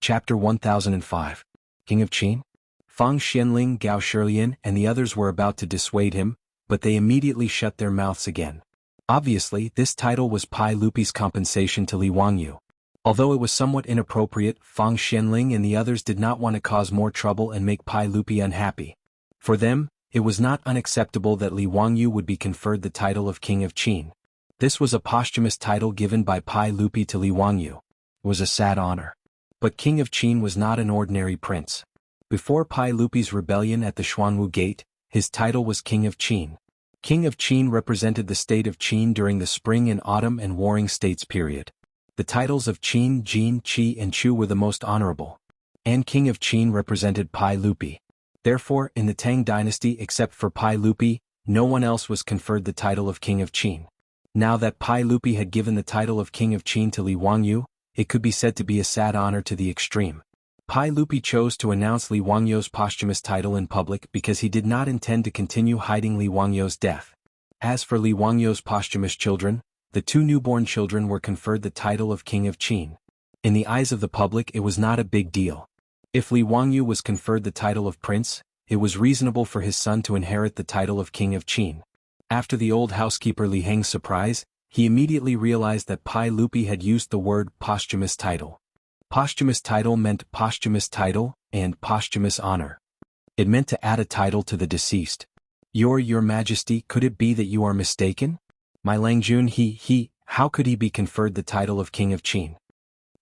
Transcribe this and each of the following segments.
Chapter 1005. King of Qin? Fang Xianling, Gao Shilian, and the others were about to dissuade him, but they immediately shut their mouths again. Obviously, this title was Pai Lupi's compensation to Li Wangyu. Although it was somewhat inappropriate, Fang Xianling and the others did not want to cause more trouble and make Pai Lupi unhappy. For them, it was not unacceptable that Li Wangyu would be conferred the title of King of Qin. This was a posthumous title given by Pai Lupi to Li Wangyu. It was a sad honor. But King of Qin was not an ordinary prince. Before Pai Lupi's rebellion at the Xuanwu Gate, his title was King of Qin. King of Qin represented the state of Qin during the spring and autumn and warring states period. The titles of Qin, Jin, Qi and Chu were the most honorable. And King of Qin represented Pai Lupi. Therefore, in the Tang dynasty except for Pai Lupi, no one else was conferred the title of King of Qin. Now that Pai Lupi had given the title of King of Qin to Li Wangyu, it could be said to be a sad honor to the extreme. Pai Lupi chose to announce Li Wangyu's posthumous title in public because he did not intend to continue hiding Li Wangyu's death. As for Li Wangyu's posthumous children, the two newborn children were conferred the title of King of Qin. In the eyes of the public it was not a big deal. If Li Wangyu was conferred the title of prince, it was reasonable for his son to inherit the title of King of Qin. After the old housekeeper Li Heng's surprise, he immediately realized that Pai Lupi had used the word posthumous title. Posthumous title meant posthumous title, and posthumous honor. It meant to add a title to the deceased. Your Majesty, could it be that you are mistaken? My Langjun how could he be conferred the title of King of Qin?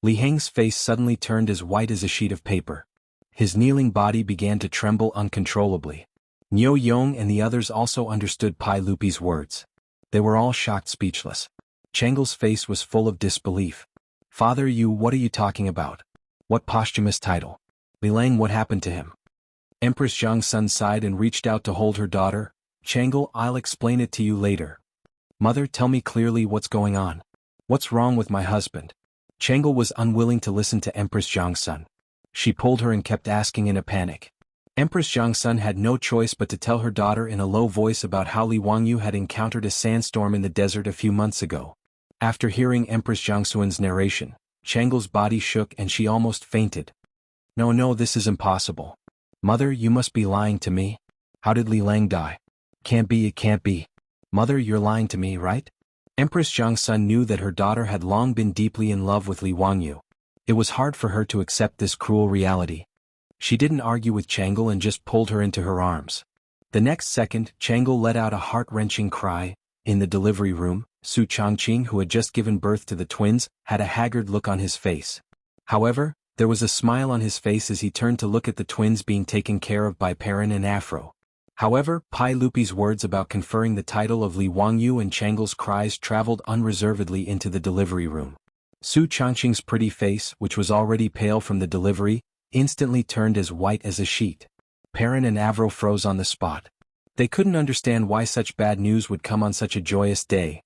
Li Heng's face suddenly turned as white as a sheet of paper. His kneeling body began to tremble uncontrollably. Niu Yong and the others also understood Pai Lupi's words. They were all shocked speechless. Changle's face was full of disbelief. Father, what are you talking about? What posthumous title? Li Lang, what happened to him? Empress Jiangsun sighed and reached out to hold her daughter. Changle, I'll explain it to you later. Mother, tell me clearly what's going on. What's wrong with my husband? Changle was unwilling to listen to Empress Jiangsun. She pulled her and kept asking in a panic. Empress Jiangsun had no choice but to tell her daughter in a low voice about how Li Wangyu had encountered a sandstorm in the desert a few months ago. After hearing Empress Jiangsun's narration, Changle's body shook and she almost fainted. No, this is impossible. Mother, you must be lying to me. How did Li Lang die? It can't be. Mother, you're lying to me, right? Empress Jiangsun knew that her daughter had long been deeply in love with Li Wangyu. It was hard for her to accept this cruel reality. She didn't argue with Changle and just pulled her into her arms. The next second, Changle let out a heart-wrenching cry. In the delivery room, Su Changqing, who had just given birth to the twins, had a haggard look on his face. However, there was a smile on his face as he turned to look at the twins being taken care of by Perrin and Afro. However, Pai Lupi's words about conferring the title of Li Wangyu and Changle's cries traveled unreservedly into the delivery room. Su Changqing's pretty face, which was already pale from the delivery, instantly turned as white as a sheet. Perrin and Avro froze on the spot. They couldn't understand why such bad news would come on such a joyous day.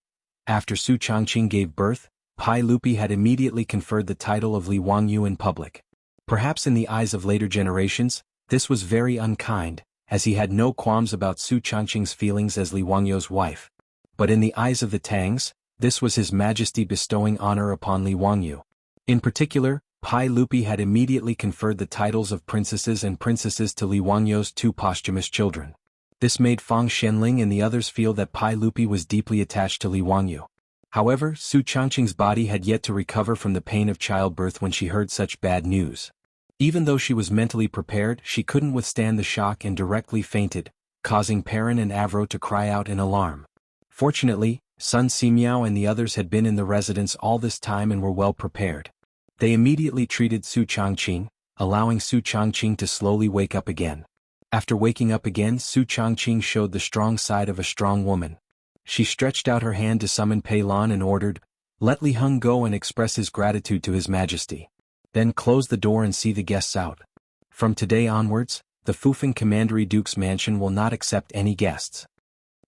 After Su Changqing gave birth, Pai Lupi had immediately conferred the title of Li Wangyu in public. Perhaps in the eyes of later generations, this was very unkind, as he had no qualms about Su Changqing's feelings as Li Wangyu's wife. But in the eyes of the Tangs, this was His Majesty bestowing honor upon Li Wangyu. In particular, Pai Lupi had immediately conferred the titles of princesses and princesses to Li Wangyu's two posthumous children. This made Fang Xianling and the others feel that Pai Lupi was deeply attached to Li Wangyu. However, Su Changqing's body had yet to recover from the pain of childbirth when she heard such bad news. Even though she was mentally prepared, she couldn't withstand the shock and directly fainted, causing Perrin and Avro to cry out in alarm. Fortunately, Sun Simiao and the others had been in the residence all this time and were well prepared. They immediately treated Su Changqing, allowing Su Changqing to slowly wake up again. After waking up again, Su Changqing showed the strong side of a strong woman. She stretched out her hand to summon Pei Lan and ordered, "Let Li Heng go and express his gratitude to His Majesty. Then close the door and see the guests out. From today onwards, the Fufeng Commandery Duke's mansion will not accept any guests."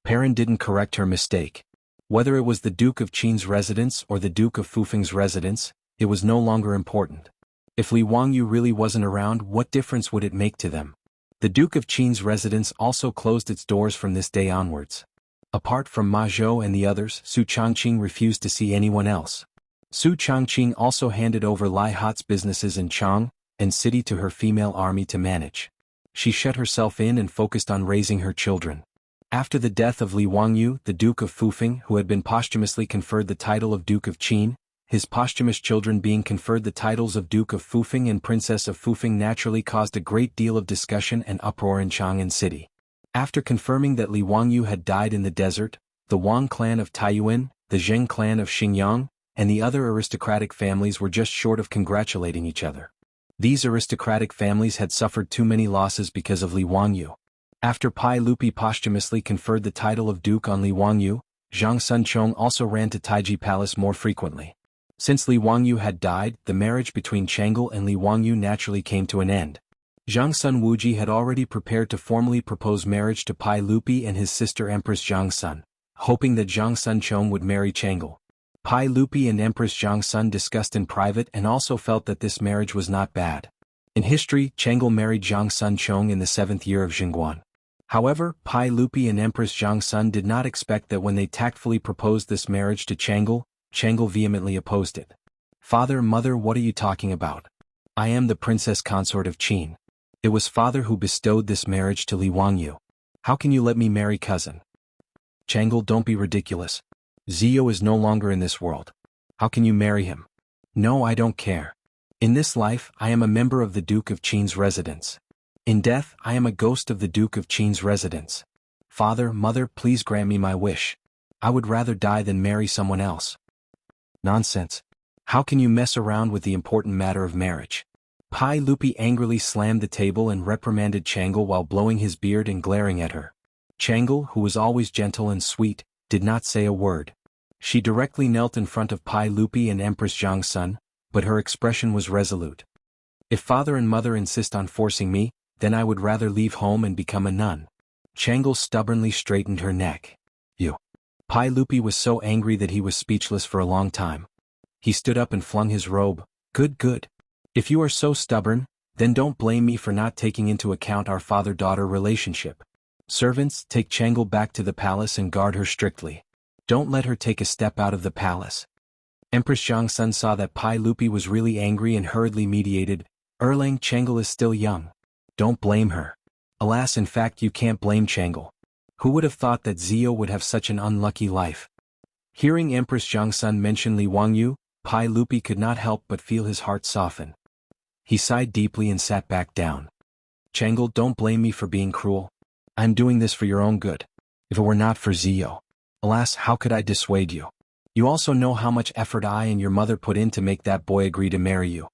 Perrin didn't correct her mistake. Whether it was the Duke of Qin's residence or the Duke of Fufeng's residence, it was no longer important. If Li Wangyu really wasn't around, what difference would it make to them? The Duke of Qin's residence also closed its doors from this day onwards. Apart from Ma Zhou and the others, Su Changqing refused to see anyone else. Su Changqing also handed over Lai Hat's businesses in Chang and city to her female army to manage. She shut herself in and focused on raising her children. After the death of Li Wangyu, the Duke of Fufeng, who had been posthumously conferred the title of Duke of Qin, his posthumous children being conferred the titles of Duke of Fufeng and Princess of Fufeng naturally caused a great deal of discussion and uproar in Chang'an city. After confirming that Li Wangyu had died in the desert, the Wang clan of Taiyuan, the Zheng clan of Xinjiang, and the other aristocratic families were just short of congratulating each other. These aristocratic families had suffered too many losses because of Li Wangyu. After Pai Lupi posthumously conferred the title of Duke on Li Wangyu, Zhang Sunchong also ran to Taiji Palace more frequently. Since Li Wangyu had died, the marriage between Chang'e and Li Wangyu naturally came to an end. Zhang Sun Wuji had already prepared to formally propose marriage to Pai Lupi and his sister Empress Zhang Sun, hoping that Zhang Sunchong would marry Chang'e. Pai Lupi and Empress Zhang Sun discussed in private and also felt that this marriage was not bad. In history, Chang'e married Zhang Sunchong in the 7th year of Xinguan. However, Pai Lupi and Empress Zhang Sun did not expect that when they tactfully proposed this marriage to Chang'e, Chang'e vehemently opposed it. "Father, mother, what are you talking about? I am the princess consort of Qin. It was father who bestowed this marriage to Li Wangyu. How can you let me marry cousin? Chang'e, don't be ridiculous. Zio is no longer in this world. How can you marry him? No, I don't care. In this life, I am a member of the Duke of Qin's residence. In death, I am a ghost of the Duke of Qin's residence. Father, mother, please grant me my wish. I would rather die than marry someone else." Nonsense. How can you mess around with the important matter of marriage? Pai Lupi angrily slammed the table and reprimanded Chang'e while blowing his beard and glaring at her. Chang'e, who was always gentle and sweet, did not say a word. She directly knelt in front of Pai Lupi and Empress Zhang Sun, but her expression was resolute. "If father and mother insist on forcing me, then I would rather leave home and become a nun." Chang'e stubbornly straightened her neck. "You." Pai Lupi was so angry that he was speechless for a long time. He stood up and flung his robe. Good, good. If you are so stubborn, then don't blame me for not taking into account our father-daughter relationship. Servants, take Chang'e back to the palace and guard her strictly. Don't let her take a step out of the palace." Empress Zhang Sun saw that Pai Lupi was really angry and hurriedly mediated. "Erlang, Chang'e is still young. Don't blame her." Alas, in fact, you can't blame Chang'e. Who would have thought that Zio would have such an unlucky life? Hearing Empress Zhang Sun mention Li Wangyu, Pai Lupi could not help but feel his heart soften. He sighed deeply and sat back down. "Chang'e, don't blame me for being cruel. I'm doing this for your own good. If it were not for Zio, alas, how could I dissuade you? You also know how much effort I and your mother put in to make that boy agree to marry you."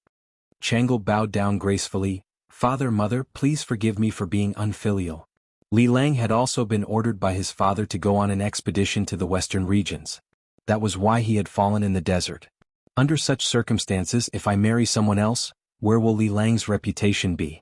Chang'e bowed down gracefully. "Father, mother, please forgive me for being unfilial." Li Lang had also been ordered by his father to go on an expedition to the western regions. That was why he had fallen in the desert. Under such circumstances, if I marry someone else, where will Li Lang's reputation be?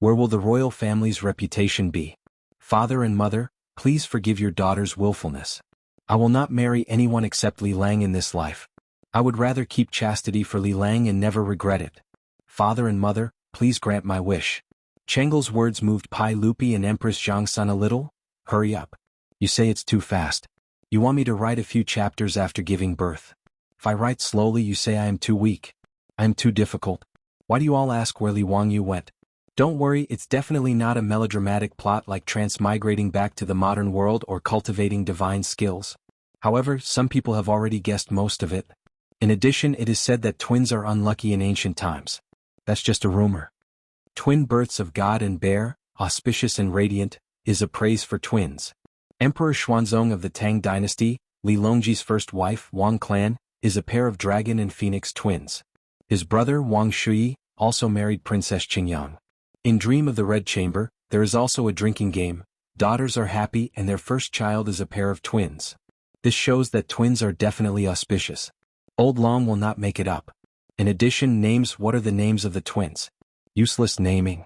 Where will the royal family's reputation be? Father and mother, please forgive your daughter's willfulness. I will not marry anyone except Li Lang in this life. I would rather keep chastity for Li Lang and never regret it. Father and mother, please grant my wish." Chang'e's words moved Pai Lupi and Empress Zhang Sun a little. "Hurry up. You say it's too fast. You want me to write a few chapters after giving birth. If I write slowly, you say I am too weak. I am too difficult. Why do you all ask where Li Wangyu went? Don't worry, it's definitely not a melodramatic plot like transmigrating back to the modern world or cultivating divine skills. However, some people have already guessed most of it. In addition, it is said that twins are unlucky in ancient times. That's just a rumor. Twin births of God and bear, auspicious and radiant, is a praise for twins. Emperor Xuanzong of the Tang dynasty, Li Longji's first wife, Wang clan, is a pair of dragon and phoenix twins. His brother, Wang Shui, also married Princess Qingyang. In Dream of the Red Chamber, there is also a drinking game. Daughters are happy and their first child is a pair of twins. This shows that twins are definitely auspicious. Old Long will not make it up. In addition, names. What are the names of the twins? Useless naming.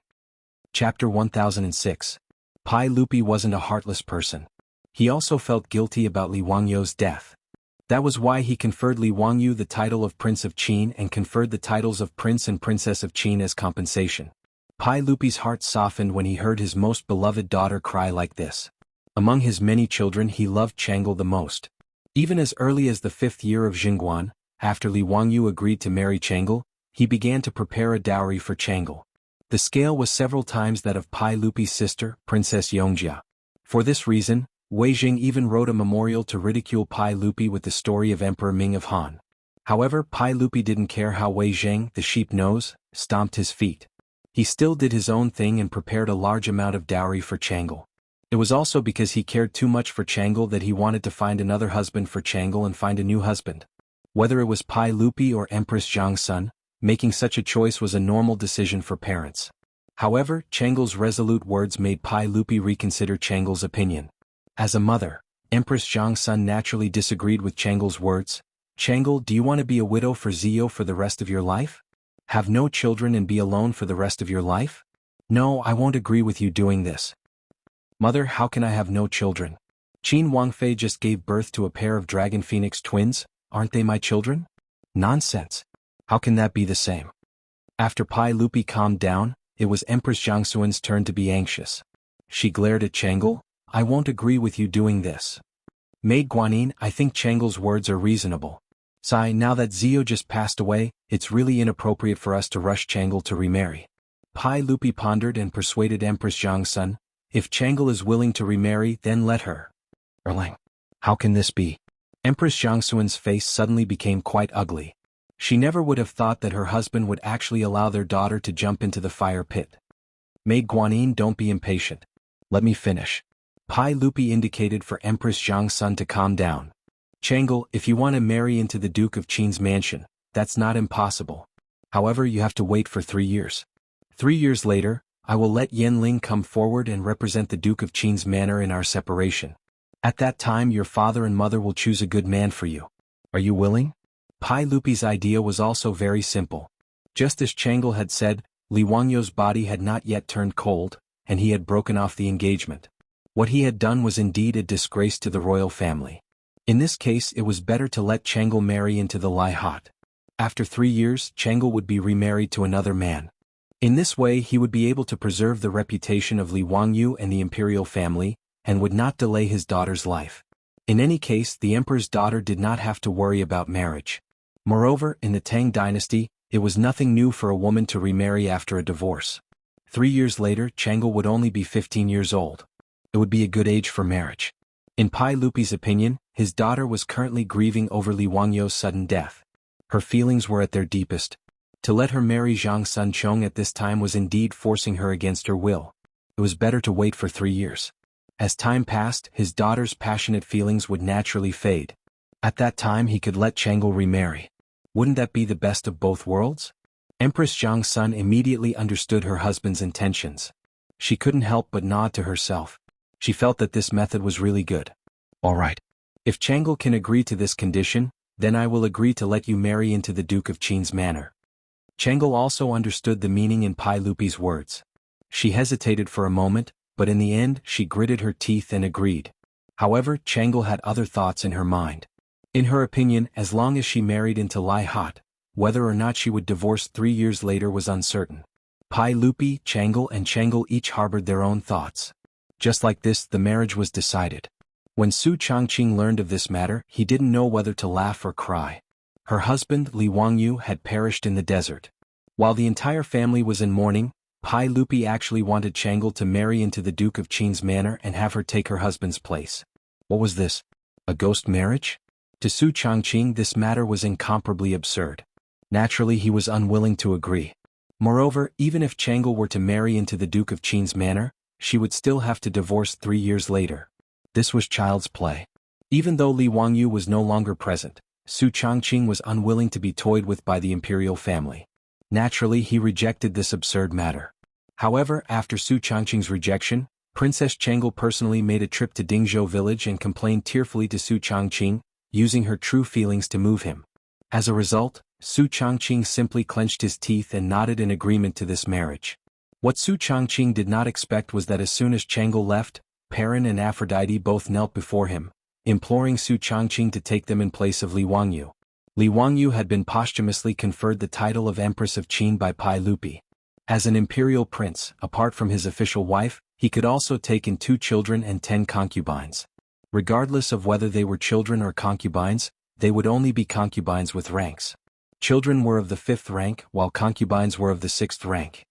Chapter 1006. Pai Lupi wasn't a heartless person. He also felt guilty about Li Wangyu's death. That was why he conferred Li Wangyu the title of Prince of Qin and conferred the titles of Prince and Princess of Qin as compensation. Pai Lupi's heart softened when he heard his most beloved daughter cry like this. Among his many children, he loved Chang'e the most. Even as early as the 5th year of Xinguan, after Li Wangyu agreed to marry Chang'e, he began to prepare a dowry for Chang'e. The scale was several times that of Pai Lupi's sister, Princess Yongjia. For this reason, Wei Jing even wrote a memorial to ridicule Pai Lupi with the story of Emperor Ming of Han. However, Pai Lupi didn't care how Wei Jing, the sheep nose, stomped his feet. He still did his own thing and prepared a large amount of dowry for Chang'e. It was also because he cared too much for Chang'e that he wanted to find another husband for Chang'e and find a new husband. Whether it was Pai Lupi or Empress Zhang's son, making such a choice was a normal decision for parents. However, Chang'e's resolute words made Pai Lupi reconsider Chang'e's opinion. As a mother, Empress Zhang's son naturally disagreed with Chang'e's words. Chang'e, do you want to be a widow for Zio for the rest of your life? Have no children and be alone for the rest of your life? No, I won't agree with you doing this. Mother, how can I have no children? Qin Wangfei just gave birth to a pair of dragon phoenix twins, aren't they my children? Nonsense. How can that be the same? After Pai Lupi calmed down, it was Empress Jiangxuan's turn to be anxious. She glared at Chang'e. I won't agree with you doing this. Maid Guanyin, I think Chang'e's words are reasonable. Sai, now that Zio just passed away, it's really inappropriate for us to rush Chang'e to remarry. Pai Lupi pondered and persuaded Empress Zhang's son. If Chang'e is willing to remarry, then let her. Erlang. How can this be? Empress Jiangxuan's face suddenly became quite ugly. She never would have thought that her husband would actually allow their daughter to jump into the fire pit. Maid Guanyin, don't be impatient. Let me finish. Pai Lupi indicated for Empress Zhang's son to calm down. Chang'e, if you want to marry into the Duke of Qin's mansion, that's not impossible. However, you have to wait for 3 years. 3 years later, I will let Yanling come forward and represent the Duke of Qin's manor in our separation. At that time your father and mother will choose a good man for you. Are you willing? Pai Lupi's idea was also very simple. Just as Chang'e had said, Li Wangyu's body had not yet turned cold, and he had broken off the engagement. What he had done was indeed a disgrace to the royal family. In this case it was better to let Chang'e marry into the Lai Hot. After 3 years, Chang'e would be remarried to another man. In this way he would be able to preserve the reputation of Li Wangyu and the imperial family, and would not delay his daughter's life. In any case, the emperor's daughter did not have to worry about marriage. Moreover, in the Tang dynasty, it was nothing new for a woman to remarry after a divorce. 3 years later, Chang'e would only be 15 years old. It would be a good age for marriage. In Pai Lupi's opinion, his daughter was currently grieving over Li Wangyu's sudden death. Her feelings were at their deepest. To let her marry Zhang Sunchong at this time was indeed forcing her against her will. It was better to wait for 3 years. As time passed, his daughter's passionate feelings would naturally fade. At that time he could let Chang'e remarry. Wouldn't that be the best of both worlds? Empress Zhang's son immediately understood her husband's intentions. She couldn't help but nod to herself. She felt that this method was really good. All right. If Chang'e can agree to this condition, then I will agree to let you marry into the Duke of Qin's manor. Chang'e also understood the meaning in Pai Lupi's words. She hesitated for a moment, but in the end she gritted her teeth and agreed. However, Chang'e had other thoughts in her mind. In her opinion, as long as she married into Lai Hot, whether or not she would divorce 3 years later was uncertain. Pai Lupi, Chang'e each harbored their own thoughts. Just like this, the marriage was decided. When Su Changqing learned of this matter, he didn't know whether to laugh or cry. Her husband, Li Wangyu, had perished in the desert. While the entire family was in mourning, Pai Lupi actually wanted Chang'e to marry into the Duke of Qin's manor and have her take her husband's place. What was this? A ghost marriage? To Su Changqing this matter was incomparably absurd. Naturally he was unwilling to agree. Moreover, even if Chang'e were to marry into the Duke of Qin's manor, she would still have to divorce 3 years later. This was child's play. Even though Li Wangyu was no longer present, Su Changqing was unwilling to be toyed with by the imperial family. Naturally he rejected this absurd matter. However, after Su Changqing's rejection, Princess Chang'e personally made a trip to Dingzhou village and complained tearfully to Su Changqing, using her true feelings to move him. As a result, Su Changqing simply clenched his teeth and nodded in agreement to this marriage. What Su Changqing did not expect was that as soon as Chang'e left, Perrin and Aphrodite both knelt before him, imploring Su Changqing to take them in place of Li Wangyu. Li Wangyu had been posthumously conferred the title of Empress of Qin by Pai Lupi. As an imperial prince, apart from his official wife, he could also take in 2 children and 10 concubines. Regardless of whether they were children or concubines, they would only be concubines with ranks. Children were of the 5th rank, while concubines were of the 6th rank.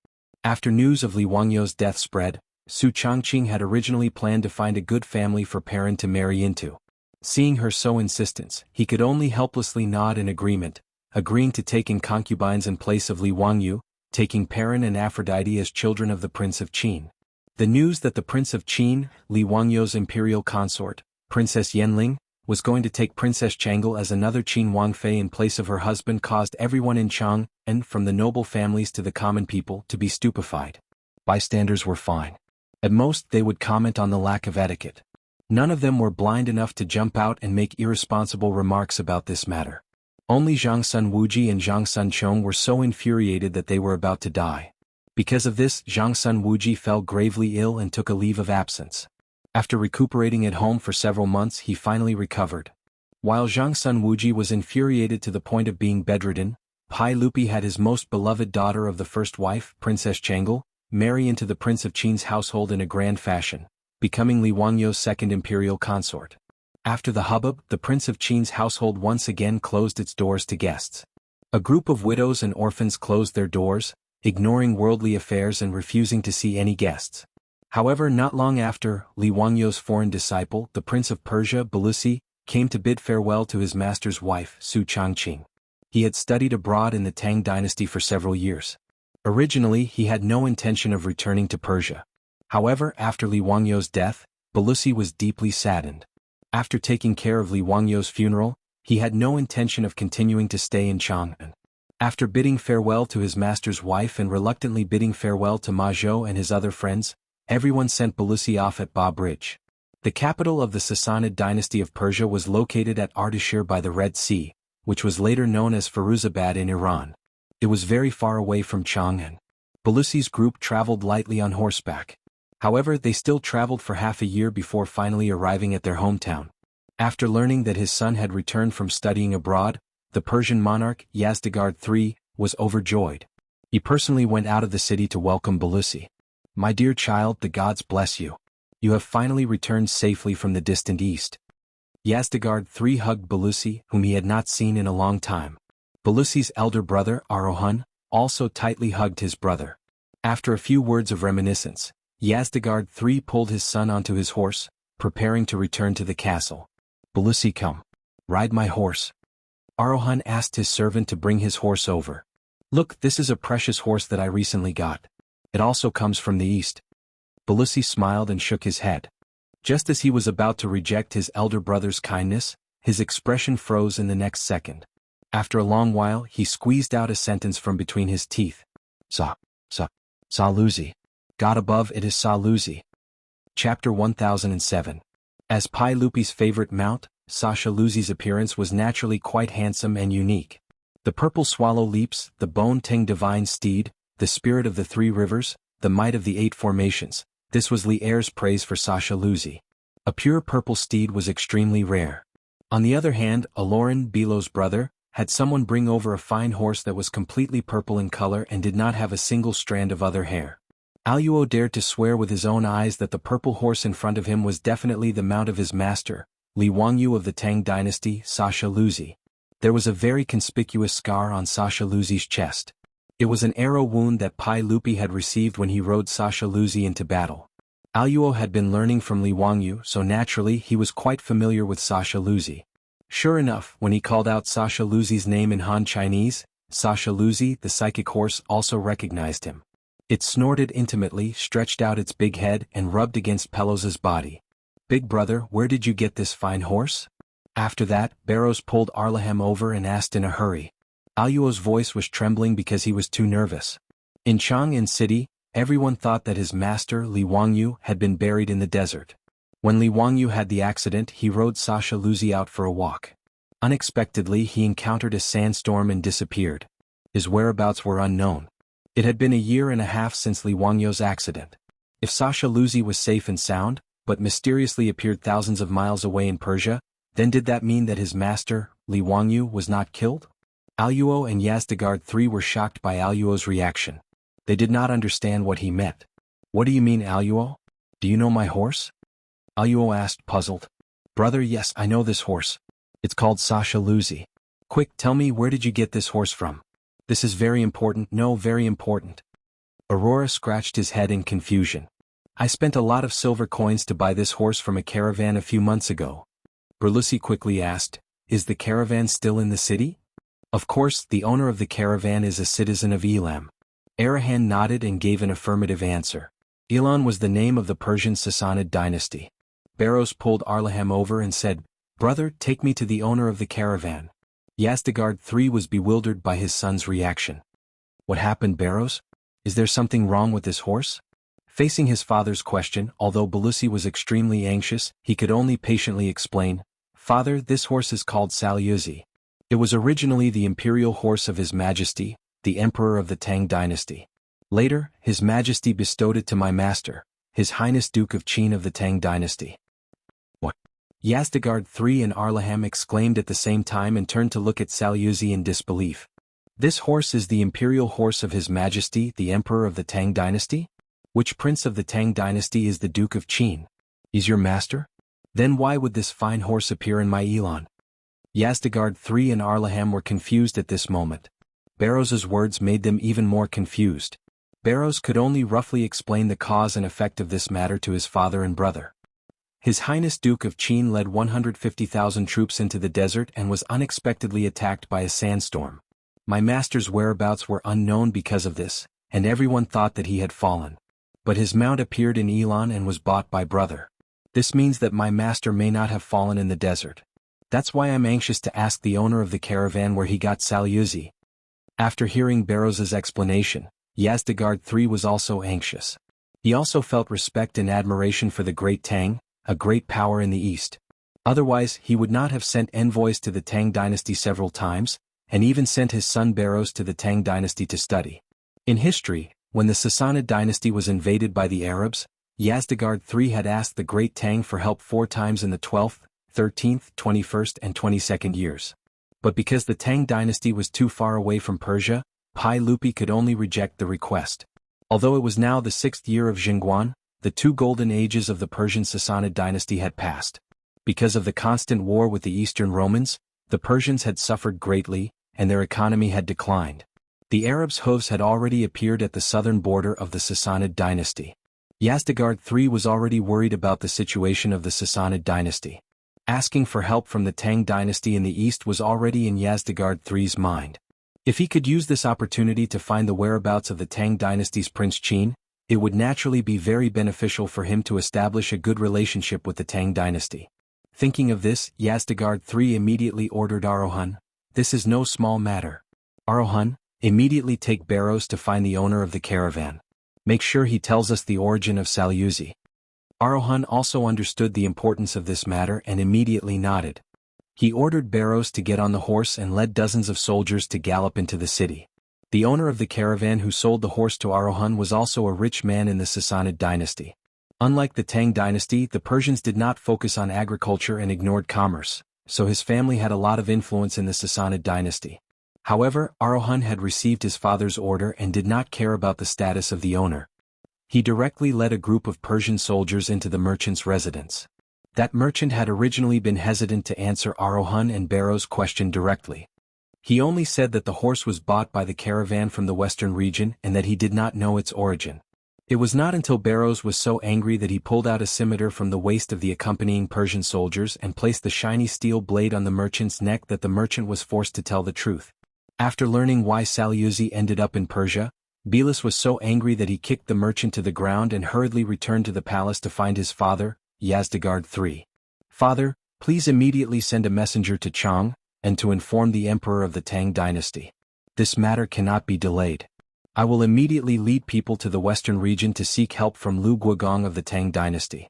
After news of Li Wangyou's death spread, Su Changqing had originally planned to find a good family for Perrin to marry into. Seeing her so insistent, he could only helplessly nod in agreement, agreeing to take in concubines in place of Li Wangyou, taking Perrin and Aphrodite as children of the Prince of Qin. The news that the Prince of Qin, Li Wangyou's imperial consort, Princess Yanling, was going to take Princess Chang'e as another Qin Wangfei in place of her husband caused everyone in Chang, and from the noble families to the common people, to be stupefied. Bystanders were fine. At most they would comment on the lack of etiquette. None of them were blind enough to jump out and make irresponsible remarks about this matter. Only Zhang Sun Wuji and Zhang Sun Chong were so infuriated that they were about to die. Because of this, Zhang Sun Wuji fell gravely ill and took a leave of absence. After recuperating at home for several months, he finally recovered. While Zhang Sun Wuji was infuriated to the point of being bedridden, Pai Lupi had his most beloved daughter of the first wife, Princess Chang'e, marry into the Prince of Qin's household in a grand fashion, becoming Li Wangyou's second imperial consort. After the hubbub, the Prince of Qin's household once again closed its doors to guests. A group of widows and orphans closed their doors, ignoring worldly affairs and refusing to see any guests. However, not long after, Li Wangyou's foreign disciple, the Prince of Persia, Balusi, came to bid farewell to his master's wife, Su Changqing. He had studied abroad in the Tang dynasty for several years. Originally, he had no intention of returning to Persia. However, after Li Wangyou's death, Balusi was deeply saddened. After taking care of Li Wangyou's funeral, he had no intention of continuing to stay in Chang'an. After bidding farewell to his master's wife and reluctantly bidding farewell to Ma Zhou and his other friends, everyone sent Balusi off at Ba Bridge. The capital of the Sassanid dynasty of Persia was located at Ardashir by the Red Sea, which was later known as Firuzabad in Iran. It was very far away from Chang'an. Balusi's group traveled lightly on horseback. However, they still traveled for half a year before finally arriving at their hometown. After learning that his son had returned from studying abroad, the Persian monarch, Yazdegerd III, was overjoyed. He personally went out of the city to welcome Balusi. "My dear child, the gods bless you. You have finally returned safely from the distant east." Yazdegerd III hugged Balusi, whom he had not seen in a long time. Balusi's elder brother, Arohan, also tightly hugged his brother. After a few words of reminiscence, Yazdegerd III pulled his son onto his horse, preparing to return to the castle. "Balusi, come. Ride my horse." Arohan asked his servant to bring his horse over. "Look, this is a precious horse that I recently got. It also comes from the east." Balusi smiled and shook his head. Just as he was about to reject his elder brother's kindness, his expression froze in the next second. After a long while, he squeezed out a sentence from between his teeth. Salusi. God above, it is Salusi. Chapter 1007. As Pai Lupi's favorite mount, Sasha Luzi's appearance was naturally quite handsome and unique. The purple swallow leaps, the bone Tang divine steed, the spirit of the 3 rivers, the might of the 8 formations, this was Li Er's praise for Sasha Luzi. A pure purple steed was extremely rare. On the other hand, Aloran, Bilo's brother, had someone bring over a fine horse that was completely purple in color and did not have a single strand of other hair. Aluo dared to swear with his own eyes that the purple horse in front of him was definitely the mount of his master, Li Wangyou of the Tang dynasty, Sasha Luzi. There was a very conspicuous scar on Sasha Luzi's chest. It was an arrow wound that Pai Lupi had received when he rode Sasha Luzi into battle. Aluo had been learning from Li Wangyou, so naturally he was quite familiar with Sasha Luzi. Sure enough, when he called out Sasha Luzi's name in Han Chinese, Sasha Luzi, the psychic horse, also recognized him. It snorted intimately, stretched out its big head, and rubbed against Pelos's body. "Big brother, where did you get this fine horse?" After that, Barrows pulled Arlahem over and asked in a hurry. Aluo's voice was trembling because he was too nervous. In Chang'an City, everyone thought that his master, Li Wangyou, had been buried in the desert. When Li Wangyou had the accident, he rode Sasha Luzi out for a walk. Unexpectedly, he encountered a sandstorm and disappeared. His whereabouts were unknown. It had been a year and a half since Li Wangyou's accident. If Sasha Luzi was safe and sound, but mysteriously appeared thousands of miles away in Persia, then did that mean that his master, Li Wangyou, was not killed? Aluo and Yazdegerd III were shocked by Aluo's reaction. They did not understand what he meant. "What do you mean, Aluo? Do you know my horse?" Aluo asked, puzzled. "Brother, yes, I know this horse. It's called Sasha Luzi. Quick, tell me, where did you get this horse from? This is very important, no, very important. Aurora scratched his head in confusion. I spent a lot of silver coins to buy this horse from a caravan a few months ago. Berlusi quickly asked, is the caravan still in the city? Of course, the owner of the caravan is a citizen of Elam. Arahan nodded and gave an affirmative answer. Elam was the name of the Persian Sassanid dynasty. Barrows pulled Arlaham over and said, brother, take me to the owner of the caravan. Yazdegerd III was bewildered by his son's reaction. What happened, Barrows? Is there something wrong with this horse? Facing his father's question, although Berlusi was extremely anxious, he could only patiently explain, Father, this horse is called Salyuzi. It was originally the imperial horse of His Majesty, the Emperor of the Tang dynasty. Later, His Majesty bestowed it to my master, His Highness Duke of Qin of the Tang dynasty. What? Yazdegerd III and Arlaham exclaimed at the same time and turned to look at Salyuzi in disbelief. This horse is the imperial horse of His Majesty, the Emperor of the Tang dynasty? Which prince of the Tang dynasty is the Duke of Qin? Is your master? Then why would this fine horse appear in my Elan? Yazdegerd III and Arlaham were confused at this moment. Barrows's words made them even more confused. Barrows could only roughly explain the cause and effect of this matter to his father and brother. His Highness Duke of Qin led 150,000 troops into the desert and was unexpectedly attacked by a sandstorm. My master's whereabouts were unknown because of this, and everyone thought that he had fallen. But his mount appeared in Elan and was bought by brother. This means that my master may not have fallen in the desert. That's why I'm anxious to ask the owner of the caravan where he got Salyuzi. After hearing Barrows's explanation, Yazdegerd III was also anxious. He also felt respect and admiration for the great Tang, a great power in the east. Otherwise, he would not have sent envoys to the Tang dynasty several times, and even sent his son Barrows to the Tang dynasty to study. In history, when the Sassanid dynasty was invaded by the Arabs, Yazdegerd III had asked the great Tang for help 4 times in the 12th, 13th, 21st and 22nd years. But because the Tang dynasty was too far away from Persia, Pai Lupi could only reject the request. Although it was now the 6th year of Jianghu, the 2 golden ages of the Persian Sassanid dynasty had passed. Because of the constant war with the Eastern Romans, the Persians had suffered greatly, and their economy had declined. The Arabs' hooves had already appeared at the southern border of the Sassanid dynasty. Yazdegerd III was already worried about the situation of the Sassanid dynasty. Asking for help from the Tang dynasty in the east was already in Yazdegerd III's mind. If he could use this opportunity to find the whereabouts of the Tang dynasty's Prince Qin, it would naturally be very beneficial for him to establish a good relationship with the Tang dynasty. Thinking of this, Yazdegerd III immediately ordered Arohan, "This is no small matter. Arohan, immediately take Barrows to find the owner of the caravan. Make sure he tells us the origin of Salyuzi." Arohan also understood the importance of this matter and immediately nodded. He ordered Barrows to get on the horse and led dozens of soldiers to gallop into the city. The owner of the caravan who sold the horse to Arohan was also a rich man in the Sassanid dynasty. Unlike the Tang dynasty, the Persians did not focus on agriculture and ignored commerce, so his family had a lot of influence in the Sassanid dynasty. However, Arohan had received his father's order and did not care about the status of the owner. He directly led a group of Persian soldiers into the merchant's residence. That merchant had originally been hesitant to answer Arohan and Barrow's question directly. He only said that the horse was bought by the caravan from the western region and that he did not know its origin. It was not until Barrows was so angry that he pulled out a scimitar from the waist of the accompanying Persian soldiers and placed the shiny steel blade on the merchant's neck that the merchant was forced to tell the truth. After learning why Salyuzi ended up in Persia, Belus was so angry that he kicked the merchant to the ground and hurriedly returned to the palace to find his father, Yazdegerd III. "Father, please immediately send a messenger to Chang, and to inform the emperor of the Tang dynasty. This matter cannot be delayed. I will immediately lead people to the western region to seek help from Lu Guogong of the Tang dynasty."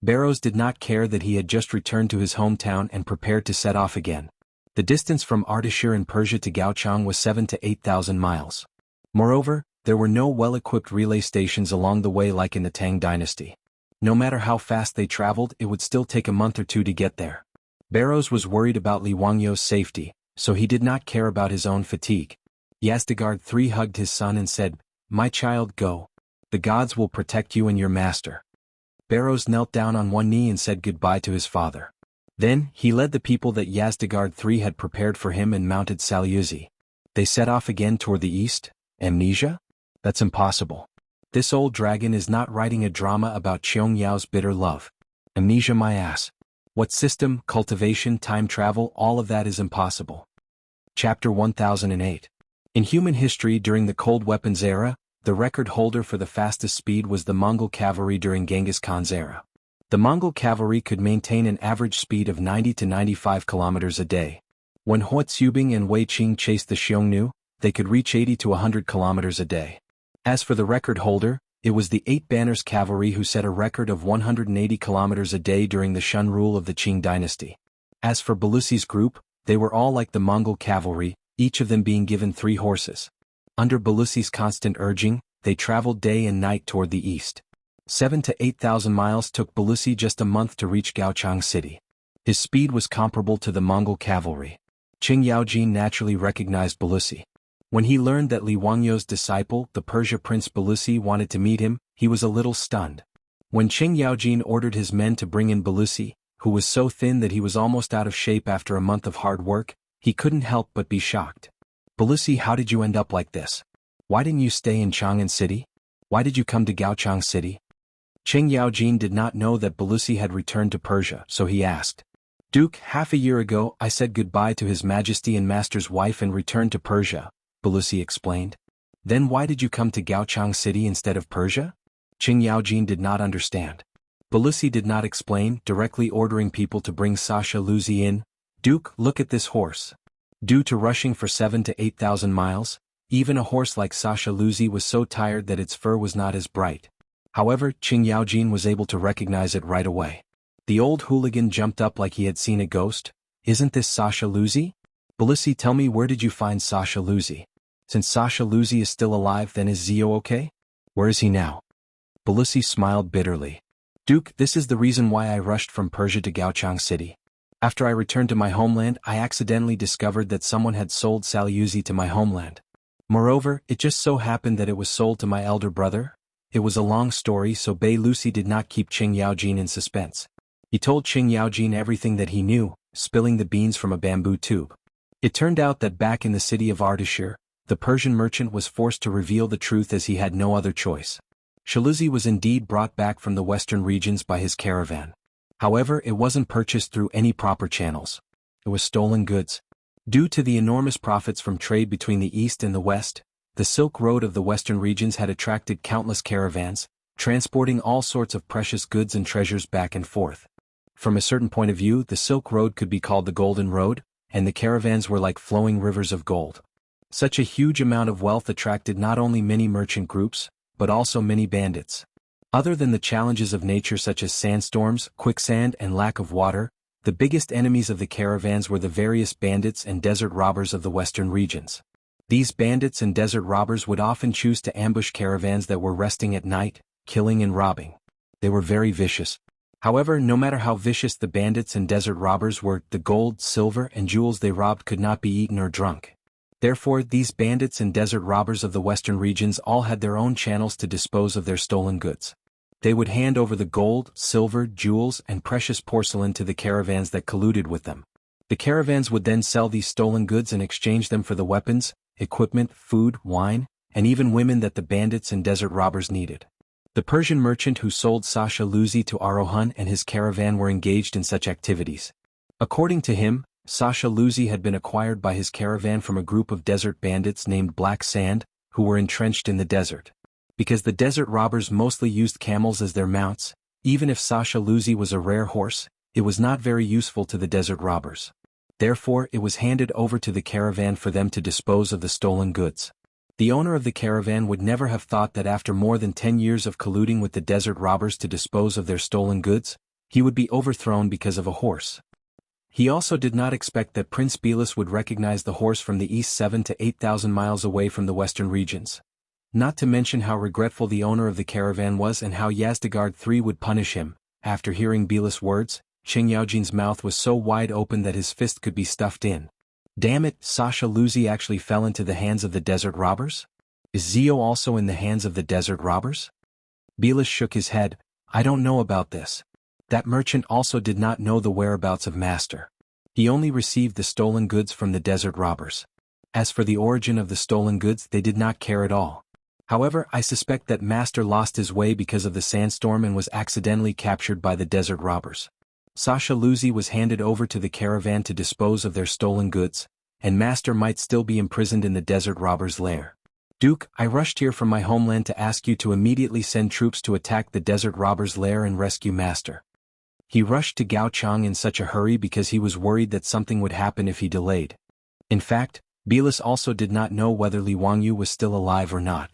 Barrows did not care that he had just returned to his hometown and prepared to set off again. The distance from Ardashir in Persia to Gaochang was 7,000 to 8,000 miles. Moreover, there were no well-equipped relay stations along the way like in the Tang dynasty. No matter how fast they traveled, it would still take a month or 2 to get there. Barrows was worried about Li Wangyo's safety, so he did not care about his own fatigue. Yazdegerd III hugged his son and said, "My child, go. The gods will protect you and your master." Barrows knelt down on one knee and said goodbye to his father. Then, he led the people that Yazdegerd III had prepared for him and mounted Salyuzi. They set off again toward the east. Amnesia? That's impossible. This old dragon is not writing a drama about Qiong Yao's bitter love. Amnesia my ass. What system, cultivation, time travel, all of that is impossible. Chapter 1008. In human history during the Cold Weapons era, the record holder for the fastest speed was the Mongol cavalry during Genghis Khan's era. The Mongol cavalry could maintain an average speed of 90 to 95 kilometers a day. When Hua Tsubing and Wei Qing chased the Xiongnu, they could reach 80 to 100 kilometers a day. As for the record holder, it was the Eight Banners cavalry who set a record of 180 kilometers a day during the Shun rule of the Qing dynasty. As for Belusi's group, they were all like the Mongol cavalry, each of them being given 3 horses. Under Belusi's constant urging, they traveled day and night toward the east. 7 to 8,000 miles took Belusi just a month to reach Gaochang City. His speed was comparable to the Mongol cavalry. Qing Yaojin naturally recognized Belusi. When he learned that Li Wangyo's disciple, the Persia prince Belusi, wanted to meet him, he was a little stunned. When Qing Yaojin ordered his men to bring in Belusi, who was so thin that he was almost out of shape after a month of hard work, he couldn't help but be shocked. Belusi, how did you end up like this? Why didn't you stay in Chang'an City? Why did you come to Gaochang City? Qing Yaojin did not know that Belusi had returned to Persia, so he asked. Duke, half a year ago I said goodbye to His Majesty and Master's wife and returned to Persia, Belusi explained. Then why did you come to Gaochang City instead of Persia? Qing Yaojin did not understand. Belusi did not explain, directly ordering people to bring Sasha Luzi in. Duke, look at this horse. Due to rushing for 7 to 8,000 miles, even a horse like Sasha Luzi was so tired that its fur was not as bright. However, Qing Yaojin was able to recognize it right away. The old hooligan jumped up like he had seen a ghost. Isn't this Sasha Luzi? Belusi, tell me, where did you find Sasha Luzi? Since Sasha Luzi is still alive, then is Zio okay? Where is he now? Belusi smiled bitterly. Duke, this is the reason why I rushed from Persia to Gaochang City. After I returned to my homeland, I accidentally discovered that someone had sold Salyuzi to my homeland. Moreover, it just so happened that it was sold to my elder brother. It was a long story, so Bei Lucy did not keep Qing Yaojin in suspense. He told Qing Yaojin everything that he knew, spilling the beans from a bamboo tube. It turned out that back in the city of Ardashir, the Persian merchant was forced to reveal the truth as he had no other choice. Shaluzi was indeed brought back from the western regions by his caravan. However, it wasn't purchased through any proper channels. It was stolen goods. Due to the enormous profits from trade between the east and the west, the Silk Road of the western regions had attracted countless caravans, transporting all sorts of precious goods and treasures back and forth. From a certain point of view, the Silk Road could be called the Golden Road, and the caravans were like flowing rivers of gold. Such a huge amount of wealth attracted not only many merchant groups, but also many bandits. Other than the challenges of nature such as sandstorms, quicksand, and lack of water, the biggest enemies of the caravans were the various bandits and desert robbers of the western regions. These bandits and desert robbers would often choose to ambush caravans that were resting at night, killing and robbing. They were very vicious. However, no matter how vicious the bandits and desert robbers were, the gold, silver, and jewels they robbed could not be eaten or drunk. Therefore, these bandits and desert robbers of the western regions all had their own channels to dispose of their stolen goods. They would hand over the gold, silver, jewels, and precious porcelain to the caravans that colluded with them. The caravans would then sell these stolen goods and exchange them for the weapons, equipment, food, wine, and even women that the bandits and desert robbers needed. The Persian merchant who sold Sasha Luzi to Arohan and his caravan were engaged in such activities. According to him, Sasha Luzi had been acquired by his caravan from a group of desert bandits named Black Sand, who were entrenched in the desert. Because the desert robbers mostly used camels as their mounts, even if Sasha Luzi was a rare horse, it was not very useful to the desert robbers. Therefore, it was handed over to the caravan for them to dispose of the stolen goods. The owner of the caravan would never have thought that after more than 10 years of colluding with the desert robbers to dispose of their stolen goods, he would be overthrown because of a horse. He also did not expect that Prince Belus would recognize the horse from the east 7 to 8,000 miles away from the western regions. Not to mention how regretful the owner of the caravan was and how Yazdegerd III would punish him. After hearing Belus' words, Qing Yaojin's mouth was so wide open that his fist could be stuffed in. Damn it, Sasha Luzi actually fell into the hands of the desert robbers? Is Zio also in the hands of the desert robbers? Belus shook his head. I don't know about this. That merchant also did not know the whereabouts of Master. He only received the stolen goods from the desert robbers. As for the origin of the stolen goods, they did not care at all. However, I suspect that Master lost his way because of the sandstorm and was accidentally captured by the desert robbers. Sasha Luzi was handed over to the caravan to dispose of their stolen goods, and Master might still be imprisoned in the desert robbers' lair. Duke, I rushed here from my homeland to ask you to immediately send troops to attack the desert robbers' lair and rescue Master. He rushed to Gaochang in such a hurry because he was worried that something would happen if he delayed. In fact, Belis also did not know whether Li Wangyu was still alive or not.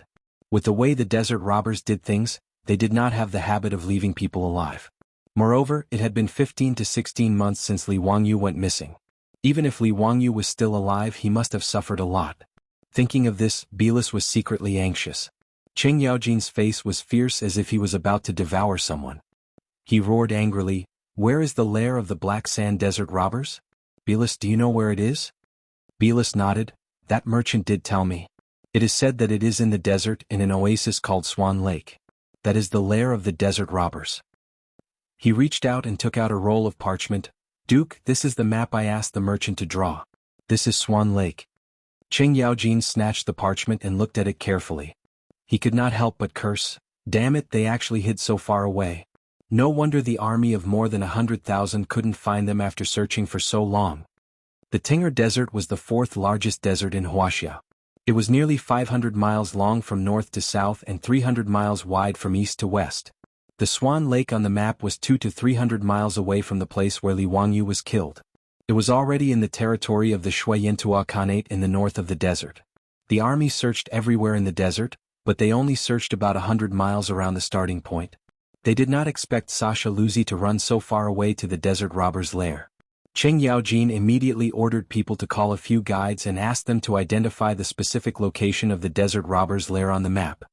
With the way the desert robbers did things, they did not have the habit of leaving people alive. Moreover, it had been 15 to 16 months since Li Wangyu went missing. Even if Li Wangyu was still alive, he must have suffered a lot. Thinking of this, Belis was secretly anxious. Cheng Yaojin's face was fierce as if he was about to devour someone. He roared angrily, "Where is the lair of the Black Sand Desert robbers? Belis, do you know where it is?" Belis nodded. "That merchant did tell me. It is said that it is in the desert in an oasis called Swan Lake. That is the lair of the desert robbers." He reached out and took out a roll of parchment. "Duke, this is the map I asked the merchant to draw. This is Swan Lake." Cheng Yaojin snatched the parchment and looked at it carefully. He could not help but curse. Damn it, they actually hid so far away. No wonder the army of more than 100,000 couldn't find them after searching for so long. The Tinger Desert was the fourth largest desert in Wuxia. It was nearly 500 miles long from north to south and 300 miles wide from east to west. The Swan Lake on the map was 200 to 300 miles away from the place where Li Wangyu was killed. It was already in the territory of the Shui-Yantua Khanate in the north of the desert. The army searched everywhere in the desert, but they only searched about 100 miles around the starting point. They did not expect Sasha Luzi to run so far away to the desert robbers' lair. Cheng Yaojin immediately ordered people to call a few guides and asked them to identify the specific location of the desert robbers' lair on the map.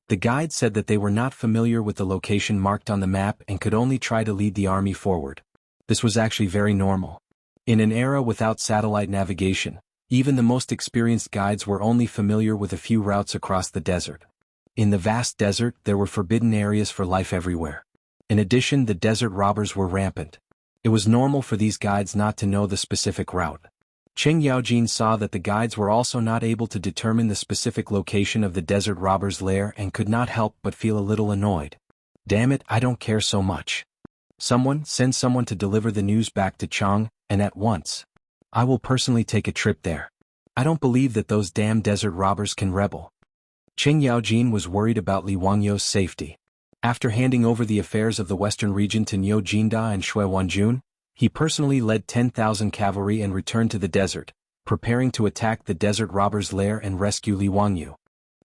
The guide said that they were not familiar with the location marked on the map and could only try to lead the army forward. This was actually very normal. In an era without satellite navigation, even the most experienced guides were only familiar with a few routes across the desert. In the vast desert, there were forbidden areas for life everywhere. In addition, the desert robbers were rampant. It was normal for these guides not to know the specific route. Cheng Yaojin saw that the guides were also not able to determine the specific location of the desert robbers' lair and could not help but feel a little annoyed. Damn it, I don't care so much. Send someone to deliver the news back to Chang, and at once. I will personally take a trip there. I don't believe that those damn desert robbers can rebel. Cheng Yaojin was worried about Li Wangyu's safety. After handing over the affairs of the western region to Niu Jinda and Shui Wanjun, he personally led 10,000 cavalry and returned to the desert, preparing to attack the desert robbers' lair and rescue Li Wangyu.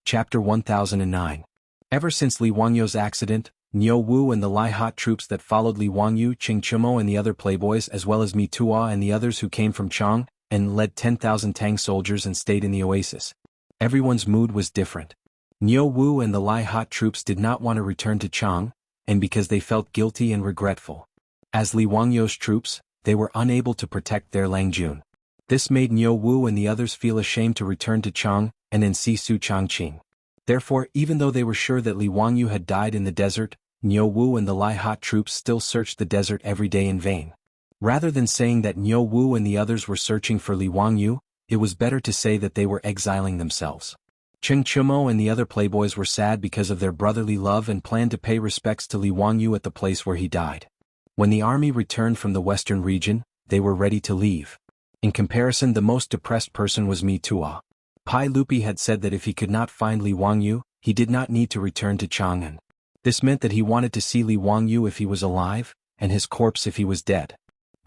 Chapter 1009. Ever since Li Wangyu's accident, Niu Wu and the Lai Hot troops that followed Li Wangyu, Qing Chumo and the other playboys as well as Mi Tua and the others who came from Chang, and led 10,000 Tang soldiers and stayed in the oasis. Everyone's mood was different. Niu Wu and the Lai Hot troops did not want to return to Chang, and because they felt guilty and regretful. As Li Wangyu's troops, they were unable to protect their Langjun. This made Niu Wu and the others feel ashamed to return to Chang and then see Su Changqing. Therefore, even though they were sure that Li Wangyu had died in the desert, Niu Wu and the Lai Hot troops still searched the desert every day in vain. Rather than saying that Niu Wu and the others were searching for Li Wangyu, it was better to say that they were exiling themselves. Qing Chumo and the other playboys were sad because of their brotherly love and planned to pay respects to Li Wangyu at the place where he died. When the army returned from the western region, they were ready to leave. In comparison, the most depressed person was Mi Tua. Pai Lupi had said that if he could not find Li Wangyu, he did not need to return to Chang'an. This meant that he wanted to see Li Wangyu if he was alive, and his corpse if he was dead.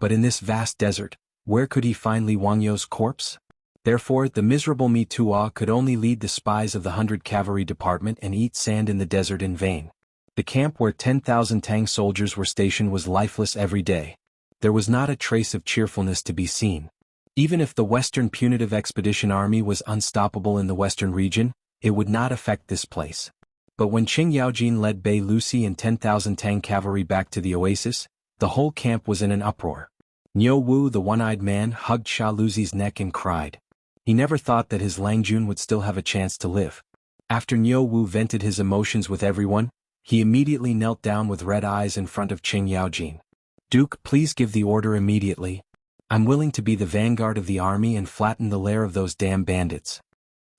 But in this vast desert, where could he find Li Wangyu's corpse? Therefore, the miserable Mi Tua could only lead the spies of the 100 Cavalry Department and eat sand in the desert in vain. The camp where 10,000 Tang soldiers were stationed was lifeless every day. There was not a trace of cheerfulness to be seen. Even if the Western Punitive Expedition Army was unstoppable in the western region, it would not affect this place. But when Cheng Yaojin led Bei Lucy and 10,000 Tang cavalry back to the oasis, the whole camp was in an uproar. Niu Wu, the one-eyed man, hugged Sha Luzi's neck and cried. He never thought that his Langjun would still have a chance to live. After Niu Wu vented his emotions with everyone, he immediately knelt down with red eyes in front of Cheng Yaojin. Duke, please give the order immediately. I'm willing to be the vanguard of the army and flatten the lair of those damn bandits.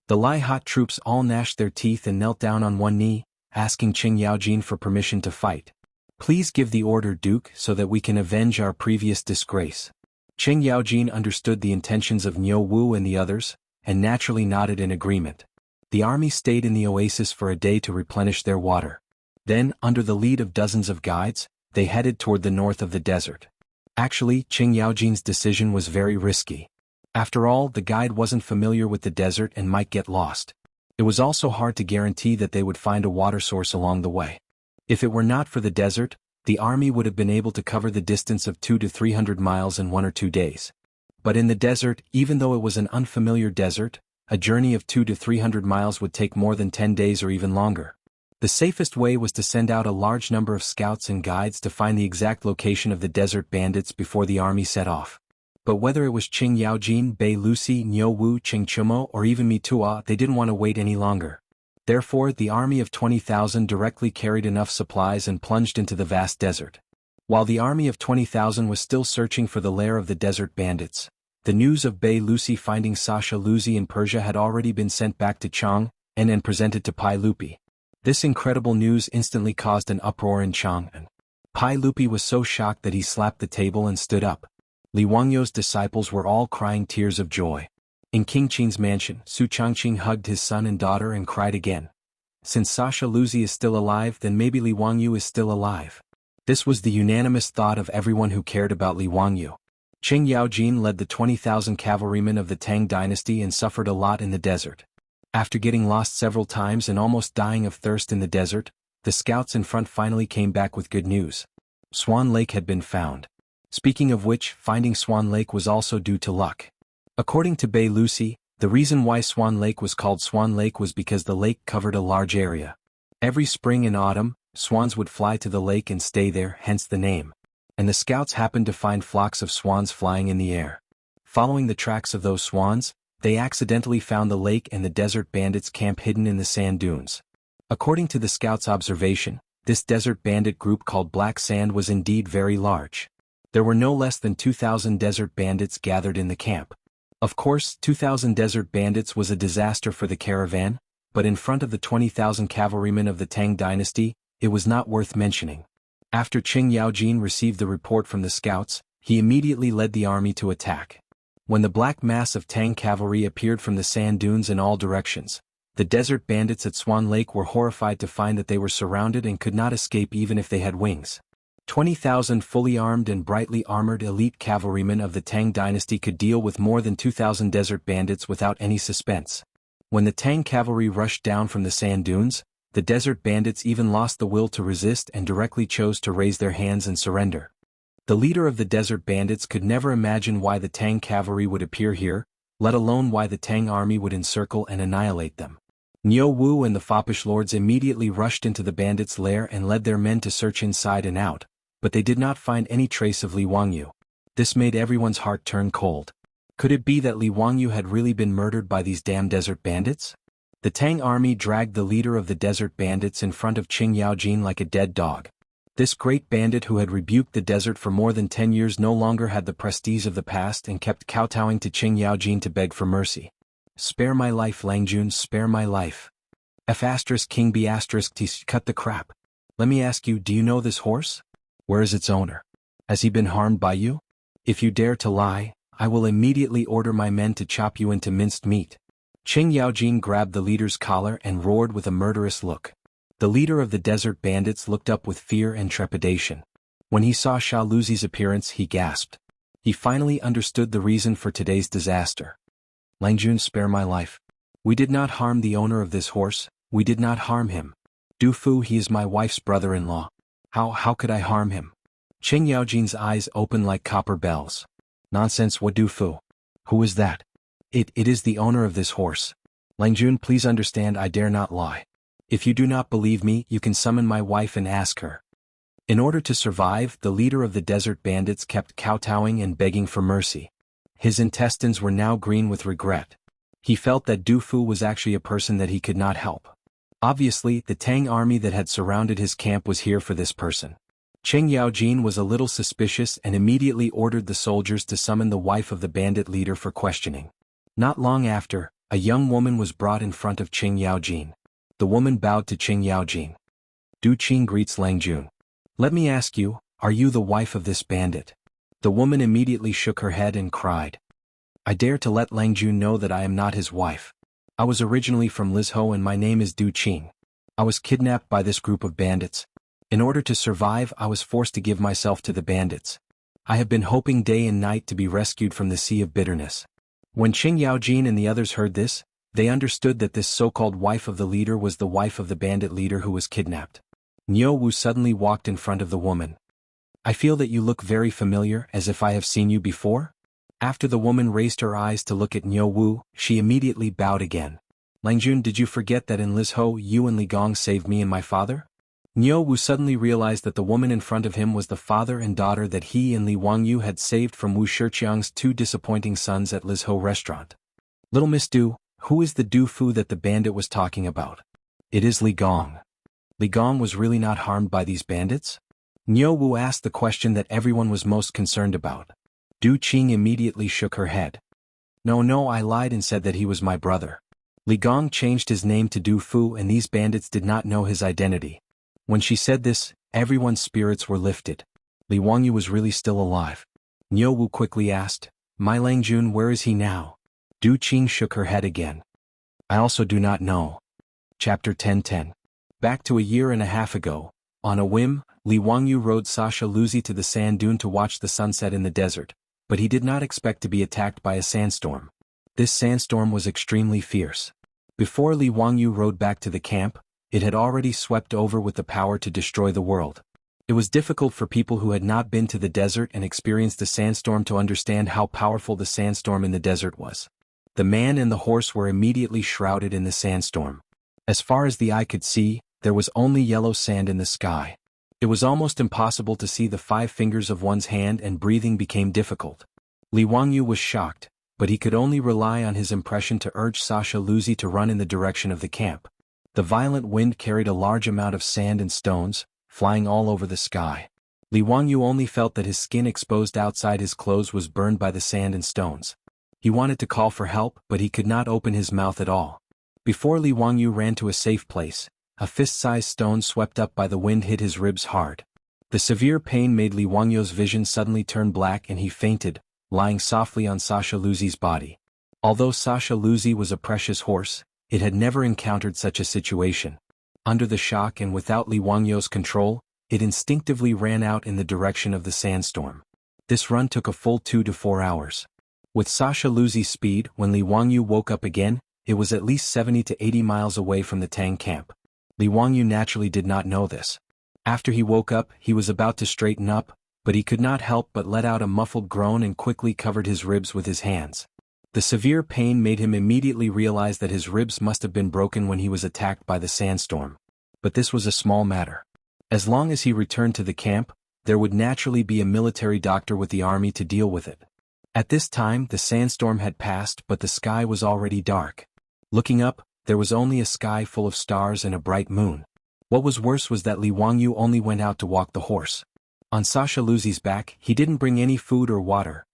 The Lai-Hot troops all gnashed their teeth and knelt down on one knee, asking Qing Yaojin for permission to fight. Please give the order, Duke, so that we can avenge our previous disgrace. Qing Yaojin understood the intentions of Niu Wu and the others, and naturally nodded in agreement. The army stayed in the oasis for a day to replenish their water. Then, under the lead of dozens of guides, they headed toward the north of the desert. Actually, Qing Yaojin's decision was very risky. After all, the guide wasn't familiar with the desert and might get lost. It was also hard to guarantee that they would find a water source along the way. If it were not for the desert, the army would have been able to cover the distance of 200 to 300 miles in 1 or 2 days. But in the desert, even though it was an unfamiliar desert, a journey of 200 to 300 miles would take more than 10 days or even longer. The safest way was to send out a large number of scouts and guides to find the exact location of the desert bandits before the army set off. But whether it was Qing Yaojin, Bei Lucy, Niu Wu, Qing Chumo, or even Mitua, they didn't want to wait any longer. Therefore, the army of 20,000 directly carried enough supplies and plunged into the vast desert. While the army of 20,000 was still searching for the lair of the desert bandits, the news of Bei Lucy finding Sasha Luzi in Persia had already been sent back to Chang and presented to Pai Lupi. This incredible news instantly caused an uproar in Chang, and Pai Lupi was so shocked that he slapped the table and stood up. Li Wangyou's disciples were all crying tears of joy. In King Qing's mansion, Su Changqing hugged his son and daughter and cried again. Since Sasha Luzi is still alive, then maybe Li Wangyou is still alive. This was the unanimous thought of everyone who cared about Li Wangyou. Qing Yaojin led the 20,000 cavalrymen of the Tang dynasty and suffered a lot in the desert. After getting lost several times and almost dying of thirst in the desert, the scouts in front finally came back with good news. Swan Lake had been found. Speaking of which, finding Swan Lake was also due to luck. According to Bei Lucy, the reason why Swan Lake was called Swan Lake was because the lake covered a large area. Every spring and autumn, swans would fly to the lake and stay there, hence the name. And the scouts happened to find flocks of swans flying in the air. Following the tracks of those swans, they accidentally found the lake and the desert bandits' camp hidden in the sand dunes. According to the scouts' observation, this desert bandit group called Black Sand was indeed very large. There were no less than 2,000 desert bandits gathered in the camp. Of course, 2,000 desert bandits was a disaster for the caravan, but in front of the 20,000 cavalrymen of the Tang dynasty, it was not worth mentioning. After Qing Yaojin received the report from the scouts, he immediately led the army to attack. When the black mass of Tang cavalry appeared from the sand dunes in all directions, the desert bandits at Swan Lake were horrified to find that they were surrounded and could not escape even if they had wings. 20,000 fully armed and brightly armored elite cavalrymen of the Tang dynasty could deal with more than 2,000 desert bandits without any suspense. When the Tang cavalry rushed down from the sand dunes, the desert bandits even lost the will to resist and directly chose to raise their hands and surrender. The leader of the desert bandits could never imagine why the Tang cavalry would appear here, let alone why the Tang army would encircle and annihilate them. Niu Wu and the foppish lords immediately rushed into the bandits' lair and led their men to search inside and out, but they did not find any trace of Li Wangyou. This made everyone's heart turn cold. Could it be that Li Wangyou had really been murdered by these damn desert bandits? The Tang army dragged the leader of the desert bandits in front of Qing Yaojin like a dead dog. This great bandit who had rebuked the desert for more than 10 years no longer had the prestige of the past and kept kowtowing to Qing Yaojin to beg for mercy. "Spare my life, Langjun, spare my life. King B*** cut the crap. Let me ask you, do you know this horse? Where is its owner? Has he been harmed by you? If you dare to lie, I will immediately order my men to chop you into minced meat." Qing Yaojin grabbed the leader's collar and roared with a murderous look. The leader of the desert bandits looked up with fear and trepidation. When he saw Sha Luzi's appearance, he gasped. He finally understood the reason for today's disaster. "Langjun, spare my life. We did not harm the owner of this horse, we did not harm him. Du Fu, he is my wife's brother-in-law. How could I harm him?" Qing Yaojin's eyes opened like copper bells. "Nonsense, what Du Fu? Who is that?" It is the owner of this horse. Langjun, please understand, I dare not lie. If you do not believe me, you can summon my wife and ask her." In order to survive, the leader of the desert bandits kept kowtowing and begging for mercy. His intestines were now green with regret. He felt that Du Fu was actually a person that he could not help. Obviously, the Tang army that had surrounded his camp was here for this person. Cheng Yaojin was a little suspicious and immediately ordered the soldiers to summon the wife of the bandit leader for questioning. Not long after, a young woman was brought in front of Cheng Yaojin. The woman bowed to Cheng Yaojin. Du Qing greets Lang Jun. Let me ask you, are you the wife of this bandit? The woman immediately shook her head and cried. I dare to let Lang Jun know that I am not his wife. I was originally from Lizhou and my name is Du Qing. I was kidnapped by this group of bandits. In order to survive, I was forced to give myself to the bandits. I have been hoping day and night to be rescued from the sea of bitterness. When Cheng Yaojin and the others heard this, they understood that this so-called wife of the leader was the wife of the bandit leader who was kidnapped. Niu Wu suddenly walked in front of the woman. I feel that you look very familiar, as if I have seen you before? After the woman raised her eyes to look at Niu Wu, she immediately bowed again. Lang Jun, did you forget that in Lizhou you and Li Gong saved me and my father? Niu Wu suddenly realized that the woman in front of him was the father and daughter that he and Li Wangyu had saved from Wu Shiqiang's 2 disappointing sons at Lizhou restaurant. Little Miss Du, who is the Du Fu that the bandit was talking about? It is Li Gong. Li Gong was really not harmed by these bandits? Niu Wu asked the question that everyone was most concerned about. Du Qing immediately shook her head. No, I lied and said that he was my brother. Li Gong changed his name to Du Fu and these bandits did not know his identity. When she said this, everyone's spirits were lifted. Li Wangyu was really still alive. Niu Wu quickly asked, My Lang Jun, where is he now? Du Qing shook her head again. I also do not know. Chapter 10:10. Back to a year and a half ago, on a whim, Li Wangyu rode Sasha Luzi to the sand dune to watch the sunset in the desert, but he did not expect to be attacked by a sandstorm. This sandstorm was extremely fierce. Before Li Wangyu rode back to the camp, it had already swept over with the power to destroy the world. It was difficult for people who had not been to the desert and experienced a sandstorm to understand how powerful the sandstorm in the desert was. The man and the horse were immediately shrouded in the sandstorm. As far as the eye could see, there was only yellow sand in the sky. It was almost impossible to see the 5 fingers of one's hand and breathing became difficult. Li Wangyu was shocked, but he could only rely on his impression to urge Sasha Luzi to run in the direction of the camp. The violent wind carried a large amount of sand and stones, flying all over the sky. Li Wangyu only felt that his skin exposed outside his clothes was burned by the sand and stones. He wanted to call for help, but he could not open his mouth at all. Before Li Wangyu ran to a safe place, a fist-sized stone swept up by the wind hit his ribs hard. The severe pain made Li Wangyu's vision suddenly turn black and he fainted, lying softly on Sasha Luzi's body. Although Sasha Luzi was a precious horse, it had never encountered such a situation. Under the shock and without Li Wangyu's control, it instinctively ran out in the direction of the sandstorm. This run took a full 2 to 4 hours. With Sasha Luzi's speed, when Li Wangyu woke up again, it was at least 70 to 80 miles away from the Tang camp. Li Wangyu naturally did not know this. After he woke up, he was about to straighten up, but he could not help but let out a muffled groan and quickly covered his ribs with his hands. The severe pain made him immediately realize that his ribs must have been broken when he was attacked by the sandstorm. But this was a small matter. As long as he returned to the camp, there would naturally be a military doctor with the army to deal with it. At this time, the sandstorm had passed, but the sky was already dark. Looking up, there was only a sky full of stars and a bright moon. What was worse was that Li Wangyu only went out to walk the horse. On Sasha Luzi's back, he didn't bring any food or water.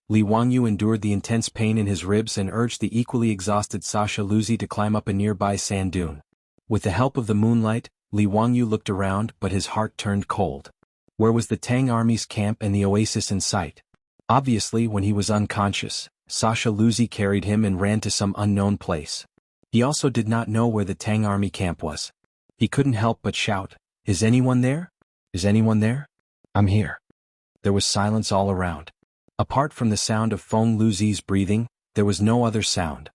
Li Wangyu endured the intense pain in his ribs and urged the equally exhausted Sasha Luzi to climb up a nearby sand dune. With the help of the moonlight, Li Wangyu looked around, but his heart turned cold. Where was the Tang army's camp and the oasis in sight? Obviously, when he was unconscious, Sasha Luzi carried him and ran to some unknown place. He also did not know where the Tang army camp was. He couldn't help but shout, "Is anyone there? Is anyone there? I'm here." There was silence all around. Apart from the sound of Feng Luzi's breathing, there was no other sound.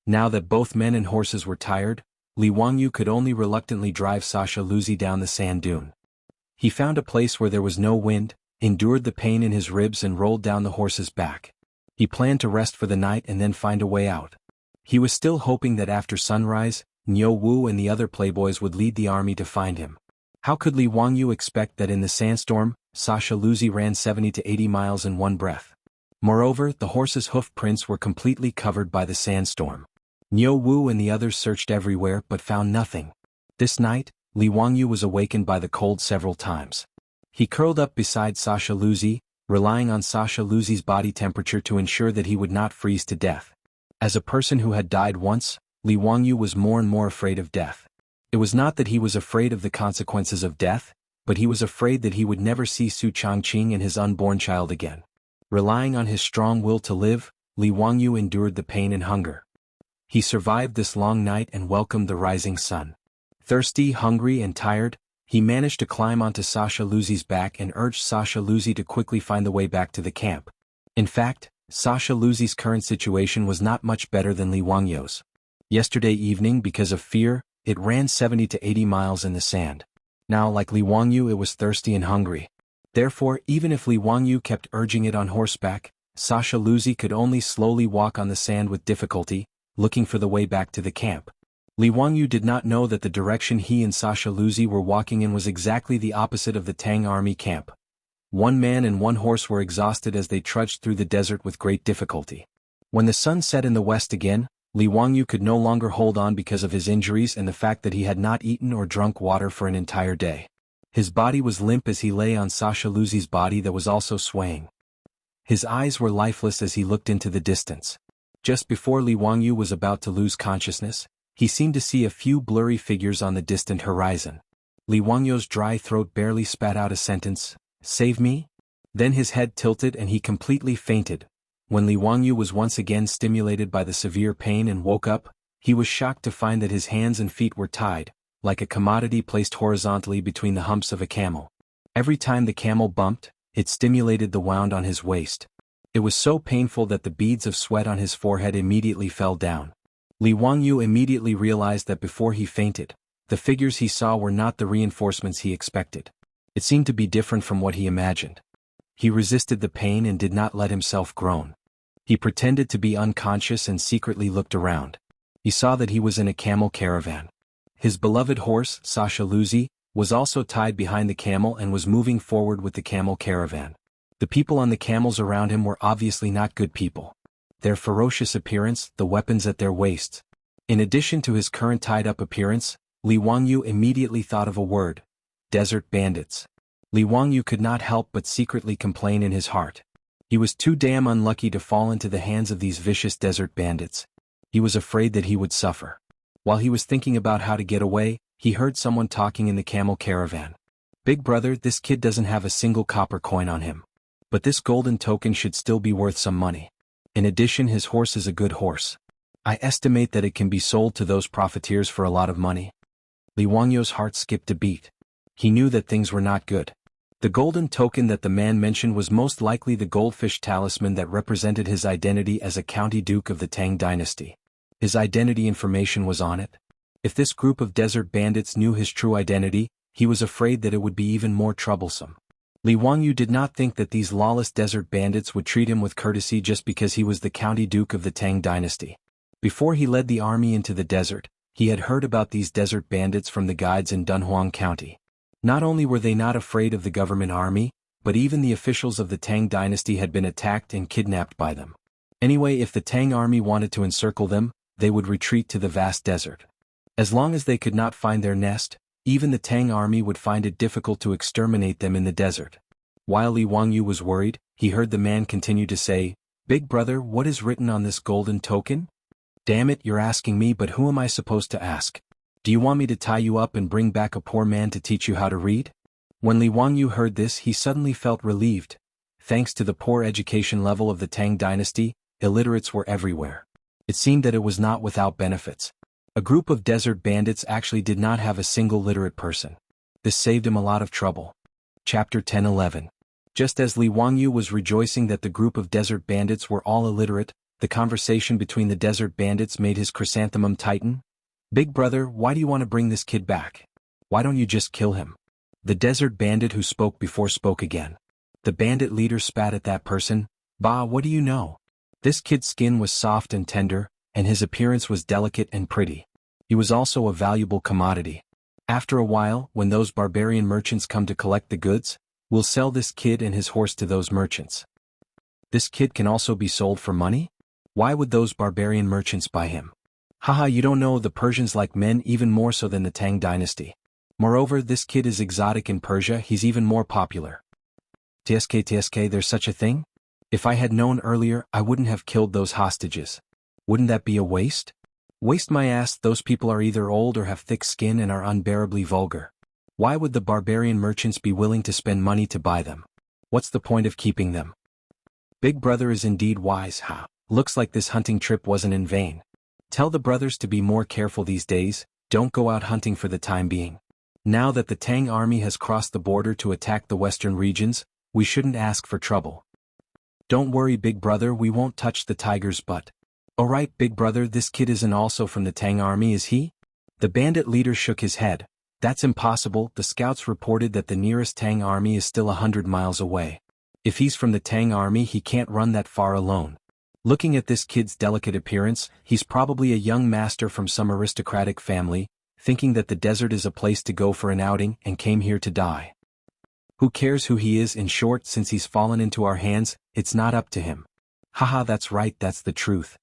Now that both men and horses were tired, Li Wangyu could only reluctantly drive Sasha Luzi down the sand dune. He found a place where there was no wind, endured the pain in his ribs and rolled down the horse's back. He planned to rest for the night and then find a way out. He was still hoping that after sunrise, Niu Wu and the other playboys would lead the army to find him. How could Li Wangyu expect that in the sandstorm, Sasha Luzi ran 70 to 80 miles in one breath? Moreover, the horse's hoof prints were completely covered by the sandstorm. Niu Wu and the others searched everywhere but found nothing. This night, Li Wangyu was awakened by the cold several times. He curled up beside Sasha Luzi, relying on Sasha Luzi's body temperature to ensure that he would not freeze to death. As a person who had died once, Li Wangyu was more and more afraid of death. It was not that he was afraid of the consequences of death, but he was afraid that he would never see Su Changqing and his unborn child again. Relying on his strong will to live, Li Wangyu endured the pain and hunger. He survived this long night and welcomed the rising sun. Thirsty, hungry, and tired, he managed to climb onto Sasha Luzi's back and urged Sasha Luzi to quickly find the way back to the camp. In fact, Sasha Luzi's current situation was not much better than Li Wangyu's. Yesterday evening, because of fear, it ran 70 to 80 miles in the sand. Now, like Li Wangyu, it was thirsty and hungry. Therefore, even if Li Wangyu kept urging it on horseback, Sasha Luzi could only slowly walk on the sand with difficulty, looking for the way back to the camp. Li Wangyu did not know that the direction he and Sasha Luzi were walking in was exactly the opposite of the Tang army camp. One man and one horse were exhausted as they trudged through the desert with great difficulty. When the sun set in the west again, Li Wangyu could no longer hold on because of his injuries and the fact that he had not eaten or drunk water for an entire day. His body was limp as he lay on Sasha Luzi's body that was also swaying. His eyes were lifeless as he looked into the distance. Just before Li Wangyu was about to lose consciousness, he seemed to see a few blurry figures on the distant horizon. Li Wangyu's dry throat barely spat out a sentence, "Save me?" Then his head tilted and he completely fainted. When Li Wangyu was once again stimulated by the severe pain and woke up, he was shocked to find that his hands and feet were tied, like a commodity placed horizontally between the humps of a camel. Every time the camel bumped, it stimulated the wound on his waist. It was so painful that the beads of sweat on his forehead immediately fell down. Li Wangyu immediately realized that before he fainted, the figures he saw were not the reinforcements he expected. It seemed to be different from what he imagined. He resisted the pain and did not let himself groan. He pretended to be unconscious and secretly looked around. He saw that he was in a camel caravan. His beloved horse, Sasha Luzi, was also tied behind the camel and was moving forward with the camel caravan. The people on the camels around him were obviously not good people. Their ferocious appearance, the weapons at their waists. In addition to his current tied-up appearance, Li Wangyu immediately thought of a word: desert bandits. Li Wangyu could not help but secretly complain in his heart. He was too damn unlucky to fall into the hands of these vicious desert bandits. He was afraid that he would suffer. While he was thinking about how to get away, he heard someone talking in the camel caravan. "Big brother, this kid doesn't have a single copper coin on him. But this golden token should still be worth some money. In addition, his horse is a good horse. I estimate that it can be sold to those profiteers for a lot of money." Li Wangyu's heart skipped a beat. He knew that things were not good. The golden token that the man mentioned was most likely the goldfish talisman that represented his identity as a county duke of the Tang dynasty. His identity information was on it. If this group of desert bandits knew his true identity, he was afraid that it would be even more troublesome. Li Wangyu did not think that these lawless desert bandits would treat him with courtesy just because he was the county duke of the Tang dynasty. Before he led the army into the desert, he had heard about these desert bandits from the guides in Dunhuang County. Not only were they not afraid of the government army, but even the officials of the Tang dynasty had been attacked and kidnapped by them. Anyway, if the Tang army wanted to encircle them, they would retreat to the vast desert. As long as they could not find their nest, even the Tang army would find it difficult to exterminate them in the desert. While Li Wangyu was worried, he heard the man continue to say, "Big brother, what is written on this golden token?" "Damn it, you're asking me, but who am I supposed to ask? Do you want me to tie you up and bring back a poor man to teach you how to read?" When Li Wangyu heard this, he suddenly felt relieved. Thanks to the poor education level of the Tang dynasty, illiterates were everywhere. It seemed that it was not without benefits. A group of desert bandits actually did not have a single literate person. This saved him a lot of trouble. Chapter 10-11. Just as Li Wangyu was rejoicing that the group of desert bandits were all illiterate, the conversation between the desert bandits made his chrysanthemum tighten. "Big brother, why do you want to bring this kid back? Why don't you just kill him?" The desert bandit who spoke before spoke again. The bandit leader spat at that person. "Bah, what do you know? This kid's skin was soft and tender, and his appearance was delicate and pretty. He was also a valuable commodity. After a while, when those barbarian merchants come to collect the goods, we'll sell this kid and his horse to those merchants." "This kid can also be sold for money? Why would those barbarian merchants buy him?" "Haha, you don't know, the Persians like men even more so than the Tang dynasty. Moreover, this kid is exotic in Persia, he's even more popular. TSK, there's such a thing? If I had known earlier, I wouldn't have killed those hostages. Wouldn't that be a waste? Waste my ass, those people are either old or have thick skin and are unbearably vulgar. Why would the barbarian merchants be willing to spend money to buy them? What's the point of keeping them? Big brother is indeed wise, ha. Looks like this hunting trip wasn't in vain. Tell the brothers to be more careful these days, don't go out hunting for the time being. Now that the Tang army has crossed the border to attack the western regions, we shouldn't ask for trouble. Don't worry, big brother, we won't touch the tiger's butt. Alright, big brother, this kid isn't also from the Tang army, is he? The bandit leader shook his head. That's impossible, the scouts reported that the nearest Tang army is still 100 miles away. If he's from the Tang army, he can't run that far alone. Looking at this kid's delicate appearance, he's probably a young master from some aristocratic family, thinking that the desert is a place to go for an outing and came here to die. Who cares who he is? In short, since he's fallen into our hands, it's not up to him. Haha, that's right, that's the truth.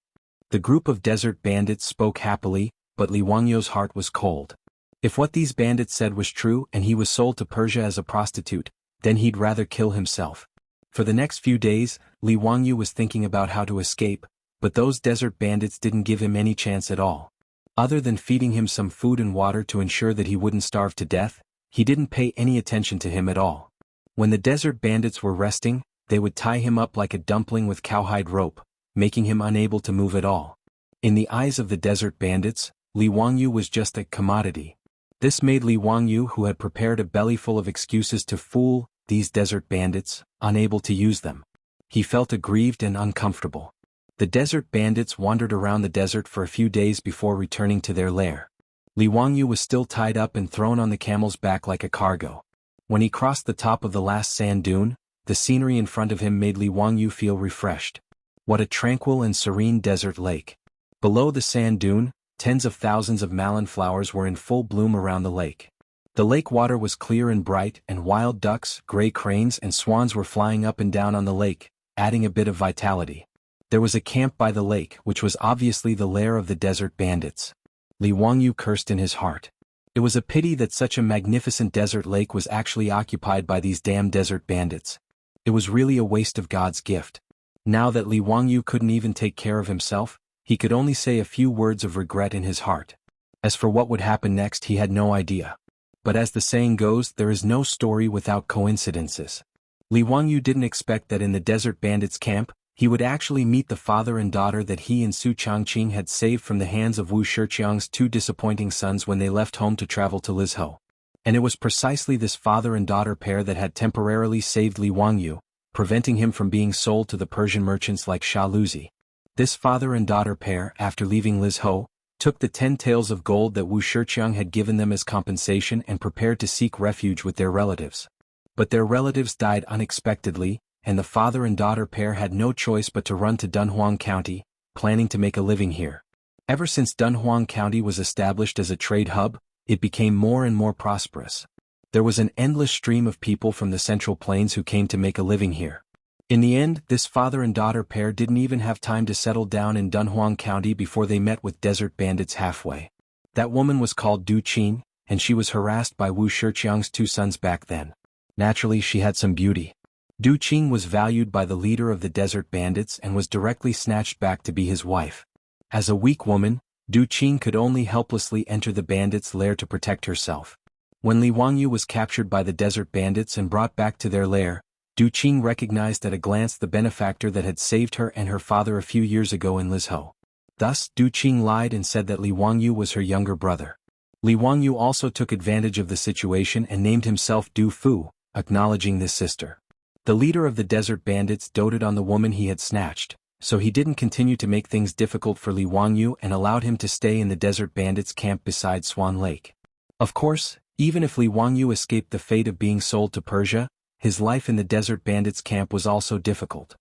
The group of desert bandits spoke happily, but Li Wangyu's heart was cold. If what these bandits said was true and he was sold to Persia as a prostitute, then he'd rather kill himself. For the next few days, Li Wangyu was thinking about how to escape, but those desert bandits didn't give him any chance at all. Other than feeding him some food and water to ensure that he wouldn't starve to death, he didn't pay any attention to him at all. When the desert bandits were resting, they would tie him up like a dumpling with cowhide rope, making him unable to move at all. In the eyes of the desert bandits, Li Wangyu was just a commodity. This made Li Wangyu, who had prepared a bellyful of excuses to fool these desert bandits, unable to use them. He felt aggrieved and uncomfortable. The desert bandits wandered around the desert for a few days before returning to their lair. Li Wangyu was still tied up and thrown on the camel's back like a cargo. When he crossed the top of the last sand dune, the scenery in front of him made Li Wangyu feel refreshed. What a tranquil and serene desert lake. Below the sand dune, tens of thousands of malin flowers were in full bloom around the lake. The lake water was clear and bright, and wild ducks, gray cranes and swans were flying up and down on the lake, adding a bit of vitality. There was a camp by the lake, which was obviously the lair of the desert bandits. Li Wangyu cursed in his heart. It was a pity that such a magnificent desert lake was actually occupied by these damn desert bandits. It was really a waste of God's gift. Now that Li Wangyu couldn't even take care of himself, he could only say a few words of regret in his heart. As for what would happen next, he had no idea. But as the saying goes, there is no story without coincidences. Li Wangyu didn't expect that in the desert bandits' camp, he would actually meet the father and daughter that he and Su Changqing had saved from the hands of Wu Shiqiang's two disappointing sons when they left home to travel to Lizhou. And it was precisely this father and daughter pair that had temporarily saved Li Wangyu, preventing him from being sold to the Persian merchants like Shah Luzi. This father and daughter pair, after leaving Lizhou, took the 10 taels of gold that Wu Shiqiang had given them as compensation and prepared to seek refuge with their relatives. But their relatives died unexpectedly, and the father and daughter pair had no choice but to run to Dunhuang County, planning to make a living here. Ever since Dunhuang County was established as a trade hub, it became more and more prosperous. There was an endless stream of people from the Central Plains who came to make a living here. In the end, this father and daughter pair didn't even have time to settle down in Dunhuang County before they met with desert bandits halfway. That woman was called Du Qing, and she was harassed by Wu Shiqiang's two sons back then. Naturally, she had some beauty. Du Qing was valued by the leader of the desert bandits and was directly snatched back to be his wife. As a weak woman, Du Qing could only helplessly enter the bandits' lair to protect herself. When Li Wangyu was captured by the desert bandits and brought back to their lair, Du Qing recognized at a glance the benefactor that had saved her and her father a few years ago in Lizhou. Thus, Du Qing lied and said that Li Wangyu was her younger brother. Li Wangyu also took advantage of the situation and named himself Du Fu, acknowledging this sister. The leader of the desert bandits doted on the woman he had snatched, so he didn't continue to make things difficult for Li Wangyu and allowed him to stay in the desert bandits' camp beside Swan Lake. Of course, even if Li Wangyu escaped the fate of being sold to Persia, his life in the desert bandits' camp was also difficult.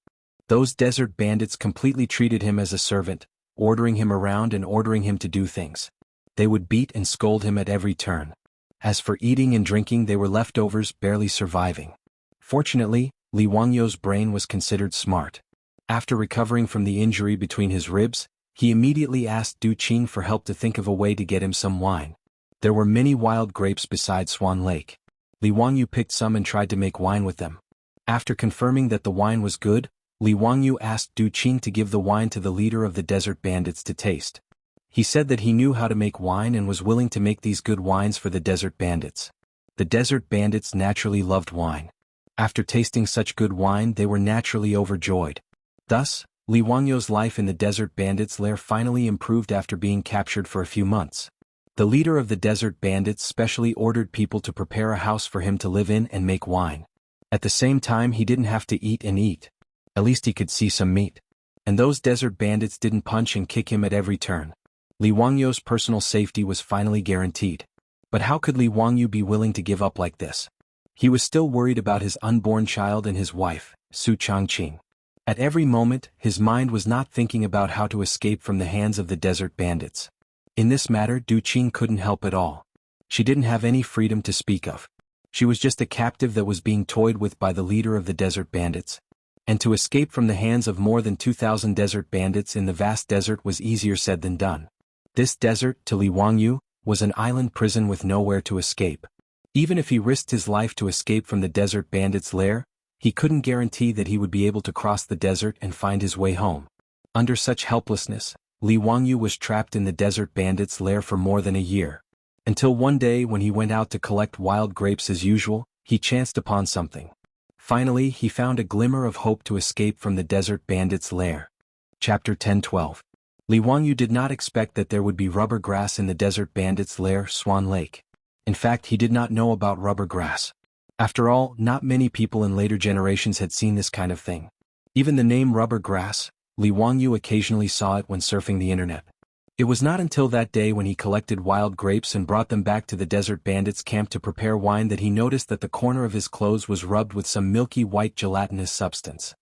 Those desert bandits completely treated him as a servant, ordering him around and ordering him to do things. They would beat and scold him at every turn. As for eating and drinking, they were leftovers, barely surviving. Fortunately, Li Wangyu's brain was considered smart. After recovering from the injury between his ribs, he immediately asked Du Qing for help to think of a way to get him some wine. There were many wild grapes beside Swan Lake. Li Wangyu picked some and tried to make wine with them. After confirming that the wine was good, Li Wangyu asked Du Qing to give the wine to the leader of the desert bandits to taste. He said that he knew how to make wine and was willing to make these good wines for the desert bandits. The desert bandits naturally loved wine. After tasting such good wine, they were naturally overjoyed. Thus, Li Wangyu's life in the desert bandits' lair finally improved after being captured for a few months. The leader of the desert bandits specially ordered people to prepare a house for him to live in and make wine. At the same time, he didn't have to eat and eat. At least he could see some meat. And those desert bandits didn't punch and kick him at every turn. Li Wangyu's personal safety was finally guaranteed. But how could Li Wangyu be willing to give up like this? He was still worried about his unborn child and his wife, Su Changqing. At every moment, his mind was not thinking about how to escape from the hands of the desert bandits. In this matter, Du Qing couldn't help at all. She didn't have any freedom to speak of. She was just a captive that was being toyed with by the leader of the desert bandits. And to escape from the hands of more than 2,000 desert bandits in the vast desert was easier said than done. This desert, to Li Wangyu, was an island prison with nowhere to escape. Even if he risked his life to escape from the desert bandits' lair, he couldn't guarantee that he would be able to cross the desert and find his way home. Under such helplessness, Li Wangyu was trapped in the desert bandits' lair for more than a year. Until one day when he went out to collect wild grapes as usual, he chanced upon something. Finally, he found a glimmer of hope to escape from the desert bandits' lair. Chapter 10-12. Li Wangyu did not expect that there would be rubber grass in the desert bandits' lair, Swan Lake. In fact, he did not know about rubber grass. After all, not many people in later generations had seen this kind of thing. Even the name rubber grass, Li Wangyu occasionally saw it when surfing the internet. It was not until that day when he collected wild grapes and brought them back to the desert bandits' camp to prepare wine that he noticed that the corner of his clothes was rubbed with some milky white gelatinous substance.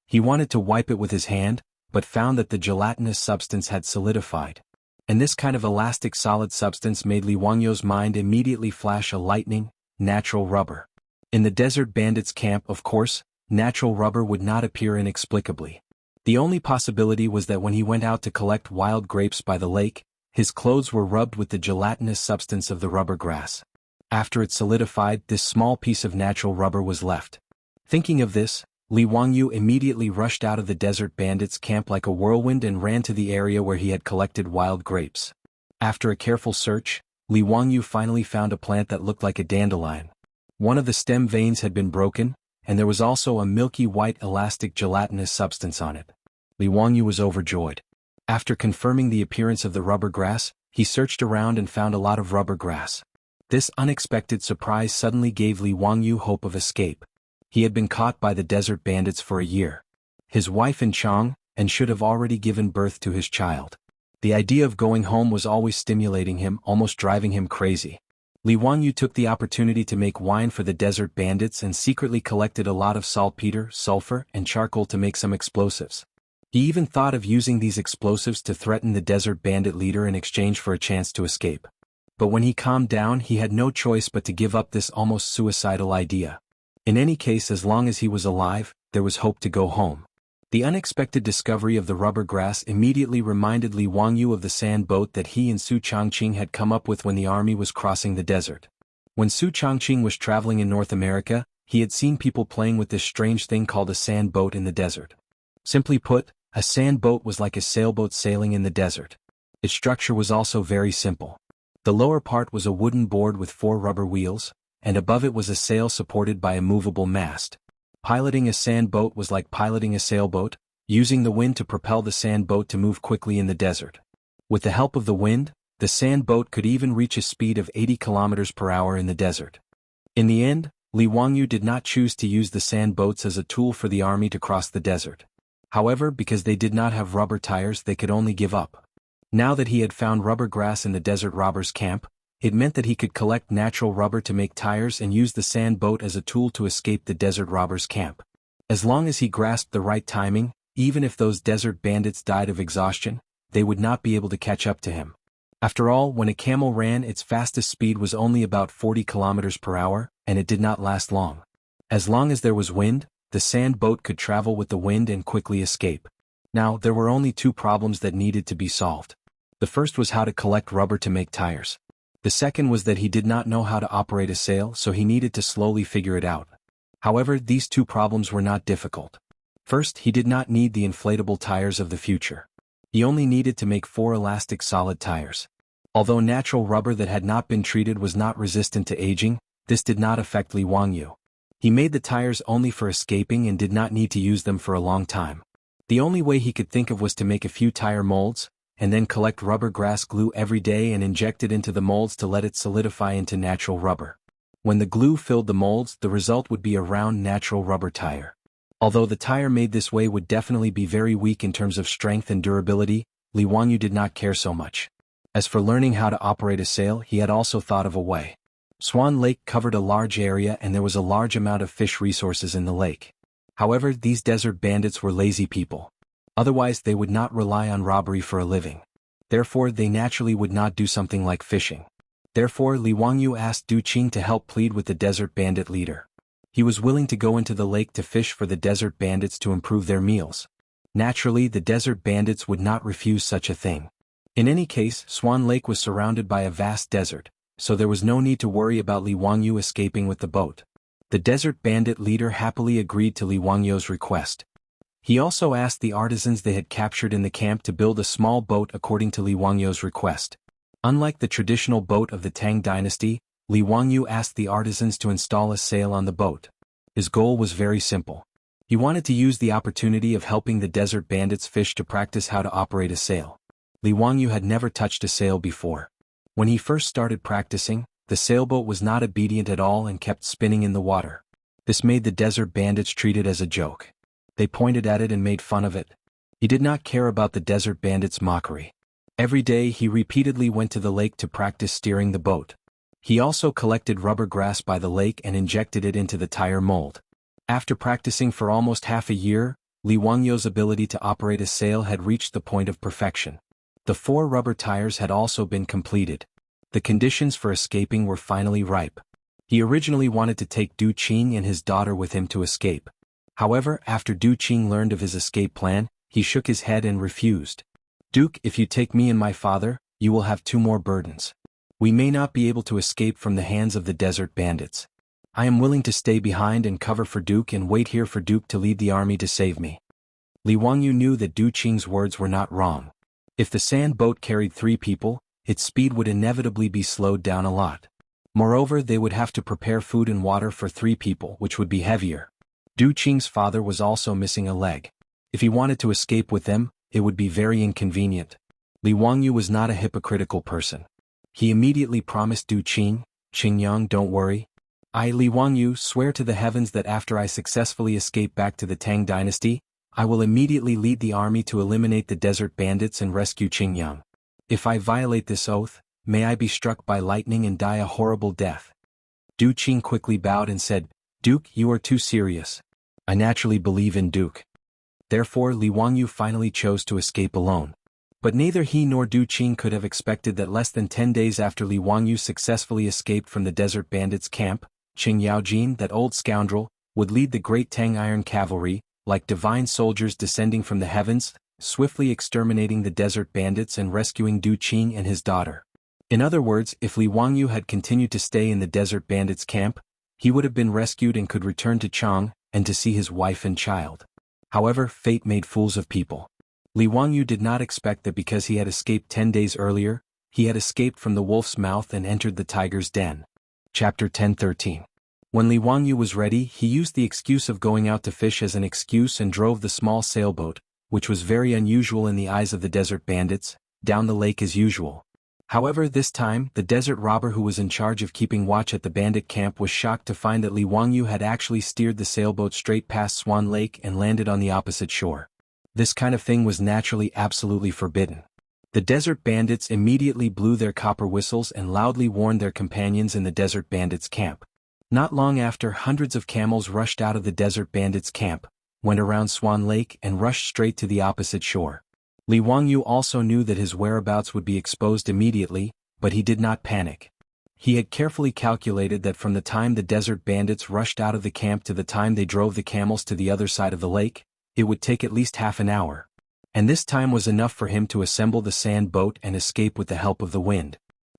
He wanted to wipe it with his hand, but found that the gelatinous substance had solidified. And this kind of elastic solid substance made Li Wangyu's mind immediately flash a lightning, natural rubber. In the desert bandits' camp, of course, natural rubber would not appear inexplicably. The only possibility was that when he went out to collect wild grapes by the lake, his clothes were rubbed with the gelatinous substance of the rubber grass. After it solidified, this small piece of natural rubber was left. Thinking of this, Li Wangyu immediately rushed out of the desert bandits' camp like a whirlwind and ran to the area where he had collected wild grapes. After a careful search, Li Wangyu finally found a plant that looked like a dandelion. One of the stem veins had been broken, and there was also a milky white elastic gelatinous substance on it. Li Wangyu was overjoyed. After confirming the appearance of the rubber grass, he searched around and found a lot of rubber grass. This unexpected surprise suddenly gave Li Wangyu hope of escape. He had been caught by the desert bandits for a year. His wife in Chang, and should have already given birth to his child. The idea of going home was always stimulating him, almost driving him crazy. Li Wangyu took the opportunity to make wine for the desert bandits and secretly collected a lot of saltpeter, sulfur, and charcoal to make some explosives. He even thought of using these explosives to threaten the desert bandit leader in exchange for a chance to escape. But when he calmed down, he had no choice but to give up this almost suicidal idea. In any case, as long as he was alive, there was hope to go home. The unexpected discovery of the rubber grass immediately reminded Li Wangyu of the sand boat that he and Su Changqing had come up with when the army was crossing the desert. When Su Changqing was traveling in North America, he had seen people playing with this strange thing called a sand boat in the desert. Simply put, a sand boat was like a sailboat sailing in the desert. Its structure was also very simple. The lower part was a wooden board with 4 rubber wheels, and above it was a sail supported by a movable mast. Piloting a sand boat was like piloting a sailboat, using the wind to propel the sand boat to move quickly in the desert. With the help of the wind, the sand boat could even reach a speed of 80 kilometers per hour in the desert. In the end, Li Wangyu did not choose to use the sand boats as a tool for the army to cross the desert. However, because they did not have rubber tires, they could only give up. Now that he had found rubber grass in the desert robbers' camp, it meant that he could collect natural rubber to make tires and use the sand boat as a tool to escape the desert robbers' camp. As long as he grasped the right timing, even if those desert bandits died of exhaustion, they would not be able to catch up to him. After all, when a camel ran, its fastest speed was only about 40 kilometers per hour, and it did not last long. As long as there was wind, the sand boat could travel with the wind and quickly escape. Now, there were only 2 problems that needed to be solved. The first was how to collect rubber to make tires. The second was that he did not know how to operate a sail, so he needed to slowly figure it out. However, these two problems were not difficult. First, he did not need the inflatable tires of the future. He only needed to make 4 elastic solid tires. Although natural rubber that had not been treated was not resistant to aging, this did not affect Li Wangyu. He made the tires only for escaping and did not need to use them for a long time. The only way he could think of was to make a few tire molds, and then collect rubber grass glue every day and inject it into the molds to let it solidify into natural rubber. When the glue filled the molds, the result would be a round natural rubber tire. Although the tire made this way would definitely be very weak in terms of strength and durability, Li Wangyu did not care so much. As for learning how to operate a sail, he had also thought of a way. Swan Lake covered a large area and there was a large amount of fish resources in the lake. However, these desert bandits were lazy people. Otherwise they would not rely on robbery for a living. Therefore they naturally would not do something like fishing. Therefore Li Wangyu asked Du Qing to help plead with the desert bandit leader. He was willing to go into the lake to fish for the desert bandits to improve their meals. Naturally the desert bandits would not refuse such a thing. In any case, Swan Lake was surrounded by a vast desert, so there was no need to worry about Li Wangyu escaping with the boat. The desert bandit leader happily agreed to Li Wangyu's request. He also asked the artisans they had captured in the camp to build a small boat according to Li Wangyu's request. Unlike the traditional boat of the Tang dynasty, Li Wangyu asked the artisans to install a sail on the boat. His goal was very simple. He wanted to use the opportunity of helping the desert bandits fish to practice how to operate a sail. Li Wangyu had never touched a sail before. When he first started practicing, the sailboat was not obedient at all and kept spinning in the water. This made the desert bandits treat it as a joke. They pointed at it and made fun of it. He did not care about the desert bandits' mockery. Every day he repeatedly went to the lake to practice steering the boat. He also collected rubber grass by the lake and injected it into the tire mold. After practicing for almost half a year, Li Wangyu's ability to operate a sail had reached the point of perfection. The 4 rubber tires had also been completed. The conditions for escaping were finally ripe. He originally wanted to take Du Qing and his daughter with him to escape. However, after Du Qing learned of his escape plan, he shook his head and refused. "Duke, if you take me and my father, you will have 2 more burdens. We may not be able to escape from the hands of the desert bandits. I am willing to stay behind and cover for Duke and wait here for Duke to lead the army to save me." Li Wangyu knew that Du Qing's words were not wrong. If the sand boat carried 3 people, its speed would inevitably be slowed down a lot. Moreover, they would have to prepare food and water for 3 people, which would be heavier. Du Qing's father was also missing a leg. If he wanted to escape with them, it would be very inconvenient. Li Wangyu was not a hypocritical person. He immediately promised Du Qing, "Qingyang, don't worry. I, Li Wangyu, swear to the heavens that after I successfully escape back to the Tang dynasty, I will immediately lead the army to eliminate the desert bandits and rescue Qingyang. If I violate this oath, may I be struck by lightning and die a horrible death." Du Qing quickly bowed and said, "Duke, you are too serious. I naturally believe in Duke." Therefore Li Wangyu finally chose to escape alone. But neither he nor Du Qing could have expected that less than 10 days after Li Wangyu successfully escaped from the desert bandits' camp, Qing Yaojin, that old scoundrel, would lead the great Tang Iron Cavalry, like divine soldiers descending from the heavens, swiftly exterminating the desert bandits and rescuing Du Qing and his daughter. In other words, if Li Wangyu had continued to stay in the desert bandits' camp, he would have been rescued and could return to Chang, and to see his wife and child. However, fate made fools of people. Li Wangyu did not expect that because he had escaped 10 days earlier, he had escaped from the wolf's mouth and entered the tiger's den. Chapter 10:13. When Li Wangyu was ready, he used the excuse of going out to fish as an excuse and drove the small sailboat, which was very unusual in the eyes of the desert bandits, down the lake as usual. However, this time, the desert robber who was in charge of keeping watch at the bandit camp was shocked to find that Li Wangyu had actually steered the sailboat straight past Swan Lake and landed on the opposite shore. This kind of thing was naturally absolutely forbidden. The desert bandits immediately blew their copper whistles and loudly warned their companions in the desert bandits' camp. Not long after, hundreds of camels rushed out of the desert bandits' camp, went around Swan Lake and rushed straight to the opposite shore. Li Wangyu also knew that his whereabouts would be exposed immediately, but he did not panic. He had carefully calculated that from the time the desert bandits rushed out of the camp to the time they drove the camels to the other side of the lake, it would take at least half an hour. And this time was enough for him to assemble the sand boat and escape with the help of the wind.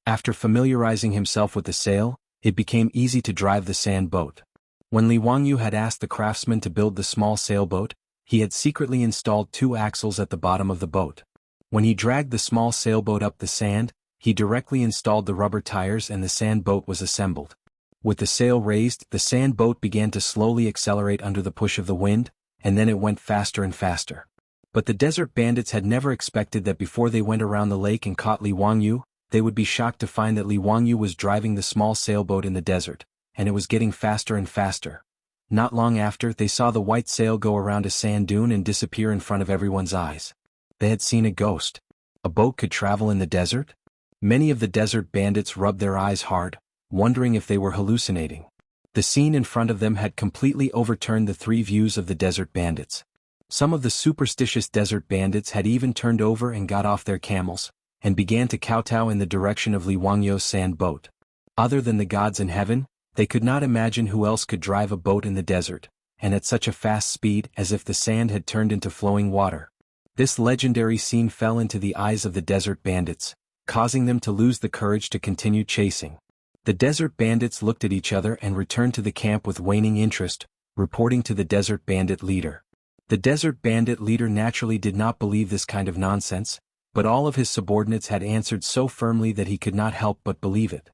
After familiarizing himself with the sail, it became easy to drive the sand boat. When Li Wangyu had asked the craftsman to build the small sailboat, he had secretly installed 2 axles at the bottom of the boat. When he dragged the small sailboat up the sand, he directly installed the rubber tires and the sand boat was assembled. With the sail raised, the sand boat began to slowly accelerate under the push of the wind, and then it went faster and faster. But the desert bandits had never expected that before they went around the lake and caught Li Wangyu, they would be shocked to find that Li Wangyu was driving the small sailboat in the desert, and it was getting faster and faster. Not long after, they saw the white sail go around a sand dune and disappear in front of everyone's eyes. They had seen a ghost. A boat could travel in the desert? Many of the desert bandits rubbed their eyes hard, wondering if they were hallucinating. The scene in front of them had completely overturned the 3 views of the desert bandits. Some of the superstitious desert bandits had even turned over and got off their camels, and began to kowtow in the direction of Li Wangyu's sand boat. Other than the gods in heaven, they could not imagine who else could drive a boat in the desert, and at such a fast speed as if the sand had turned into flowing water. This legendary scene fell into the eyes of the desert bandits, causing them to lose the courage to continue chasing. The desert bandits looked at each other and returned to the camp with waning interest, reporting to the desert bandit leader. The desert bandit leader naturally did not believe this kind of nonsense, but all of his subordinates had answered so firmly that he could not help but believe it.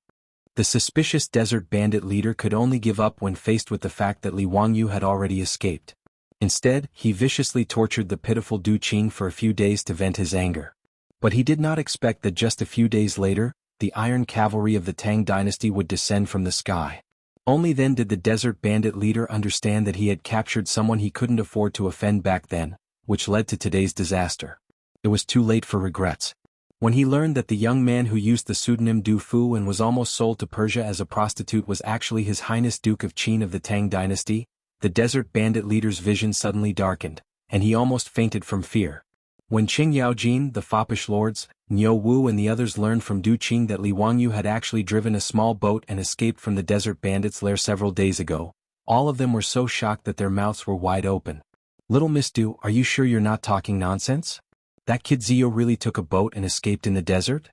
The suspicious desert bandit leader could only give up when faced with the fact that Li Wangyu had already escaped. Instead, he viciously tortured the pitiful Du Qing for a few days to vent his anger. But he did not expect that just a few days later, the iron cavalry of the Tang dynasty would descend from the sky. Only then did the desert bandit leader understand that he had captured someone he couldn't afford to offend back then, which led to today's disaster. It was too late for regrets. When he learned that the young man who used the pseudonym Du Fu and was almost sold to Persia as a prostitute was actually His Highness Duke of Qin of the Tang dynasty, the desert bandit leader's vision suddenly darkened, and he almost fainted from fear. When Qing Yaojin, the foppish lords, Niu Wu and the others learned from Du Qing that Li Wangyu had actually driven a small boat and escaped from the desert bandits' lair several days ago, all of them were so shocked that their mouths were wide open. "Little Miss Du, are you sure you're not talking nonsense? That kid Zio really took a boat and escaped in the desert?"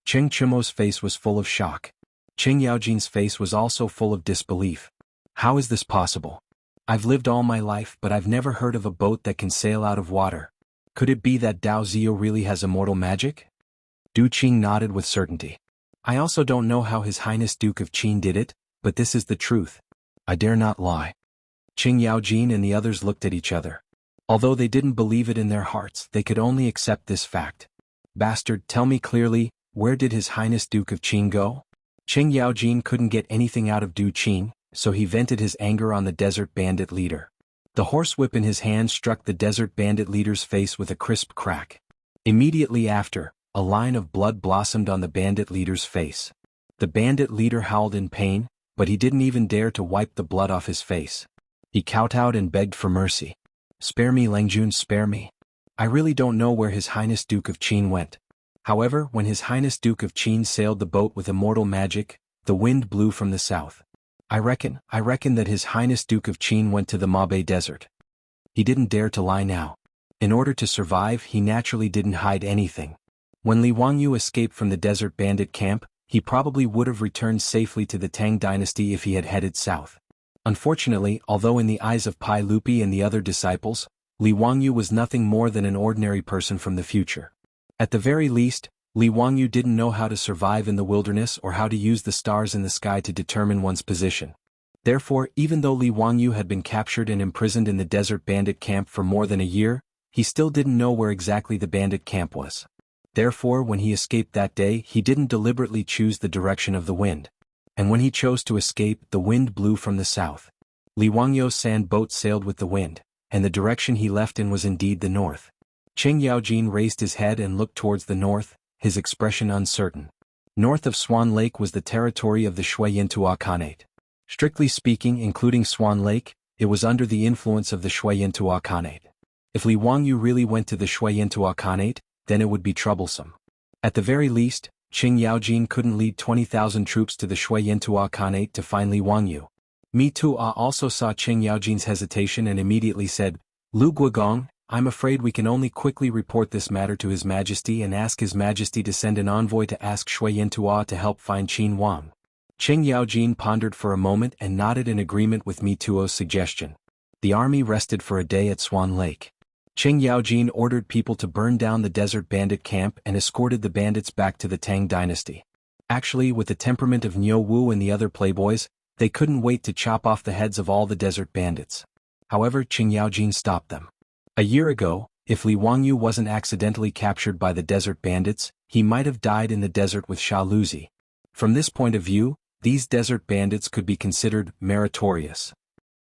Cheng Chimo's face was full of shock. Qing Yaojin's face was also full of disbelief. "How is this possible? I've lived all my life but I've never heard of a boat that can sail out of water. Could it be that Dao Zio really has immortal magic?" Du Qing nodded with certainty. "I also don't know how His Highness Duke of Qin did it, but this is the truth. I dare not lie." Qing Yaojin and the others looked at each other. Although they didn't believe it in their hearts, they could only accept this fact. "Bastard, tell me clearly, where did His Highness Duke of Qin go?" Qing Yaojin couldn't get anything out of Du Qing, so he vented his anger on the desert bandit leader. The horsewhip in his hand struck the desert bandit leader's face with a crisp crack. Immediately after, a line of blood blossomed on the bandit leader's face. The bandit leader howled in pain, but he didn't even dare to wipe the blood off his face. He kowtowed and begged for mercy. "Spare me, Langjun, spare me. I really don't know where His Highness Duke of Qin went." However, when His Highness Duke of Qin sailed the boat with immortal magic, the wind blew from the south. I reckon that His Highness Duke of Qin went to the Mabe Desert." He didn't dare to lie now. In order to survive, he naturally didn't hide anything. When Li Wangyu escaped from the desert bandit camp, he probably would have returned safely to the Tang dynasty if he had headed south. Unfortunately, although in the eyes of Pai Lupi and the other disciples, Li Wangyu was nothing more than an ordinary person from the future. At the very least, Li Wangyu didn't know how to survive in the wilderness or how to use the stars in the sky to determine one's position. Therefore, even though Li Wangyu had been captured and imprisoned in the desert bandit camp for more than a year, he still didn't know where exactly the bandit camp was. Therefore, when he escaped that day, he didn't deliberately choose the direction of the wind. And when he chose to escape, the wind blew from the south. Li Wangyu's sand boat sailed with the wind, and the direction he left in was indeed the north. Qing Yaojin raised his head and looked towards the north, his expression uncertain. North of Swan Lake was the territory of the Shui Yintua Khanate. Strictly speaking, including Swan Lake, it was under the influence of the Shui Yintua Khanate. If Li Wangyu really went to the Shui Yintua Khanate, then it would be troublesome. At the very least, Qing Yaojin couldn't lead 20,000 troops to the Shui Yintua Khanate to find Li Wangyu. Mi Tua also saw Qing Yaojin's hesitation and immediately said, "Lu Guogong, I'm afraid we can only quickly report this matter to His Majesty and ask His Majesty to send an envoy to ask Shui Yantua to help find Qin Wang. Qing Yaojin pondered for a moment and nodded in agreement with Mi Tuo's suggestion. The army rested for a day at Swan Lake. Qing Yaojin ordered people to burn down the desert bandit camp and escorted the bandits back to the Tang dynasty. Actually, with the temperament of Niu Wu and the other playboys, they couldn't wait to chop off the heads of all the desert bandits. However, Qing Yaojin stopped them. A year ago, if Li Wangyu wasn't accidentally captured by the desert bandits, he might have died in the desert with Sha Luzi. From this point of view, these desert bandits could be considered meritorious.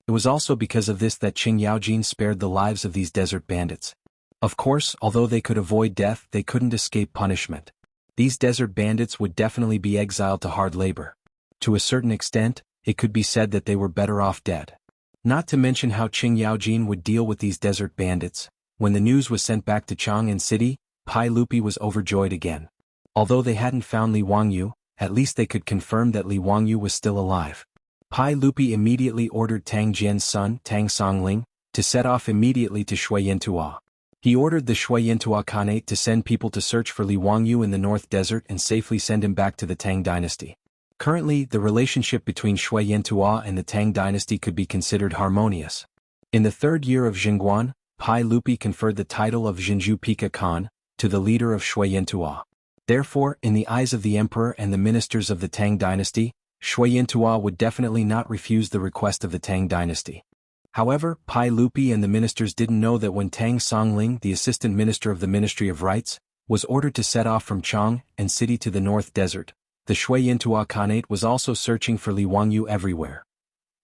It was also because of this that Qing Yaojin spared the lives of these desert bandits. Of course, although they could avoid death, they couldn't escape punishment. These desert bandits would definitely be exiled to hard labor. To a certain extent, it could be said that they were better off dead. Not to mention how Qing Yaojin would deal with these desert bandits. When the news was sent back to Chang'an City, Pai Lupi was overjoyed again. Although they hadn't found Li Wangyu, at least they could confirm that Li Wangyu was still alive. Pai Lupi immediately ordered Tang Jian's son, Tang Songling, to set off immediately to Shui Yantua. He ordered the Shui Yantua Khanate to send people to search for Li Wangyu in the North Desert and safely send him back to the Tang dynasty. Currently, the relationship between Shui Yantua and the Tang dynasty could be considered harmonious. In the third year of Jingguan, Pai Lupi conferred the title of Jinju Pika Khan to the leader of Shui Yantua. Therefore, in the eyes of the emperor and the ministers of the Tang dynasty, Shui Yantua would definitely not refuse the request of the Tang dynasty. However, Pai Lupi and the ministers didn't know that when Tang Songling, the assistant minister of the Ministry of Rites, was ordered to set off from Chang'an City to the North Desert, the Shui Yantua Khanate was also searching for Li Wangyu everywhere.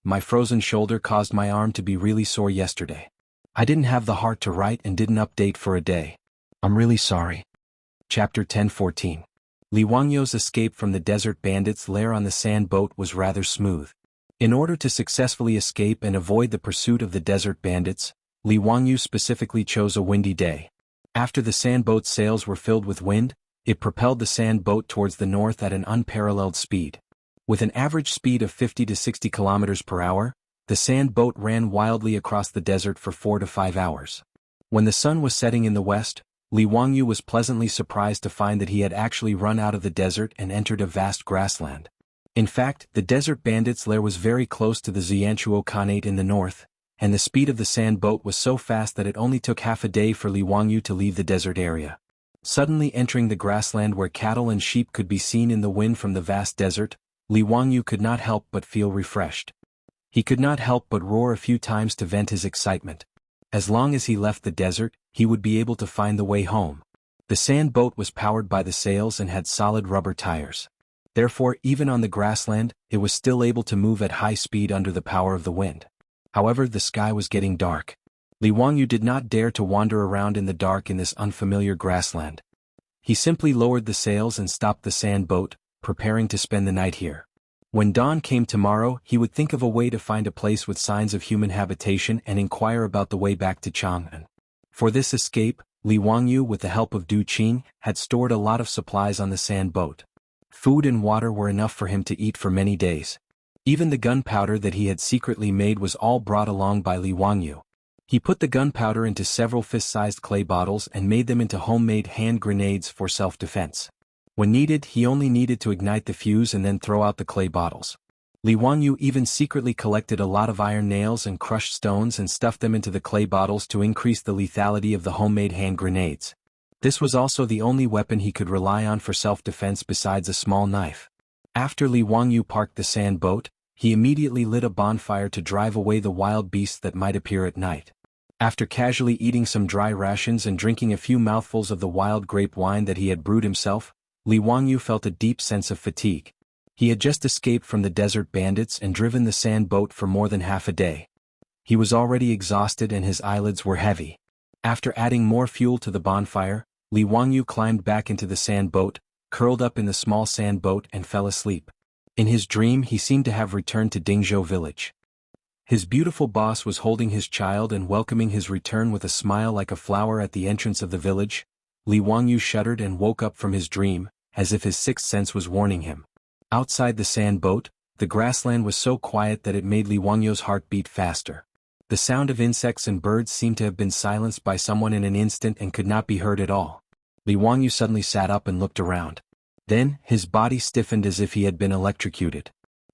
My frozen shoulder caused my arm to be really sore yesterday. I didn't have the heart to write and didn't update for a day. I'm really sorry. Chapter 10:14. Li Wangyu's escape from the desert bandits' lair on the sand boat was rather smooth. In order to successfully escape and avoid the pursuit of the desert bandits, Li Wangyu specifically chose a windy day. After the sand boat's sails were filled with wind, it propelled the sand boat towards the north at an unparalleled speed. With an average speed of 50 to 60 kilometers per hour, the sand boat ran wildly across the desert for 4 to 5 hours. When the sun was setting in the west, Li Wangyu was pleasantly surprised to find that he had actually run out of the desert and entered a vast grassland. In fact, the desert bandits' lair was very close to the Xianchuo Khanate in the north, and the speed of the sand boat was so fast that it only took half a day for Li Wangyu to leave the desert area. Suddenly entering the grassland where cattle and sheep could be seen in the wind from the vast desert, Li Wangyu could not help but feel refreshed. He could not help but roar a few times to vent his excitement. As long as he left the desert, he would be able to find the way home. The sand boat was powered by the sails and had solid rubber tires. Therefore, even on the grassland, it was still able to move at high speed under the power of the wind. However, the sky was getting dark. Li Wangyu did not dare to wander around in the dark in this unfamiliar grassland. He simply lowered the sails and stopped the sand boat, preparing to spend the night here. When dawn came tomorrow, he would think of a way to find a place with signs of human habitation and inquire about the way back to Chang'an. For this escape, Li Wangyu, with the help of Du Qing, had stored a lot of supplies on the sand boat. Food and water were enough for him to eat for many days. Even the gunpowder that he had secretly made was all brought along by Li Wangyu. He put the gunpowder into several fist-sized clay bottles and made them into homemade hand grenades for self-defense. When needed, he only needed to ignite the fuse and then throw out the clay bottles. Li Wangyu even secretly collected a lot of iron nails and crushed stones and stuffed them into the clay bottles to increase the lethality of the homemade hand grenades. This was also the only weapon he could rely on for self-defense besides a small knife. After Li Wangyu parked the sand boat, he immediately lit a bonfire to drive away the wild beasts that might appear at night. After casually eating some dry rations and drinking a few mouthfuls of the wild grape wine that he had brewed himself, Li Wangyu felt a deep sense of fatigue. He had just escaped from the desert bandits and driven the sand boat for more than half a day. He was already exhausted and his eyelids were heavy. After adding more fuel to the bonfire, Li Wangyu climbed back into the sand boat, curled up in the small sand boat and fell asleep. In his dream he seemed to have returned to Dingzhou village. His beautiful boss was holding his child and welcoming his return with a smile like a flower at the entrance of the village. Li Wangyu shuddered and woke up from his dream, as if his sixth sense was warning him. Outside the sand boat, the grassland was so quiet that it made Li Wangyu's heart beat faster. The sound of insects and birds seemed to have been silenced by someone in an instant and could not be heard at all. Li Wangyu suddenly sat up and looked around. Then, his body stiffened as if he had been electrocuted.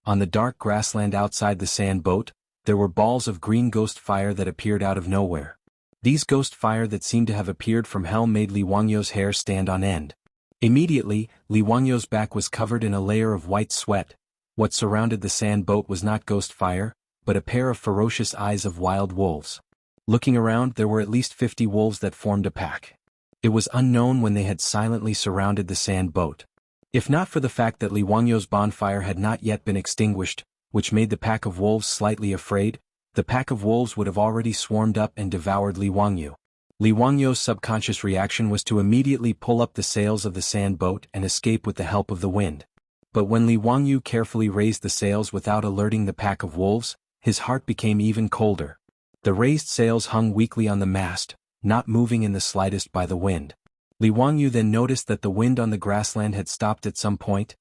On the dark grassland outside the sand boat, there were balls of green ghost fire that appeared out of nowhere. These ghost fire that seemed to have appeared from hell made Li Wangyu's hair stand on end. Immediately, Li Wangyu's back was covered in a layer of white sweat. What surrounded the sand boat was not ghost fire, but a pair of ferocious eyes of wild wolves. Looking around, there were at least 50 wolves that formed a pack. It was unknown when they had silently surrounded the sand boat. If not for the fact that Li Wangyu's bonfire had not yet been extinguished, which made the pack of wolves slightly afraid, the pack of wolves would have already swarmed up and devoured Li Wangyu. Li Wangyu's subconscious reaction was to immediately pull up the sails of the sand boat and escape with the help of the wind. But when Li Wangyu carefully raised the sails without alerting the pack of wolves, his heart became even colder. The raised sails hung weakly on the mast, not moving in the slightest by the wind. Li Wangyu then noticed that the wind on the grassland had stopped at some point.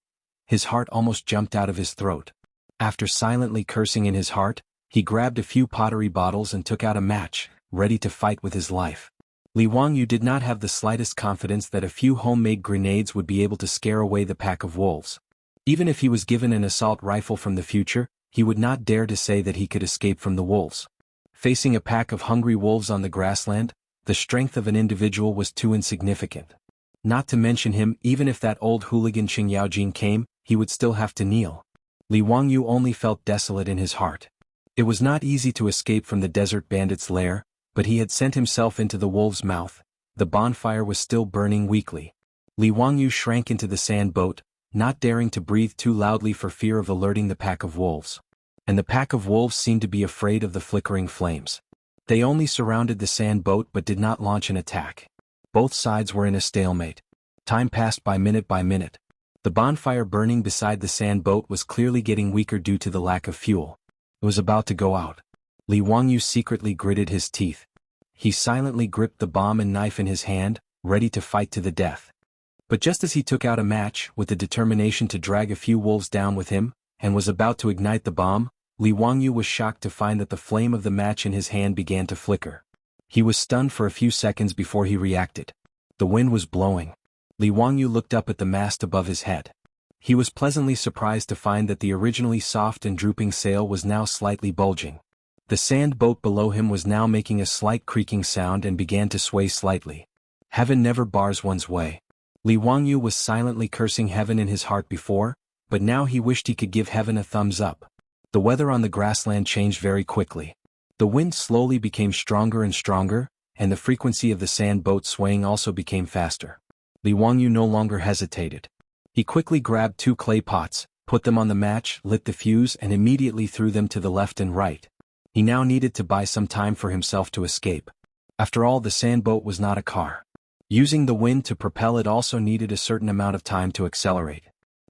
His heart almost jumped out of his throat. After silently cursing in his heart, he grabbed a few pottery bottles and took out a match, ready to fight with his life. Li Wangyu did not have the slightest confidence that a few homemade grenades would be able to scare away the pack of wolves. Even if he was given an assault rifle from the future, he would not dare to say that he could escape from the wolves. Facing a pack of hungry wolves on the grassland, the strength of an individual was too insignificant. Not to mention him, even if that old hooligan Qing Yaojin came, he would still have to kneel. Li Wangyu only felt desolate in his heart. It was not easy to escape from the desert bandit's lair, but he had sent himself into the wolf's mouth. The bonfire was still burning weakly. Li Wangyu shrank into the sand boat, not daring to breathe too loudly for fear of alerting the pack of wolves. And the pack of wolves seemed to be afraid of the flickering flames. They only surrounded the sand boat but did not launch an attack. Both sides were in a stalemate. Time passed by minute by minute. The bonfire burning beside the sand boat was clearly getting weaker due to the lack of fuel. It was about to go out. Li Wangyu secretly gritted his teeth. He silently gripped the bomb and knife in his hand, ready to fight to the death. But just as he took out a match, with the determination to drag a few wolves down with him, and was about to ignite the bomb, Li Wangyu was shocked to find that the flame of the match in his hand began to flicker. He was stunned for a few seconds before he reacted. The wind was blowing. Li Wangyu looked up at the mast above his head. He was pleasantly surprised to find that the originally soft and drooping sail was now slightly bulging. The sand boat below him was now making a slight creaking sound and began to sway slightly. Heaven never bars one's way. Li Wangyu was silently cursing heaven in his heart before, but now he wished he could give heaven a thumbs up. The weather on the grassland changed very quickly. The wind slowly became stronger and stronger, and the frequency of the sand boat swaying also became faster. Li Wangyu no longer hesitated. He quickly grabbed 2 clay pots, put them on the match, lit the fuse and immediately threw them to the left and right. He now needed to buy some time for himself to escape. After all, the sand boat was not a car. Using the wind to propel it also needed a certain amount of time to accelerate.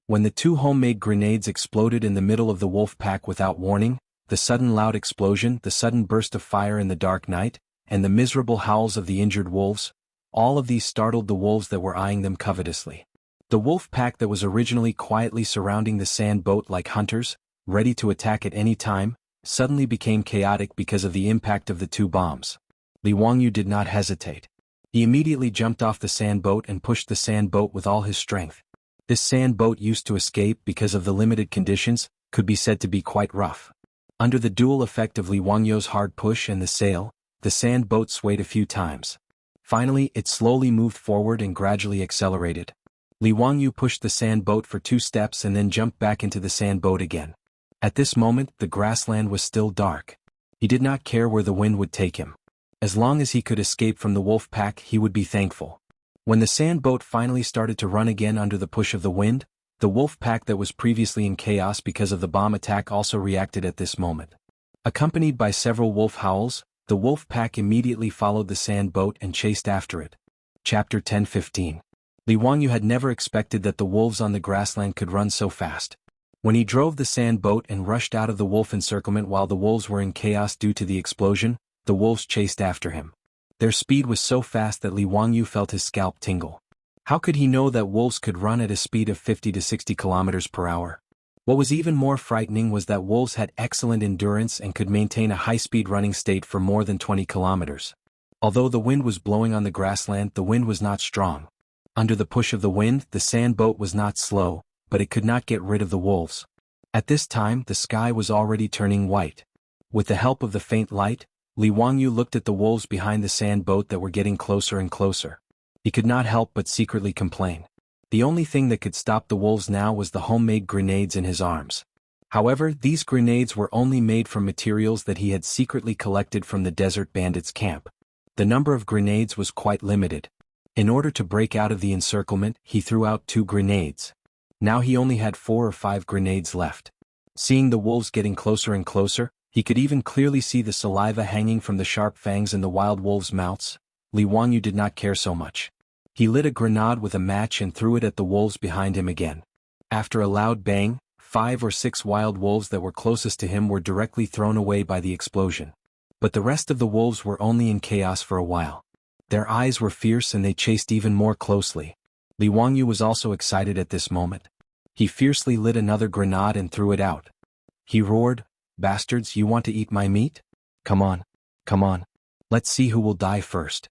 When the 2 homemade grenades exploded in the middle of the wolf pack without warning, the sudden loud explosion, the sudden burst of fire in the dark night, and the miserable howls of the injured wolves, all of these startled the wolves that were eyeing them covetously. The wolf pack that was originally quietly surrounding the sand boat like hunters, ready to attack at any time, suddenly became chaotic because of the impact of the 2 bombs. Li Wangyu did not hesitate. He immediately jumped off the sand boat and pushed the sand boat with all his strength. This sand boat, used to escape because of the limited conditions, could be said to be quite rough. Under the dual effect of Li Wangyu's hard push and the sail, the sand boat swayed a few times. Finally, it slowly moved forward and gradually accelerated. Li Wangyu pushed the sand boat for 2 steps and then jumped back into the sand boat again. At this moment, the grassland was still dark. He did not care where the wind would take him. As long as he could escape from the wolf pack, he would be thankful. When the sand boat finally started to run again under the push of the wind, the wolf pack that was previously in chaos because of the bomb attack also reacted at this moment. Accompanied by several wolf howls, the wolf pack immediately followed the sand boat and chased after it. Chapter 10:15. Li Wangyu had never expected that the wolves on the grassland could run so fast. When he drove the sand boat and rushed out of the wolf encirclement while the wolves were in chaos due to the explosion, the wolves chased after him. Their speed was so fast that Li Wangyu felt his scalp tingle. How could he know that wolves could run at a speed of 50 to 60 kilometers per hour? What was even more frightening was that wolves had excellent endurance and could maintain a high-speed running state for more than 20 kilometers. Although the wind was blowing on the grassland, the wind was not strong. Under the push of the wind, the sand boat was not slow, but it could not get rid of the wolves. At this time, the sky was already turning white. With the help of the faint light, Li Wangyu looked at the wolves behind the sand boat that were getting closer and closer. He could not help but secretly complain. The only thing that could stop the wolves now was the homemade grenades in his arms. However, these grenades were only made from materials that he had secretly collected from the desert bandits' camp. The number of grenades was quite limited. In order to break out of the encirclement, he threw out 2 grenades. Now he only had 4 or 5 grenades left. Seeing the wolves getting closer and closer, he could even clearly see the saliva hanging from the sharp fangs in the wild wolves' mouths. Li Wangyu did not care so much. He lit a grenade with a match and threw it at the wolves behind him again. After a loud bang, 5 or 6 wild wolves that were closest to him were directly thrown away by the explosion. But the rest of the wolves were only in chaos for a while. Their eyes were fierce and they chased even more closely. Li Wangyu was also excited at this moment. He fiercely lit another grenade and threw it out. He roared, "Bastards, you want to eat my meat? Come on, come on. Let's see who will die first."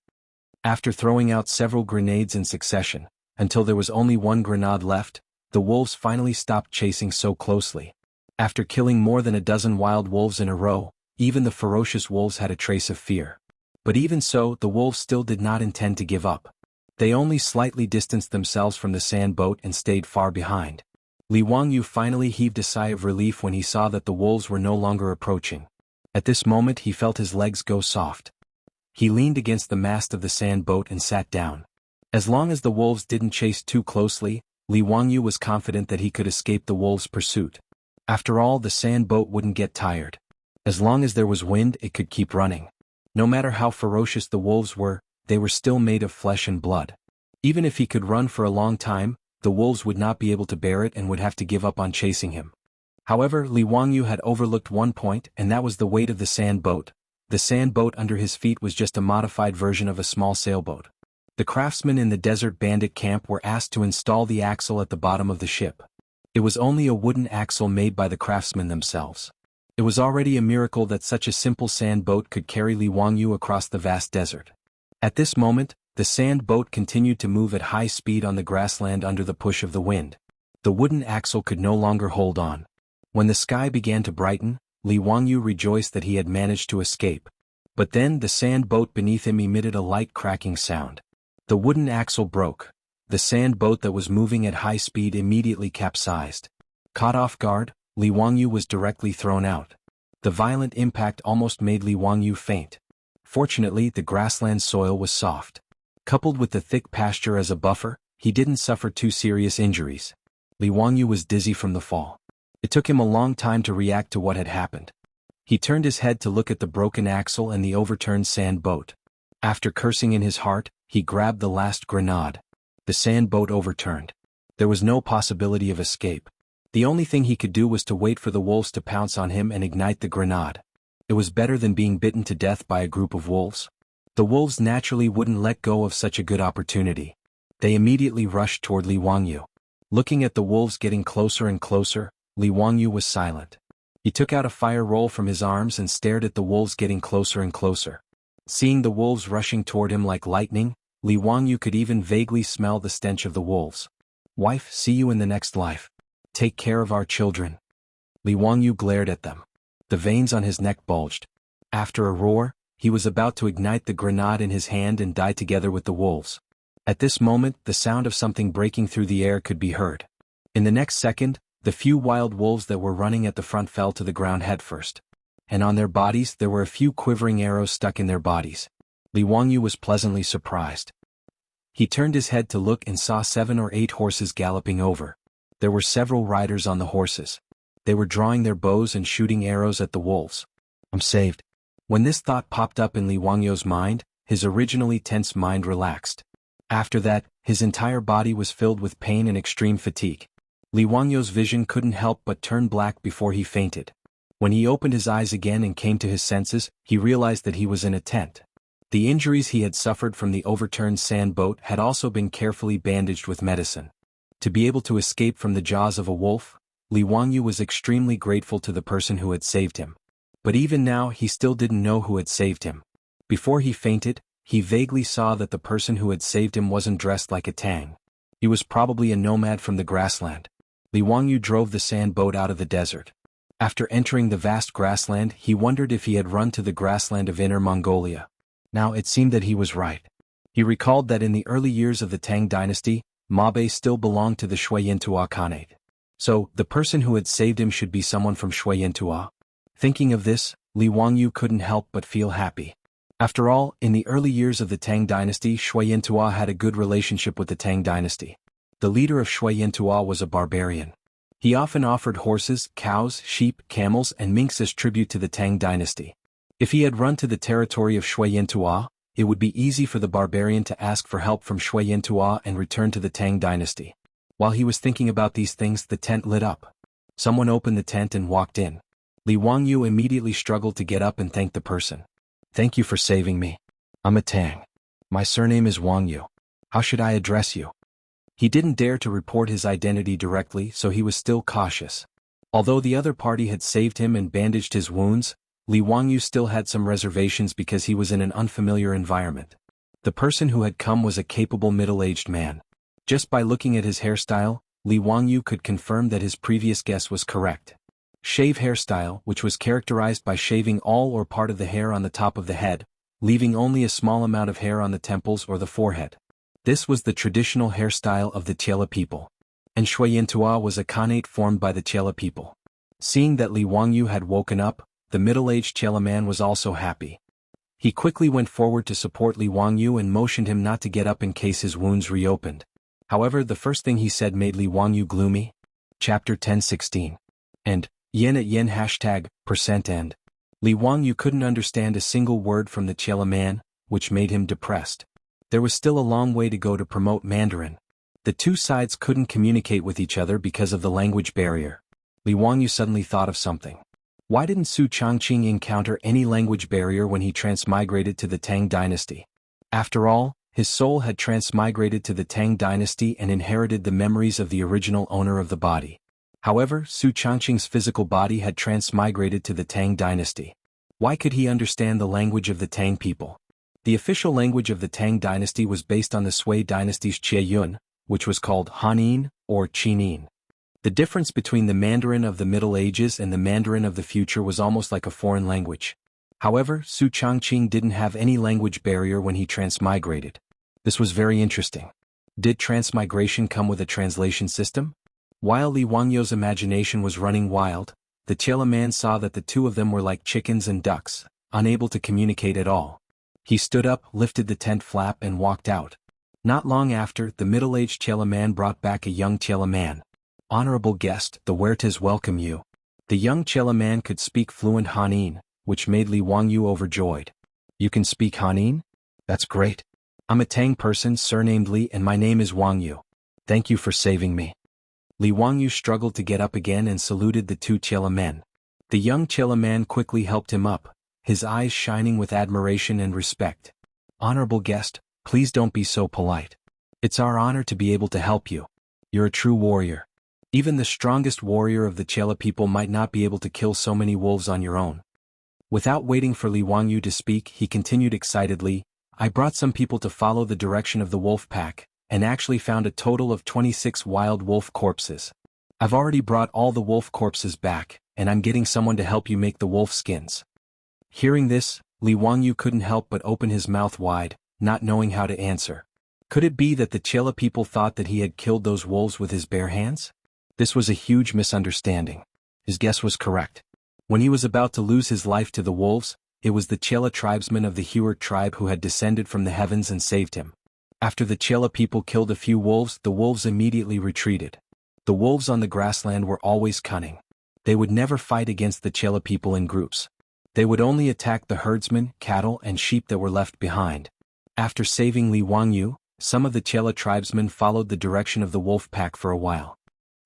After throwing out several grenades in succession, until there was only 1 grenade left, the wolves finally stopped chasing so closely. After killing more than a dozen wild wolves in a row, even the ferocious wolves had a trace of fear. But even so, the wolves still did not intend to give up. They only slightly distanced themselves from the sand boat and stayed far behind. Li Wangyu finally heaved a sigh of relief when he saw that the wolves were no longer approaching. At this moment he felt his legs go soft. He leaned against the mast of the sand boat and sat down. As long as the wolves didn't chase too closely, Li Wangyu was confident that he could escape the wolves' pursuit. After all, the sand boat wouldn't get tired. As long as there was wind, it could keep running. No matter how ferocious the wolves were, they were still made of flesh and blood. Even if he could run for a long time, the wolves would not be able to bear it and would have to give up on chasing him. However, Li Wangyu had overlooked one point, and that was the weight of the sand boat. The sand boat under his feet was just a modified version of a small sailboat. The craftsmen in the desert bandit camp were asked to install the axle at the bottom of the ship. It was only a wooden axle made by the craftsmen themselves. It was already a miracle that such a simple sand boat could carry Li Wangyu across the vast desert. At this moment, the sand boat continued to move at high speed on the grassland under the push of the wind. The wooden axle could no longer hold on. When the sky began to brighten, Li Wangyu rejoiced that he had managed to escape. But then the sand boat beneath him emitted a light cracking sound. The wooden axle broke. The sand boat that was moving at high speed immediately capsized. Caught off guard, Li Wangyu was directly thrown out. The violent impact almost made Li Wangyu faint. Fortunately, the grassland soil was soft. Coupled with the thick pasture as a buffer, he didn't suffer too serious injuries. Li Wangyu was dizzy from the fall. It took him a long time to react to what had happened. He turned his head to look at the broken axle and the overturned sand boat. After cursing in his heart, he grabbed the last grenade. The sand boat overturned. There was no possibility of escape. The only thing he could do was to wait for the wolves to pounce on him and ignite the grenade. It was better than being bitten to death by a group of wolves. The wolves naturally wouldn't let go of such a good opportunity. They immediately rushed toward Li Wangyu. Looking at the wolves getting closer and closer, Li Wangyu was silent. He took out a fire roll from his arms and stared at the wolves getting closer and closer. Seeing the wolves rushing toward him like lightning, Li Wangyu could even vaguely smell the stench of the wolves. "Wife, see you in the next life. Take care of our children." Li Wangyu glared at them. The veins on his neck bulged. After a roar, he was about to ignite the grenade in his hand and die together with the wolves. At this moment, the sound of something breaking through the air could be heard. In the next second, the few wild wolves that were running at the front fell to the ground headfirst. And on their bodies there were a few quivering arrows stuck in their bodies. Li Wangyu was pleasantly surprised. He turned his head to look and saw 7 or 8 horses galloping over. There were several riders on the horses. They were drawing their bows and shooting arrows at the wolves. "I'm saved." When this thought popped up in Li Wangyu's mind, his originally tense mind relaxed. After that, his entire body was filled with pain and extreme fatigue. Li Wangyu's vision couldn't help but turn black before he fainted. When he opened his eyes again and came to his senses, he realized that he was in a tent. The injuries he had suffered from the overturned sand boat had also been carefully bandaged with medicine. To be able to escape from the jaws of a wolf, Li Wangyu was extremely grateful to the person who had saved him. But even now he still didn't know who had saved him. Before he fainted, he vaguely saw that the person who had saved him wasn't dressed like a Tang. He was probably a nomad from the grassland. Li Wangyu drove the sand boat out of the desert. After entering the vast grassland, he wondered if he had run to the grassland of Inner Mongolia. Now it seemed that he was right. He recalled that in the early years of the Tang dynasty, Mabe still belonged to the Shui-Yintua Khanate. So, the person who had saved him should be someone from Shui-Yintua. Thinking of this, Li Wangyu couldn't help but feel happy. After all, in the early years of the Tang dynasty, Shui-Yintua had a good relationship with the Tang dynasty. The leader of Shui-Yintua was a barbarian. He often offered horses, cows, sheep, camels, and minks as tribute to the Tang dynasty. If he had run to the territory of Shui-Yintua, it would be easy for the barbarian to ask for help from Shui-Yintua and return to the Tang dynasty. While he was thinking about these things, the tent lit up. Someone opened the tent and walked in. Li Wangyu immediately struggled to get up and thank the person. "Thank you for saving me. I'm a Tang. My surname is Wangyu. How should I address you?" He didn't dare to report his identity directly, so he was still cautious. Although the other party had saved him and bandaged his wounds, Li Wangyu still had some reservations because he was in an unfamiliar environment. The person who had come was a capable middle-aged man. Just by looking at his hairstyle, Li Wangyu could confirm that his previous guess was correct. Shave hairstyle, which was characterized by shaving all or part of the hair on the top of the head, leaving only a small amount of hair on the temples or the forehead. This was the traditional hairstyle of the Tiela people. And Shui-Yintua was a Khanate formed by the Tiela people. Seeing that Li Wangyu had woken up, the middle-aged Tiela man was also happy. He quickly went forward to support Li Wangyu and motioned him not to get up in case his wounds reopened. However, the first thing he said made Li Wangyu gloomy. Chapter 10:16. And, yen at yen %end. Li Wangyu couldn't understand a single word from the Tiela man, which made him depressed. There was still a long way to go to promote Mandarin. The two sides couldn't communicate with each other because of the language barrier. Li Wangyu suddenly thought of something. Why didn't Su Changqing encounter any language barrier when he transmigrated to the Tang dynasty? After all, his soul had transmigrated to the Tang dynasty and inherited the memories of the original owner of the body. However, Su Changqing's physical body had transmigrated to the Tang dynasty. Why could he understand the language of the Tang people? The official language of the Tang dynasty was based on the Sui dynasty's Qieyun, which was called Hanin or Qinin. The difference between the Mandarin of the Middle Ages and the Mandarin of the future was almost like a foreign language. However, Su Changqing didn't have any language barrier when he transmigrated. This was very interesting. Did transmigration come with a translation system? While Li Wangyu's imagination was running wild, the Tiela man saw that the two of them were like chickens and ducks, unable to communicate at all. He stood up, lifted the tent flap and walked out. Not long after, the middle-aged Tiela man brought back a young Tiela man. "Honorable guest, the Huertas welcome you." The young Tiela man could speak fluent Hanin, which made Li Wangyu overjoyed. "You can speak Hanin? That's great. I'm a Tang person surnamed Li and my name is Wangyu. Thank you for saving me." Li Wangyu struggled to get up again and saluted the two Tiela men. The young Tiela man quickly helped him up, his eyes shining with admiration and respect. "Honorable guest, please don't be so polite. It's our honor to be able to help you. You're a true warrior. Even the strongest warrior of the Tiela people might not be able to kill so many wolves on your own." Without waiting for Li Wangyu to speak, he continued excitedly, "I brought some people to follow the direction of the wolf pack, and actually found a total of 26 wild wolf corpses. I've already brought all the wolf corpses back, and I'm getting someone to help you make the wolf skins." Hearing this, Li Wangyu couldn't help but open his mouth wide, not knowing how to answer. Could it be that the Tiela people thought that he had killed those wolves with his bare hands? This was a huge misunderstanding. His guess was correct. When he was about to lose his life to the wolves, it was the Tiela tribesmen of the Huart tribe who had descended from the heavens and saved him. After the Tiela people killed a few wolves, the wolves immediately retreated. The wolves on the grassland were always cunning. They would never fight against the Tiela people in groups. They would only attack the herdsmen, cattle, and sheep that were left behind. After saving Li Wangyu, some of the Tiela tribesmen followed the direction of the wolf pack for a while.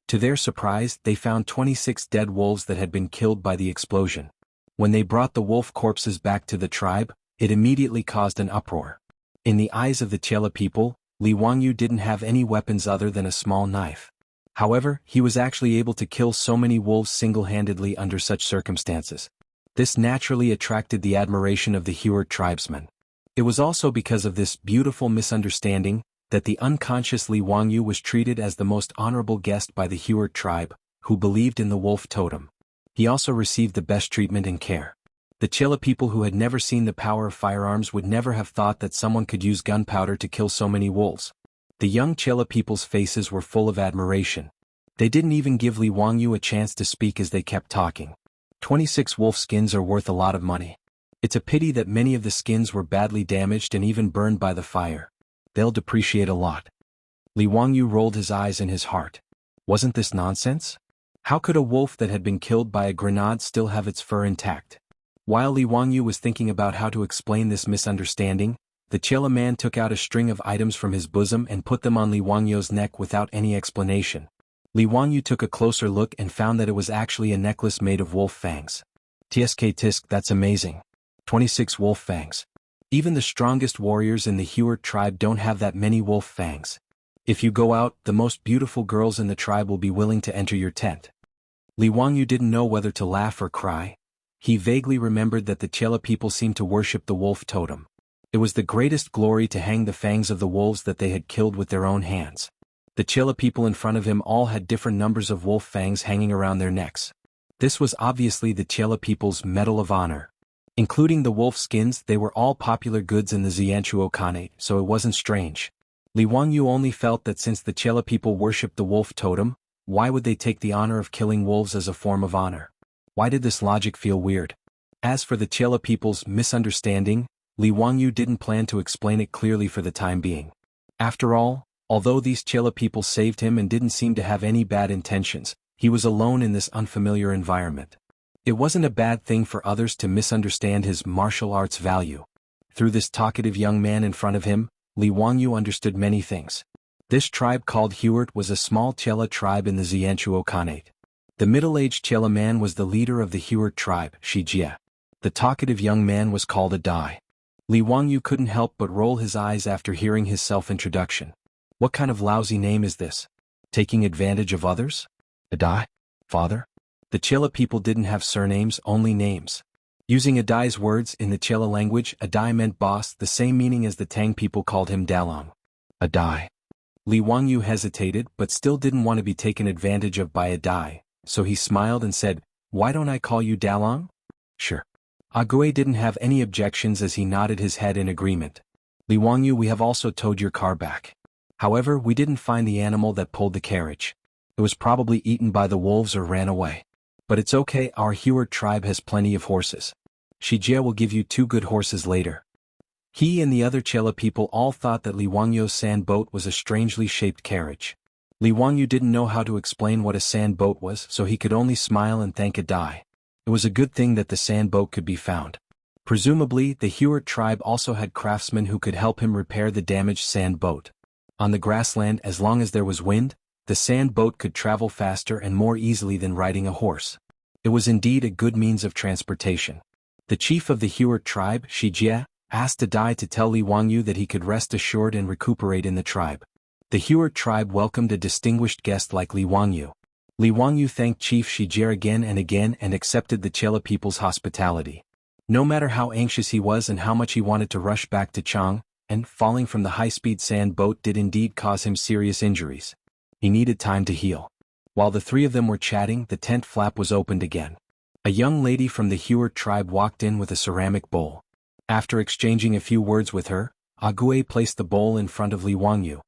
To their surprise, they found 26 dead wolves that had been killed by the explosion. When they brought the wolf corpses back to the tribe, it immediately caused an uproar. In the eyes of the Tiela people, Li Wangyu didn't have any weapons other than a small knife. However, he was actually able to kill so many wolves single-handedly under such circumstances. This naturally attracted the admiration of the Heward tribesmen. It was also because of this beautiful misunderstanding that the unconscious Li Wangyu was treated as the most honorable guest by the Heward tribe, who believed in the wolf totem. He also received the best treatment and care. The Chela people who had never seen the power of firearms would never have thought that someone could use gunpowder to kill so many wolves. The young Chela people's faces were full of admiration. They didn't even give Li Wangyu a chance to speak as they kept talking. 26 wolf skins are worth a lot of money. It's a pity that many of the skins were badly damaged and even burned by the fire. They'll depreciate a lot. Li Wangyu rolled his eyes in his heart. Wasn't this nonsense? How could a wolf that had been killed by a grenade still have its fur intact? While Li Wangyu was thinking about how to explain this misunderstanding, the Chela man took out a string of items from his bosom and put them on Li Wangyu's neck without any explanation. Li Wangyu took a closer look and found that it was actually a necklace made of wolf fangs. Tisk, that's amazing. 26 wolf fangs. Even the strongest warriors in the Heward tribe don't have that many wolf fangs. If you go out, the most beautiful girls in the tribe will be willing to enter your tent. Li Wangyu didn't know whether to laugh or cry. He vaguely remembered that the Chela people seemed to worship the wolf totem. It was the greatest glory to hang the fangs of the wolves that they had killed with their own hands. The Chela people in front of him all had different numbers of wolf fangs hanging around their necks. This was obviously the Chela people's Medal of Honor. Including the wolf skins, they were all popular goods in the Jianghu Khanate, so it wasn't strange. Li Wangyu only felt that since the Chela people worshipped the wolf totem, why would they take the honor of killing wolves as a form of honor? Why did this logic feel weird? As for the Chela people's misunderstanding, Li Wangyu didn't plan to explain it clearly for the time being. After all, although these Chela people saved him and didn't seem to have any bad intentions, he was alone in this unfamiliar environment. It wasn't a bad thing for others to misunderstand his martial arts value. Through this talkative young man in front of him, Li Wangyu understood many things. This tribe called Heward was a small Chela tribe in the Jianghu Khanate. The middle-aged Chela man was the leader of the Heward tribe, Shijie. The talkative young man was called a Dai. Li Wangyu couldn't help but roll his eyes after hearing his self-introduction. What kind of lousy name is this? Taking advantage of others? A Dai? Father? The Chela people didn't have surnames, only names. Using Adai's words in the Chela language, Adai meant boss, the same meaning as the Tang people called him Dalong. Adai. Li Wangyu hesitated but still didn't want to be taken advantage of by Adai, so he smiled and said, "Why don't I call you Dalong?" "Sure." Ague didn't have any objections as he nodded his head in agreement. "Li Wangyu, we have also towed your car back. However, we didn't find the animal that pulled the carriage. It was probably eaten by the wolves or ran away. But it's okay, our Heward tribe has plenty of horses. Shijie will give you 2 good horses later." He and the other Chela people all thought that Li Wangyu's sand boat was a strangely shaped carriage. Li Wangyu didn't know how to explain what a sand boat was, so he could only smile and thank Adai. It was a good thing that the sand boat could be found. Presumably, the Heward tribe also had craftsmen who could help him repair the damaged sand boat. On the grassland, as long as there was wind, the sand boat could travel faster and more easily than riding a horse. It was indeed a good means of transportation. The chief of the Heward tribe, Shijie, asked Adai to tell Li Wangyu that he could rest assured and recuperate in the tribe. The Heward tribe welcomed a distinguished guest like Li Wangyu. Li Wangyu thanked Chief Shijie again and accepted the Chela people's hospitality. No matter how anxious he was and how much he wanted to rush back to Chang, and falling from the high-speed sand boat did indeed cause him serious injuries. He needed time to heal. While the 3 of them were chatting, the tent flap was opened again. A young lady from the Heward tribe walked in with a ceramic bowl. After exchanging a few words with her, Ague placed the bowl in front of Li Wangyu.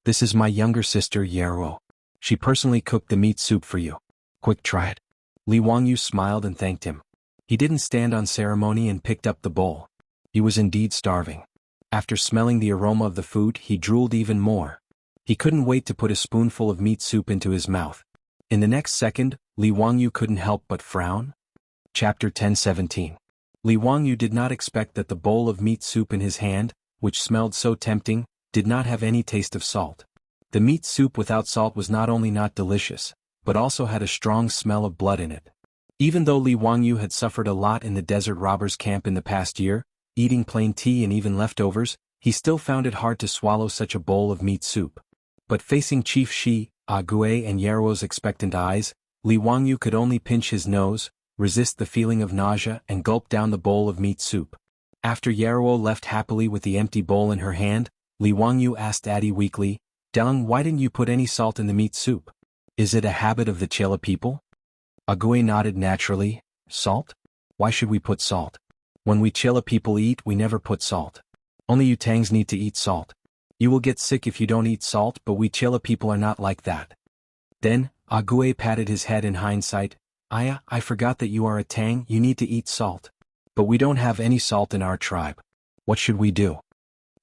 "This is my younger sister Yeruo. She personally cooked the meat soup for you. Quick, try it." Li Wangyu smiled and thanked him. He didn't stand on ceremony and picked up the bowl. He was indeed starving. After smelling the aroma of the food, he drooled even more. He couldn't wait to put a spoonful of meat soup into his mouth. In the next second, Li Wangyu couldn't help but frown. Chapter 10:17. Li Wangyu did not expect that the bowl of meat soup in his hand, which smelled so tempting, did not have any taste of salt. The meat soup without salt was not only not delicious, but also had a strong smell of blood in it. Even though Li Wangyu had suffered a lot in the desert robbers' camp in the past year, eating plain tea and even leftovers, he still found it hard to swallow such a bowl of meat soup. But facing Chief Shi, Ague and Yarrow's expectant eyes, Li Wangyu could only pinch his nose, resist the feeling of nausea and gulp down the bowl of meat soup. After Yarrow left happily with the empty bowl in her hand, Li Wangyu asked Addie weakly, "Tang, why didn't you put any salt in the meat soup? Is it a habit of the Chela people?" Ague nodded naturally. "Salt? Why should we put salt? When we Chela people eat, we never put salt. Only you Tangs need to eat salt. You will get sick if you don't eat salt, but we Chela people are not like that." Then, Ague patted his head in hindsight. "Aya, I forgot that you are a Tang, you need to eat salt. But we don't have any salt in our tribe. What should we do?"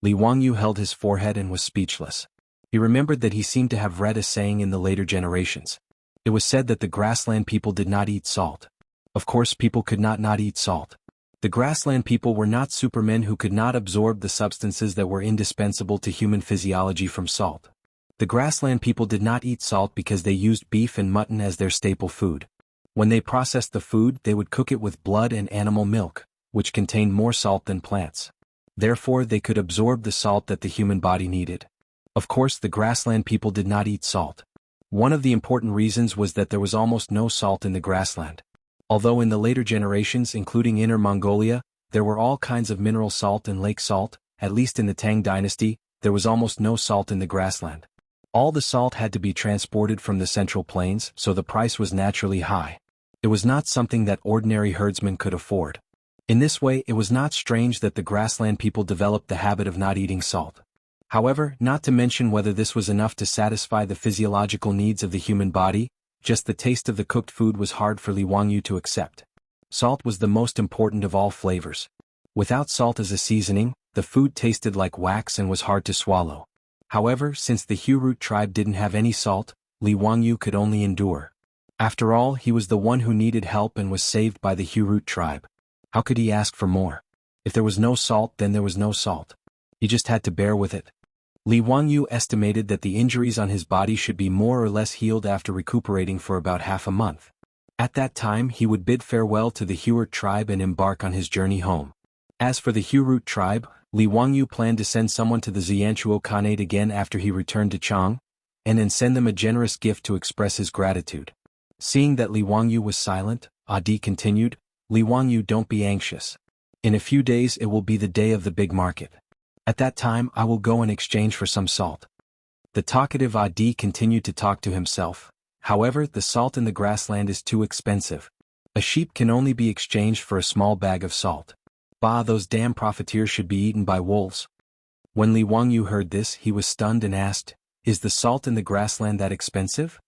Li Wangyu held his forehead and was speechless. He remembered that he seemed to have read a saying in the later generations. It was said that the grassland people did not eat salt. Of course, people could not eat salt. The grassland people were not supermen who could not absorb the substances that were indispensable to human physiology from salt. The grassland people did not eat salt because they used beef and mutton as their staple food. When they processed the food, they would cook it with blood and animal milk, which contained more salt than plants. Therefore, they could absorb the salt that the human body needed. Of course, the grassland people did not eat salt. One of the important reasons was that there was almost no salt in the grassland. Although in the later generations, including Inner Mongolia, there were all kinds of mineral salt and lake salt, at least in the Tang dynasty, there was almost no salt in the grassland. All the salt had to be transported from the central plains, so the price was naturally high. It was not something that ordinary herdsmen could afford. In this way, it was not strange that the grassland people developed the habit of not eating salt. However, not to mention whether this was enough to satisfy the physiological needs of the human body, just the taste of the cooked food was hard for Li Wangyu to accept. Salt was the most important of all flavors. Without salt as a seasoning, the food tasted like wax and was hard to swallow. However, since the Hurut tribe didn't have any salt, Li Wangyu could only endure. After all, he was the one who needed help and was saved by the Hurut tribe. How could he ask for more? If there was no salt, then there was no salt. He just had to bear with it. Li Wangyu estimated that the injuries on his body should be more or less healed after recuperating for about half a month. At that time, he would bid farewell to the Hurut tribe and embark on his journey home. As for the Hurut tribe, Li Wangyu planned to send someone to the Jianghu Khanate again after he returned to Chang, and then send them a generous gift to express his gratitude. Seeing that Li Wangyu was silent, Adi continued, "Li Wangyu, don't be anxious. In a few days it will be the day of the big market. At that time I will go in exchange for some salt." The talkative Adi continued to talk to himself. "However, the salt in the grassland is too expensive. A sheep can only be exchanged for a small bag of salt. Bah, those damn profiteers should be eaten by wolves." When Li Wangyu heard this, he was stunned and asked, "Is the salt in the grassland that expensive?"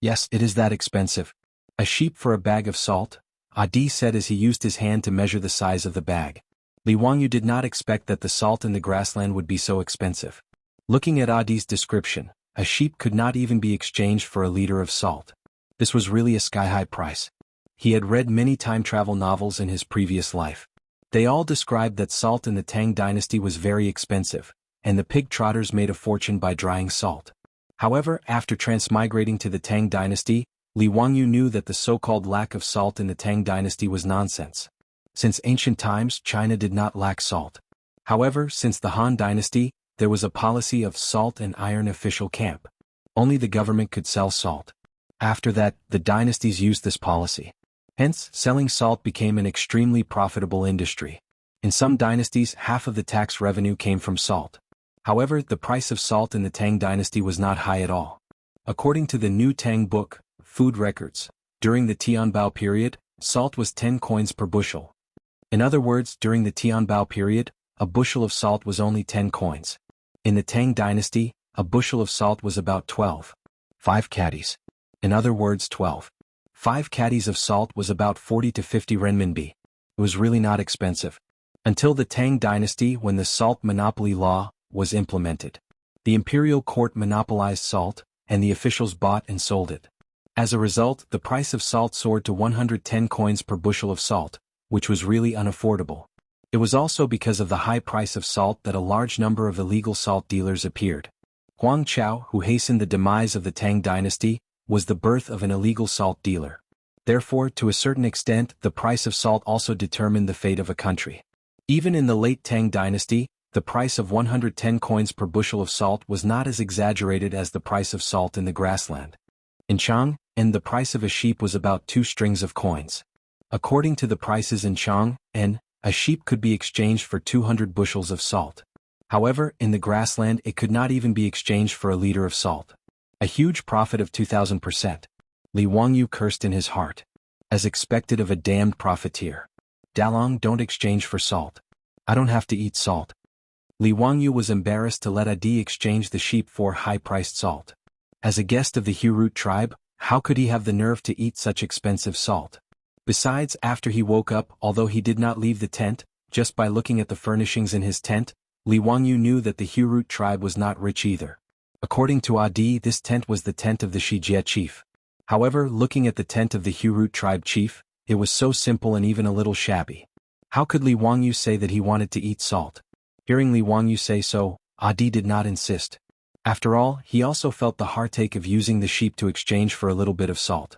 "Yes, it is that expensive. A sheep for a bag of salt," Adi said as he used his hand to measure the size of the bag. Li Wangyu did not expect that the salt in the grassland would be so expensive. Looking at Adi's description, a sheep could not even be exchanged for a liter of salt. This was really a sky-high price. He had read many time travel novels in his previous life. They all described that salt in the Tang dynasty was very expensive, and the pig trotters made a fortune by drying salt. However, after transmigrating to the Tang dynasty, Li Wangyu knew that the so-called lack of salt in the Tang dynasty was nonsense. Since ancient times, China did not lack salt. However, since the Han dynasty, there was a policy of salt and iron official camp. Only the government could sell salt. After that, the dynasties used this policy. Hence, selling salt became an extremely profitable industry. In some dynasties, half of the tax revenue came from salt. However, the price of salt in the Tang dynasty was not high at all. According to the new Tang book, Food Records, during the Tianbao period, salt was 10 coins per bushel. In other words, during the Tianbao period, a bushel of salt was only 10 coins. In the Tang dynasty, a bushel of salt was about 5 caddies. In other words, 5 caddies of salt was about 40 to 50 renminbi. It was really not expensive. Until the Tang dynasty, when the salt monopoly law was implemented. The imperial court monopolized salt, and the officials bought and sold it. As a result, the price of salt soared to 110 coins per bushel of salt, which was really unaffordable. It was also because of the high price of salt that a large number of illegal salt dealers appeared. Huang Chao, who hastened the demise of the Tang dynasty, was the birth of an illegal salt dealer. Therefore, to a certain extent, the price of salt also determined the fate of a country. Even in the late Tang dynasty, The price of 110 coins per bushel of salt was not as exaggerated as the price of salt in the grassland. In Chang, and the price of a sheep was about 2 strings of coins. According to the prices in Chang, and a sheep could be exchanged for 200 bushels of salt. However, in the grassland it could not even be exchanged for a liter of salt. A huge profit of 2,000%. Li Wangyu cursed in his heart. As expected of a damned profiteer. Dalong, don't exchange for salt. I don't have to eat salt. Li Wangyu was embarrassed to let Adi exchange the sheep for high-priced salt. As a guest of the Hurut tribe, how could he have the nerve to eat such expensive salt? Besides, after he woke up, although he did not leave the tent, just by looking at the furnishings in his tent, Li Wangyu knew that the Hurut tribe was not rich either. According to Adi, this tent was the tent of the Shijie chief. However, looking at the tent of the Hurut tribe chief, it was so simple and even a little shabby. How could Li Wangyu say that he wanted to eat salt? Hearing Li Wangyu say so, Adi did not insist. After all, he also felt the heartache of using the sheep to exchange for a little bit of salt.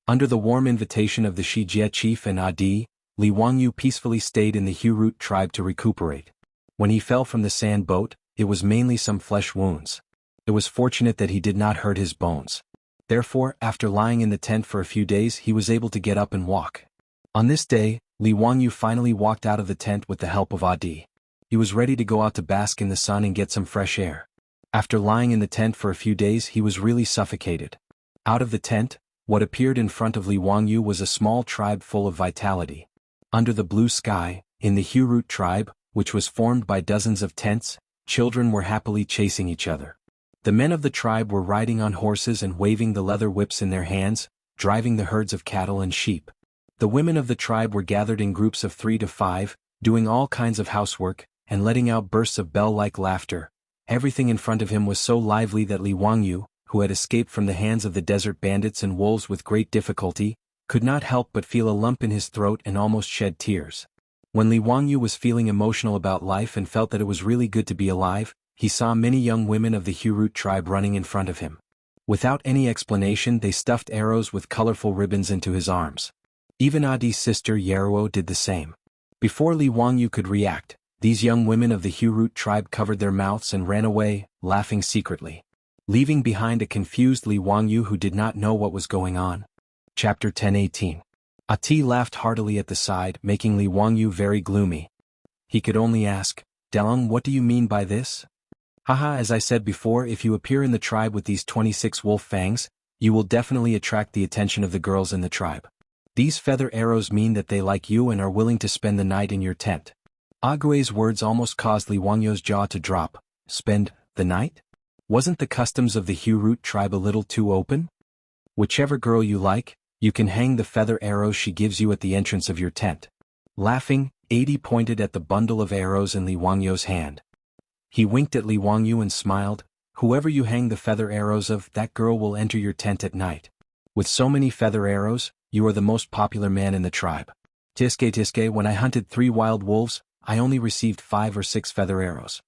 Under the warm invitation of the Shijie chief and Adi, Li Wangyu peacefully stayed in the Hurut tribe to recuperate. When he fell from the sand boat, it was mainly some flesh wounds. It was fortunate that he did not hurt his bones. Therefore, after lying in the tent for a few days, he was able to get up and walk. On this day, Li Wangyu finally walked out of the tent with the help of Adi. He was ready to go out to bask in the sun and get some fresh air. After lying in the tent for a few days, he was really suffocated. Out of the tent, what appeared in front of Li Wangyu was a small tribe full of vitality. Under the blue sky, in the Hurut tribe, which was formed by dozens of tents, children were happily chasing each other. The men of the tribe were riding on horses and waving the leather whips in their hands, driving the herds of cattle and sheep. The women of the tribe were gathered in groups of 3 to 5, doing all kinds of housework, and letting out bursts of bell-like laughter. Everything in front of him was so lively that Li Wangyu, who had escaped from the hands of the desert bandits and wolves with great difficulty, could not help but feel a lump in his throat and almost shed tears. When Li Wangyu was feeling emotional about life and felt that it was really good to be alive, he saw many young women of the Hurut tribe running in front of him. Without any explanation, they stuffed arrows with colorful ribbons into his arms. Even Adi's sister Yeruo did the same. Before Li Wangyu could react, these young women of the Hurut tribe covered their mouths and ran away, laughing secretly, leaving behind a confused Li Wangyu who did not know what was going on. Chapter 10:18. Ati laughed heartily at the side, making Li Wangyu very gloomy. He could only ask, Dalong, what do you mean by this? Haha, as I said before, if you appear in the tribe with these 26 wolf fangs, you will definitely attract the attention of the girls in the tribe. These feather arrows mean that they like you and are willing to spend the night in your tent. Ague's words almost caused Li Wangyu's jaw to drop. Spend the night? Wasn't the customs of the Hurut tribe a little too open? Whichever girl you like, you can hang the feather arrows she gives you at the entrance of your tent. Laughing, Adi pointed at the bundle of arrows in Li Wangyu's hand. He winked at Li Wangyu and smiled. Whoever you hang the feather arrows of, that girl will enter your tent at night. With so many feather arrows, you are the most popular man in the tribe. Tiske, when I hunted 3 wild wolves, I only received 5 or 6 feather arrows.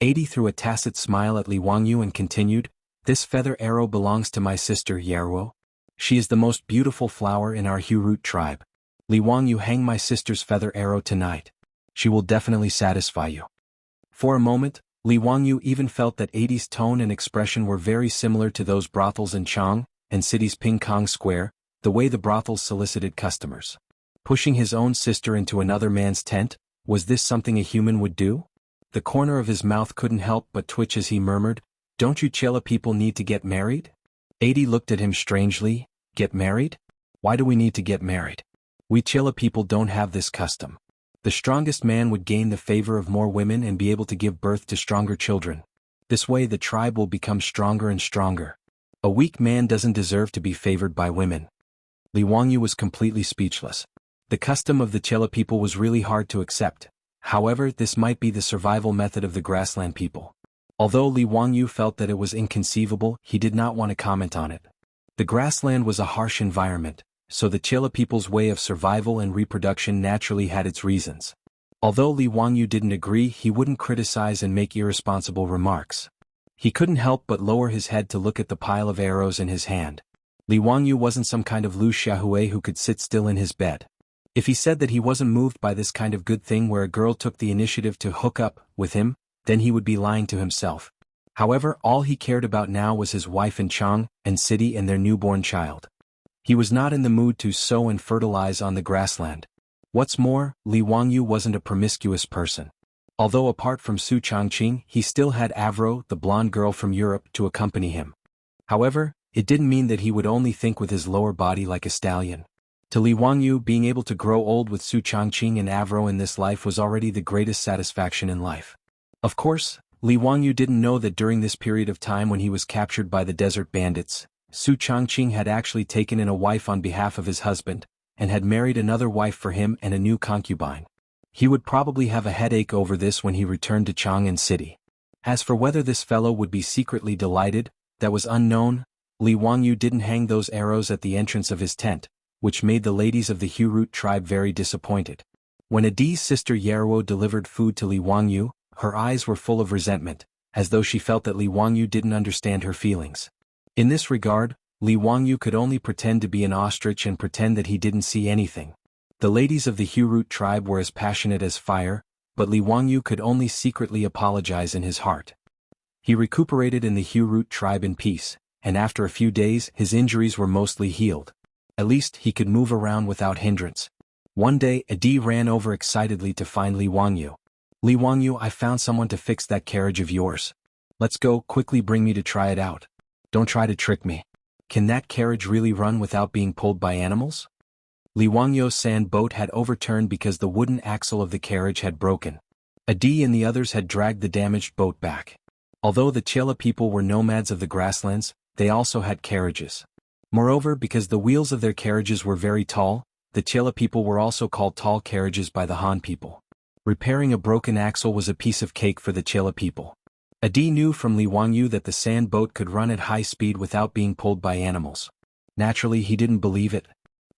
Adi threw a tacit smile at Li Wangyu and continued, this feather arrow belongs to my sister Yeruo. She is the most beautiful flower in our Hurut tribe. Li Wangyu, hang my sister's feather arrow tonight. She will definitely satisfy you. For a moment, Li Wangyu even felt that Adi's tone and expression were very similar to those brothels in Chang and city's Pingkong Square, the way the brothels solicited customers. Pushing his own sister into another man's tent, was this something a human would do? The corner of his mouth couldn't help but twitch as he murmured, don't you Chela people need to get married? Adi looked at him strangely, get married? Why do we need to get married? We Chela people don't have this custom. The strongest man would gain the favor of more women and be able to give birth to stronger children. This way the tribe will become stronger and stronger. A weak man doesn't deserve to be favored by women. Li Wangyu was completely speechless. The custom of the Chela people was really hard to accept. However, this might be the survival method of the grassland people. Although Li Wangyu felt that it was inconceivable, he did not want to comment on it. The grassland was a harsh environment, so the Chela people's way of survival and reproduction naturally had its reasons. Although Li Wangyu didn't agree, he wouldn't criticize and make irresponsible remarks. He couldn't help but lower his head to look at the pile of arrows in his hand. Li Wangyu wasn't some kind of Lu Xiaohui who could sit still in his bed. If he said that he wasn't moved by this kind of good thing where a girl took the initiative to hook up with him, then he would be lying to himself. However, all he cared about now was his wife in Chang and city and their newborn child. He was not in the mood to sow and fertilize on the grassland. What's more, Li Wangyu wasn't a promiscuous person. Although apart from Su Changqing, he still had Avro, the blonde girl from Europe, to accompany him. However, it didn't mean that he would only think with his lower body like a stallion. To Li Wangyu, being able to grow old with Su Changqing and Avro in this life was already the greatest satisfaction in life. Of course, Li Wangyu didn't know that during this period of time when he was captured by the desert bandits, Su Changqing had actually taken in a wife on behalf of his husband, and had married another wife for him and a new concubine. He would probably have a headache over this when he returned to Chang'an City. As for whether this fellow would be secretly delighted, that was unknown. Li Wangyu didn't hang those arrows at the entrance of his tent, which made the ladies of the Hurut tribe very disappointed. When Adi's sister Yeruo delivered food to Li Wangyu, her eyes were full of resentment, as though she felt that Li Wangyu didn't understand her feelings. In this regard, Li Wangyu could only pretend to be an ostrich and pretend that he didn't see anything. The ladies of the Hurut tribe were as passionate as fire, but Li Wangyu could only secretly apologize in his heart. He recuperated in the Hurut tribe in peace, and after a few days his injuries were mostly healed. At least he could move around without hindrance. One day Adi ran over excitedly to find Li Wangyu. Li Wangyu, I found someone to fix that carriage of yours. Let's go, quickly bring me to try it out. Don't try to trick me. Can that carriage really run without being pulled by animals? Li Wangyu's sand boat had overturned because the wooden axle of the carriage had broken. Adi and the others had dragged the damaged boat back. Although the Chela people were nomads of the grasslands, they also had carriages. Moreover, because the wheels of their carriages were very tall, the Chela people were also called tall carriages by the Han people. Repairing a broken axle was a piece of cake for the Chela people. Adi knew from Li Wangyu that the sand boat could run at high speed without being pulled by animals. Naturally, he didn't believe it.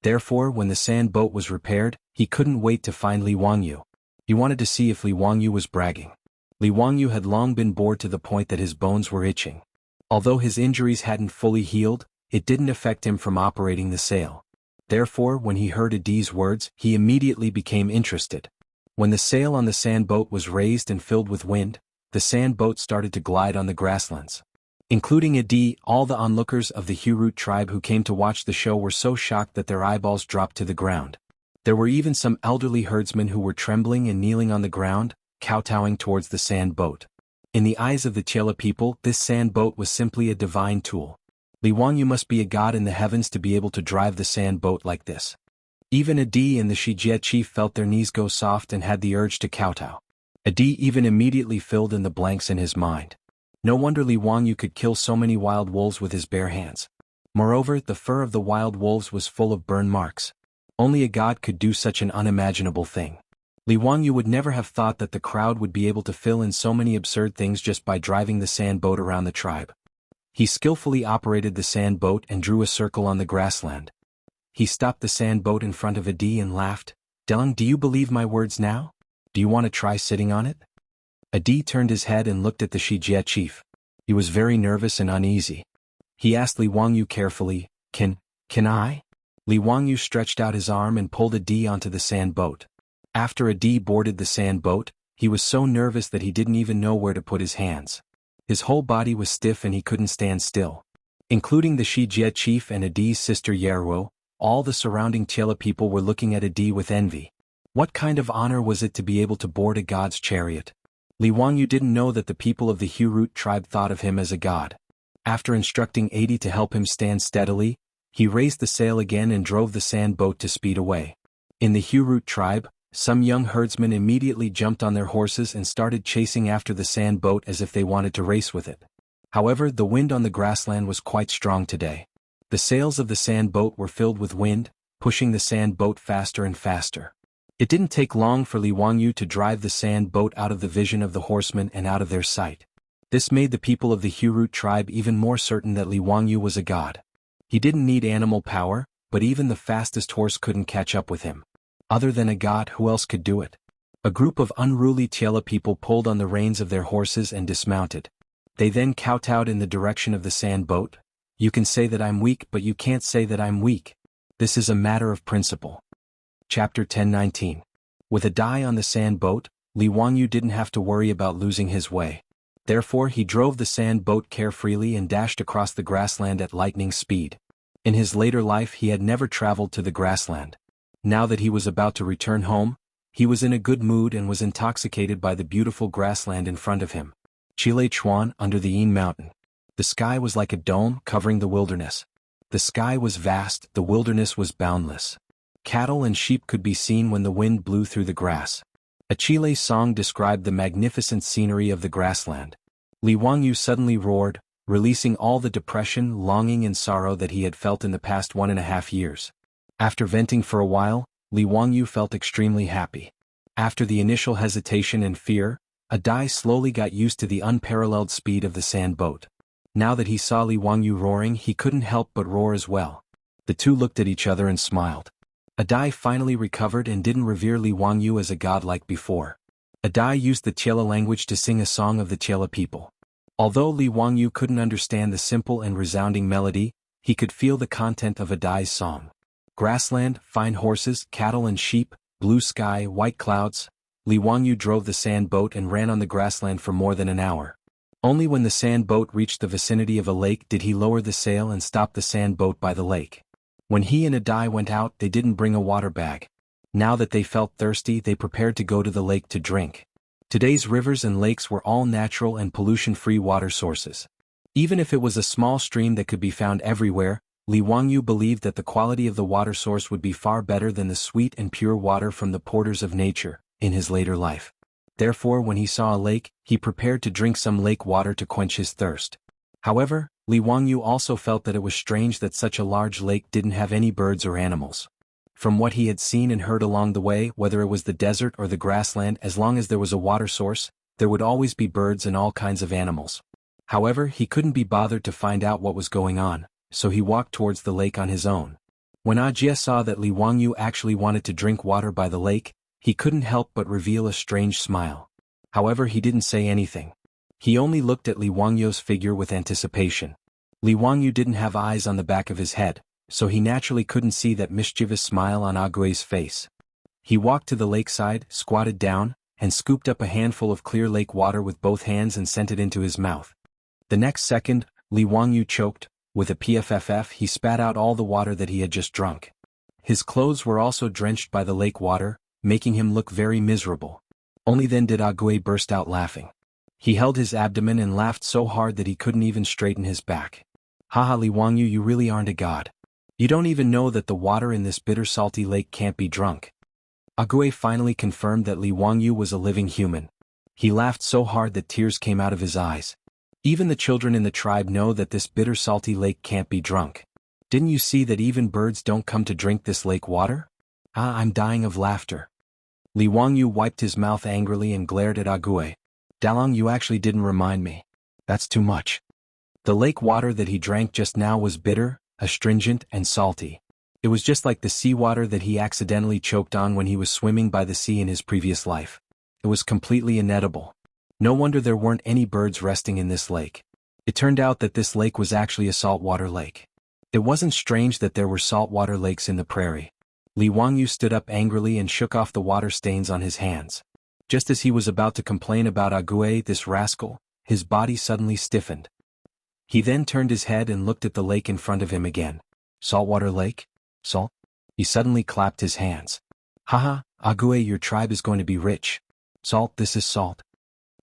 Therefore, when the sand boat was repaired, he couldn't wait to find Li Wangyu. He wanted to see if Li Wangyu was bragging. Li Wangyu had long been bored to the point that his bones were itching. Although his injuries hadn't fully healed, it didn't affect him from operating the sail. Therefore, when he heard Adi's words, he immediately became interested. When the sail on the sand boat was raised and filled with wind, the sand boat started to glide on the grasslands. Including Adi, all the onlookers of the Hurut tribe who came to watch the show were so shocked that their eyeballs dropped to the ground. There were even some elderly herdsmen who were trembling and kneeling on the ground, kowtowing towards the sand boat. In the eyes of the Chela people, this sand boat was simply a divine tool. Li Wangyu must be a god in the heavens to be able to drive the sand boat like this. Even Adi and the Shijie chief felt their knees go soft and had the urge to kowtow. Adi even immediately filled in the blanks in his mind. No wonder Li Wangyu could kill so many wild wolves with his bare hands. Moreover, the fur of the wild wolves was full of burn marks. Only a god could do such an unimaginable thing. Li Wangyu would never have thought that the crowd would be able to fill in so many absurd things just by driving the sand boat around the tribe. He skillfully operated the sand boat and drew a circle on the grassland. He stopped the sand boat in front of Adi and laughed. Tang, do you believe my words now? Do you want to try sitting on it? Adi turned his head and looked at the Shijie chief. He was very nervous and uneasy. He asked Li Wangyu carefully, Can I? Li Wangyu stretched out his arm and pulled Adi onto the sand boat. After Adi boarded the sand boat, he was so nervous that he didn't even know where to put his hands. His whole body was stiff and he couldn't stand still. Including the Shijie chief and Adi's sister Yeruo, all the surrounding Chela people were looking at Adi with envy. What kind of honor was it to be able to board a god's chariot? Li Wangyu didn't know that the people of the Hurut tribe thought of him as a god. After instructing Adi to help him stand steadily, he raised the sail again and drove the sand boat to speed away. In the Hurut tribe, some young herdsmen immediately jumped on their horses and started chasing after the sand boat as if they wanted to race with it. However, the wind on the grassland was quite strong today. The sails of the sand boat were filled with wind, pushing the sand boat faster and faster. It didn't take long for Li Wangyu to drive the sand boat out of the vision of the horsemen and out of their sight. This made the people of the Hurut tribe even more certain that Li Wangyu was a god. He didn't need animal power, but even the fastest horse couldn't catch up with him. Other than a god, who else could do it? A group of unruly Chela people pulled on the reins of their horses and dismounted. They then kowtowed in the direction of the sand boat. You can say that I'm weak, but you can't say that I'm weak. This is a matter of principle. Chapter 10:19. With a die on the sand boat, Li Wangyu didn't have to worry about losing his way. Therefore he drove the sand boat carefreely and dashed across the grassland at lightning speed. In his later life he had never traveled to the grassland. Now that he was about to return home, he was in a good mood and was intoxicated by the beautiful grassland in front of him. Chile Chuan under the Yin Mountain. The sky was like a dome covering the wilderness. The sky was vast, the wilderness was boundless. Cattle and sheep could be seen when the wind blew through the grass. A Chile song described the magnificent scenery of the grassland. Li Wangyu suddenly roared, releasing all the depression, longing and sorrow that he had felt in the past 1.5 years. After venting for a while, Li Wangyu felt extremely happy. After the initial hesitation and fear, Adai slowly got used to the unparalleled speed of the sand boat. Now that he saw Li Wangyu roaring, he couldn't help but roar as well. The two looked at each other and smiled. Adai finally recovered and didn't revere Li Wangyu as a god like before. Adai used the Tiela language to sing a song of the Tiela people. Although Li Wangyu couldn't understand the simple and resounding melody, he could feel the content of Adai's song. Grassland, fine horses, cattle and sheep, blue sky, white clouds. Li Wangyu drove the sand boat and ran on the grassland for more than an hour. Only when the sand boat reached the vicinity of a lake did he lower the sail and stop the sand boat by the lake. When he and Adai went out, they didn't bring a water bag. Now that they felt thirsty, they prepared to go to the lake to drink. Today's rivers and lakes were all natural and pollution-free water sources. Even if it was a small stream that could be found everywhere, Li Wangyu believed that the quality of the water source would be far better than the sweet and pure water from the portals of nature, in his later life. Therefore, when he saw a lake, he prepared to drink some lake water to quench his thirst. However, Li Wangyu also felt that it was strange that such a large lake didn't have any birds or animals. From what he had seen and heard along the way, whether it was the desert or the grassland, as long as there was a water source, there would always be birds and all kinds of animals. However, he couldn't be bothered to find out what was going on, so he walked towards the lake on his own. When Ajie saw that Li Wangyu actually wanted to drink water by the lake, he couldn't help but reveal a strange smile. However, he didn't say anything. He only looked at Li Wangyu's figure with anticipation. Li Wangyu didn't have eyes on the back of his head, so he naturally couldn't see that mischievous smile on Ague's face. He walked to the lakeside, squatted down, and scooped up a handful of clear lake water with both hands and sent it into his mouth. The next second, Li Wangyu choked. With a pff he spat out all the water that he had just drunk. His clothes were also drenched by the lake water, making him look very miserable. Only then did Ague burst out laughing. He held his abdomen and laughed so hard that he couldn't even straighten his back. Haha, Li Wangyu, you really aren't a god. You don't even know that the water in this bitter salty lake can't be drunk. Ague finally confirmed that Li Wangyu was a living human. He laughed so hard that tears came out of his eyes. Even the children in the tribe know that this bitter salty lake can't be drunk. Didn't you see that even birds don't come to drink this lake water? Ah, I'm dying of laughter. Li Wangyu wiped his mouth angrily and glared at Ague. Dalong, you actually didn't remind me. That's too much. The lake water that he drank just now was bitter, astringent, and salty. It was just like the seawater that he accidentally choked on when he was swimming by the sea in his previous life. It was completely inedible. No wonder there weren't any birds resting in this lake. It turned out that this lake was actually a saltwater lake. It wasn't strange that there were saltwater lakes in the prairie. Li Wangyu stood up angrily and shook off the water stains on his hands. Just as he was about to complain about Ague, this rascal, his body suddenly stiffened. He then turned his head and looked at the lake in front of him again. Saltwater lake? Salt? He suddenly clapped his hands. Haha, Ague, your tribe is going to be rich. Salt, this is salt.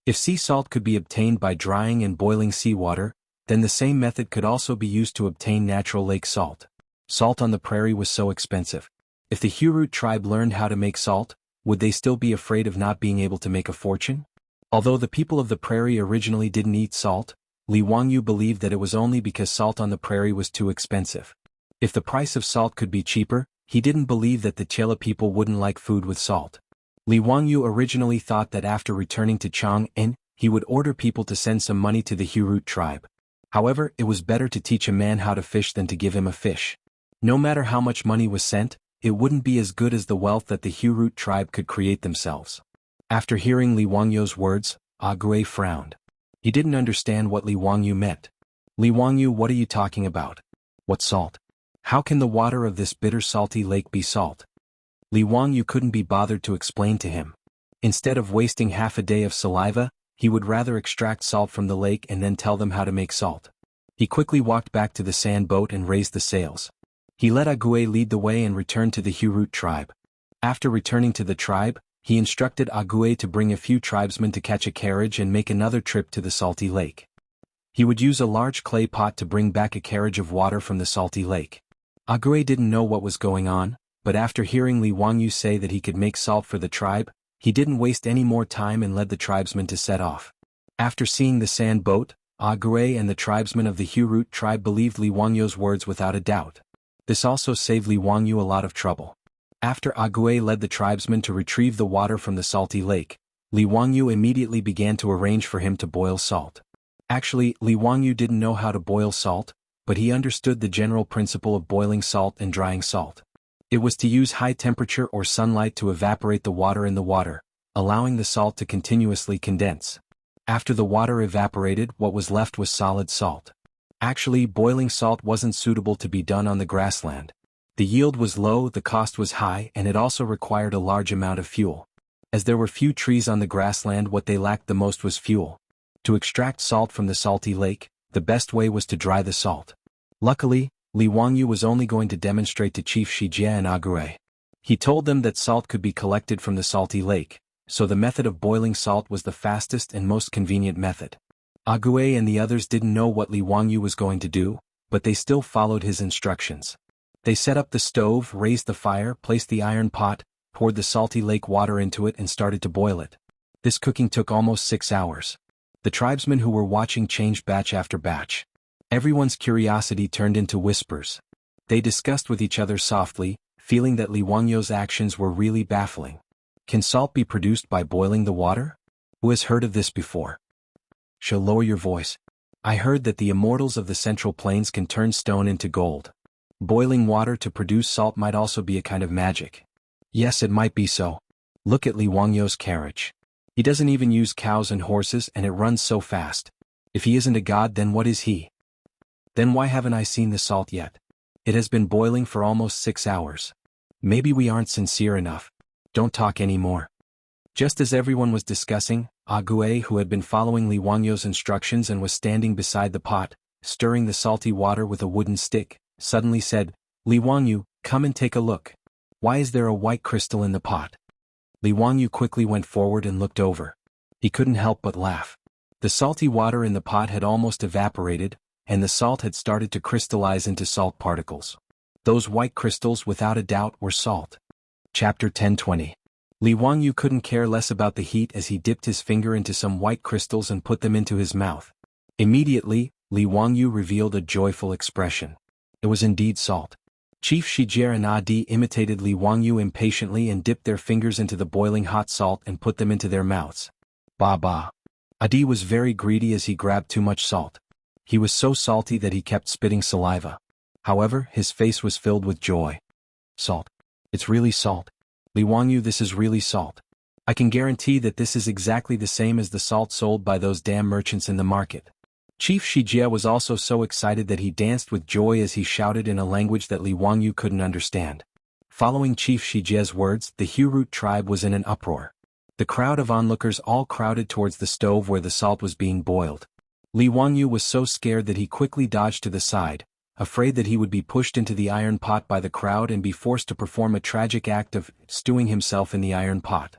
If sea salt could be obtained by drying and boiling seawater, then the same method could also be used to obtain natural lake salt. Salt on the prairie was so expensive. If the Hurut tribe learned how to make salt, would they still be afraid of not being able to make a fortune? Although the people of the prairie originally didn't eat salt, Li Wangyu believed that it was only because salt on the prairie was too expensive. If the price of salt could be cheaper, he didn't believe that the Chela people wouldn't like food with salt. Li Wangyu originally thought that after returning to Chang'an, he would order people to send some money to the Hurut tribe. However, it was better to teach a man how to fish than to give him a fish. No matter how much money was sent, it wouldn't be as good as the wealth that the Hurut tribe could create themselves. After hearing Li Wangyu's words, Ague frowned. He didn't understand what Li Wangyu meant. Li Wangyu, what are you talking about? What salt? How can the water of this bitter salty lake be salt? Li Wangyu couldn't be bothered to explain to him. Instead of wasting half a day of saliva, he would rather extract salt from the lake and then tell them how to make salt. He quickly walked back to the sand boat and raised the sails. He let Ague lead the way and returned to the Hurut tribe. After returning to the tribe, he instructed Ague to bring a few tribesmen to catch a carriage and make another trip to the salty lake. He would use a large clay pot to bring back a carriage of water from the salty lake. Ague didn't know what was going on, but after hearing Li Wangyu say that he could make salt for the tribe, he didn't waste any more time and led the tribesmen to set off. After seeing the sand boat, Ague and the tribesmen of the Hurut tribe believed Li Wangyu's words without a doubt. This also saved Li Wangyu a lot of trouble. After Ague led the tribesmen to retrieve the water from the salty lake, Li Wangyu immediately began to arrange for him to boil salt. Actually, Li Wangyu didn't know how to boil salt, but he understood the general principle of boiling salt and drying salt. It was to use high temperature or sunlight to evaporate the water in the water, allowing the salt to continuously condense. After the water evaporated, what was left was solid salt. Actually, boiling salt wasn't suitable to be done on the grassland. The yield was low, the cost was high, and it also required a large amount of fuel. As there were few trees on the grassland, what they lacked the most was fuel. To extract salt from the salty lake, the best way was to dry the salt. Luckily, Li Wangyu was only going to demonstrate to Chief Shijie and Ague. He told them that salt could be collected from the salty lake, so the method of boiling salt was the fastest and most convenient method. Ague and the others didn't know what Li Wangyu was going to do, but they still followed his instructions. They set up the stove, raised the fire, placed the iron pot, poured the salty lake water into it and started to boil it. This cooking took almost 6 hours. The tribesmen who were watching changed batch after batch. Everyone's curiosity turned into whispers. They discussed with each other softly, feeling that Li Wangyu's actions were really baffling. Can salt be produced by boiling the water? Who has heard of this before? Shall lower your voice. I heard that the immortals of the Central Plains can turn stone into gold. Boiling water to produce salt might also be a kind of magic. Yes, it might be so. Look at Li Wangyu's carriage. He doesn't even use cows and horses and it runs so fast. If he isn't a god, then what is he? Then why haven't I seen the salt yet? It has been boiling for almost 6 hours. Maybe we aren't sincere enough. Don't talk anymore. Just as everyone was discussing, Ague, who had been following Li Wangyu's instructions and was standing beside the pot, stirring the salty water with a wooden stick, suddenly said, Li Wangyu, come and take a look. Why is there a white crystal in the pot? Li Wangyu quickly went forward and looked over. He couldn't help but laugh. The salty water in the pot had almost evaporated, and the salt had started to crystallize into salt particles. Those white crystals without a doubt were salt. Chapter 10:20. Li Wangyu couldn't care less about the heat as he dipped his finger into some white crystals and put them into his mouth. Immediately, Li Wangyu revealed a joyful expression. It was indeed salt. Chief Shijie and Adi imitated Li Wangyu impatiently and dipped their fingers into the boiling hot salt and put them into their mouths. Ba ba. Adi was very greedy as he grabbed too much salt. He was so salty that he kept spitting saliva. However, his face was filled with joy. Salt. It's really salt. Li Wangyu, this is really salt. I can guarantee that this is exactly the same as the salt sold by those damn merchants in the market. Chief Shijie was also so excited that he danced with joy as he shouted in a language that Li Wangyu couldn't understand. Following Chief Shijie's words, the Hurut tribe was in an uproar. The crowd of onlookers all crowded towards the stove where the salt was being boiled. Li Wangyu was so scared that he quickly dodged to the side, afraid that he would be pushed into the iron pot by the crowd and be forced to perform a tragic act of stewing himself in the iron pot.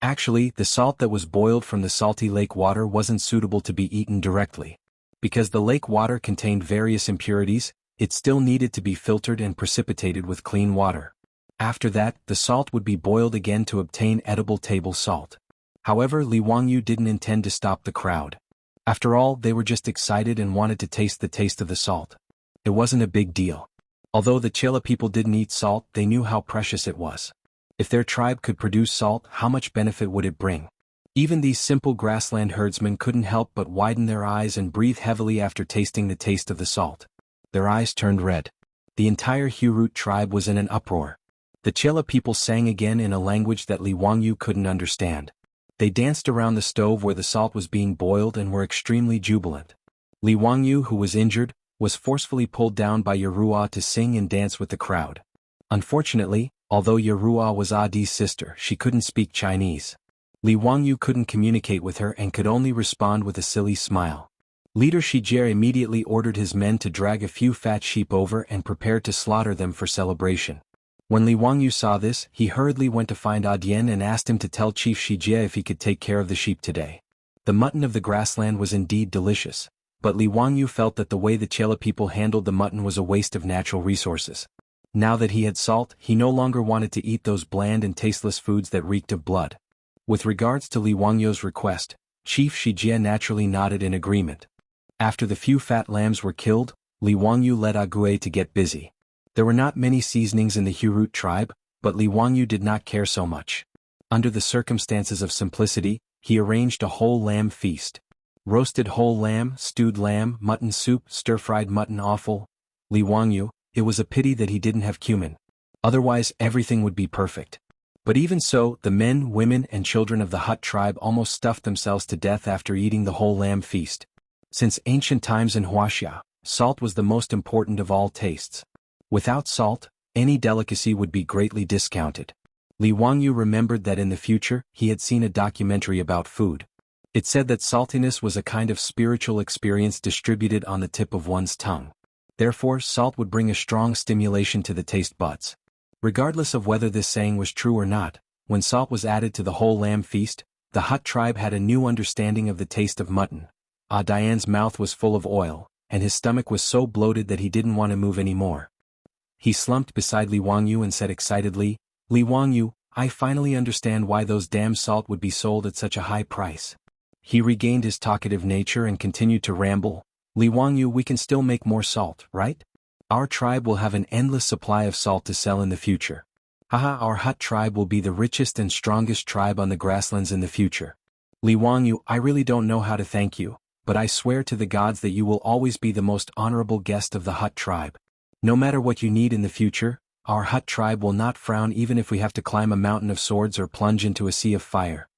Actually, the salt that was boiled from the salty lake water wasn't suitable to be eaten directly. Because the lake water contained various impurities, it still needed to be filtered and precipitated with clean water. After that, the salt would be boiled again to obtain edible table salt. However, Li Wangyu didn't intend to stop the crowd. After all, they were just excited and wanted to taste the taste of the salt. It wasn't a big deal. Although the Chela people didn't eat salt, they knew how precious it was. If their tribe could produce salt, how much benefit would it bring? Even these simple grassland herdsmen couldn't help but widen their eyes and breathe heavily after tasting the taste of the salt. Their eyes turned red. The entire Hurut tribe was in an uproar. The Chela people sang again in a language that Li Wangyu couldn't understand. They danced around the stove where the salt was being boiled and were extremely jubilant. Li Wangyu, who was injured, was forcefully pulled down by Yerua to sing and dance with the crowd. Unfortunately, Although Yerua was Adi's sister, she couldn't speak Chinese. Li Wangyu couldn't communicate with her and could only respond with a silly smile. Leader Shijie immediately ordered his men to drag a few fat sheep over and prepare to slaughter them for celebration. When Li Wangyu saw this, he hurriedly went to find Adian and asked him to tell Chief Shijie if he could take care of the sheep today. The mutton of the grassland was indeed delicious, but Li Wangyu felt that the way the Chela people handled the mutton was a waste of natural resources. Now that he had salt, he no longer wanted to eat those bland and tasteless foods that reeked of blood. With regards to Li Wangyu's request, Chief Shijie naturally nodded in agreement. After the few fat lambs were killed, Li Wangyu led Ague to get busy. There were not many seasonings in the Hurut tribe, but Li Wangyu did not care so much. Under the circumstances of simplicity, he arranged a whole lamb feast. Roasted whole lamb, stewed lamb, mutton soup, stir-fried mutton offal. Li Wangyu, it was a pity that he didn't have cumin. Otherwise everything would be perfect. But even so, the men, women, and children of the Hut tribe almost stuffed themselves to death after eating the whole lamb feast. Since ancient times in Wuxia, salt was the most important of all tastes. Without salt, any delicacy would be greatly discounted. Li Wangyu remembered that in the future, he had seen a documentary about food. It said that saltiness was a kind of spiritual experience distributed on the tip of one's tongue. Therefore, salt would bring a strong stimulation to the taste buds. Regardless of whether this saying was true or not, when salt was added to the whole lamb feast, the Hut tribe had a new understanding of the taste of mutton. Diane's mouth was full of oil, and his stomach was so bloated that he didn't want to move anymore. He slumped beside Li Wangyu and said excitedly, "Li Wangyu, I finally understand why those damn salt would be sold at such a high price." He regained his talkative nature and continued to ramble. "Li Wangyu, we can still make more salt, right? Our tribe will have an endless supply of salt to sell in the future. Haha, our Hut tribe will be the richest and strongest tribe on the grasslands in the future. Li Wangyu, I really don't know how to thank you, but I swear to the gods that you will always be the most honorable guest of the Hut tribe. No matter what you need in the future, our Hut tribe will not frown even if we have to climb a mountain of swords or plunge into a sea of fire."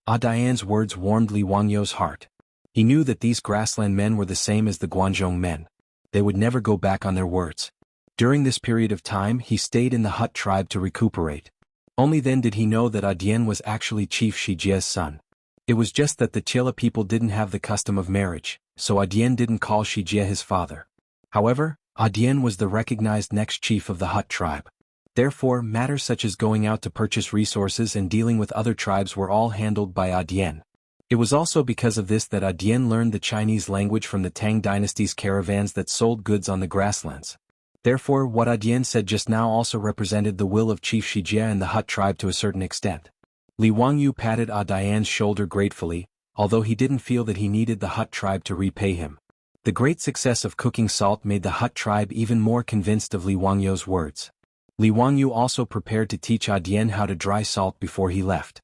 Diane's words warmed Li Wangyu's heart. He knew that these grassland men were the same as the Guanzhong men. They would never go back on their words. During this period of time he stayed in the Hut tribe to recuperate. Only then did he know that Adian was actually Chief Shijie's son. It was just that the Chela people didn't have the custom of marriage, so Adian didn't call Shijie his father. However, Adian was the recognized next chief of the Hut tribe. Therefore, matters such as going out to purchase resources and dealing with other tribes were all handled by Adian. It was also because of this that Adian learned the Chinese language from the Tang dynasty's caravans that sold goods on the grasslands. Therefore, what Adian said just now also represented the will of Chief Shijie and the Hut tribe to a certain extent. Li Wangyu patted Diane's shoulder gratefully, although he didn't feel that he needed the Hut tribe to repay him. The great success of cooking salt made the Hut tribe even more convinced of Li Wangyu's words. Li Wangyu also prepared to teach Adian how to dry salt before he left.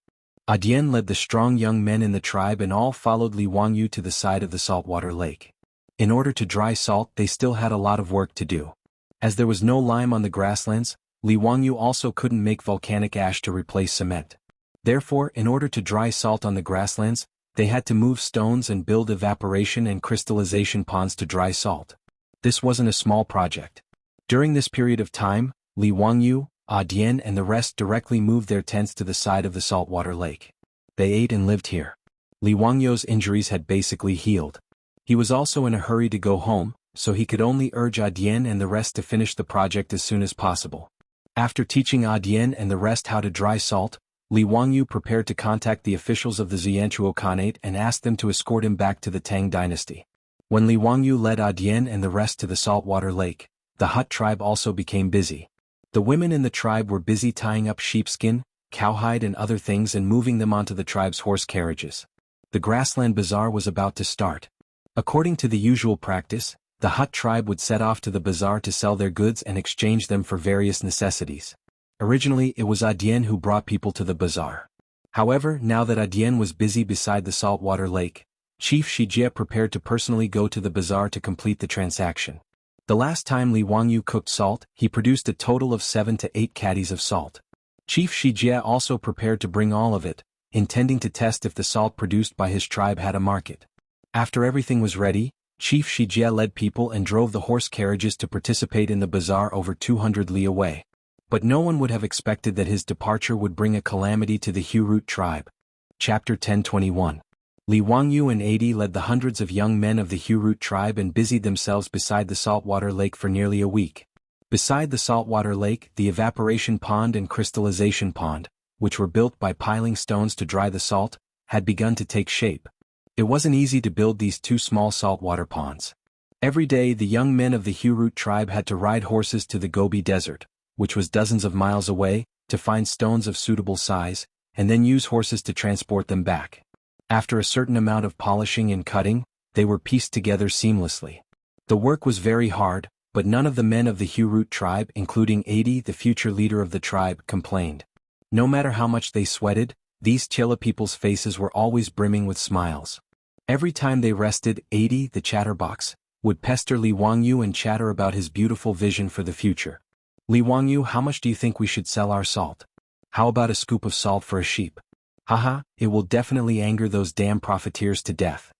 Adian led the strong young men in the tribe and all followed Li Wangyu to the side of the saltwater lake. In order to dry salt, they still had a lot of work to do. As there was no lime on the grasslands, Li Wangyu also couldn't make volcanic ash to replace cement. Therefore, in order to dry salt on the grasslands, they had to move stones and build evaporation and crystallization ponds to dry salt. This wasn't a small project. During this period of time, Li Wangyu, Adian and the rest directly moved their tents to the side of the saltwater lake. They ate and lived here. Li Wangyu's injuries had basically healed. He was also in a hurry to go home, so he could only urge Adian and the rest to finish the project as soon as possible. After teaching Adian and the rest how to dry salt, Li Wangyu prepared to contact the officials of the Xianchuo Khanate and ask them to escort him back to the Tang dynasty. When Li Wangyu led Adian and the rest to the saltwater lake, the Hut tribe also became busy. The women in the tribe were busy tying up sheepskin, cowhide and other things and moving them onto the tribe's horse carriages. The grassland bazaar was about to start. According to the usual practice, the Hut tribe would set off to the bazaar to sell their goods and exchange them for various necessities. Originally, it was Adian who brought people to the bazaar. However, now that Adian was busy beside the saltwater lake, Chief Shijie prepared to personally go to the bazaar to complete the transaction. The last time Li Wangyu cooked salt, he produced a total of 7 to 8 caddies of salt. Chief Shijie also prepared to bring all of it, intending to test if the salt produced by his tribe had a market. After everything was ready, Chief Shijie led people and drove the horse carriages to participate in the bazaar over 200 li away. But no one would have expected that his departure would bring a calamity to the Hu tribe. Chapter 10:21. Li Wangyu and 80 led the hundreds of young men of the Hu tribe and busied themselves beside the saltwater lake for nearly a week. Beside the saltwater lake, the evaporation pond and crystallization pond, which were built by piling stones to dry the salt, had begun to take shape. It wasn't easy to build these two small saltwater ponds. Every day the young men of the Hu tribe had to ride horses to the Gobi Desert, which was dozens of miles away, to find stones of suitable size, and then use horses to transport them back. After a certain amount of polishing and cutting, they were pieced together seamlessly. The work was very hard, but none of the men of the Hu tribe, including 80, the future leader of the tribe, complained. No matter how much they sweated, these Chela people's faces were always brimming with smiles. Every time they rested, 80, the chatterbox, would pester Li Wangyu and chatter about his beautiful vision for the future. Li Wangyu, how much do you think we should sell our salt? How about a scoop of salt for a sheep? Haha, it will definitely anger those damn profiteers to death.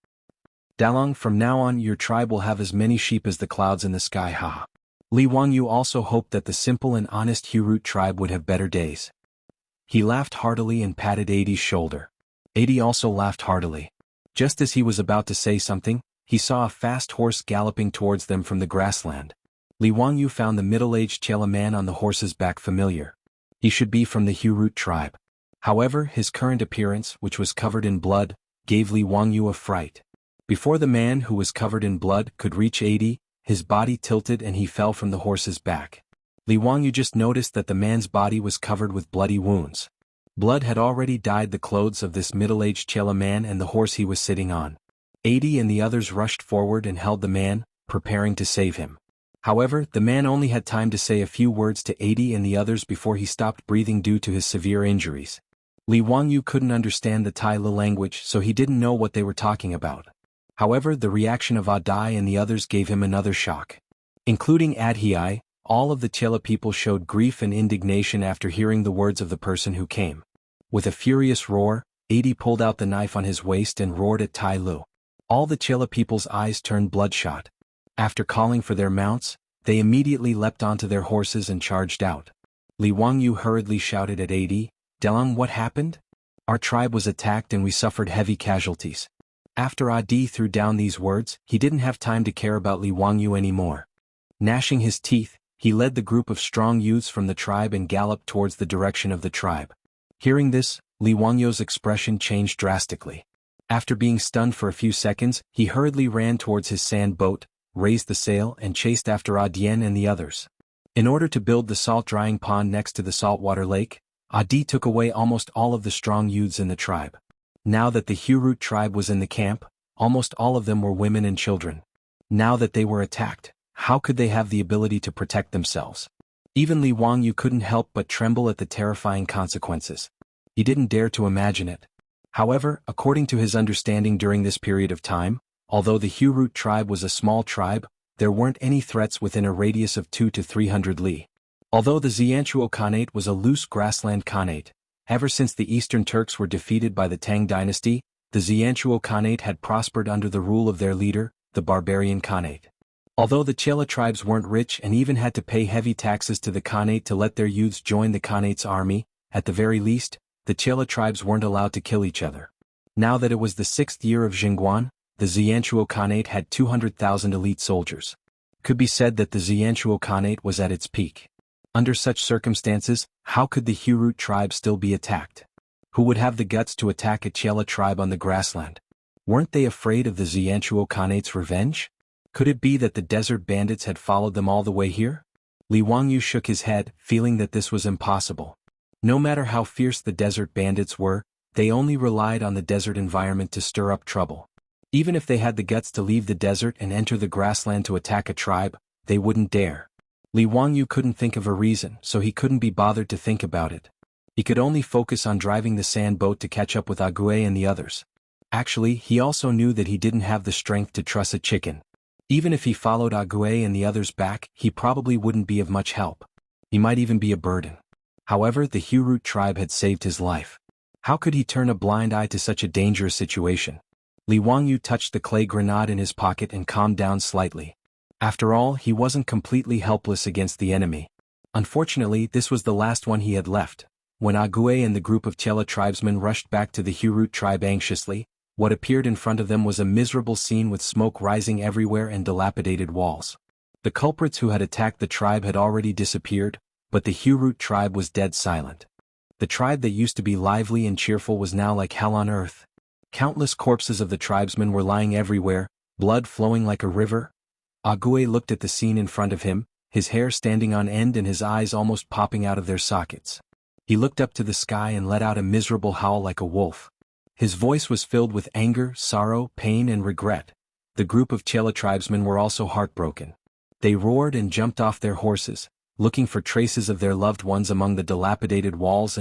Dalong, from now on your tribe will have as many sheep as the clouds in the sky, haha. Li Wangyu also hoped that the simple and honest Hu tribe would have better days. He laughed heartily and patted 80's shoulder. 80 also laughed heartily. Just as he was about to say something, he saw a fast horse galloping towards them from the grassland. Li Wangyu found the middle-aged Chela man on the horse's back familiar. He should be from the Hu tribe. However, his current appearance, which was covered in blood, gave Li Wangyu a fright. Before the man who was covered in blood could reach 80, his body tilted and he fell from the horse's back. Li Wangyu just noticed that the man's body was covered with bloody wounds. Blood had already dyed the clothes of this middle-aged Chela man and the horse he was sitting on. 80 and the others rushed forward and held the man, preparing to save him. However, the man only had time to say a few words to 80 and the others before he stopped breathing due to his severe injuries. Li Wangyu couldn't understand the Tai Li language, so he didn't know what they were talking about. However, the reaction of Adai and the others gave him another shock. Including Adhai, all of the Chela people showed grief and indignation after hearing the words of the person who came. With a furious roar, 80 pulled out the knife on his waist and roared at Tai Lu. All the Chela people's eyes turned bloodshot. After calling for their mounts, they immediately leapt onto their horses and charged out. Li Wangyu hurriedly shouted at 80, Delong, what happened? Our tribe was attacked and we suffered heavy casualties. After Adi threw down these words, he didn't have time to care about Li Wangyu anymore. Gnashing his teeth, he led the group of strong youths from the tribe and galloped towards the direction of the tribe. Hearing this, Li Wangyu's expression changed drastically. After being stunned for a few seconds, he hurriedly ran towards his sand boat, raised the sail and chased after Adien and the others. In order to build the salt drying pond next to the saltwater lake, Adi took away almost all of the strong youths in the tribe. Now that the Hu tribe was in the camp, almost all of them were women and children. Now that they were attacked, how could they have the ability to protect themselves? Even Li Wangyu couldn't help but tremble at the terrifying consequences. He didn't dare to imagine it. However, according to his understanding during this period of time, although the Hu tribe was a small tribe, there weren't any threats within a radius of 2 to 300 li. Although the Jianghu Khanate was a loose grassland Khanate, ever since the Eastern Turks were defeated by the Tang dynasty, the Jianghu Khanate had prospered under the rule of their leader, the barbarian Khanate. Although the Chela tribes weren't rich and even had to pay heavy taxes to the Khanate to let their youths join the Khanate's army, at the very least, the Chela tribes weren't allowed to kill each other. Now that it was the 6th year of Jingguan, the Jianghu Khanate had 200,000 elite soldiers. Could be said that the Jianghu Khanate was at its peak. Under such circumstances, how could the Hu tribe still be attacked? Who would have the guts to attack a Chela tribe on the grassland? Weren't they afraid of the Jianghu Khanate's revenge? Could it be that the desert bandits had followed them all the way here? Li Wangyu shook his head, feeling that this was impossible. No matter how fierce the desert bandits were, they only relied on the desert environment to stir up trouble. Even if they had the guts to leave the desert and enter the grassland to attack a tribe, they wouldn't dare. Li Wangyu couldn't think of a reason, so he couldn't be bothered to think about it. He could only focus on driving the sand boat to catch up with Ague and the others. Actually, he also knew that he didn't have the strength to truss a chicken. Even if he followed Ague and the others back, he probably wouldn't be of much help. He might even be a burden. However, the Hu tribe had saved his life. How could he turn a blind eye to such a dangerous situation? Li Wangyu touched the clay grenade in his pocket and calmed down slightly. After all, he wasn't completely helpless against the enemy. Unfortunately, this was the last one he had left. When Ague and the group of Chela tribesmen rushed back to the Hurut tribe anxiously, what appeared in front of them was a miserable scene with smoke rising everywhere and dilapidated walls. The culprits who had attacked the tribe had already disappeared, but the Hurut tribe was dead silent. The tribe that used to be lively and cheerful was now like hell on earth. Countless corpses of the tribesmen were lying everywhere, blood flowing like a river. Ague looked at the scene in front of him, his hair standing on end and his eyes almost popping out of their sockets. He looked up to the sky and let out a miserable howl like a wolf. His voice was filled with anger, sorrow, pain and regret. The group of Chela tribesmen were also heartbroken. They roared and jumped off their horses, looking for traces of their loved ones among the dilapidated walls.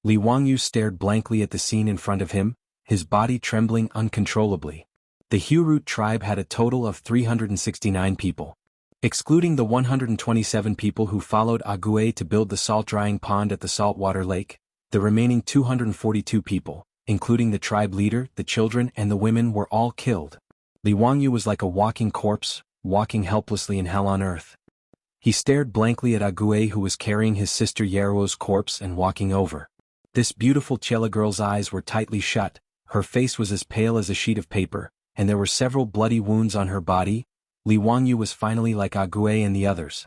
Li Wangyu stared blankly at the scene in front of him, his body trembling uncontrollably. The Hurut tribe had a total of 369 people. Excluding the 127 people who followed Ague to build the salt-drying pond at the saltwater lake, the remaining 242 people, including the tribe leader, the children and the women were all killed. Li Wangyu was like a walking corpse, walking helplessly in hell on earth. He stared blankly at Ague who was carrying his sister Yeruo's corpse and walking over. This beautiful Chela girl's eyes were tightly shut, her face was as pale as a sheet of paper, and there were several bloody wounds on her body. Li Wangyu was finally like Ague and the others.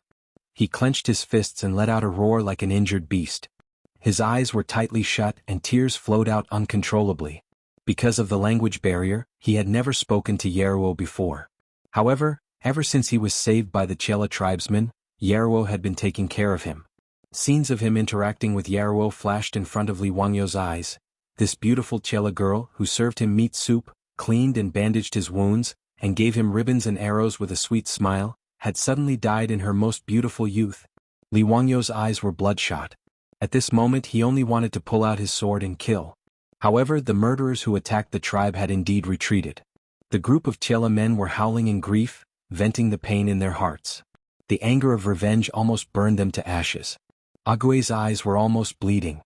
He clenched his fists and let out a roar like an injured beast. His eyes were tightly shut and tears flowed out uncontrollably. Because of the language barrier, he had never spoken to Yeruo before. However, ever since he was saved by the Chela tribesmen, Yeruo had been taking care of him. Scenes of him interacting with Yeruo flashed in front of Li Wangyu's eyes. This beautiful Chela girl, who served him meat soup, cleaned and bandaged his wounds, and gave him ribbons and arrows with a sweet smile, had suddenly died in her most beautiful youth. Li Wangyu's eyes were bloodshot. At this moment he only wanted to pull out his sword and kill. However, the murderers who attacked the tribe had indeed retreated. The group of Chela men were howling in grief, venting the pain in their hearts. The anger of revenge almost burned them to ashes. Ague's eyes were almost bleeding.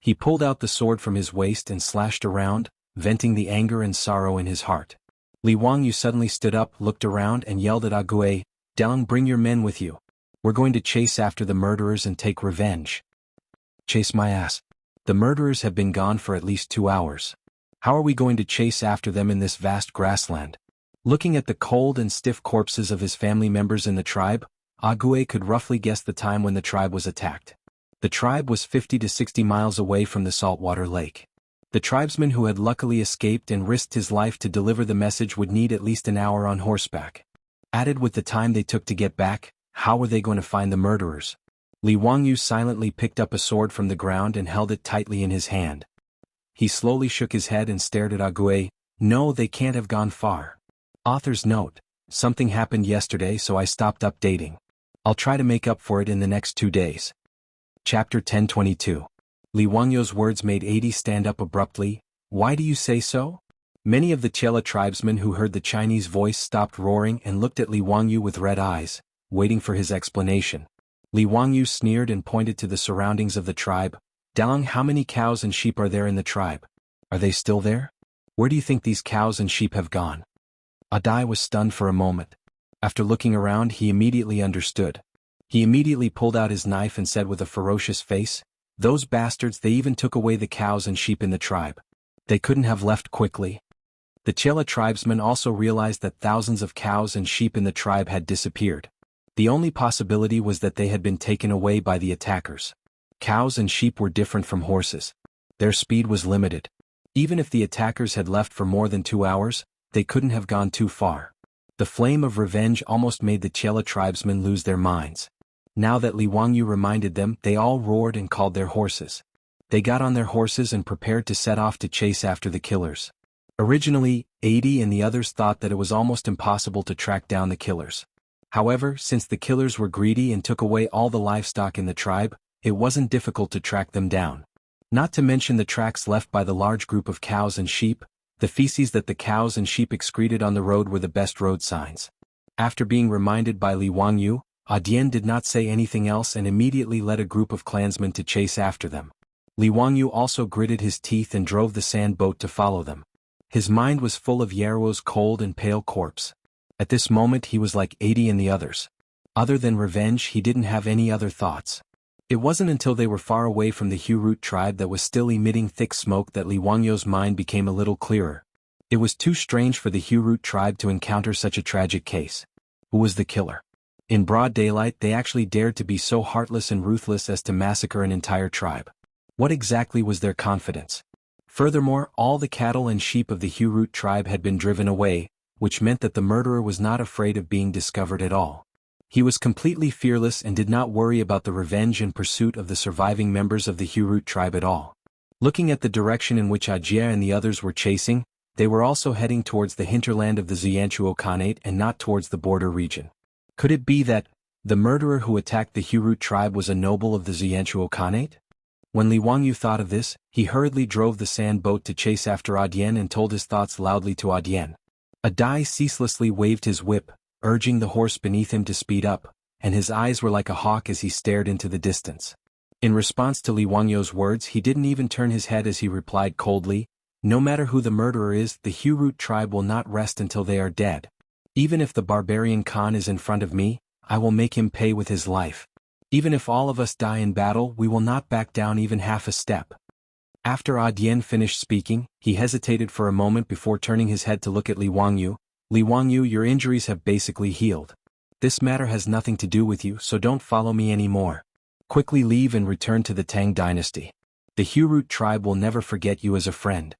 He pulled out the sword from his waist and slashed around, venting the anger and sorrow in his heart. Li Wangyu suddenly stood up, looked around and yelled at Ague, "Tang, bring your men with you. We're going to chase after the murderers and take revenge." "Chase my ass. The murderers have been gone for at least 2 hours. How are we going to chase after them in this vast grassland?" Looking at the cold and stiff corpses of his family members in the tribe, Ague could roughly guess the time when the tribe was attacked. The tribe was 50 to 60 miles away from the saltwater lake. The tribesman who had luckily escaped and risked his life to deliver the message would need at least an hour on horseback. Added with the time they took to get back, how were they going to find the murderers? Li Wangyu silently picked up a sword from the ground and held it tightly in his hand. He slowly shook his head and stared at Ague. "No, they can't have gone far. Author's note: something happened yesterday so I stopped updating. I'll try to make up for it in the next 2 days." Chapter 1022. Li Wangyu's words made 80 stand up abruptly. "Why do you say so?" Many of the Chela tribesmen who heard the Chinese voice stopped roaring and looked at Li Wangyu with red eyes, waiting for his explanation. Li Wangyu sneered and pointed to the surroundings of the tribe. "Tang, how many cows and sheep are there in the tribe? Are they still there? Where do you think these cows and sheep have gone?" Adai was stunned for a moment. After looking around he immediately understood. He immediately pulled out his knife and said with a ferocious face, "Those bastards, they even took away the cows and sheep in the tribe. They couldn't have left quickly." The Chela tribesmen also realized that thousands of cows and sheep in the tribe had disappeared. The only possibility was that they had been taken away by the attackers. Cows and sheep were different from horses. Their speed was limited. Even if the attackers had left for more than 2 hours, they couldn't have gone too far. The flame of revenge almost made the Chela tribesmen lose their minds. Now that Li Wangyu reminded them, they all roared and called their horses. They got on their horses and prepared to set off to chase after the killers. Originally, 80 and the others thought that it was almost impossible to track down the killers. However, since the killers were greedy and took away all the livestock in the tribe, it wasn't difficult to track them down. Not to mention the tracks left by the large group of cows and sheep. The feces that the cows and sheep excreted on the road were the best road signs. After being reminded by Li Wangyu, Adian did not say anything else and immediately led a group of clansmen to chase after them. Li Wangyu also gritted his teeth and drove the sand boat to follow them. His mind was full of Yeruo's cold and pale corpse. At this moment he was like 80 and the others. Other than revenge, he didn't have any other thoughts. It wasn't until they were far away from the Hu tribe that was still emitting thick smoke that Li Wangyu's mind became a little clearer. It was too strange for the Hu tribe to encounter such a tragic case. Who was the killer? In broad daylight, they actually dared to be so heartless and ruthless as to massacre an entire tribe. What exactly was their confidence? Furthermore, all the cattle and sheep of the Hu tribe had been driven away, which meant that the murderer was not afraid of being discovered at all. He was completely fearless and did not worry about the revenge and pursuit of the surviving members of the Hu tribe at all. Looking at the direction in which Jia and the others were chasing, they were also heading towards the hinterland of the Jianghu Khanate and not towards the border region. Could it be that the murderer who attacked the Hu tribe was a noble of the Jianghu Khanate? When Li Wangyu thought of this, he hurriedly drove the sand boat to chase after Audien and told his thoughts loudly to Audien. Adai ceaselessly waved his whip, urging the horse beneath him to speed up, and his eyes were like a hawk as he stared into the distance. In response to Li Wangyu's words, he didn't even turn his head as he replied coldly, "No matter who the murderer is, the Hu tribe will not rest until they are dead. Even if the barbarian Khan is in front of me, I will make him pay with his life. Even if all of us die in battle, we will not back down even half a step." After Audien finished speaking, he hesitated for a moment before turning his head to look at Li Wangyu. "Li Wangyu, your injuries have basically healed. This matter has nothing to do with you, so don't follow me anymore. Quickly leave and return to the Tang dynasty. The Hu tribe will never forget you as a friend."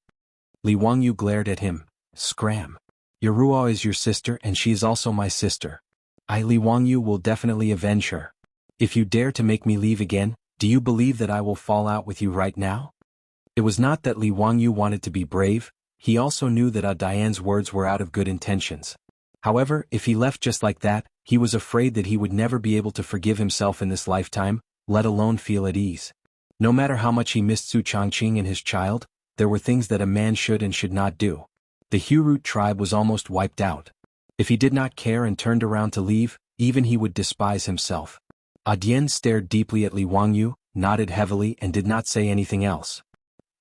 Li Wangyu glared at him. "Scram. Your Ruo is your sister and she is also my sister. I, Li Wangyu, will definitely avenge her. If you dare to make me leave again, do you believe that I will fall out with you right now?" It was not that Li Wangyu wanted to be brave, he also knew that Diane's words were out of good intentions. However, if he left just like that, he was afraid that he would never be able to forgive himself in this lifetime, let alone feel at ease. No matter how much he missed Su Changqing and his child, there were things that a man should and should not do. The Hu tribe was almost wiped out. If he did not care and turned around to leave, even he would despise himself. Audien stared deeply at Li Wangyu, nodded heavily and did not say anything else.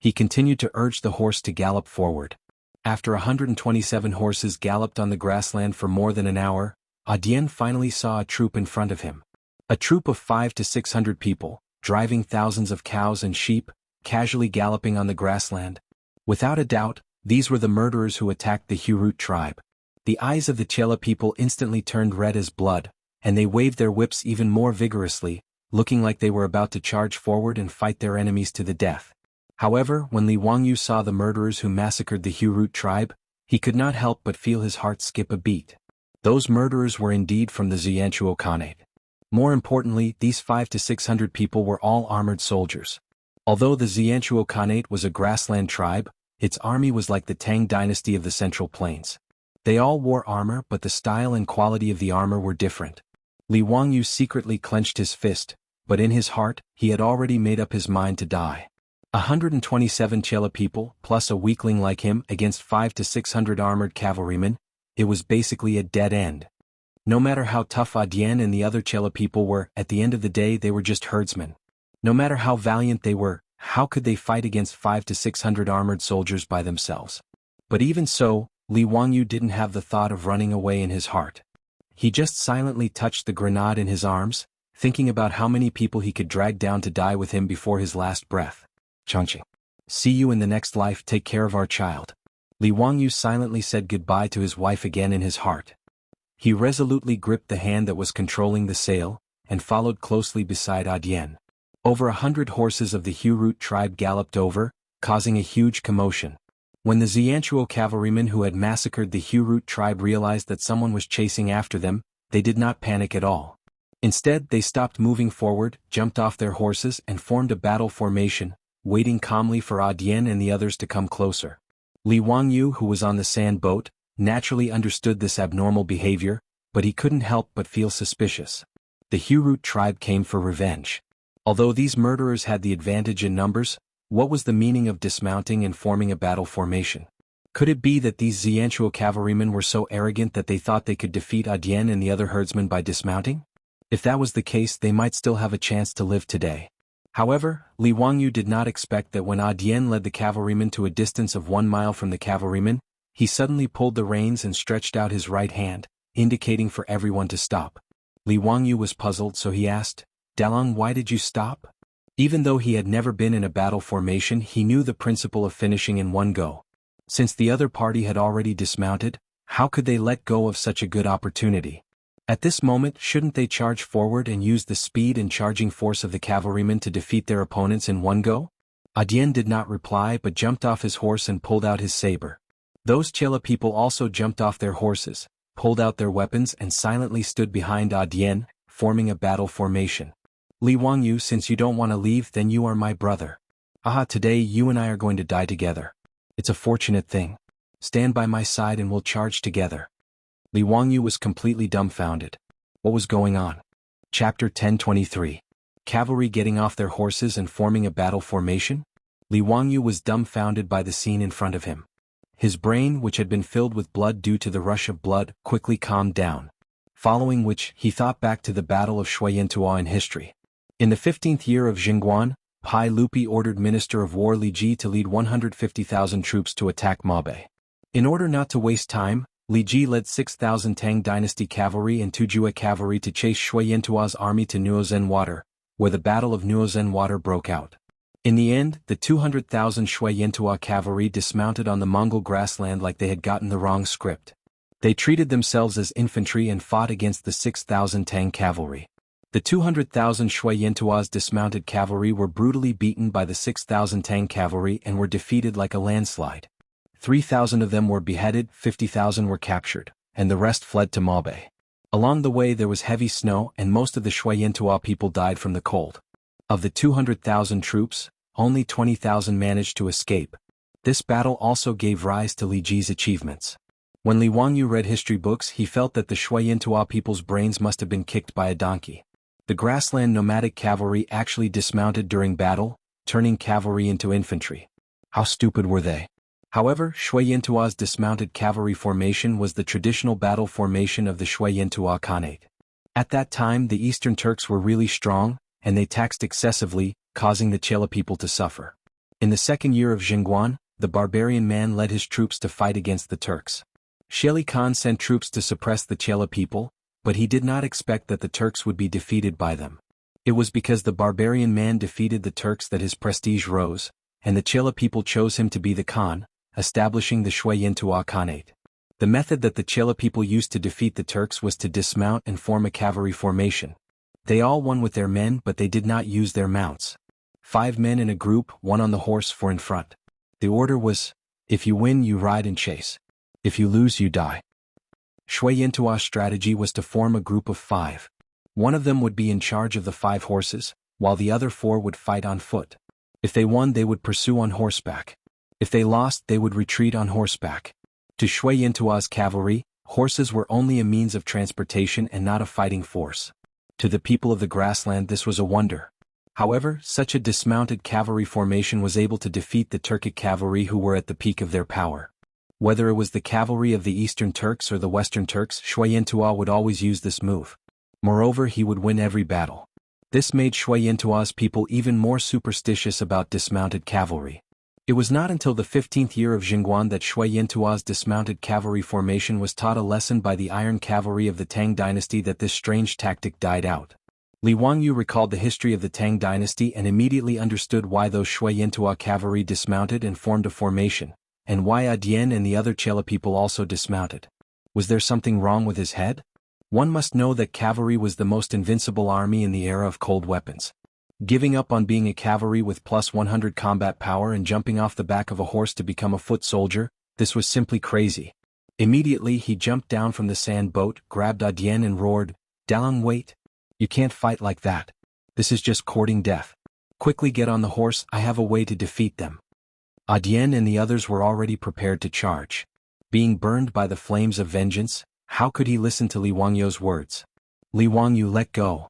He continued to urge the horse to gallop forward. After 127 horses galloped on the grassland for more than an hour, Audien finally saw a troop in front of him. A troop of 500 to 600 people, driving thousands of cows and sheep, casually galloping on the grassland. Without a doubt, these were the murderers who attacked the Hu tribe. The eyes of the Chela people instantly turned red as blood, and they waved their whips even more vigorously, looking like they were about to charge forward and fight their enemies to the death. However, when Li Wangyu saw the murderers who massacred the Hu tribe, he could not help but feel his heart skip a beat. Those murderers were indeed from the Jianghu Khanate. More importantly, these 500 to 600 people were all armored soldiers. Although the Jianghu Khanate was a grassland tribe, its army was like the Tang dynasty of the Central Plains. They all wore armor, but the style and quality of the armor were different. Li Wangyu secretly clenched his fist, but in his heart, he had already made up his mind to die. 127 Chela people, plus a weakling like him, against 500 to 600 armored cavalrymen, it was basically a dead end. No matter how tough Audien and the other Chela people were, at the end of the day they were just herdsmen. No matter how valiant they were, how could they fight against 500 to 600 armored soldiers by themselves? But even so, Li Wangyu didn't have the thought of running away in his heart. He just silently touched the grenade in his arms, thinking about how many people he could drag down to die with him before his last breath. "Changqing. See you in the next life, take care of our child." Li Wangyu silently said goodbye to his wife again in his heart. He resolutely gripped the hand that was controlling the sail, and followed closely beside Audien. Over 100 horses of the Hu tribe galloped over, causing a huge commotion. When the Jianghu cavalrymen who had massacred the Hu tribe realized that someone was chasing after them, they did not panic at all. Instead, they stopped moving forward, jumped off their horses and formed a battle formation, waiting calmly for Audien and the others to come closer. Li Wangyu, who was on the sand boat, naturally understood this abnormal behavior, but he couldn't help but feel suspicious. The Hu tribe came for revenge. Although these murderers had the advantage in numbers, what was the meaning of dismounting and forming a battle formation? Could it be that these Jianghu cavalrymen were so arrogant that they thought they could defeat Audien and the other herdsmen by dismounting? If that was the case, they might still have a chance to live today. However, Li Wangyu did not expect that when Audien led the cavalrymen to a distance of 1 mile from the cavalrymen, he suddenly pulled the reins and stretched out his right hand, indicating for everyone to stop. Li Wangyu was puzzled, so he asked, Dalong, why did you stop? Even though he had never been in a battle formation, he knew the principle of finishing in one go. Since the other party had already dismounted, how could they let go of such a good opportunity? At this moment, shouldn't they charge forward and use the speed and charging force of the cavalrymen to defeat their opponents in one go? Adian did not reply but jumped off his horse and pulled out his saber. Those Chela people also jumped off their horses, pulled out their weapons and silently stood behind Adian, forming a battle formation. Li Wangyu, since you don't want to leave, then you are my brother. Aha, today you and I are going to die together. It's a fortunate thing. Stand by my side and we'll charge together. Li Wangyu was completely dumbfounded. What was going on? Chapter 1023. Cavalry getting off their horses and forming a battle formation? Li Wangyu was dumbfounded by the scene in front of him. His brain, which had been filled with blood due to the rush of blood, quickly calmed down. Following which, he thought back to the Battle of Shuiyantua in history. In the 15th year of Jingguan, Pai Lupi ordered Minister of War Li Ji to lead 150,000 troops to attack Mabe. In order not to waste time, Li Ji led 6,000 Tang dynasty cavalry and Tujue cavalry to chase Shuiyantua's army to Nuozen Water, where the Battle of Nuozen Water broke out. In the end, the 200,000 Shuiyantua cavalry dismounted on the Mongol grassland like they had gotten the wrong script. They treated themselves as infantry and fought against the 6,000 Tang cavalry. The 200,000 Shuiyantua's dismounted cavalry were brutally beaten by the 6,000 Tang cavalry and were defeated like a landslide. 3,000 of them were beheaded, 50,000 were captured, and the rest fled to Mabe. Along the way there was heavy snow and most of the Shuiyantua people died from the cold. Of the 200,000 troops, only 20,000 managed to escape. This battle also gave rise to Li Ji's achievements. When Li Wangyu read history books, he felt that the Shuiyantua people's brains must have been kicked by a donkey. The grassland nomadic cavalry actually dismounted during battle, turning cavalry into infantry. How stupid were they? However, Shuiyantua's dismounted cavalry formation was the traditional battle formation of the Shuiyantua Khanate. At that time the Eastern Turks were really strong, and they taxed excessively, causing the Chela people to suffer. In the second year of Jingguan, the barbarian man led his troops to fight against the Turks. Sheli Khan sent troops to suppress the Chela people, but he did not expect that the Turks would be defeated by them. It was because the barbarian man defeated the Turks that his prestige rose, and the Chela people chose him to be the Khan, establishing the Shuiyantua Khanate. The method that the Chela people used to defeat the Turks was to dismount and form a cavalry formation. They all won with their men, but they did not use their mounts. 5 men in a group, one on the horse, 4 in front. The order was, if you win you ride and chase. If you lose you die. Shuiyantua's strategy was to form a group of 5. One of them would be in charge of the 5 horses, while the other 4 would fight on foot. If they won they would pursue on horseback. If they lost they would retreat on horseback. To Shuiyantua's cavalry, horses were only a means of transportation and not a fighting force. To the people of the grassland this was a wonder. However, such a dismounted cavalry formation was able to defeat the Turkic cavalry who were at the peak of their power. Whether it was the cavalry of the Eastern Turks or the Western Turks, Shuiyantua would always use this move. Moreover, he would win every battle. This made Shuiyantua's people even more superstitious about dismounted cavalry. It was not until the 15th year of Jingguan that Shuiyantua's dismounted cavalry formation was taught a lesson by the iron cavalry of the Tang dynasty that this strange tactic died out. Li Wangyu recalled the history of the Tang dynasty and immediately understood why those Shuiyantua cavalry dismounted and formed a formation, and why Adian and the other Chela people also dismounted. Was there something wrong with his head? One must know that cavalry was the most invincible army in the era of cold weapons. Giving up on being a cavalry with plus 100 combat power and jumping off the back of a horse to become a foot soldier, this was simply crazy. Immediately he jumped down from the sand boat, grabbed Adian and roared, "Dalong, wait! You can't fight like that. This is just courting death. Quickly get on the horse, I have a way to defeat them." Adian and the others were already prepared to charge. Being burned by the flames of vengeance, how could he listen to Li Wangyu's words? "Li Wangyu, let go."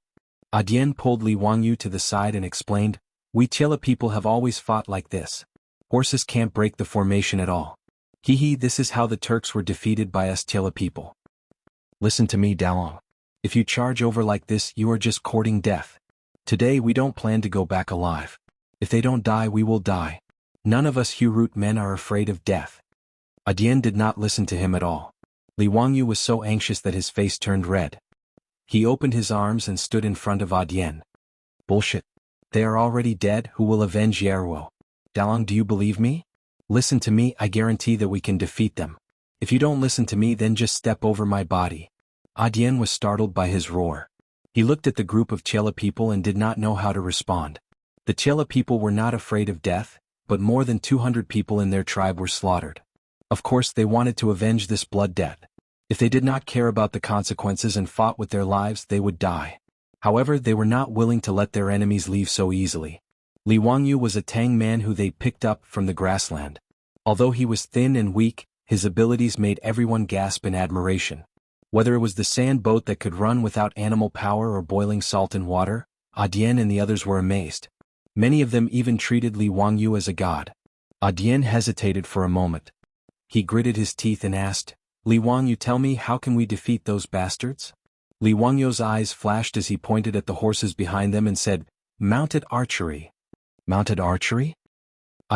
Adian pulled Li Wangyu to the side and explained, "We Chela people have always fought like this. Horses can't break the formation at all. This is how the Turks were defeated by us Chela people. Listen to me, Dalong. If you charge over like this you are just courting death. Today we don't plan to go back alive. If they don't die we will die. None of us Hurut men are afraid of death." Adian did not listen to him at all. Li Wangyu was so anxious that his face turned red. He opened his arms and stood in front of Dian. Bullshit. They are already dead. Who will avenge Yeruo? Dalong, do you believe me? Listen to me, I guarantee that we can defeat them. If you don't listen to me, then just step over my body. Dian was startled by his roar. He looked at the group of Chela people and did not know how to respond. The Chela people were not afraid of death, but more than 200 people in their tribe were slaughtered. Of course they wanted to avenge this blood debt. If they did not care about the consequences and fought with their lives, they would die. However, they were not willing to let their enemies leave so easily. Li Wangyu was a Tang man who they picked up from the grassland. Although he was thin and weak, his abilities made everyone gasp in admiration. Whether it was the sand boat that could run without animal power or boiling salt and water, Dian and the others were amazed. Many of them even treated Li Wangyu as a god. Dian hesitated for a moment. He gritted his teeth and asked, Li Wangyu, tell me, how can we defeat those bastards? Li Wangyu's eyes flashed as he pointed at the horses behind them and said, Mounted archery. Mounted archery?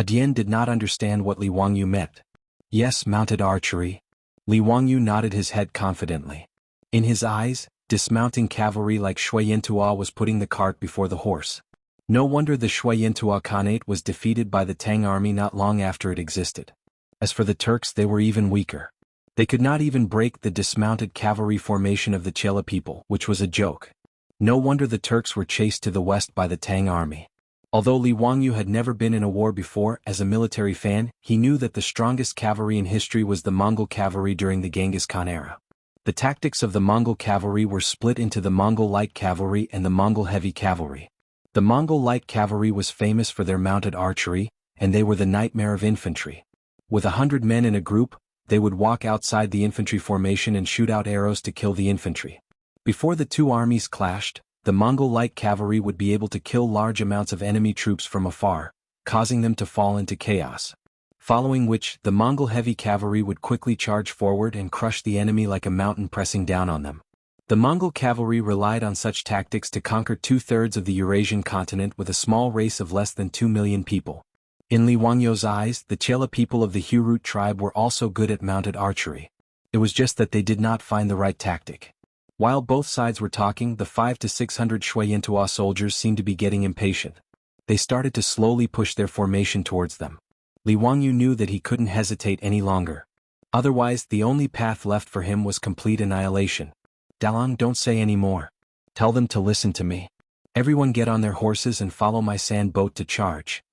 Dian did not understand what Li Wangyu meant. Yes, mounted archery. Li Wangyu nodded his head confidently. In his eyes, dismounting cavalry like Shui Yintua was putting the cart before the horse. No wonder the Shui Yintua Khanate was defeated by the Tang army not long after it existed. As for the Turks, they were even weaker. They could not even break the dismounted cavalry formation of the Chela people, which was a joke. No wonder the Turks were chased to the west by the Tang army. Although Li Wangyu had never been in a war before, as a military fan, he knew that the strongest cavalry in history was the Mongol cavalry during the Genghis Khan era. The tactics of the Mongol cavalry were split into the Mongol light cavalry and the Mongol heavy cavalry. The Mongol light cavalry was famous for their mounted archery, and they were the nightmare of infantry. With 100 men in a group, they would walk outside the infantry formation and shoot out arrows to kill the infantry. Before the two armies clashed, the Mongol light cavalry would be able to kill large amounts of enemy troops from afar, causing them to fall into chaos. Following which, the Mongol heavy cavalry would quickly charge forward and crush the enemy like a mountain pressing down on them. The Mongol cavalry relied on such tactics to conquer 2/3 of the Eurasian continent with a small race of less than 2 million people. In Li Wangyu's eyes, the Chela people of the Hurut tribe were also good at mounted archery. It was just that they did not find the right tactic. While both sides were talking, the 500 to 600 Shui Yintua soldiers seemed to be getting impatient. They started to slowly push their formation towards them. Li Wangyu knew that he couldn't hesitate any longer. Otherwise, the only path left for him was complete annihilation. Dalong, don't say any more. Tell them to listen to me. Everyone get on their horses and follow my sand boat to charge.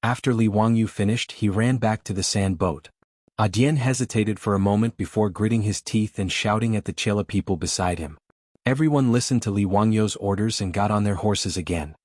After Li Wangyu finished, he ran back to the sand boat. Dian hesitated for a moment before gritting his teeth and shouting at the Chela people beside him. Everyone listened to Li Wangyu's orders and got on their horses again.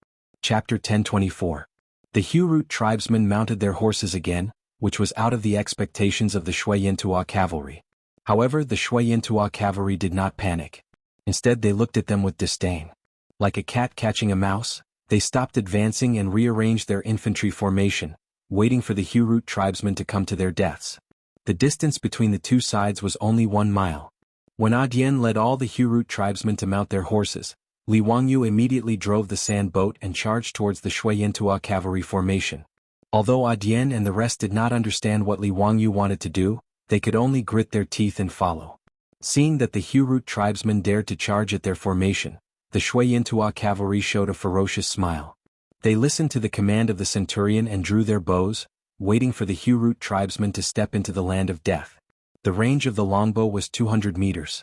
Chapter 1024. The Hurut tribesmen mounted their horses again, which was out of the expectations of the Shui Yintua cavalry. However, the Shui Yintua cavalry did not panic. Instead, they looked at them with disdain. Like a cat catching a mouse, they stopped advancing and rearranged their infantry formation, waiting for the Hurut tribesmen to come to their deaths. The distance between the two sides was only 1 mile. When Dian led all the Hurut tribesmen to mount their horses, Li Wangyu immediately drove the sand boat and charged towards the Shui Yintua cavalry formation. Although Dian and the rest did not understand what Li Wangyu wanted to do, they could only grit their teeth and follow. Seeing that the Hurut tribesmen dared to charge at their formation, the Shui Yintua cavalry showed a ferocious smile. They listened to the command of the centurion and drew their bows, waiting for the Hurut tribesmen to step into the land of death. The range of the longbow was 200 meters.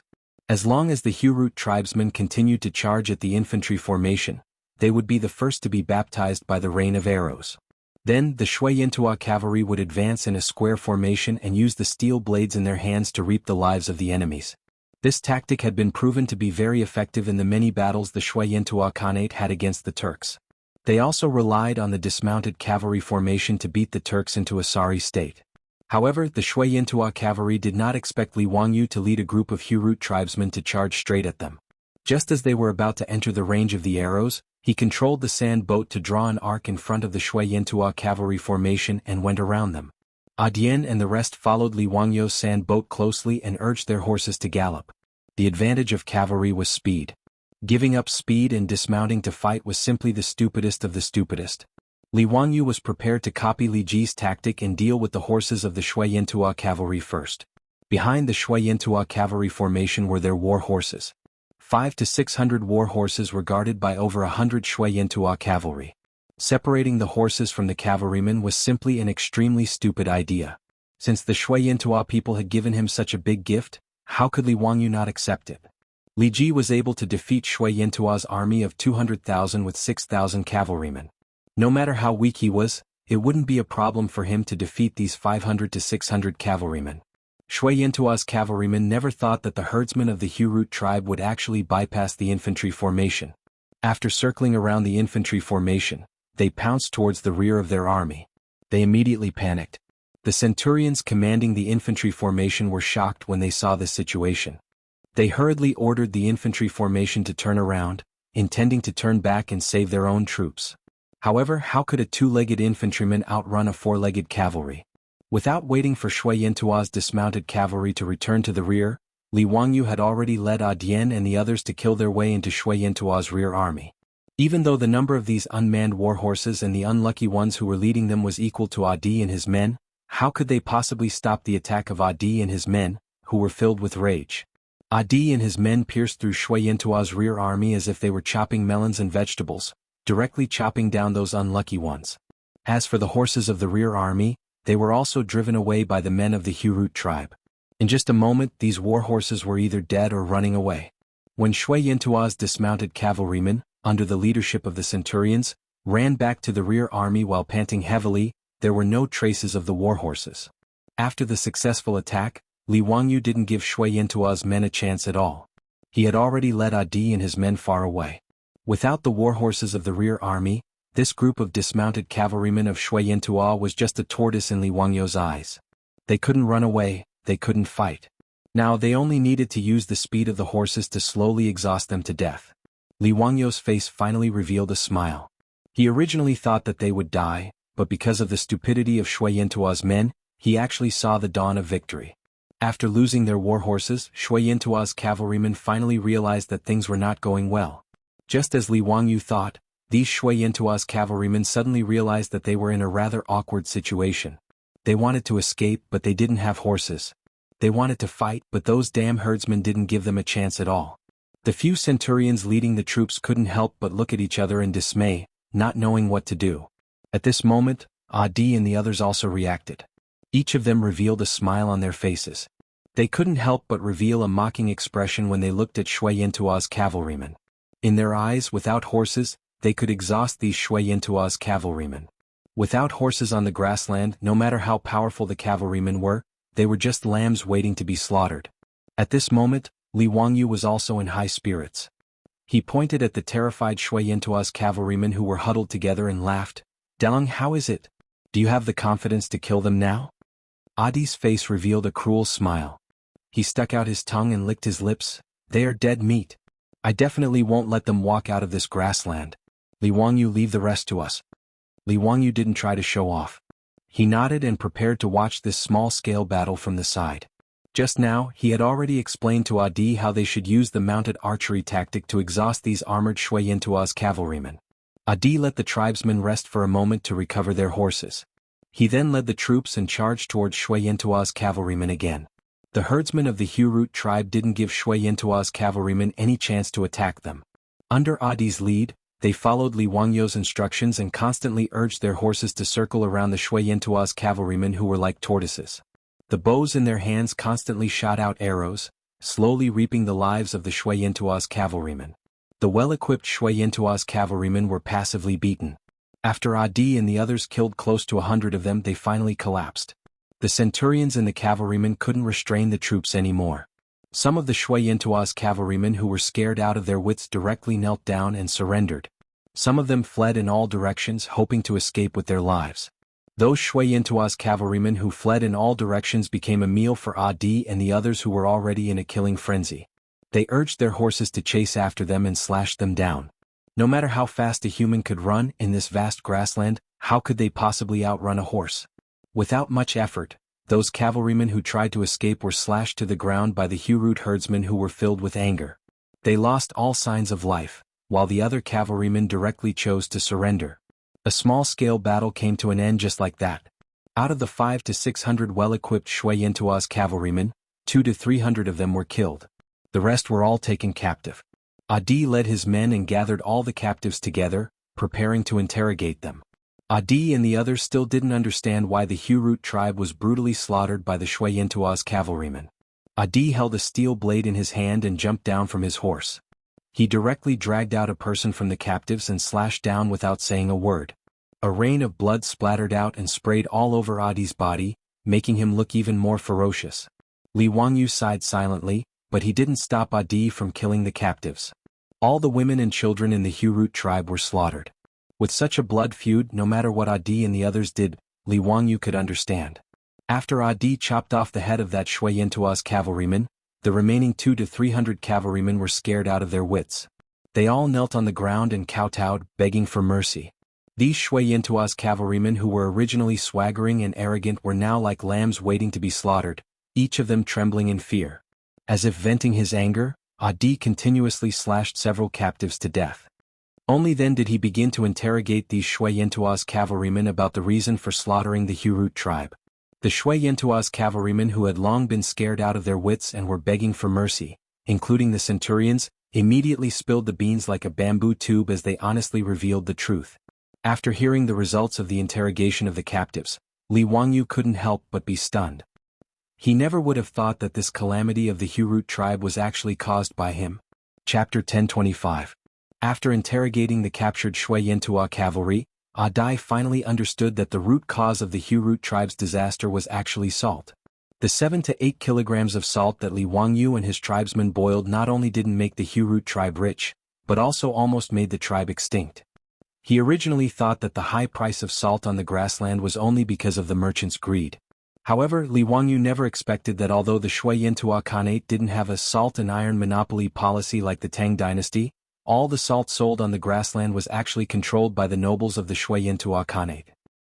As long as the Hurut tribesmen continued to charge at the infantry formation, they would be the first to be baptized by the rain of arrows. Then, the Shui Yintua cavalry would advance in a square formation and use the steel blades in their hands to reap the lives of the enemies. This tactic had been proven to be very effective in the many battles the Shui Yintua Khanate had against the Turks. They also relied on the dismounted cavalry formation to beat the Turks into a sorry state. However, the Shui Yintua cavalry did not expect Li Wangyu to lead a group of Hurut tribesmen to charge straight at them. Just as they were about to enter the range of the arrows, he controlled the sand boat to draw an arc in front of the Shui Yintua cavalry formation and went around them. Dian and the rest followed Li Wangyu's sand boat closely and urged their horses to gallop. The advantage of cavalry was speed. Giving up speed and dismounting to fight was simply the stupidest of the stupidest. Li Wangyu was prepared to copy Li Ji's tactic and deal with the horses of the Shui Yintua cavalry first. Behind the Shui Yintua cavalry formation were their war horses. 5 to 600 war horses were guarded by over 100 Shui Yantua cavalry. Separating the horses from the cavalrymen was simply an extremely stupid idea. Since the Shui Yantua people had given him such a big gift, how could Li Wangyu not accept it? Li Ji was able to defeat Shui Yantua's army of 200,000 with 6,000 cavalrymen. No matter how weak he was, it wouldn't be a problem for him to defeat these 500 to 600 cavalrymen. Shui Yantua's cavalrymen never thought that the herdsmen of the Hu tribe would actually bypass the infantry formation. After circling around the infantry formation, they pounced towards the rear of their army. They immediately panicked. The centurions commanding the infantry formation were shocked when they saw this situation. They hurriedly ordered the infantry formation to turn around, intending to turn back and save their own troops. However, how could a two-legged infantryman outrun a four-legged cavalry? Without waiting for Shui Yantua's dismounted cavalry to return to the rear, Li Wangyu had already led Dian and the others to kill their way into Shui Yantua's rear army. Even though the number of these unmanned war horses and the unlucky ones who were leading them was equal to Adi and his men, how could they possibly stop the attack of Adi and his men, who were filled with rage? Adi and his men pierced through Shui Yantua's rear army as if they were chopping melons and vegetables, directly chopping down those unlucky ones. As for the horses of the rear army, they were also driven away by the men of the Hu tribe. In just a moment, these war horses were either dead or running away. When Shui Yantua's dismounted cavalrymen, under the leadership of the centurions, ran back to the rear army while panting heavily, there were no traces of the war horses. After the successful attack, Li Wangyu didn't give Shui Yantua's men a chance at all. He had already led Adi and his men far away. Without the war horses of the rear army, this group of dismounted cavalrymen of Shui Yantua was just a tortoise in Li Wangyu's eyes. They couldn't run away, they couldn't fight. Now they only needed to use the speed of the horses to slowly exhaust them to death. Li Wangyu's face finally revealed a smile. He originally thought that they would die, but because of the stupidity of Shui Yantua's men, he actually saw the dawn of victory. After losing their war horses, Shui Yantua's cavalrymen finally realized that things were not going well. Just as Li Wangyu thought, these Shui Yantua's cavalrymen suddenly realized that they were in a rather awkward situation. They wanted to escape, but they didn't have horses. They wanted to fight, but those damn herdsmen didn't give them a chance at all. The few centurions leading the troops couldn't help but look at each other in dismay, not knowing what to do. At this moment, Adi and the others also reacted. Each of them revealed a smile on their faces. They couldn't help but reveal a mocking expression when they looked at Shui Yantua's cavalrymen. In their eyes, without horses, they could exhaust these Shui Yantua's cavalrymen. Without horses on the grassland, no matter how powerful the cavalrymen were, they were just lambs waiting to be slaughtered. At this moment, Li Wangyu was also in high spirits. He pointed at the terrified Shui Yantua's cavalrymen who were huddled together and laughed. "Deng, how is it? Do you have the confidence to kill them now?" Adi's face revealed a cruel smile. He stuck out his tongue and licked his lips. "They are dead meat. I definitely won't let them walk out of this grassland. Li Wangyu, leave the rest to us." Li Wangyu didn't try to show off. He nodded and prepared to watch this small-scale battle from the side. Just now, he had already explained to Adi how they should use the mounted archery tactic to exhaust these armored Shui Yantua's cavalrymen. Adi let the tribesmen rest for a moment to recover their horses. He then led the troops and charged towards Shui Yantua's cavalrymen again. The herdsmen of the Hu tribe didn't give Shui Yantua's cavalrymen any chance to attack them. Under Adi's lead, they followed Li Wangyu's instructions and constantly urged their horses to circle around the Shui Yantua's cavalrymen who were like tortoises. The bows in their hands constantly shot out arrows, slowly reaping the lives of the Shui Yantua's cavalrymen. The well-equipped Shui Yantua's cavalrymen were passively beaten. After Adi and the others killed close to 100 of them, they finally collapsed. The centurions and the cavalrymen couldn't restrain the troops anymore. Some of the Shui Yantua's cavalrymen who were scared out of their wits directly knelt down and surrendered. Some of them fled in all directions, hoping to escape with their lives. Those Shui Yantua's cavalrymen who fled in all directions became a meal for Adi and the others who were already in a killing frenzy. They urged their horses to chase after them and slash them down. No matter how fast a human could run in this vast grassland, how could they possibly outrun a horse? Without much effort, those cavalrymen who tried to escape were slashed to the ground by the Hu herdsmen who were filled with anger. They lost all signs of life, while the other cavalrymen directly chose to surrender. A small-scale battle came to an end just like that. Out of the 500 to 600 well-equipped Shui Yantua's cavalrymen, 200 to 300 of them were killed. The rest were all taken captive. Adi led his men and gathered all the captives together, preparing to interrogate them. Adi and the others still didn't understand why the Hurut tribe was brutally slaughtered by the Shuyentua's cavalrymen. Adi held a steel blade in his hand and jumped down from his horse. He directly dragged out a person from the captives and slashed down without saying a word. A rain of blood splattered out and sprayed all over Adi's body, making him look even more ferocious. Li Wangyu sighed silently, but he didn't stop Adi from killing the captives. All the women and children in the Hurut tribe were slaughtered. With such a blood feud, no matter what Adi and the others did, Li Wangyu could understand. After Adi chopped off the head of that Shuyentua's cavalryman, the remaining 200 to 300 cavalrymen were scared out of their wits. They all knelt on the ground and kowtowed, begging for mercy. These Shuyentua's cavalrymen who were originally swaggering and arrogant were now like lambs waiting to be slaughtered, each of them trembling in fear. As if venting his anger, Adi continuously slashed several captives to death. Only then did he begin to interrogate these Shuyentua's cavalrymen about the reason for slaughtering the Hurut tribe. The Shuyentua's cavalrymen who had long been scared out of their wits and were begging for mercy, including the centurions, immediately spilled the beans like a bamboo tube as they honestly revealed the truth. After hearing the results of the interrogation of the captives, Li Wangyu couldn't help but be stunned. He never would have thought that this calamity of the Hurut tribe was actually caused by him. Chapter 1025. After interrogating the captured Shuyentua cavalry, Adi finally understood that the root cause of the Hurut tribe's disaster was actually salt. The 7 to 8 kilograms of salt that Li Wangyu and his tribesmen boiled not only didn't make the Hurut tribe rich, but also almost made the tribe extinct. He originally thought that the high price of salt on the grassland was only because of the merchants' greed. However, Li Wangyu never expected that although the Shuyentua Khanate didn't have a salt and iron monopoly policy like the Tang dynasty, all the salt sold on the grassland was actually controlled by the nobles of the Shuyentua Khanate.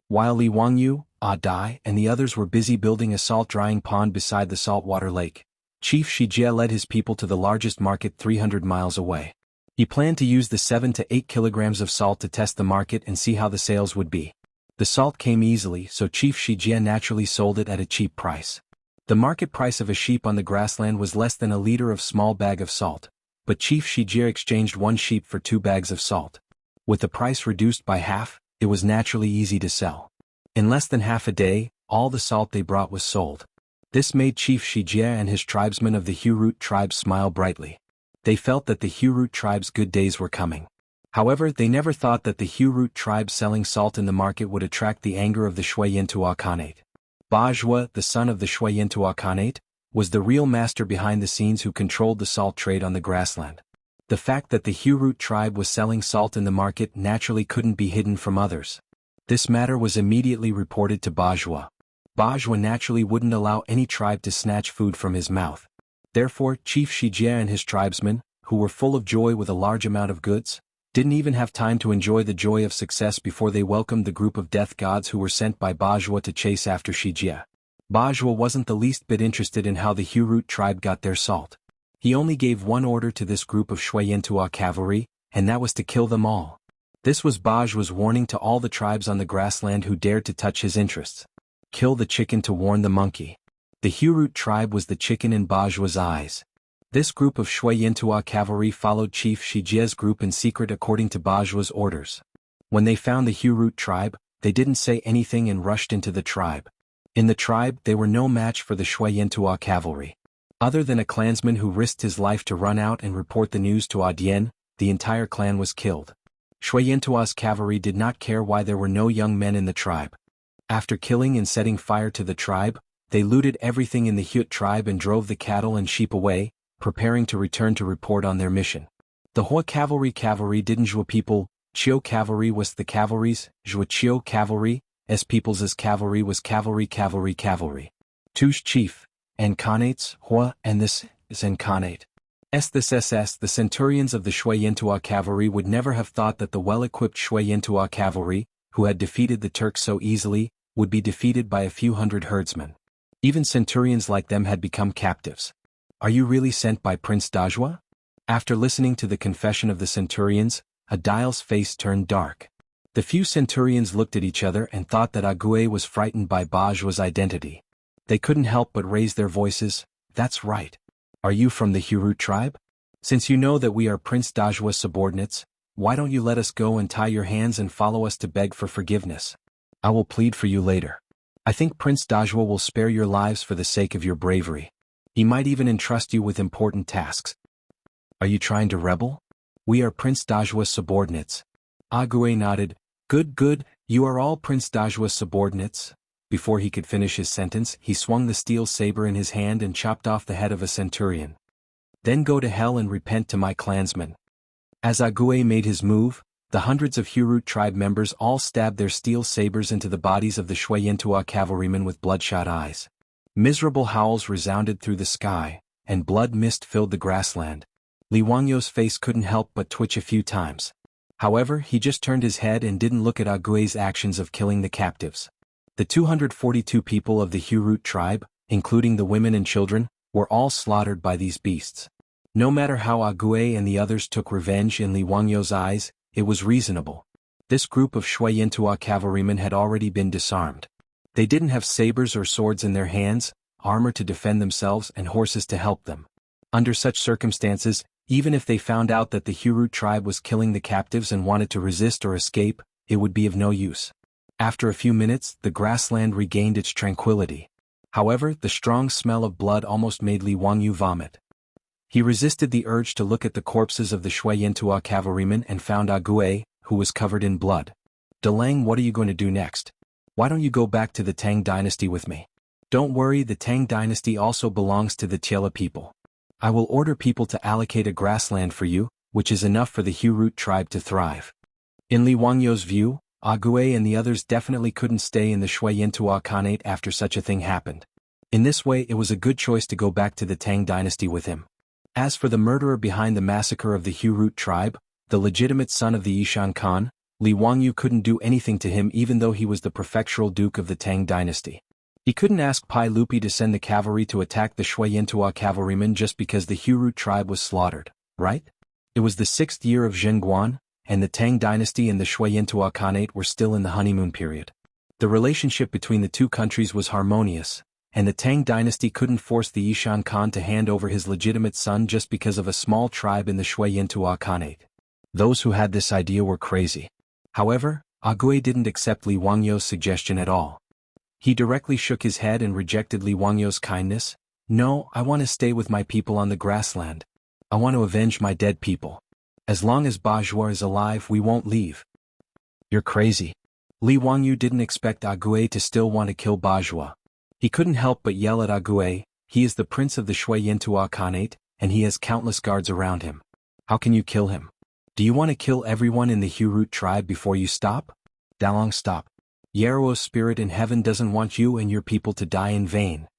While Li Wangyu, Adi, and the others were busy building a salt drying pond beside the saltwater lake, Chief Shijie led his people to the largest market 300 miles away. He planned to use the 7 to 8 kilograms of salt to test the market and see how the sales would be. The salt came easily, so Chief Shijie naturally sold it at a cheap price. The market price of a sheep on the grassland was less than a liter of small bag of salt, but Chief Shijie exchanged 1 sheep for 2 bags of salt. With the price reduced by half, it was naturally easy to sell. In less than half a day, all the salt they brought was sold. This made Chief Shijie and his tribesmen of the Hurut tribe smile brightly. They felt that the Hurut tribe's good days were coming. However, they never thought that the Hurut tribe selling salt in the market would attract the anger of the Shuyentua Khanate. Bajwa, the son of the Shuyentua Khanate, was the real master behind the scenes who controlled the salt trade on the grassland. The fact that the Hurut tribe was selling salt in the market naturally couldn't be hidden from others. This matter was immediately reported to Bajwa. Bajwa naturally wouldn't allow any tribe to snatch food from his mouth. Therefore, Chief Shijie and his tribesmen, who were full of joy with a large amount of goods, didn't even have time to enjoy the joy of success before they welcomed the group of death gods who were sent by Bajwa to chase after Shijie. Bajwa wasn't the least bit interested in how the Hurut tribe got their salt. He only gave one order to this group of Shuyentua cavalry, and that was to kill them all. This was Bajwa's warning to all the tribes on the grassland who dared to touch his interests. Kill the chicken to warn the monkey. The Hurut tribe was the chicken in Bajwa's eyes. This group of Shuyentua cavalry followed Chief Shijie's group in secret according to Bajwa's orders. When they found the Hurut tribe, they didn't say anything and rushed into the tribe. In the tribe, they were no match for the Shuyentua cavalry. Other than a clansman who risked his life to run out and report the news to Adian, the entire clan was killed. Shuyentua's cavalry did not care why there were no young men in the tribe. After killing and setting fire to the tribe, they looted everything in the Hut tribe and drove the cattle and sheep away, preparing to return to report on their mission. The Hua cavalry didn't Zhua people, Chiu cavalry was the cavalries, Zhua Chiu cavalry, as peoples as cavalry was cavalry. Tush chief, and Khanates, Hua, and this is an Khanate. The centurions of the Shuyentua cavalry would never have thought that the well-equipped Shuyentua cavalry, who had defeated the Turks so easily, would be defeated by a few hundred herdsmen. Even centurions like them had become captives. Are you really sent by Prince Dajwa? After listening to the confession of the centurions, Adil's face turned dark. The few centurions looked at each other and thought that Ague was frightened by Bajwa's identity. They couldn't help but raise their voices. That's right. Are you from the Hurut tribe? Since you know that we are Prince Dajua's subordinates, why don't you let us go and tie your hands and follow us to beg for forgiveness? I will plead for you later. I think Prince Dajua will spare your lives for the sake of your bravery. He might even entrust you with important tasks. Are you trying to rebel? We are Prince Dajua's subordinates. Ague nodded. Good, you are all Prince Dajua's subordinates. Before he could finish his sentence, he swung the steel saber in his hand and chopped off the head of a centurion. Then go to hell and repent to my clansmen. As Ague made his move, the hundreds of Hurut tribe members all stabbed their steel sabers into the bodies of the Shueyantua cavalrymen with bloodshot eyes. Miserable howls resounded through the sky, and blood mist filled the grassland. Li Wangyo's face couldn't help but twitch a few times. However, he just turned his head and didn't look at Ague's actions of killing the captives. The 242 people of the Hurut tribe, including the women and children, were all slaughtered by these beasts. No matter how Ague and the others took revenge in Li Wangyo's eyes, it was reasonable. This group of Shueyantua cavalrymen had already been disarmed. They didn't have sabers or swords in their hands, armor to defend themselves and horses to help them. Under such circumstances, even if they found out that the Hurut tribe was killing the captives and wanted to resist or escape, it would be of no use. After a few minutes, the grassland regained its tranquility. However, the strong smell of blood almost made Li Wangyu vomit. He resisted the urge to look at the corpses of the Shueyantua cavalrymen and found Ague, who was covered in blood. Delang, what are you going to do next? Why don't you go back to the Tang dynasty with me? Don't worry, the Tang dynasty also belongs to the Tiela people. I will order people to allocate a grassland for you, which is enough for the Hurut tribe to thrive. In Li Wangyo's view, Ague and the others definitely couldn't stay in the Shueyantua Khanate after such a thing happened. In this way, it was a good choice to go back to the Tang dynasty with him. As for the murderer behind the massacre of the Hurut tribe, the legitimate son of the Yishan Khan, Li Wangyu couldn't do anything to him even though he was the prefectural duke of the Tang dynasty. He couldn't ask Pai Lupi to send the cavalry to attack the Shueyantua cavalrymen just because the Hurut tribe was slaughtered, right? It was the 6th year of Zhenguan, and the Tang dynasty and the Shueyantua Khanate were still in the honeymoon period. The relationship between the two countries was harmonious, and the Tang dynasty couldn't force the Yishan Khan to hand over his legitimate son just because of a small tribe in the Shueyantua Khanate. Those who had this idea were crazy. However, Ague didn't accept Li Wangyo's suggestion at all. He directly shook his head and rejected Li Wangyo's kindness. No, I want to stay with my people on the grassland. I want to avenge my dead people. As long as Bajua is alive, we won't leave. You're crazy. Li Wangyu didn't expect Ague to still want to kill Bajua. He couldn't help but yell at Ague. He is the prince of the Shueyantua Khanate, and he has countless guards around him. How can you kill him? Do you want to kill everyone in the Hurut tribe before you stop? Dalong, stop. Yaruo's spirit in heaven doesn't want you and your people to die in vain.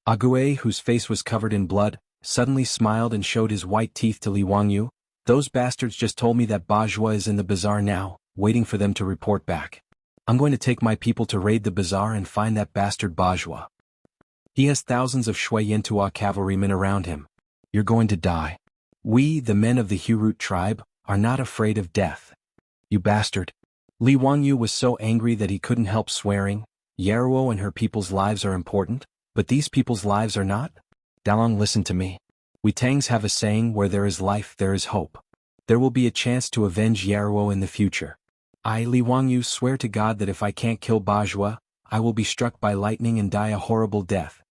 Ague, whose face was covered in blood, suddenly smiled and showed his white teeth to Li Wangyu. Those bastards just told me that Bajua is in the bazaar now, waiting for them to report back. I'm going to take my people to raid the bazaar and find that bastard Bajua. He has thousands of Shueyantua cavalrymen around him. You're going to die. We, the men of the Hurut tribe, are not afraid of death. You bastard. Li Wangyu was so angry that he couldn't help swearing. Yaruo and her people's lives are important, but these people's lives are not? Dalong, listen to me. We Tangs have a saying, where there is life there is hope. There will be a chance to avenge Yaruo in the future. I, Li Wangyu, swear to God that if I can't kill Bajua, I will be struck by lightning and die a horrible death.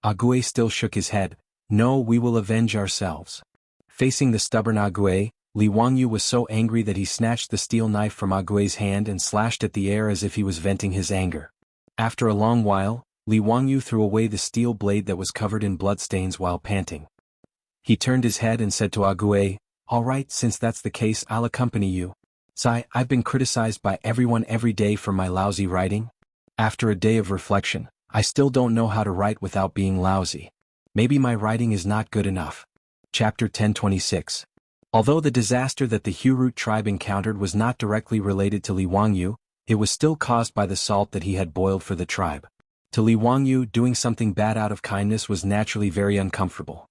Ague still shook his head. No, we will avenge ourselves. Facing the stubborn Ague, Li Wangyu was so angry that he snatched the steel knife from Ague's hand and slashed at the air as if he was venting his anger. After a long while, Li Wangyu threw away the steel blade that was covered in bloodstains while panting. He turned his head and said to Ague, "All right, since that's the case, I'll accompany you. Sai, I've been criticized by everyone every day for my lousy writing. After a day of reflection, I still don't know how to write without being lousy. Maybe my writing is not good enough." Chapter 1026. Although the disaster that the Hurut tribe encountered was not directly related to Li Wangyu, it was still caused by the salt that he had boiled for the tribe. To Li Wangyu, doing something bad out of kindness was naturally very uncomfortable.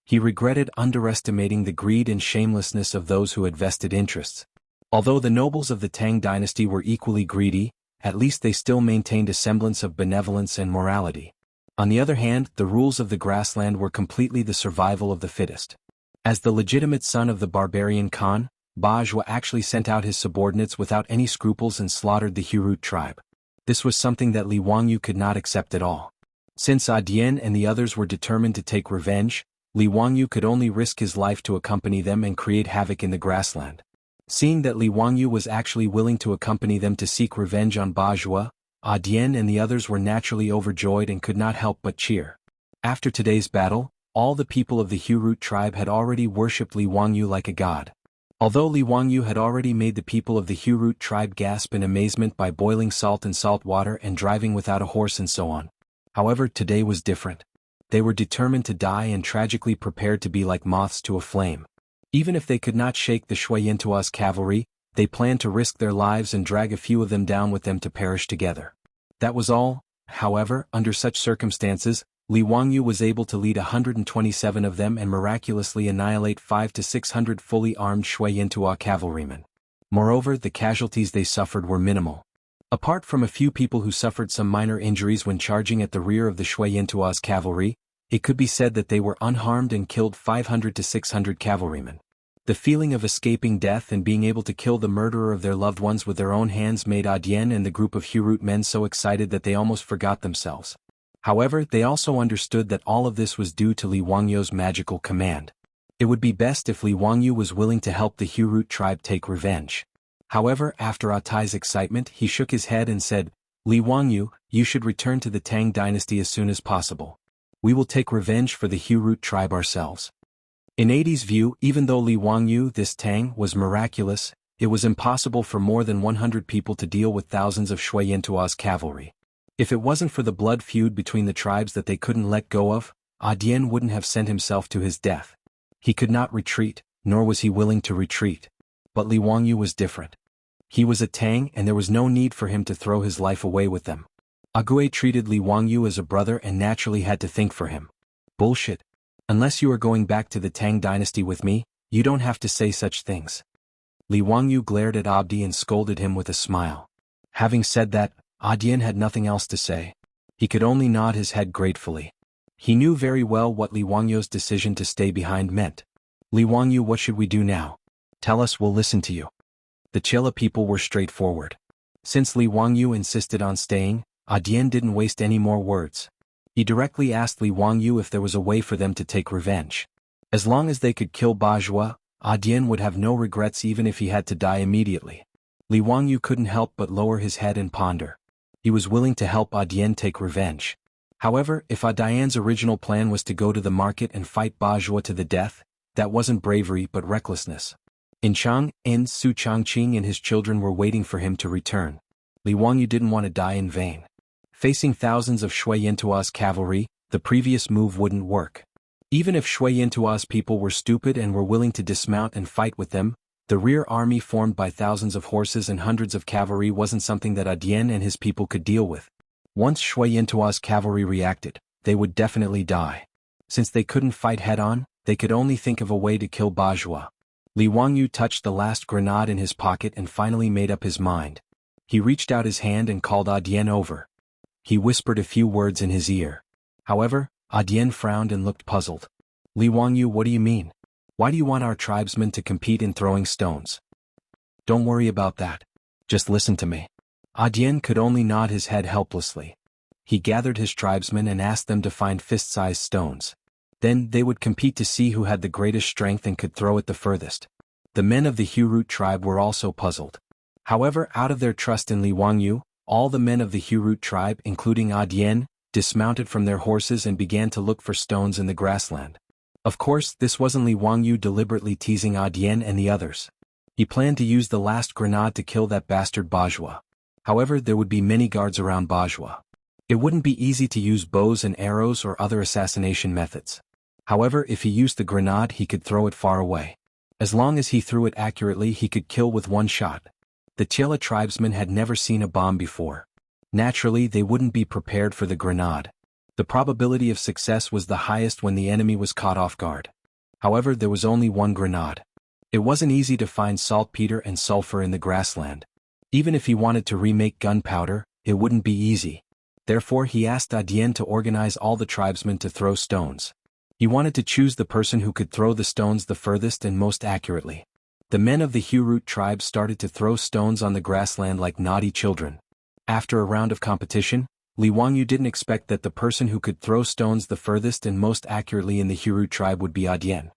He regretted underestimating the greed and shamelessness of those who had vested interests. Although the nobles of the Tang dynasty were equally greedy, at least they still maintained a semblance of benevolence and morality. On the other hand, the rules of the grassland were completely the survival of the fittest. As the legitimate son of the barbarian Khan, Bajwa actually sent out his subordinates without any scruples and slaughtered the Hurut tribe. This was something that Li Wangyu could not accept at all. Since Dian and the others were determined to take revenge, Li Wangyu could only risk his life to accompany them and create havoc in the grassland. Seeing that Li Wangyu was actually willing to accompany them to seek revenge on Bajwa, Dian and the others were naturally overjoyed and could not help but cheer. After today's battle, all the people of the Hurut tribe had already worshipped Li Wangyu like a god. Although Li Wangyu had already made the people of the Hurut tribe gasp in amazement by boiling salt in salt water and driving without a horse and so on. However, today was different. They were determined to die and tragically prepared to be like moths to a flame. Even if they could not shake the Shuayentua's cavalry, they planned to risk their lives and drag a few of them down with them to perish together. That was all. However, under such circumstances, Li Wangyu was able to lead 127 of them and miraculously annihilate 500 to 600 fully armed Shuayentua cavalrymen. Moreover, the casualties they suffered were minimal. Apart from a few people who suffered some minor injuries when charging at the rear of the Shuayentua's cavalry, it could be said that they were unharmed and killed 500 to 600 cavalrymen. The feeling of escaping death and being able to kill the murderer of their loved ones with their own hands made Dian and the group of Hurut men so excited that they almost forgot themselves. However, they also understood that all of this was due to Li Wangyu's magical command. It would be best if Li Wangyu was willing to help the Hurut tribe take revenge. However, after Atai's excitement, he shook his head and said, "Li Wangyu, you should return to the Tang dynasty as soon as possible. We will take revenge for the Hurut tribe ourselves." In Adi's view, even though Li Wangyu, this Tang, was miraculous, it was impossible for more than 100 people to deal with thousands of Shuayentua's cavalry. If it wasn't for the blood feud between the tribes that they couldn't let go of, Dian wouldn't have sent himself to his death. He could not retreat, nor was he willing to retreat. But Li Wangyu was different. He was a Tang and there was no need for him to throw his life away with them. Agui treated Li Wangyu as a brother and naturally had to think for him. Bullshit. Unless you are going back to the Tang dynasty with me, you don't have to say such things. Li Wangyu glared at Abdi and scolded him with a smile. Having said that, Dian had nothing else to say. He could only nod his head gratefully. He knew very well what Li Wangyu's decision to stay behind meant. Li Wangyu, what should we do now? Tell us, we'll listen to you. The Chela people were straightforward. Since Li Wangyu insisted on staying, Dian didn't waste any more words. He directly asked Li Wangyu if there was a way for them to take revenge. As long as they could kill Bajwa, Dian would have no regrets even if he had to die immediately. Li Wangyu couldn't help but lower his head and ponder. He was willing to help Dian take revenge. However, if Dian's original plan was to go to the market and fight Bajwa to the death, that wasn't bravery but recklessness. In Chang, Su Changqing and his children were waiting for him to return. Li Wangyu didn't want to die in vain. Facing thousands of Shuayentua's cavalry, the previous move wouldn't work. Even if Shuayentua's people were stupid and were willing to dismount and fight with them, the rear army formed by thousands of horses and hundreds of cavalry wasn't something that Dian and his people could deal with. Once Shuayentua's cavalry reacted, they would definitely die. Since they couldn't fight head-on, they could only think of a way to kill Bajwa. Li Wangyu touched the last grenade in his pocket and finally made up his mind. He reached out his hand and called Dian over. He whispered a few words in his ear. However, Dian frowned and looked puzzled. Li Wangyu, what do you mean? Why do you want our tribesmen to compete in throwing stones? Don't worry about that. Just listen to me. Dian could only nod his head helplessly. He gathered his tribesmen and asked them to find fist-sized stones. Then they would compete to see who had the greatest strength and could throw it the furthest. The men of the Hurut tribe were also puzzled. However, out of their trust in Li Wangyu, all the men of the Hurut tribe, including Dian, dismounted from their horses and began to look for stones in the grassland. Of course, this wasn't Li Wangyu deliberately teasing Dian and the others. He planned to use the last grenade to kill that bastard Bajwa. However, there would be many guards around Bajwa. It wouldn't be easy to use bows and arrows or other assassination methods. However, if he used the grenade, he could throw it far away. As long as he threw it accurately, he could kill with one shot. The Chela tribesmen had never seen a bomb before. Naturally, they wouldn't be prepared for the grenade. The probability of success was the highest when the enemy was caught off guard. However, there was only one grenade. It wasn't easy to find saltpeter and sulfur in the grassland. Even if he wanted to remake gunpowder, it wouldn't be easy. Therefore, he asked Dian to organize all the tribesmen to throw stones. He wanted to choose the person who could throw the stones the furthest and most accurately. The men of the Hurut tribe started to throw stones on the grassland like naughty children. After a round of competition, Li Wangyu didn't expect that the person who could throw stones the furthest and most accurately in the Hurut tribe would be Adian.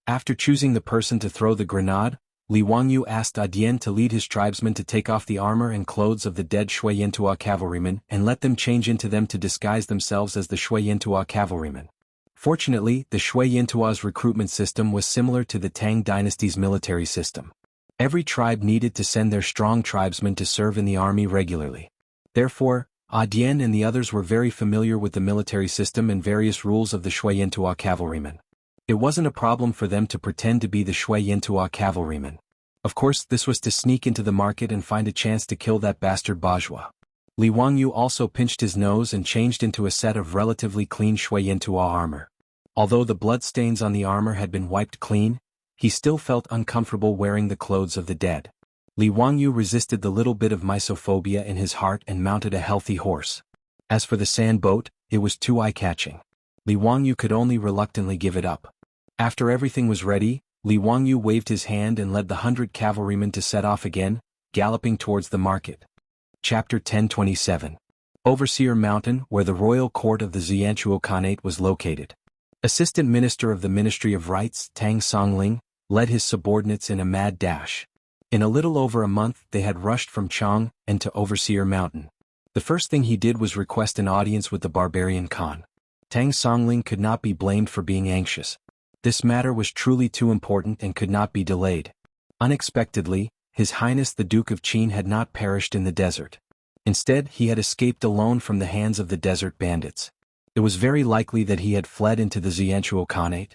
After choosing the person to throw the grenade, Li Wangyu asked Adian to lead his tribesmen to take off the armor and clothes of the dead Shui Yantua cavalrymen and let them change into them to disguise themselves as the Shui Yantua cavalrymen. Fortunately, the Shui Yantua's recruitment system was similar to the Tang dynasty's military system. Every tribe needed to send their strong tribesmen to serve in the army regularly. Therefore, Adian and the others were very familiar with the military system and various rules of the Shui Yantua cavalrymen. It wasn't a problem for them to pretend to be the Shui Yantua cavalrymen. Of course, this was to sneak into the market and find a chance to kill that bastard bourgeois. Li Wangyu also pinched his nose and changed into a set of relatively clean Shui Yantua armor. Although the bloodstains on the armor had been wiped clean, he still felt uncomfortable wearing the clothes of the dead. Li Wangyu resisted the little bit of misophobia in his heart and mounted a healthy horse. As for the sand boat, it was too eye-catching. Li Wangyu could only reluctantly give it up. After everything was ready, Li Wangyu waved his hand and led the 100 cavalrymen to set off again, galloping towards the market. Chapter 1027. Overseer Mountain, where the royal court of the Jianghu Khanate was located. Assistant Minister of the Ministry of Rights, Tang Songling, led his subordinates in a mad dash. In a little over a month they had rushed from Chang and to Overseer Mountain. The first thing he did was request an audience with the barbarian Khan. Tang Songling could not be blamed for being anxious. This matter was truly too important and could not be delayed. Unexpectedly, His Highness the Duke of Qin had not perished in the desert. Instead, he had escaped alone from the hands of the desert bandits. It was very likely that he had fled into the Jianghu Khanate.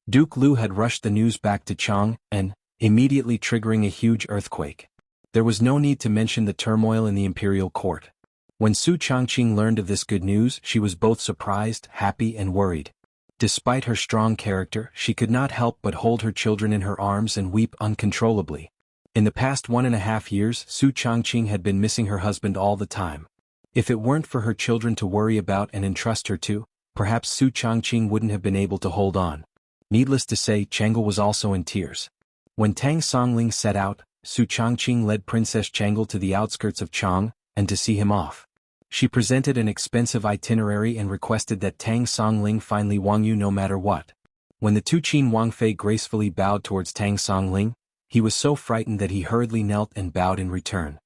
Duke Lu had rushed the news back to Chang and, immediately triggering a huge earthquake. There was no need to mention the turmoil in the imperial court. When Su Changqing learned of this good news, she was both surprised, happy and worried. Despite her strong character, she could not help but hold her children in her arms and weep uncontrollably. In the past 1.5 years, Su Changqing had been missing her husband all the time. If it weren't for her children to worry about and entrust her to, perhaps Su Changqing wouldn't have been able to hold on. Needless to say, Chang'e was also in tears. When Tang Songling set out, Su Changqing led Princess Chang'e to the outskirts of Chang, and to see him off. She presented an expensive itinerary and requested that Tang Songling find Li Wangyu no matter what. When the two Qin Wangfei gracefully bowed towards Tang Songling, he was so frightened that he hurriedly knelt and bowed in return.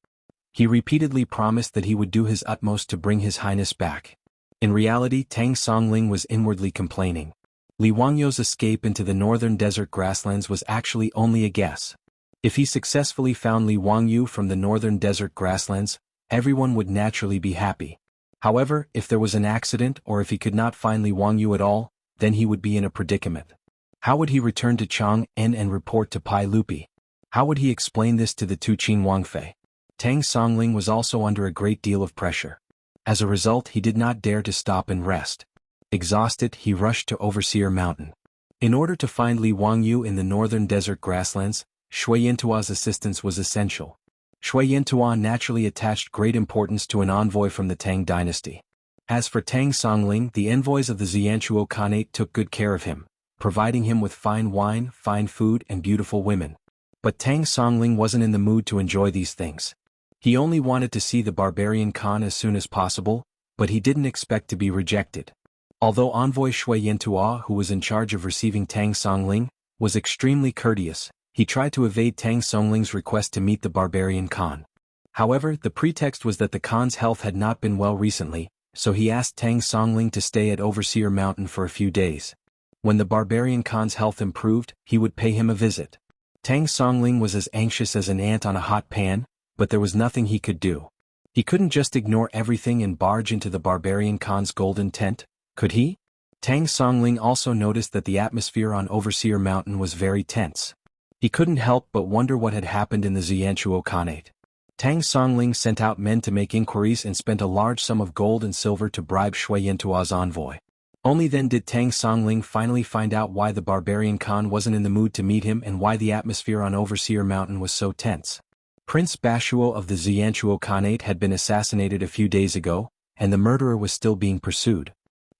He repeatedly promised that he would do his utmost to bring His Highness back. In reality, Tang Songling was inwardly complaining. Li Wangyu's escape into the northern desert grasslands was actually only a guess. If he successfully found Li Wangyu from the northern desert grasslands, everyone would naturally be happy. However, if there was an accident or if he could not find Li Wangyu at all, then he would be in a predicament. How would he return to Chang'e and report to Pai Lupi? How would he explain this to the two Qin Wangfei? Tang Songling was also under a great deal of pressure. As a result, he did not dare to stop and rest. Exhausted, he rushed to Overseer Mountain. In order to find Li Wangyu in the northern desert grasslands, Shui Yantua's assistance was essential. Shui Yantua naturally attached great importance to an envoy from the Tang dynasty. As for Tang Songling, the envoys of the Jianghu Khanate took good care of him, providing him with fine wine, fine food and beautiful women. But Tang Songling wasn't in the mood to enjoy these things. He only wanted to see the barbarian Khan as soon as possible, but he didn't expect to be rejected. Although envoy Shui Yantua, who was in charge of receiving Tang Songling, was extremely courteous, he tried to evade Tang Songling's request to meet the barbarian Khan. However, the pretext was that the Khan's health had not been well recently, so he asked Tang Songling to stay at Overseer Mountain for a few days. When the barbarian Khan's health improved, he would pay him a visit. Tang Songling was as anxious as an ant on a hot pan, but there was nothing he could do. He couldn't just ignore everything and barge into the barbarian Khan's golden tent, could he? Tang Songling also noticed that the atmosphere on Overseer Mountain was very tense. He couldn't help but wonder what had happened in the Jianghu Khanate. Tang Songling sent out men to make inquiries and spent a large sum of gold and silver to bribe Shui Yantua's envoy. Only then did Tang Songling finally find out why the barbarian Khan wasn't in the mood to meet him and why the atmosphere on Overseer Mountain was so tense. Prince Bashuo of the Jianghu Khanate had been assassinated a few days ago, and the murderer was still being pursued.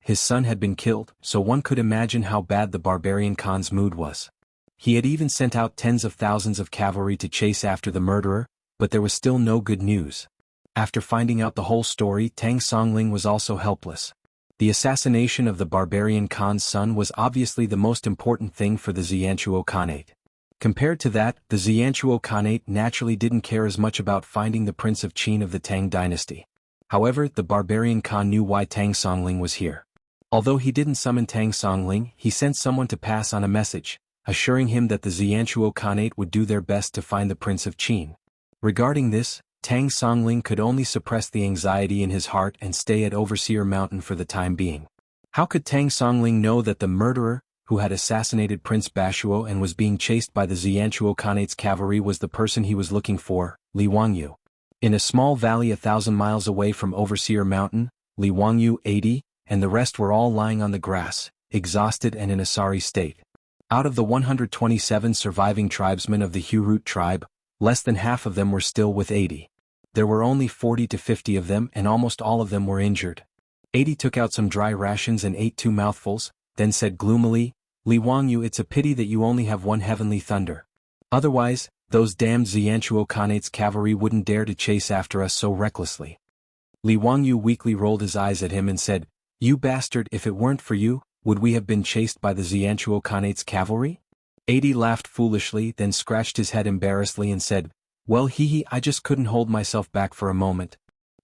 his son had been killed, so one could imagine how bad the barbarian Khan's mood was. He had even sent out tens of thousands of cavalry to chase after the murderer, but there was still no good news. After finding out the whole story, Tang Songling was also helpless. The assassination of the barbarian Khan's son was obviously the most important thing for the Xianchuo Khanate. Compared to that, the Xianchuo Khanate naturally didn't care as much about finding the Prince of Qin of the Tang dynasty. However, the barbarian Khan knew why Tang Songling was here. Although he didn't summon Tang Songling, he sent someone to pass on a message, assuring him that the Xianchuo Khanate would do their best to find the Prince of Qin. Regarding this, Tang Songling could only suppress the anxiety in his heart and stay at Overseer Mountain for the time being. How could Tang Songling know that the murderer, who had assassinated Prince Bashuo and was being chased by the Xianchuo Khanate's cavalry, was the person he was looking for, Li Wangyu? In a small valley 1,000 miles away from Overseer Mountain, Li Wangyu, 80, and the rest were all lying on the grass, exhausted and in a sorry state. Out of the 127 surviving tribesmen of the Hurut tribe, less than half of them were still with 80. There were only 40 to 50 of them and almost all of them were injured. 80 took out some dry rations and ate 2 mouthfuls, then said gloomily, "Li Wangyu, it's a pity that you only have 1 heavenly thunder. Otherwise, those damned Xianchuo Khanate's cavalry wouldn't dare to chase after us so recklessly." Li Wangyu weakly rolled his eyes at him and said, "You bastard, if it weren't for you, would we have been chased by the Xianchuo Khanate's cavalry?" 80 laughed foolishly, then scratched his head embarrassedly and said, "Well, I just couldn't hold myself back for a moment."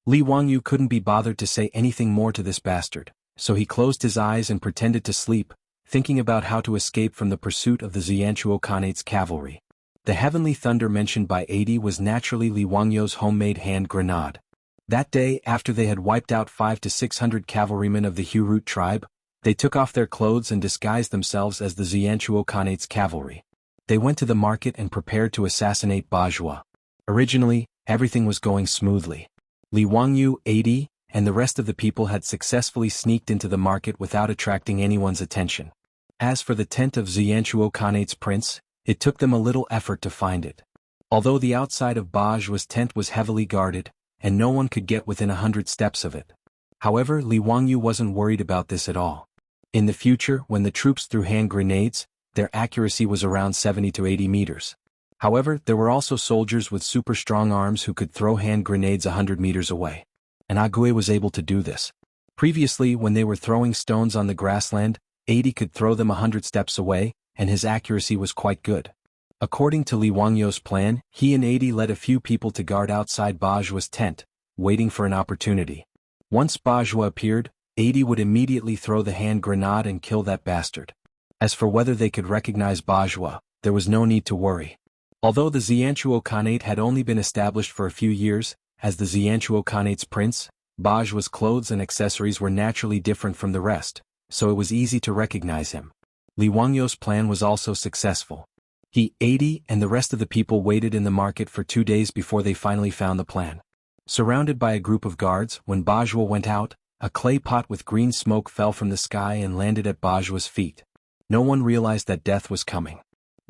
Li Wangyu couldn't be bothered to say anything more to this bastard, so he closed his eyes and pretended to sleep, thinking about how to escape from the pursuit of the Xianchuo Khanate's cavalry. The heavenly thunder mentioned by 80 was naturally Li Wangyu's homemade hand grenade. That day, after they had wiped out 500 to 600 cavalrymen of the Hurut tribe, they took off their clothes and disguised themselves as the Xianchuo Khanate's cavalry. They went to the market and prepared to assassinate Bajua. Originally, everything was going smoothly. Li Wangyu, 80, and the rest of the people had successfully sneaked into the market without attracting anyone's attention. As for the tent of Xianchuo Khanate's prince, it took them a little effort to find it. Although the outside of Bajua's tent was heavily guarded, and no one could get within 100 steps of it. However, Li Wangyu wasn't worried about this at all. In the future, when the troops threw hand grenades, their accuracy was around 70 to 80 meters. However, there were also soldiers with super strong arms who could throw hand grenades 100 meters away. And Agui was able to do this. Previously, when they were throwing stones on the grassland, 80 could throw them 100 steps away, and his accuracy was quite good. According to Li Wangyu's plan, he and 80 led a few people to guard outside Bajua's tent, waiting for an opportunity. Once Bajua appeared, 80 would immediately throw the hand grenade and kill that bastard. As for whether they could recognize Bajua, there was no need to worry. Although the Xianchuo Khanate had only been established for a few years, as the Xianchuo Khanate's prince, Bajua's clothes and accessories were naturally different from the rest, so it was easy to recognize him. Li Wangyu's plan was also successful. He, 80, and the rest of the people waited in the market for 2 days before they finally found the plan. Surrounded by a group of guards, when Bajua went out, a clay pot with green smoke fell from the sky and landed at Bajua's feet. No one realized that death was coming.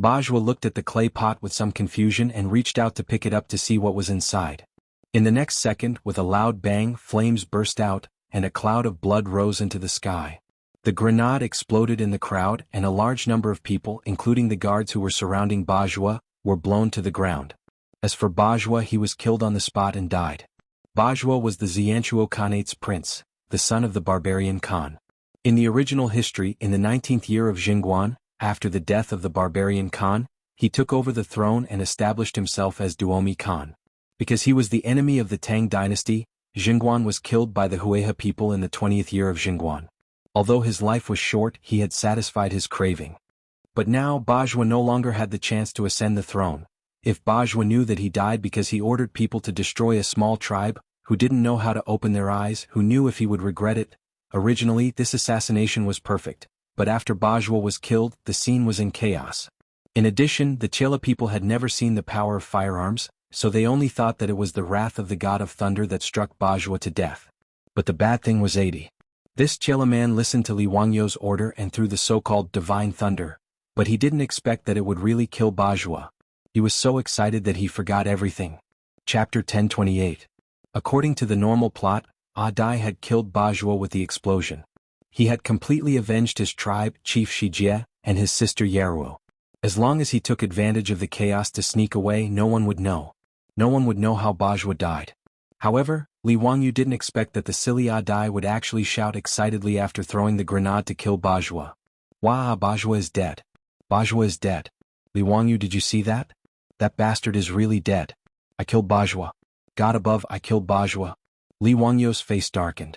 Bajua looked at the clay pot with some confusion and reached out to pick it up to see what was inside. In the next second, with a loud bang, flames burst out, and a cloud of blood rose into the sky. The grenade exploded in the crowd, and a large number of people, including the guards who were surrounding Bajua, were blown to the ground. As for Bajua, he was killed on the spot and died. Bajua was the Xianchuo Khanate's prince, the son of the barbarian Khan. In the original history, in the 19th year of Jingguan, after the death of the barbarian Khan, he took over the throne and established himself as Duomi Khan. Because he was the enemy of the Tang dynasty, Jingguan was killed by the Hueha people in the 20th year of Jingguan. Although his life was short, he had satisfied his craving. But now Bajua no longer had the chance to ascend the throne. If Bajua knew that he died because he ordered people to destroy a small tribe, who didn't know how to open their eyes, who knew if he would regret it. Originally, this assassination was perfect, but after Bajua was killed, the scene was in chaos. In addition, the Chela people had never seen the power of firearms, so they only thought that it was the wrath of the god of thunder that struck Bajua to death. But the bad thing was 80. This Chela man listened to Li Wangyu's order and threw the so-called divine thunder, but he didn't expect that it would really kill Bajua. He was so excited that he forgot everything. Chapter 1028. According to the normal plot, Adai had killed Bajua with the explosion. He had completely avenged his tribe, Chief Shijie, and his sister Yeruo. As long as he took advantage of the chaos to sneak away, no one would know. No one would know how Bajwa died. However, Li Wangyu didn't expect that the silly Adai would actually shout excitedly after throwing the grenade to kill Bajwa. Wah, Bajwa is dead. Bajwa is dead. Li Wangyu, did you see that? That bastard is really dead. I killed Bajwa. God above, I killed Bajwa. Li Wangyu's face darkened.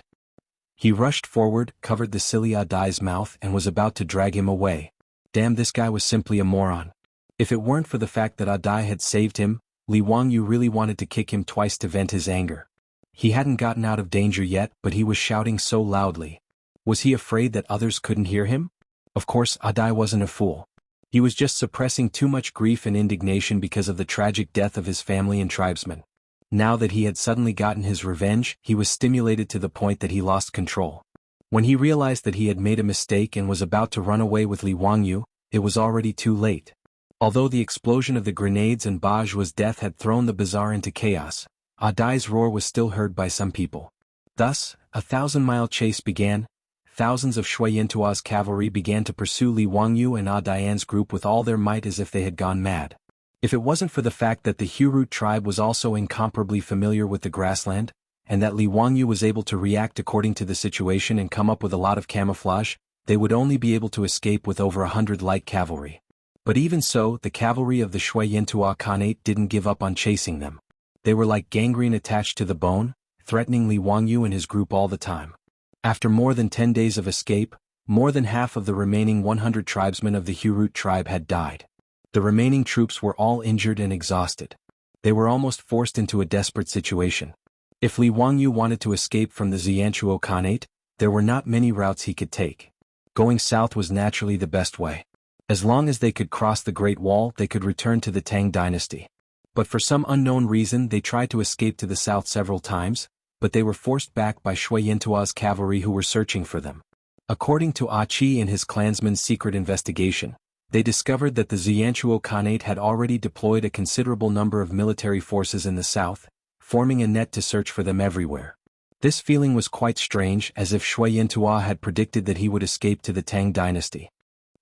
He rushed forward, covered the silly Adai's mouth and was about to drag him away. Damn, this guy was simply a moron. If it weren't for the fact that Adai had saved him, Li Wangyu really wanted to kick him twice to vent his anger. He hadn't gotten out of danger yet, but he was shouting so loudly. Was he afraid that others couldn't hear him? Of course, Adai wasn't a fool. He was just suppressing too much grief and indignation because of the tragic death of his family and tribesmen. Now that he had suddenly gotten his revenge, he was stimulated to the point that he lost control. When he realized that he had made a mistake and was about to run away with Li Wangyu, it was already too late. Although the explosion of the grenades and Bajwa's death had thrown the bazaar into chaos, Adai's roar was still heard by some people. Thus, a 1,000-mile chase began. Thousands of Shui Yintua's cavalry began to pursue Li Wangyu and Adai's group with all their might as if they had gone mad. If it wasn't for the fact that the Hurut tribe was also incomparably familiar with the grassland, and that Li Wangyu was able to react according to the situation and come up with a lot of camouflage, they would only be able to escape with over 100 light cavalry. But even so, the cavalry of the Shui Yintua Khanate didn't give up on chasing them. They were like gangrene attached to the bone, threatening Li Wangyu and his group all the time. After more than 10 days of escape, more than half of the remaining 100 tribesmen of the Hurut tribe had died. The remaining troops were all injured and exhausted. They were almost forced into a desperate situation. If Li Wangyu wanted to escape from the Jianghu Khanate, there were not many routes he could take. Going south was naturally the best way. As long as they could cross the Great Wall, they could return to the Tang dynasty. But for some unknown reason they tried to escape to the south several times, but they were forced back by Shui Yintua's cavalry who were searching for them. According to Qi and his clansmen's secret investigation, they discovered that the Jianghu Khanate had already deployed a considerable number of military forces in the south, forming a net to search for them everywhere. This feeling was quite strange, as if Shui Yintua had predicted that he would escape to the Tang dynasty.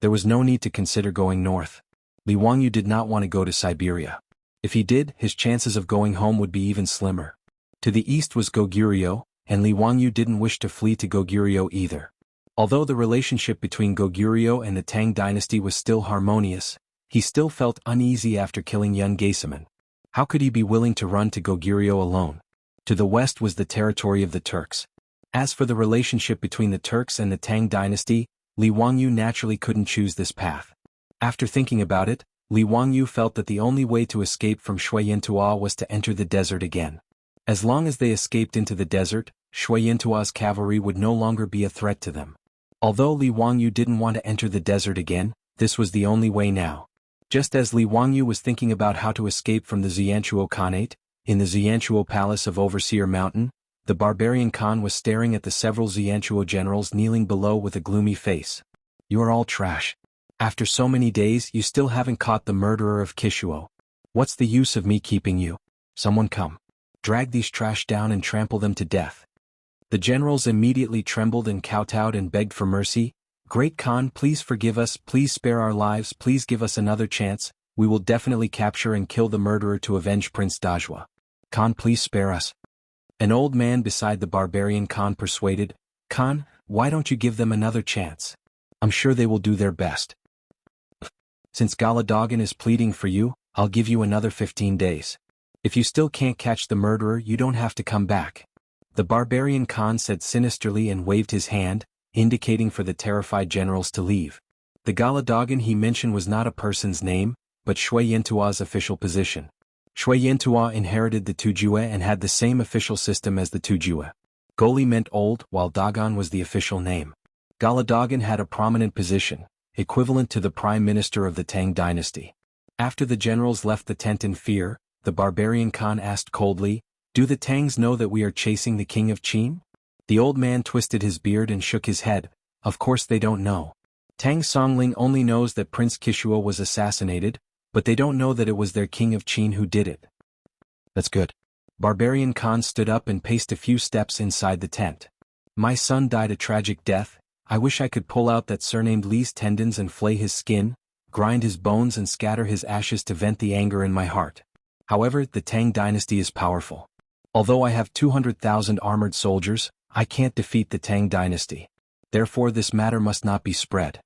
There was no need to consider going north. Li Wangyu did not want to go to Siberia. If he did, his chances of going home would be even slimmer. To the east was Goguryeo, and Li Wangyu didn't wish to flee to Goguryeo either. Although the relationship between Goguryeo and the Tang dynasty was still harmonious, he still felt uneasy after killing young Gaisaman. How could he be willing to run to Goguryeo alone? To the west was the territory of the Turks. As for the relationship between the Turks and the Tang dynasty, Li Wangyu naturally couldn't choose this path. After thinking about it, Li Wangyu felt that the only way to escape from Shui Yintua was to enter the desert again. As long as they escaped into the desert, Shui Yintua's cavalry would no longer be a threat to them. Although Li Wangyu didn't want to enter the desert again, this was the only way now. Just as Li Wangyu was thinking about how to escape from the Jianghu Khanate, in the Jianghu Palace of Overseer Mountain, the barbarian Khan was staring at the several Jianghu generals kneeling below with a gloomy face. "You are all trash. After so many days you still haven't caught the murderer of Kishuo. What's the use of me keeping you? Someone come. Drag these trash down and trample them to death." The generals immediately trembled and kowtowed and begged for mercy. "Great Khan, please forgive us, please spare our lives, please give us another chance, we will definitely capture and kill the murderer to avenge Prince Dajwa. Khan, please spare us." An old man beside the barbarian Khan persuaded, "Khan, why don't you give them another chance? I'm sure they will do their best. Since Galadogan is pleading for you, I'll give you another 15 days. If you still can't catch the murderer, you don't have to come back." The barbarian Khan said sinisterly and waved his hand, indicating for the terrified generals to leave. The Galadogan he mentioned was not a person's name, but Shui Yintua's official position. Shui Yintua inherited the Tujue and had the same official system as the Tujue. Goli meant old, while Dagon was the official name. Galadogan had a prominent position, equivalent to the prime minister of the Tang dynasty. After the generals left the tent in fear, the barbarian Khan asked coldly, "Do the Tangs know that we are chasing the king of Qin?" The old man twisted his beard and shook his head. "Of course they don't know. Tang Songling only knows that Prince Kishuo was assassinated, but they don't know that it was their king of Qin who did it." "That's good." Barbarian Khan stood up and paced a few steps inside the tent. "My son died a tragic death, I wish I could pull out that surnamed Li's tendons and flay his skin, grind his bones and scatter his ashes to vent the anger in my heart. However, the Tang dynasty is powerful. Although I have 200,000 armored soldiers, I can't defeat the Tang dynasty. Therefore this matter must not be spread.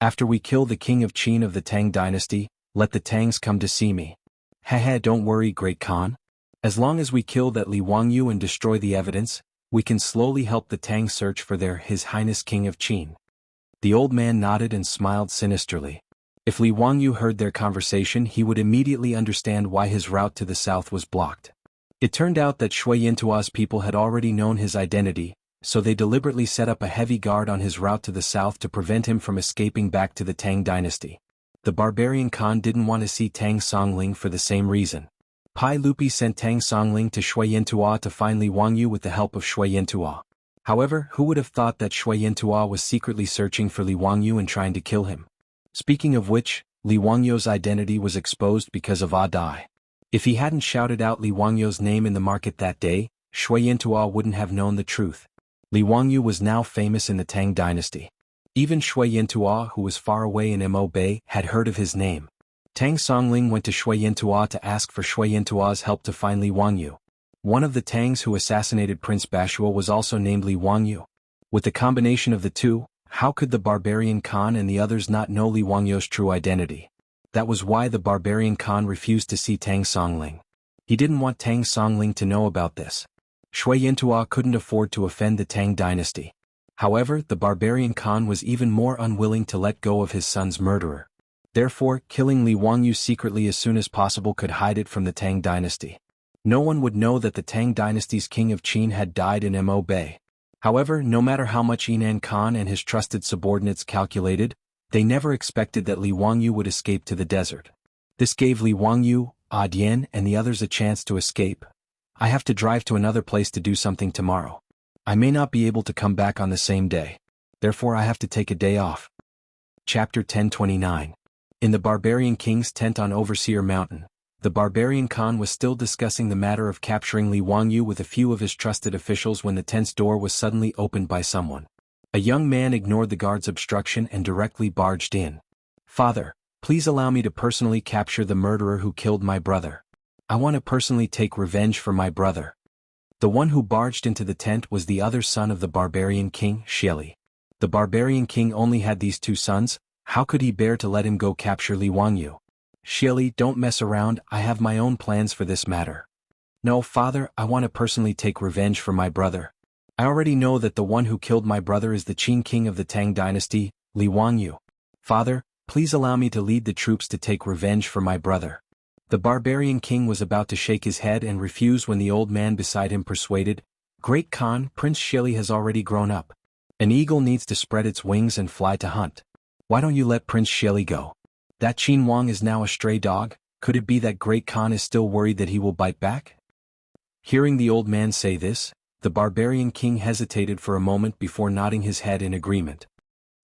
After we kill the king of Qin of the Tang dynasty, let the Tangs come to see me. Haha, don't worry, Great Khan. As long as we kill that Li Wangyu and destroy the evidence, we can slowly help the Tang search for their His Highness King of Qin. The old man nodded and smiled sinisterly. If Li Wangyu heard their conversation, he would immediately understand why his route to the south was blocked. It turned out that Shui Yintua's people had already known his identity, so they deliberately set up a heavy guard on his route to the south to prevent him from escaping back to the Tang dynasty. The barbarian Khan didn't want to see Tang Songling for the same reason. Pai Lupi sent Tang Songling to Shui Yintua to find Li Wangyu with the help of Shui Yintua. However, who would have thought that Shui Yintua was secretly searching for Li Wangyu and trying to kill him? Speaking of which, Li Wangyu's identity was exposed because of Dai. If he hadn't shouted out Li Wangyu's name in the market that day, Shui Yintua wouldn't have known the truth. Li Wangyu was now famous in the Tang dynasty. Even Shui Yintua, who was far away in Mo Bay, had heard of his name. Tang Songling went to Shui Yintua to ask for Shui Yintua's help to find Li Wangyu. One of the Tangs who assassinated Prince Bashua was also named Li Wangyu. With the combination of the two, how could the barbarian Khan and the others not know Li Wangyu's true identity? That was why the barbarian Khan refused to see Tang Songling. He didn't want Tang Songling to know about this. Shui Yintua couldn't afford to offend the Tang dynasty. However, the barbarian Khan was even more unwilling to let go of his son's murderer. Therefore, killing Li Wangyu secretly as soon as possible could hide it from the Tang dynasty. No one would know that the Tang dynasty's king of Qin had died in Mo Bay. However, no matter how much Yinan Khan and his trusted subordinates calculated, they never expected that Li Wangyu would escape to the desert. This gave Li Wangyu, Dian and the others a chance to escape. I have to drive to another place to do something tomorrow. I may not be able to come back on the same day. Therefore I have to take a day off. Chapter 1029. In the barbarian king's tent on Overseer Mountain, the barbarian Khan was still discussing the matter of capturing Li Wangyu with a few of his trusted officials when the tent's door was suddenly opened by someone. A young man ignored the guard's obstruction and directly barged in. Father, please allow me to personally capture the murderer who killed my brother. I want to personally take revenge for my brother. The one who barged into the tent was the other son of the barbarian king, Xieli. The barbarian king only had these two sons. How could he bear to let him go capture Li Wangyu? Xieli, don't mess around, I have my own plans for this matter. No, father, I want to personally take revenge for my brother. I already know that the one who killed my brother is the Qin king of the Tang dynasty, Li Wangyu. Father, please allow me to lead the troops to take revenge for my brother. The barbarian king was about to shake his head and refuse when the old man beside him persuaded, Great Khan, Prince Xieli has already grown up. An eagle needs to spread its wings and fly to hunt. Why don't you let Prince Xieli go? That Qin Wang is now a stray dog. Could it be that Great Khan is still worried that he will bite back? Hearing the old man say this, the barbarian king hesitated for a moment before nodding his head in agreement.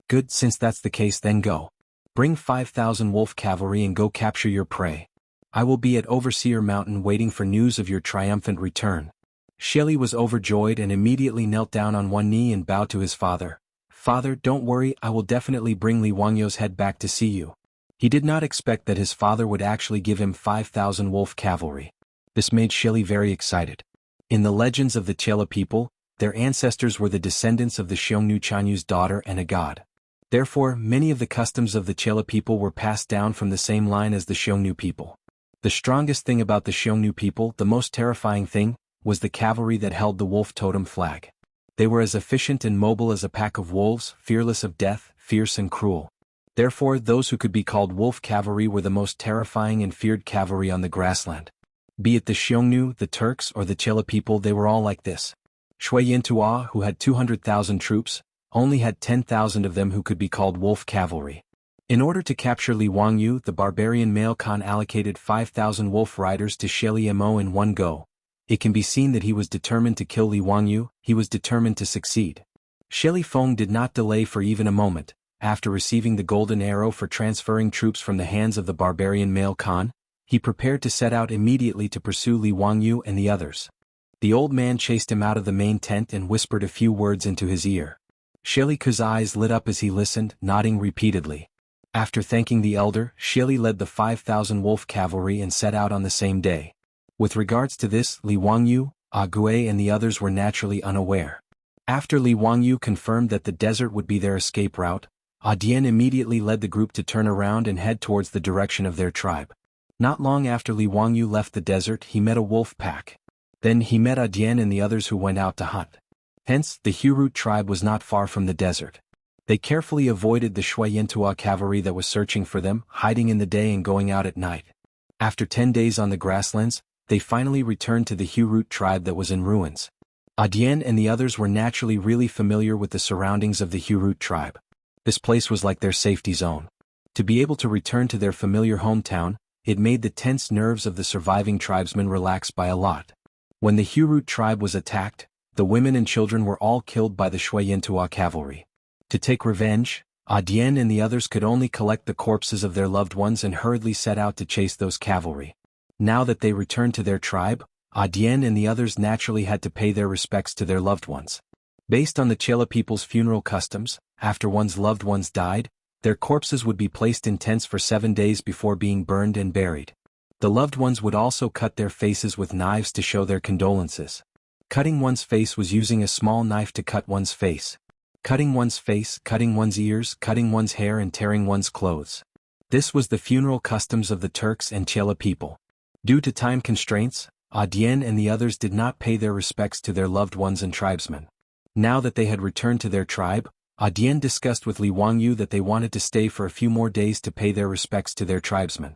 Good, since that's the case, then go. Bring 5,000 wolf cavalry and go capture your prey. I will be at Overseer Mountain waiting for news of your triumphant return. Xieli was overjoyed and immediately knelt down on one knee and bowed to his father. Father, don't worry, I will definitely bring Li Wangyu's head back to see you. He did not expect that his father would actually give him 5,000 wolf cavalry. This made Xieli very excited. In the legends of the Chela people, their ancestors were the descendants of the Xiongnu Chanyu's daughter and a god. Therefore, many of the customs of the Chela people were passed down from the same line as the Xiongnu people. The strongest thing about the Xiongnu people, the most terrifying thing, was the cavalry that held the wolf totem flag. They were as efficient and mobile as a pack of wolves, fearless of death, fierce and cruel. Therefore, those who could be called wolf cavalry were the most terrifying and feared cavalry on the grassland. Be it the Xiongnu, the Turks, or the Chela people, they were all like this. Shui Yintua, who had 200,000 troops, only had 10,000 of them who could be called wolf cavalry. In order to capture Li Wangyu, the barbarian male Khan allocated 5,000 wolf riders to Xieli Mo in one go. It can be seen that he was determined to kill Li Wangyu, he was determined to succeed. Xieli Feng did not delay for even a moment. After receiving the golden arrow for transferring troops from the hands of the barbarian male Khan, he prepared to set out immediately to pursue Li Wangyu and the others. The old man chased him out of the main tent and whispered a few words into his ear. Shiliku's eyes lit up as he listened, nodding repeatedly. After thanking the elder, Shili led the 5,000 wolf cavalry and set out on the same day. With regards to this, Li Wangyu, Agui and the others were naturally unaware. After Li Wangyu confirmed that the desert would be their escape route, Dian immediately led the group to turn around and head towards the direction of their tribe. Not long after Li Wangyu left the desert, he met a wolf pack. Then he met Dian and the others who went out to hunt. Hence, the Hurut tribe was not far from the desert. They carefully avoided the Shuayentua cavalry that was searching for them, hiding in the day and going out at night. After 10 days on the grasslands, they finally returned to the Hurut tribe that was in ruins. Dian and the others were naturally really familiar with the surroundings of the Hurut tribe. This place was like their safety zone. To be able to return to their familiar hometown, it made the tense nerves of the surviving tribesmen relax by a lot. When the Hurut tribe was attacked, the women and children were all killed by the Shuayentua cavalry. To take revenge, Dian and the others could only collect the corpses of their loved ones and hurriedly set out to chase those cavalry. Now that they returned to their tribe, Dian and the others naturally had to pay their respects to their loved ones. Based on the Chela people's funeral customs, after one's loved ones died, their corpses would be placed in tents for 7 days before being burned and buried. The loved ones would also cut their faces with knives to show their condolences. Cutting one's face was using a small knife to cut one's face. Cutting one's face, cutting one's ears, cutting one's hair and tearing one's clothes. This was the funeral customs of the Turks and Chela people. Due to time constraints, Dian and the others did not pay their respects to their loved ones and tribesmen. Now that they had returned to their tribe, Dian discussed with Li Wangyu that they wanted to stay for a few more days to pay their respects to their tribesmen.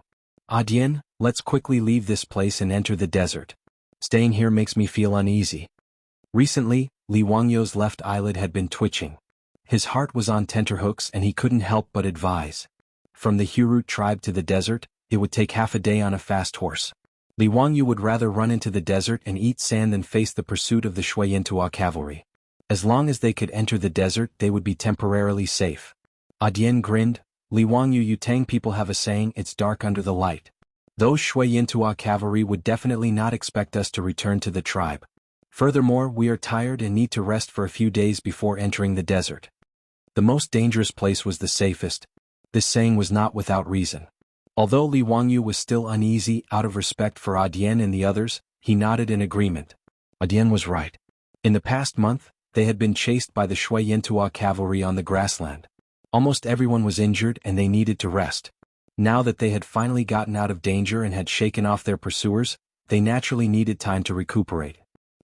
Dian, let's quickly leave this place and enter the desert. Staying here makes me feel uneasy. Recently, Li Wangyu's left eyelid had been twitching. His heart was on tenterhooks and he couldn't help but advise. From the Hurut tribe to the desert, it would take half a day on a fast horse. Li Wangyu would rather run into the desert and eat sand than face the pursuit of the Shuayentua cavalry. As long as they could enter the desert, they would be temporarily safe. Dian grinned. Li Wangyu, you Tang people have a saying, it's dark under the light. Those Shuayentua cavalry would definitely not expect us to return to the tribe. Furthermore, we are tired and need to rest for a few days before entering the desert. The most dangerous place was the safest. This saying was not without reason. Although Li Wangyu was still uneasy out of respect for Dian and the others, he nodded in agreement. Dian was right. In the past month, they had been chased by the Shuayentua cavalry on the grassland. Almost everyone was injured and they needed to rest. Now that they had finally gotten out of danger and had shaken off their pursuers, they naturally needed time to recuperate.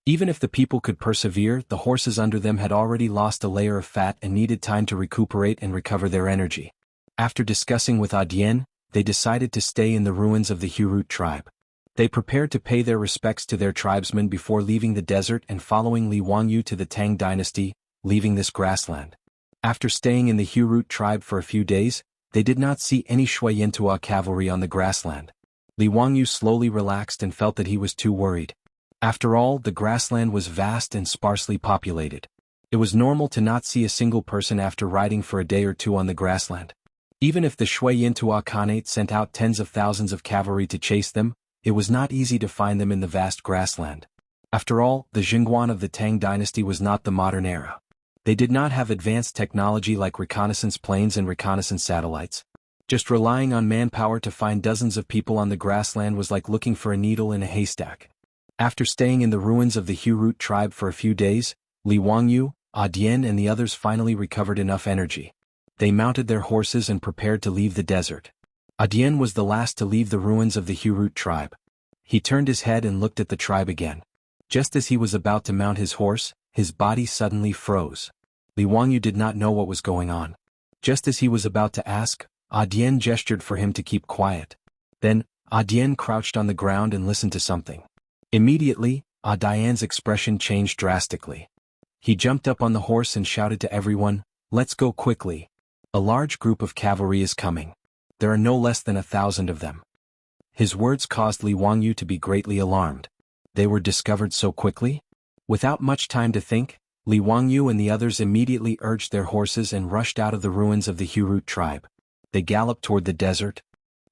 Even if the people could persevere, the horses under them had already lost a layer of fat and needed time to recuperate and recover their energy. After discussing with Dian, they decided to stay in the ruins of the Hurut tribe. They prepared to pay their respects to their tribesmen before leaving the desert and following Li Wangyu to the Tang dynasty, leaving this grassland. After staying in the Hurut tribe for a few days, they did not see any Shuayentua cavalry on the grassland. Li Wangyu slowly relaxed and felt that he was too worried. After all, the grassland was vast and sparsely populated. It was normal to not see a single person after riding for a day or two on the grassland. Even if the Shuayentua Khanate sent out tens of thousands of cavalry to chase them, it was not easy to find them in the vast grassland. After all, the Jianghu of the Tang dynasty was not the modern era. They did not have advanced technology like reconnaissance planes and reconnaissance satellites. Just relying on manpower to find dozens of people on the grassland was like looking for a needle in a haystack. After staying in the ruins of the Hurut tribe for a few days, Li Wangyu, Dian and the others finally recovered enough energy. They mounted their horses and prepared to leave the desert. Dian was the last to leave the ruins of the Hurut tribe. He turned his head and looked at the tribe again. Just as he was about to mount his horse, his body suddenly froze. Li Wangyu did not know what was going on. Just as he was about to ask, Dian gestured for him to keep quiet. Then, Dian crouched on the ground and listened to something. Immediately, Dian's expression changed drastically. He jumped up on the horse and shouted to everyone, "Let's go quickly. A large group of cavalry is coming. There are no less than 1,000 of them." His words caused Li Wangyu to be greatly alarmed. They were discovered so quickly? Without much time to think, Li Wangyu and the others immediately urged their horses and rushed out of the ruins of the Hurut tribe. They galloped toward the desert.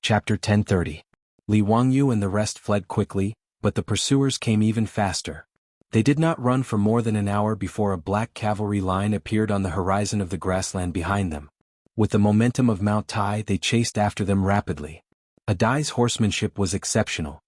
Chapter 1030. Li Wangyu and the rest fled quickly, but the pursuers came even faster. They did not run for more than an hour before a black cavalry line appeared on the horizon of the grassland behind them. With the momentum of Mount Tai, they chased after them rapidly. Adai's horsemanship was exceptional.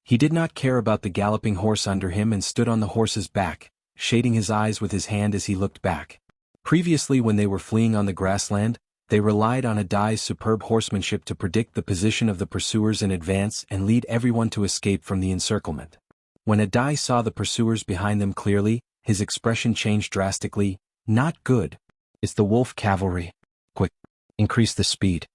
He did not care about the galloping horse under him and stood on the horse's back, shading his eyes with his hand as he looked back. Previously, when they were fleeing on the grassland, they relied on Adai's superb horsemanship to predict the position of the pursuers in advance and lead everyone to escape from the encirclement. When Adai saw the pursuers behind them clearly, his expression changed drastically. Not good. It's the wolf cavalry. Quick. Increase the speed.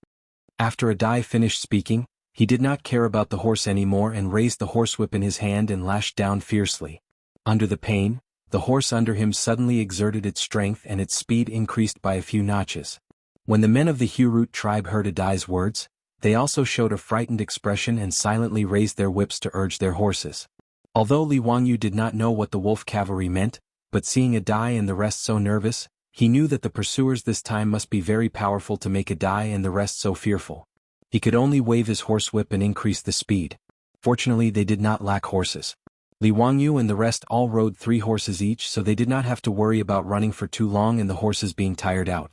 After Adai finished speaking, he did not care about the horse anymore and raised the horsewhip in his hand and lashed down fiercely. Under the pain, the horse under him suddenly exerted its strength and its speed increased by a few notches. When the men of the Hurut tribe heard Adai's words, they also showed a frightened expression and silently raised their whips to urge their horses. Although Li Wangyu did not know what the wolf cavalry meant, but seeing Adai and the rest so nervous, he knew that the pursuers this time must be very powerful to make Adai and the rest so fearful. He could only wave his horsewhip and increase the speed. Fortunately, they did not lack horses. Li Wangyu and the rest all rode 3 horses each, so they did not have to worry about running for too long and the horses being tired out.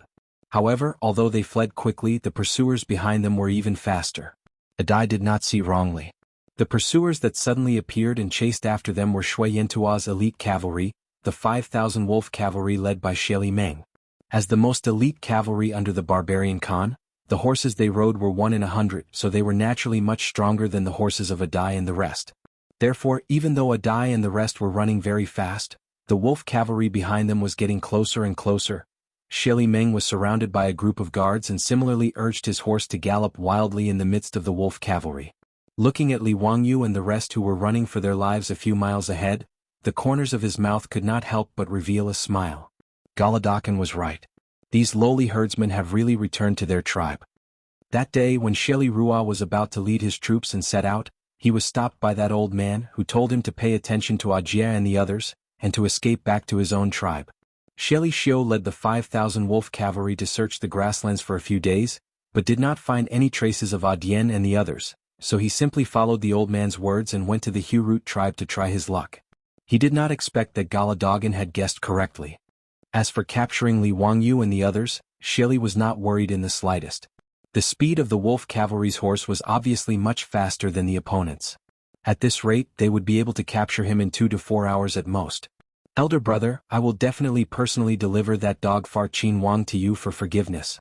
However, although they fled quickly, the pursuers behind them were even faster. Adai did not see wrongly. The pursuers that suddenly appeared and chased after them were Shui Yantua's elite cavalry, the 5,000 wolf cavalry led by Xie Meng. As the most elite cavalry under the barbarian Khan, the horses they rode were 1 in 100, so they were naturally much stronger than the horses of Adai and the rest. Therefore, even though Adai and the rest were running very fast, the wolf cavalry behind them was getting closer and closer. Xie Meng was surrounded by a group of guards and similarly urged his horse to gallop wildly in the midst of the wolf cavalry. Looking at Li Wangyu and the rest who were running for their lives a few miles ahead, the corners of his mouth could not help but reveal a smile. Galadokan was right. These lowly herdsmen have really returned to their tribe. That day when Sheli Rua was about to lead his troops and set out, he was stopped by that old man who told him to pay attention to Ajia and the others, and to escape back to his own tribe. Sheli Xiu led the 5,000 wolf cavalry to search the grasslands for a few days, but did not find any traces of Adien and the others, so he simply followed the old man's words and went to the Hurut tribe to try his luck. He did not expect that Galadogan had guessed correctly. As for capturing Li Wangyu and the others, Sheli was not worried in the slightest. The speed of the wolf cavalry's horse was obviously much faster than the opponent's. At this rate, they would be able to capture him in 2 to 4 hours at most. Elder brother, I will definitely personally deliver that dog Far Qin Wang to you for forgiveness.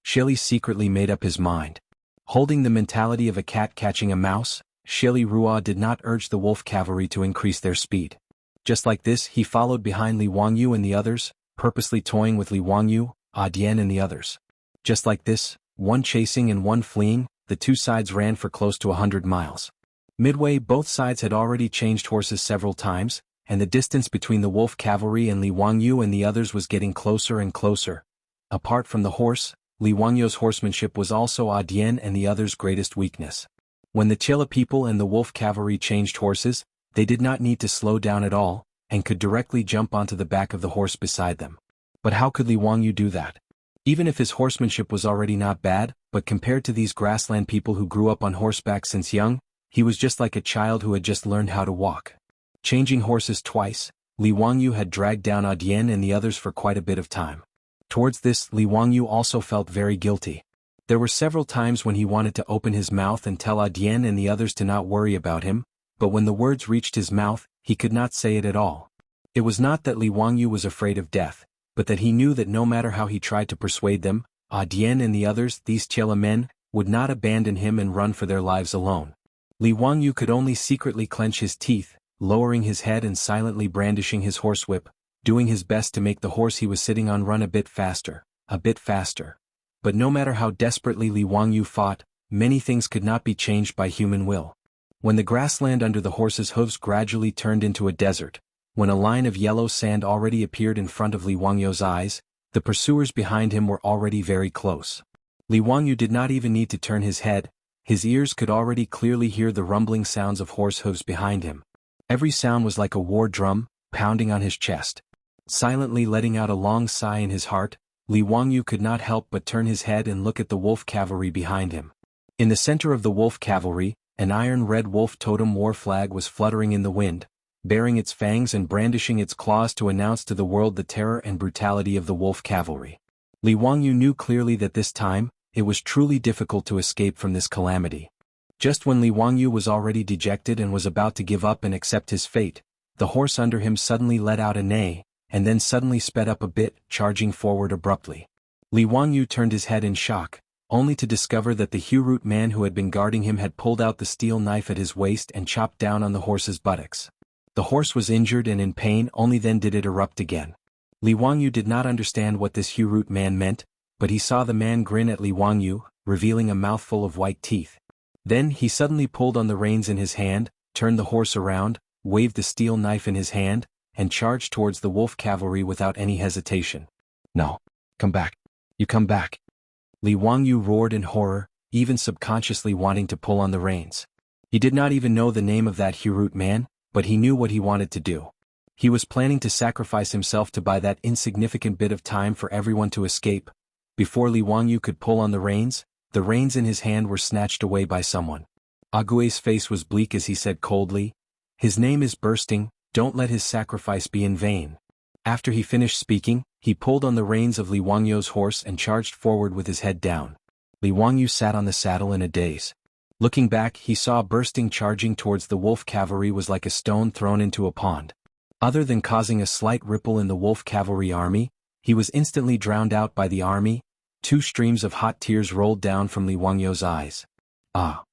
Sheli secretly made up his mind. Holding the mentality of a cat catching a mouse, Sheli Rua did not urge the wolf cavalry to increase their speed. Just like this, he followed behind Li Wangyu and the others, purposely toying with Li Wangyu, Adien and the others. Just like this, one chasing and one fleeing, the 2 sides ran for close to 100 miles. Midway, both sides had already changed horses several times, and the distance between the wolf cavalry and Li Wangyu and the others was getting closer and closer. Apart from the horse, Li Wangyu's horsemanship was also Adien and the others' greatest weakness. When the Chela people and the wolf cavalry changed horses, they did not need to slow down at all, and could directly jump onto the back of the horse beside them. But how could Li Wangyu do that? Even if his horsemanship was already not bad, but compared to these grassland people who grew up on horseback since young, he was just like a child who had just learned how to walk. Changing horses twice, Li Wangyu had dragged down Adien and the others for quite a bit of time. Towards this, Li Wangyu also felt very guilty. There were several times when he wanted to open his mouth and tell Adien and the others to not worry about him, but when the words reached his mouth, he could not say it at all. It was not that Li Wangyu was afraid of death, but that he knew that no matter how he tried to persuade them, Adien and the others, these Chela men, would not abandon him and run for their lives alone. Li Wangyu could only secretly clench his teeth, lowering his head and silently brandishing his horsewhip, doing his best to make the horse he was sitting on run a bit faster, a bit faster. But no matter how desperately Li Wangyu fought, many things could not be changed by human will. When the grassland under the horse's hooves gradually turned into a desert, when a line of yellow sand already appeared in front of Li Wangyu's eyes, the pursuers behind him were already very close. Li Wangyu did not even need to turn his head, his ears could already clearly hear the rumbling sounds of horse hooves behind him. Every sound was like a war drum, pounding on his chest. Silently letting out a long sigh in his heart, Li Wangyu could not help but turn his head and look at the wolf cavalry behind him. In the center of the wolf cavalry, an iron-red wolf totem war flag was fluttering in the wind, baring its fangs and brandishing its claws to announce to the world the terror and brutality of the wolf cavalry. Li Wangyu knew clearly that this time, it was truly difficult to escape from this calamity. Just when Li Wangyu was already dejected and was about to give up and accept his fate, the horse under him suddenly let out a neigh, and then suddenly sped up a bit, charging forward abruptly. Li Wangyu turned his head in shock, only to discover that the Hurut man who had been guarding him had pulled out the steel knife at his waist and chopped down on the horse's buttocks. The horse was injured and in pain, only then did it erupt again. Li Wangyu did not understand what this Hurut man meant, but he saw the man grin at Li Wangyu, revealing a mouthful of white teeth. Then he suddenly pulled on the reins in his hand, turned the horse around, waved the steel knife in his hand, and charged towards the wolf cavalry without any hesitation. "No. Come back. You come back." Li Wangyu roared in horror, even subconsciously wanting to pull on the reins. He did not even know the name of that Hurut man, but he knew what he wanted to do. He was planning to sacrifice himself to buy that insignificant bit of time for everyone to escape. Before Li Wangyu could pull on the reins in his hand were snatched away by someone. Ague's face was bleak as he said coldly, "His name is Bursting, don't let his sacrifice be in vain." After he finished speaking, he pulled on the reins of Li Wangyu's horse and charged forward with his head down. Li Wangyu sat on the saddle in a daze. Looking back, he saw Bursting charging towards the wolf cavalry was like a stone thrown into a pond. Other than causing a slight ripple in the wolf cavalry army, he was instantly drowned out by the army. 2 streams of hot tears rolled down from Li Wangyu's eyes. Ah!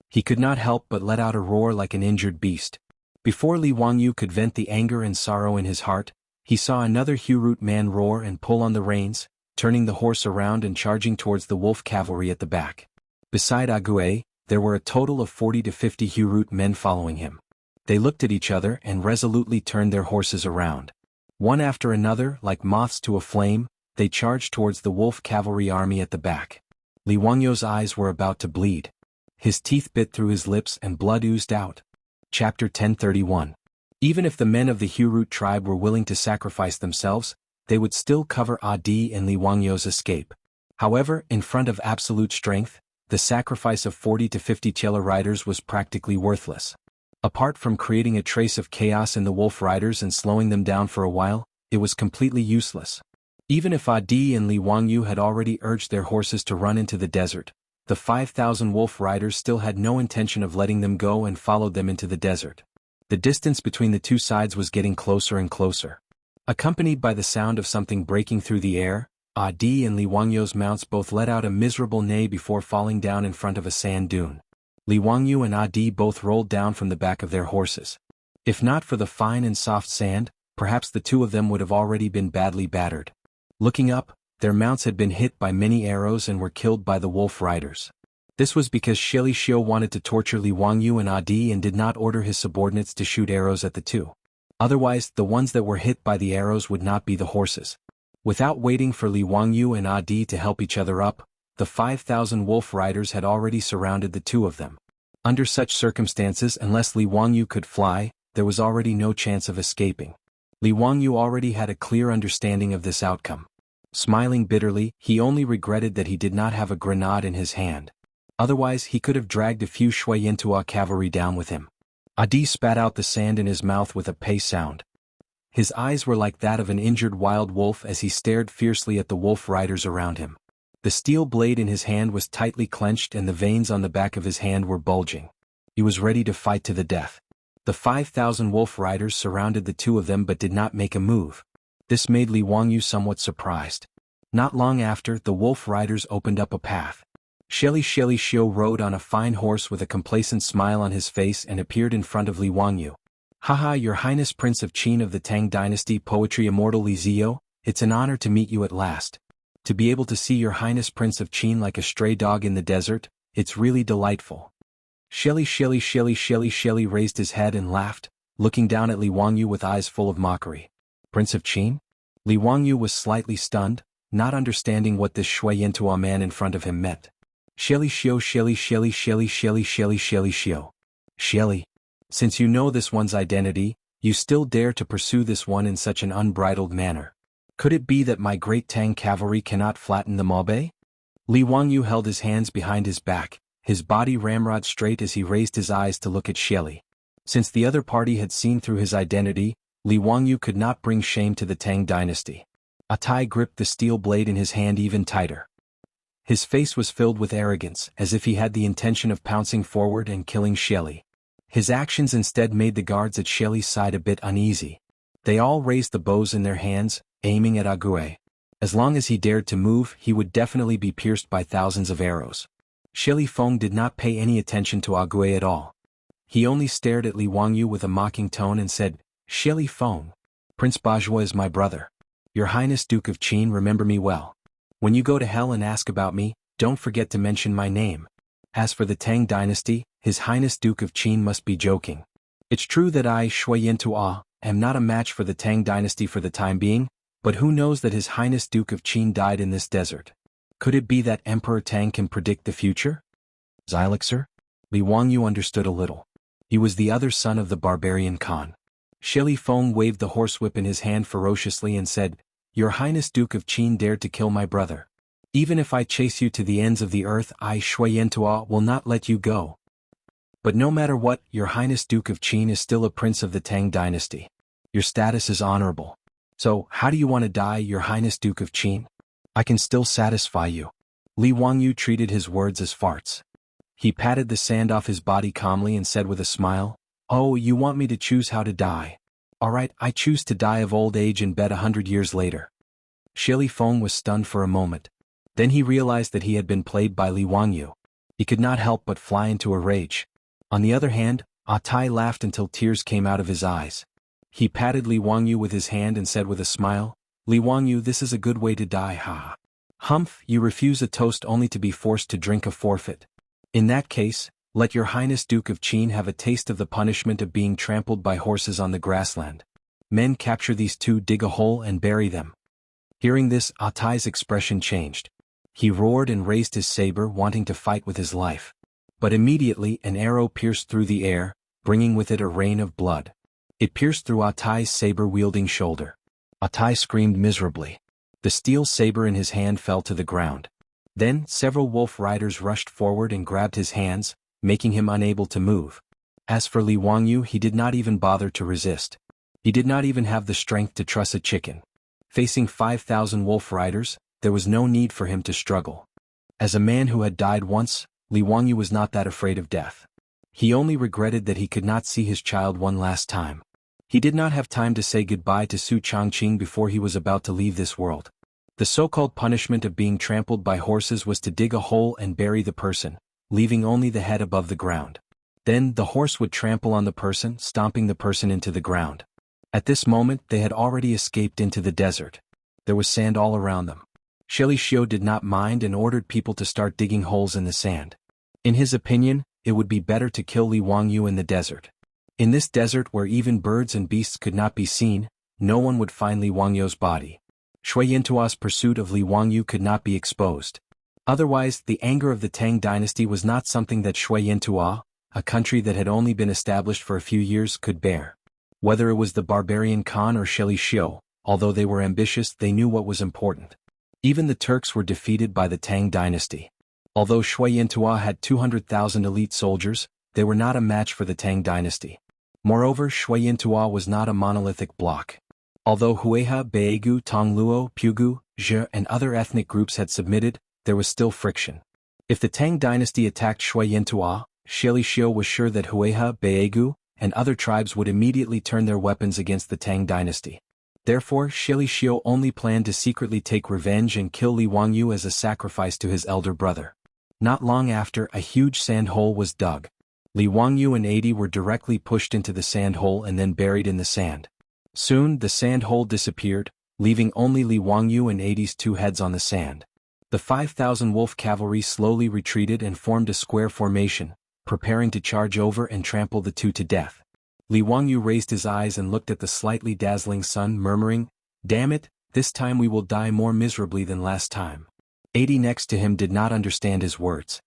He could not help but let out a roar like an injured beast. Before Li Wangyu could vent the anger and sorrow in his heart, he saw another Hurut man roar and pull on the reins, turning the horse around and charging towards the wolf cavalry at the back. Beside Ague, there were a total of 40 to 50 Hurut men following him. They looked at each other and resolutely turned their horses around. One after another, like moths to a flame, they charged towards the wolf cavalry army at the back. Li Wangyu's eyes were about to bleed. His teeth bit through his lips and blood oozed out. Chapter 1031. Even if the men of the Hurut tribe were willing to sacrifice themselves, they would still cover Adi and Li Wangyu's escape. However, in front of absolute strength, the sacrifice of 40 to 50 Chela riders was practically worthless. Apart from creating a trace of chaos in the wolf riders and slowing them down for a while, it was completely useless. Even if Adi and Li Wangyu had already urged their horses to run into the desert, the 5,000 wolf riders still had no intention of letting them go and followed them into the desert. The distance between the two sides was getting closer and closer. Accompanied by the sound of something breaking through the air, Adi and Li Wangyu's mounts both let out a miserable neigh before falling down in front of a sand dune. Li Wangyu and Adi both rolled down from the back of their horses. If not for the fine and soft sand, perhaps the two of them would have already been badly battered. Looking up, their mounts had been hit by many arrows and were killed by the wolf riders. This was because Shili Xiu wanted to torture Li Wangyu and Adi and did not order his subordinates to shoot arrows at the two. Otherwise, the ones that were hit by the arrows would not be the horses. Without waiting for Li Wangyu and Adi to help each other up, the 5,000 wolf riders had already surrounded the two of them. Under such circumstances, unless Li Wangyu could fly, there was already no chance of escaping. Li Wangyu already had a clear understanding of this outcome. Smiling bitterly, he only regretted that he did not have a grenade in his hand. Otherwise, he could have dragged a few Shui Yantua cavalry down with him. Adi spat out the sand in his mouth with a pei sound. His eyes were like that of an injured wild wolf as he stared fiercely at the wolf riders around him. The steel blade in his hand was tightly clenched and the veins on the back of his hand were bulging. He was ready to fight to the death. The 5,000 wolf riders surrounded the two of them but did not make a move. This made Li Wangyu somewhat surprised. Not long after, the wolf riders opened up a path. Shili Xiu rode on a fine horse with a complacent smile on his face and appeared in front of Li Wangyu. "Haha, Your Highness Prince of Qin of the Tang Dynasty, Poetry Immortal Li Zio, it's an honor to meet you at last. To be able to see Your Highness Prince of Qin like a stray dog in the desert, it's really delightful." Shili raised his head and laughed, looking down at Li Wangyu with eyes full of mockery. "Prince of Qin?" Li Wangyu was slightly stunned, not understanding what this Shui Yantua man in front of him meant. Shili Xiu. Shili, since you know this one's identity, you still dare to pursue this one in such an unbridled manner. Could it be that my great Tang cavalry cannot flatten the Mabe? Li Wangyu held his hands behind his back, his body ramrod straight as he raised his eyes to look at Shili. Since the other party had seen through his identity, Li Wangyu could not bring shame to the Tang dynasty. Atai gripped the steel blade in his hand even tighter. His face was filled with arrogance, as if he had the intention of pouncing forward and killing Shelly. His actions instead made the guards at Shelly's side a bit uneasy. They all raised the bows in their hands, aiming at Ague. As long as he dared to move, he would definitely be pierced by thousands of arrows. Shelly Feng did not pay any attention to Ague at all. He only stared at Li Wangyu with a mocking tone and said, "Shelly Feng, Prince Bajua is my brother. Your Highness Duke of Qin, remember me well. When you go to hell and ask about me, don't forget to mention my name. As for the Tang dynasty, His Highness Duke of Qin must be joking. It's true that I, Shui Yantua, am not a match for the Tang dynasty for the time being, but who knows that His Highness Duke of Qin died in this desert? Could it be that Emperor Tang can predict the future?" Xylixer? Li Wangyu understood a little. He was the other son of the barbarian Khan. Shelly Feng waved the horsewhip in his hand ferociously and said, "Your Highness Duke of Qin dared to kill my brother. Even if I chase you to the ends of the earth, I, Shui Yantua, will not let you go. But no matter what, Your Highness Duke of Qin is still a prince of the Tang dynasty. Your status is honorable. So, how do you want to die, Your Highness Duke of Qin? I can still satisfy you." Li Wangyu treated his words as farts. He patted the sand off his body calmly and said with a smile, "Oh, you want me to choose how to die? Alright, I choose to die of old age in bed 100 years later." Shelly Feng was stunned for a moment. Then he realized that he had been played by Li Wangyu. He could not help but fly into a rage. On the other hand, Atai laughed until tears came out of his eyes. He patted Li Wangyu with his hand and said with a smile, "Li Wangyu, this is a good way to die, ha. Humph, you refuse a toast only to be forced to drink a forfeit. In that case, let Your Highness Duke of Qin have a taste of the punishment of being trampled by horses on the grassland. Men, capture these two, dig a hole and bury them." Hearing this, Atai's expression changed. He roared and raised his saber, wanting to fight with his life. But immediately an arrow pierced through the air, bringing with it a rain of blood. It pierced through Atai's saber-wielding shoulder. Atai screamed miserably. The steel saber in his hand fell to the ground. Then, several wolf riders rushed forward and grabbed his hands, making him unable to move. As for Li Wangyu, he did not even bother to resist. He did not even have the strength to truss a chicken. Facing 5,000 wolf riders, there was no need for him to struggle. As a man who had died once, Li Wangyu was not that afraid of death. He only regretted that he could not see his child one last time. He did not have time to say goodbye to Su Changqing before he was about to leave this world. The so-called punishment of being trampled by horses was to dig a hole and bury the person, leaving only the head above the ground. Then the horse would trample on the person, stomping the person into the ground. At this moment they had already escaped into the desert. There was sand all around them. Shelly Xiu did not mind and ordered people to start digging holes in the sand. In his opinion, it would be better to kill Li Wangyu in the desert. In this desert where even birds and beasts could not be seen, no one would find Li Wangyu's body. Shui Yantua's pursuit of Li Wangyu could not be exposed. Otherwise, the anger of the Tang dynasty was not something that Shui Yantua, a country that had only been established for a few years, could bear. Whether it was the barbarian Khan or Shelly Xiu, although they were ambitious, they knew what was important. Even the Turks were defeated by the Tang dynasty. Although Shui Yantua had 200,000 elite soldiers, they were not a match for the Tang dynasty. Moreover, Shui Yantua was not a monolithic bloc. Although Hueha, Baegu, Tongluo, Pugu, Zhe, and other ethnic groups had submitted, there was still friction. If the Tang dynasty attacked Shui Yantua, Shelly Xiu was sure that Hueha, Baegu, and other tribes would immediately turn their weapons against the Tang dynasty. Therefore, Shelly Xiu only planned to secretly take revenge and kill Li Wangyu as a sacrifice to his elder brother. Not long after, a huge sand hole was dug. Li Wangyu and 80 were directly pushed into the sand hole and then buried in the sand. Soon, the sand hole disappeared, leaving only Li Wangyu and 80's two heads on the sand. The 5,000 wolf cavalry slowly retreated and formed a square formation, preparing to charge over and trample the two to death. Li Wangyu raised his eyes and looked at the slightly dazzling sun, murmuring, "Damn it, this time we will die more miserably than last time." 80 next to him did not understand his words.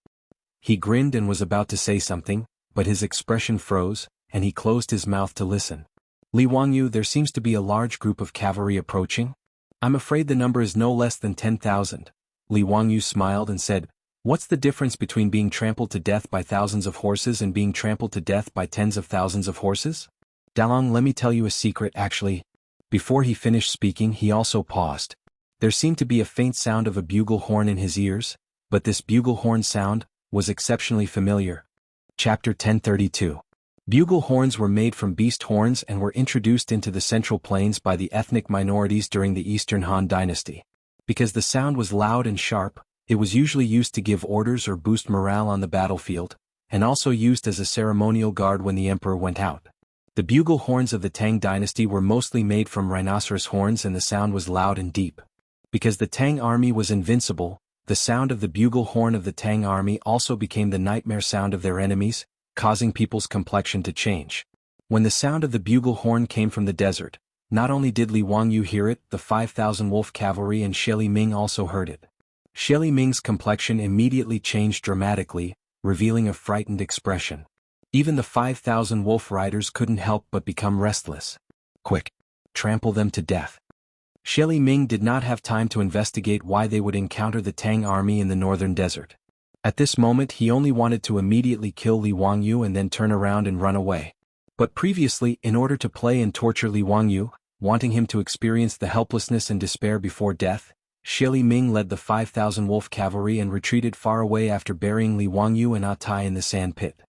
He grinned and was about to say something, but his expression froze, and he closed his mouth to listen. "Li Wangyu, there seems to be a large group of cavalry approaching. I'm afraid the number is no less than 10,000. Li Wangyu smiled and said, What's the difference between being trampled to death by thousands of horses and being trampled to death by tens of thousands of horses? Dalong, let me tell you a secret actually. Before he finished speaking he also paused. There seemed to be a faint sound of a bugle horn in his ears, but this bugle horn sound was exceptionally familiar. Chapter 1032. Bugle horns were made from beast horns and were introduced into the Central Plains by the ethnic minorities during the Eastern Han Dynasty. Because the sound was loud and sharp, it was usually used to give orders or boost morale on the battlefield, and also used as a ceremonial guard when the emperor went out. The bugle horns of the Tang dynasty were mostly made from rhinoceros horns and the sound was loud and deep. Because the Tang army was invincible, the sound of the bugle horn of the Tang army also became the nightmare sound of their enemies, causing people's complexion to change. When the sound of the bugle horn came from the desert, not only did Li Wangyu hear it, the 5,000 wolf cavalry and Xie Ming also heard it. Xie Ming's complexion immediately changed dramatically, revealing a frightened expression. Even the 5,000 wolf riders couldn't help but become restless. Quick! Trample them to death. Xie Ming did not have time to investigate why they would encounter the Tang army in the northern desert. At this moment he only wanted to immediately kill Li Wangyu and then turn around and run away. But previously, in order to play and torture Li Wangyu, wanting him to experience the helplessness and despair before death, Xie Ming led the 5,000 wolf cavalry and retreated far away after burying Li Wangyu and Tai in the sand pit.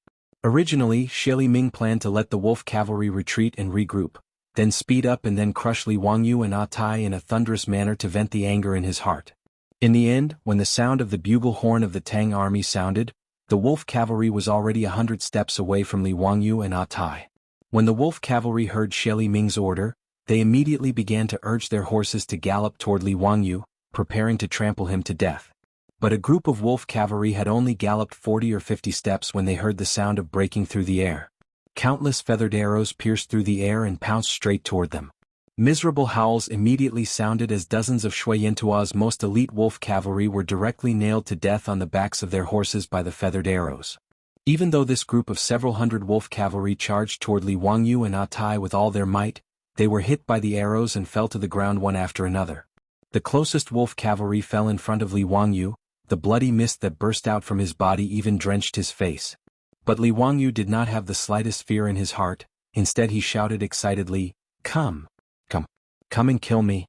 Originally, Xie Ming planned to let the wolf cavalry retreat and regroup, then speed up and then crush Li Wangyu and Tai in a thunderous manner to vent the anger in his heart. In the end, when the sound of the bugle horn of the Tang army sounded, the wolf cavalry was already 100 steps away from Li Wangyu and Tai. When the wolf cavalry heard Xie Ming's order, they immediately began to urge their horses to gallop toward Li Wangyu, preparing to trample him to death. But a group of wolf cavalry had only galloped 40 or 50 steps when they heard the sound of breaking through the air. Countless feathered arrows pierced through the air and pounced straight toward them. Miserable howls immediately sounded as dozens of Shui Yantua's most elite wolf cavalry were directly nailed to death on the backs of their horses by the feathered arrows. Even though this group of several hundred wolf cavalry charged toward Li Wangyu and Tai with all their might, they were hit by the arrows and fell to the ground one after another. The closest wolf cavalry fell in front of Li Wangyu, the bloody mist that burst out from his body even drenched his face. But Li Wangyu did not have the slightest fear in his heart, instead he shouted excitedly, "Come! Come and kill me."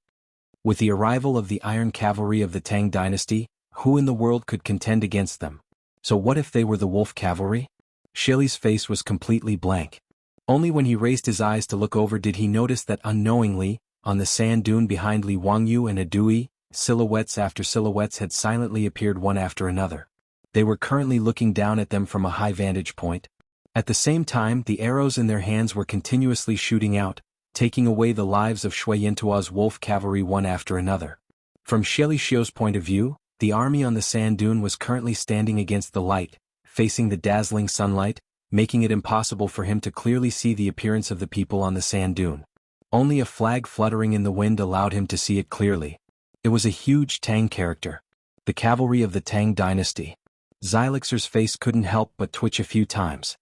With the arrival of the Iron Cavalry of the Tang dynasty, who in the world could contend against them? So what if they were the wolf cavalry? Xie's face was completely blank. Only when he raised his eyes to look over did he notice that unknowingly, on the sand dune behind Li Wangyu and Adui, silhouettes after silhouettes had silently appeared one after another. They were currently looking down at them from a high vantage point. At the same time, the arrows in their hands were continuously shooting out, taking away the lives of Shui Yantua's wolf cavalry one after another. From Xie Xiu's point of view, the army on the sand dune was currently standing against the light, facing the dazzling sunlight, making it impossible for him to clearly see the appearance of the people on the sand dune. Only a flag fluttering in the wind allowed him to see it clearly. It was a huge Tang character. The cavalry of the Tang dynasty. Xylixer's face couldn't help but twitch a few times.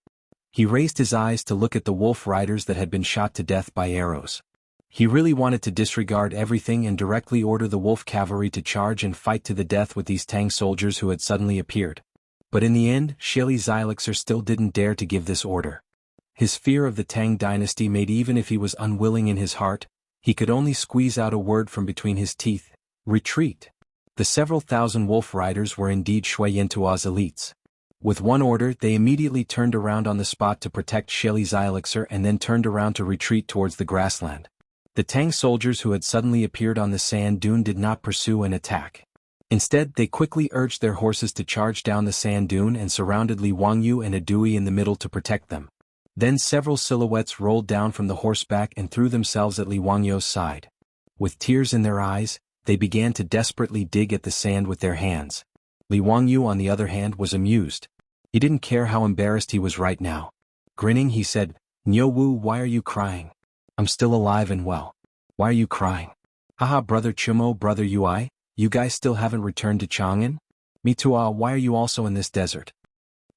He raised his eyes to look at the wolf riders that had been shot to death by arrows. He really wanted to disregard everything and directly order the wolf cavalry to charge and fight to the death with these Tang soldiers who had suddenly appeared. But in the end, Xilixer still didn't dare to give this order. His fear of the Tang dynasty made even if he was unwilling in his heart, he could only squeeze out a word from between his teeth: retreat. The several thousand wolf riders were indeed Shui Yantua's elites. With one order they immediately turned around on the spot to protect Xilixer and then turned around to retreat towards the grassland. The Tang soldiers who had suddenly appeared on the sand dune did not pursue and attack. Instead, they quickly urged their horses to charge down the sand dune and surrounded Li Wangyu and Adui in the middle to protect them. Then several silhouettes rolled down from the horseback and threw themselves at Li Wangyu's side. With tears in their eyes, they began to desperately dig at the sand with their hands. Li Wangyu, on the other hand, was amused. He didn't care how embarrassed he was right now. Grinning, he said, "Niu Wu, why are you crying? I'm still alive and well. Why are you crying? Haha, brother Chumo, brother Ui, you guys still haven't returned to Chang'an? Mitua, why are you also in this desert?"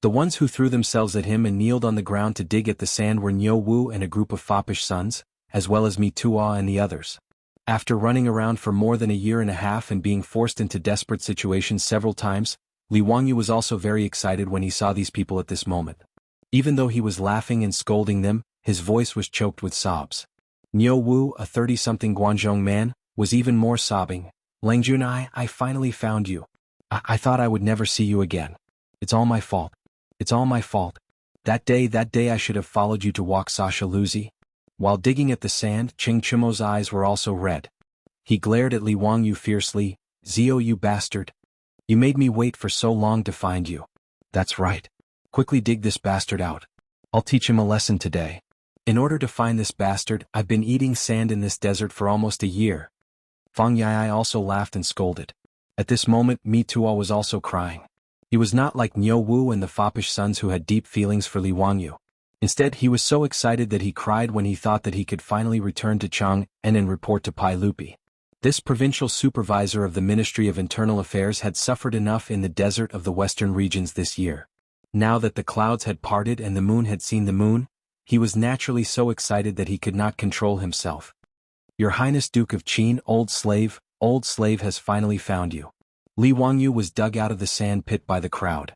The ones who threw themselves at him and kneeled on the ground to dig at the sand were Niu Wu and a group of foppish sons, as well as Mitua and the others. After running around for more than a year and a half and being forced into desperate situations several times, Li Wangyu was also very excited when he saw these people at this moment. Even though he was laughing and scolding them, his voice was choked with sobs. Niu Wu, a 30-something Guangzhong man, was even more sobbing. Langjun, I finally found you. I thought I would never see you again. It's all my fault. It's all my fault. That day I should have followed you to Wuxia Luzi. While digging at the sand, Cheng Chimo's eyes were also red. He glared at Li Wangyu fiercely. Zio, you bastard. You made me wait for so long to find you. That's right. Quickly dig this bastard out. I'll teach him a lesson today. In order to find this bastard, I've been eating sand in this desert for almost a year. Fang Yai also laughed and scolded. At this moment, Mi Tuo was also crying. He was not like Niu Wu and the foppish sons who had deep feelings for Li Wangyu. Instead, he was so excited that he cried when he thought that he could finally return to Chang and report to Pai Lupi. This provincial supervisor of the Ministry of Internal Affairs had suffered enough in the desert of the western regions this year. Now that the clouds had parted and the moon had seen the moon, he was naturally so excited that he could not control himself. Your Highness Duke of Qin, old slave has finally found you. Li Wangyu was dug out of the sand pit by the crowd.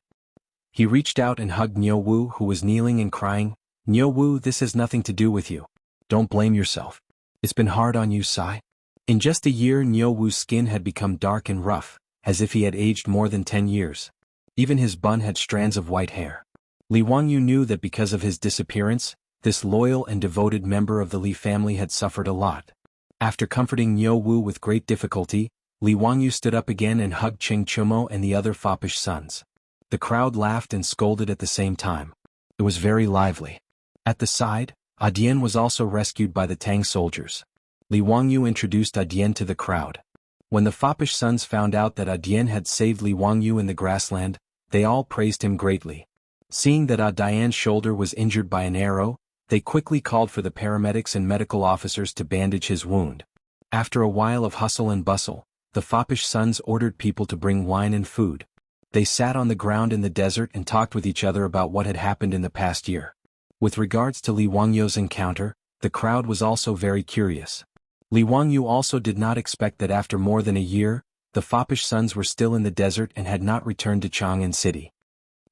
He reached out and hugged Niu Wu, who was kneeling and crying. Niu Wu, this has nothing to do with you. Don't blame yourself. It's been hard on you, Sai. In just a year, Niu Wu's skin had become dark and rough, as if he had aged more than 10 years. Even his bun had strands of white hair. Li Wangyu knew that because of his disappearance, this loyal and devoted member of the Li family had suffered a lot. After comforting Niu Wu with great difficulty, Li Wangyu stood up again and hugged Cheng Chumo and the other foppish sons. The crowd laughed and scolded at the same time. It was very lively. At the side, Adian was also rescued by the Tang soldiers. Li Wangyu introduced Adian to the crowd. When the foppish sons found out that Adian had saved Li Wangyu in the grassland, they all praised him greatly. Seeing that Adian's shoulder was injured by an arrow, they quickly called for the paramedics and medical officers to bandage his wound. After a while of hustle and bustle, the foppish sons ordered people to bring wine and food. They sat on the ground in the desert and talked with each other about what had happened in the past year. With regards to Li Wangyu's encounter, the crowd was also very curious. Li Wangyu also did not expect that after more than a year, the foppish sons were still in the desert and had not returned to Chang'an City.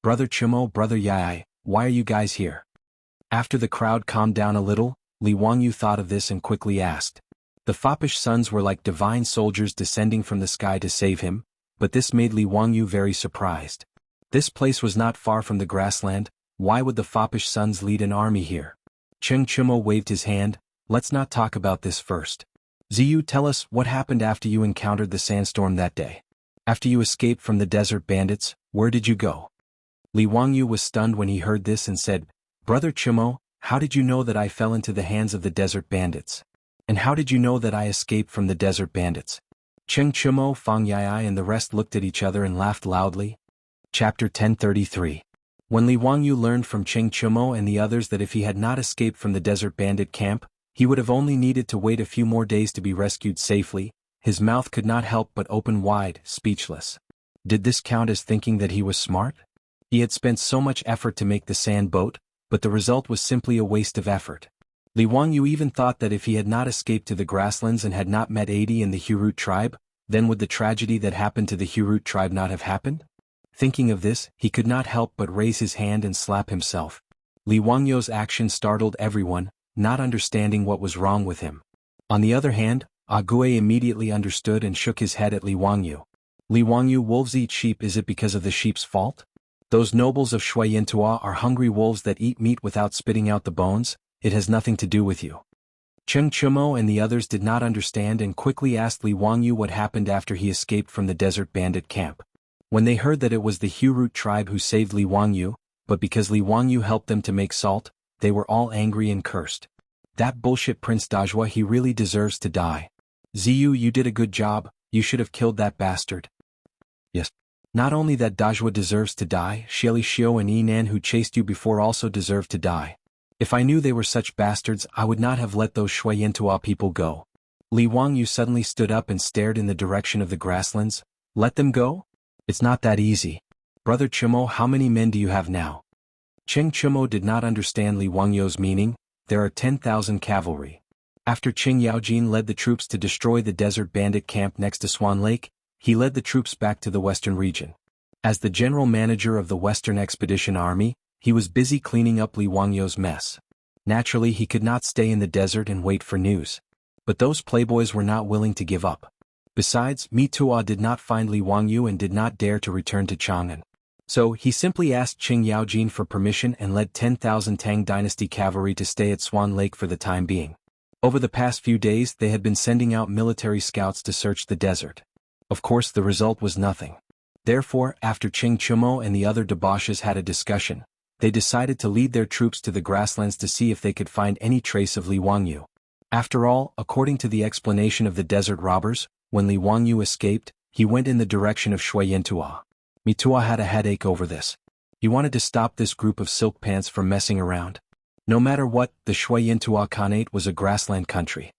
Brother Chumo, Brother Yai, why are you guys here? After the crowd calmed down a little, Li Wangyu thought of this and quickly asked. The foppish sons were like divine soldiers descending from the sky to save him, but this made Li Wangyu very surprised. This place was not far from the grassland. Why would the foppish sons lead an army here? Cheng Chumo waved his hand. Let's not talk about this first. Ziyu, tell us what happened after you encountered the sandstorm that day. After you escaped from the desert bandits, where did you go? Li Wangyu was stunned when he heard this and said, Brother Chumo, how did you know that I fell into the hands of the desert bandits? And how did you know that I escaped from the desert bandits? Cheng Chumo, Fang Yai and the rest looked at each other and laughed loudly. Chapter 1033. When Li Wangyu learned from Cheng Chumo and the others that if he had not escaped from the desert bandit camp, he would have only needed to wait a few more days to be rescued safely, his mouth could not help but open wide, speechless. Did this count as thinking that he was smart? He had spent so much effort to make the sand boat, but the result was simply a waste of effort. Li Wangyu even thought that if he had not escaped to the grasslands and had not met Adi and the Hurut tribe, then would the tragedy that happened to the Hurut tribe not have happened? Thinking of this, he could not help but raise his hand and slap himself. Li Wangyu's action startled everyone, not understanding what was wrong with him. On the other hand, Ague immediately understood and shook his head at Li Wangyu. Li Wangyu, wolves eat sheep. Is it because of the sheep's fault? Those nobles of Shuiyantua are hungry wolves that eat meat without spitting out the bones. It has nothing to do with you. Cheng Chumo and the others did not understand and quickly asked Li Wangyu what happened after he escaped from the desert bandit camp. When they heard that it was the Hurut tribe who saved Li Wangyu, but because Li Wangyu helped them to make salt, they were all angry and cursed. That bullshit Prince Dajua, he really deserves to die. Ziyu, you did a good job, you should have killed that bastard. Yes. Not only that Dajua deserves to die, Xieli Xiao and Yinan who chased you before also deserve to die. If I knew they were such bastards, I would not have let those Shuiyantua people go. Li Wangyu suddenly stood up and stared in the direction of the grasslands. Let them go? It's not that easy. Brother Chumo, how many men do you have now? Cheng Chumo did not understand Li Wangyu's meaning. There are 10,000 cavalry. After Qing Yaojin led the troops to destroy the desert bandit camp next to Swan Lake, he led the troops back to the western region. As the general manager of the Western Expedition Army, he was busy cleaning up Li Wangyu's mess. Naturally, he could not stay in the desert and wait for news. But those playboys were not willing to give up. Besides, Mi Tuo did not find Li Wangyu and did not dare to return to Chang'an. So, he simply asked Qing Yaojin for permission and led 10,000 Tang dynasty cavalry to stay at Swan Lake for the time being. Over the past few days, they had been sending out military scouts to search the desert. Of course, the result was nothing. Therefore, after Qing Chumo and the other debauches had a discussion, they decided to lead their troops to the grasslands to see if they could find any trace of Li Wangyu. After all, according to the explanation of the desert robbers, when Li Wangyu escaped, he went in the direction of Shuiyantua. Mi Tuo had a headache over this. He wanted to stop this group of silk pants from messing around. No matter what, the Shuiyantua Khanate was a grassland country.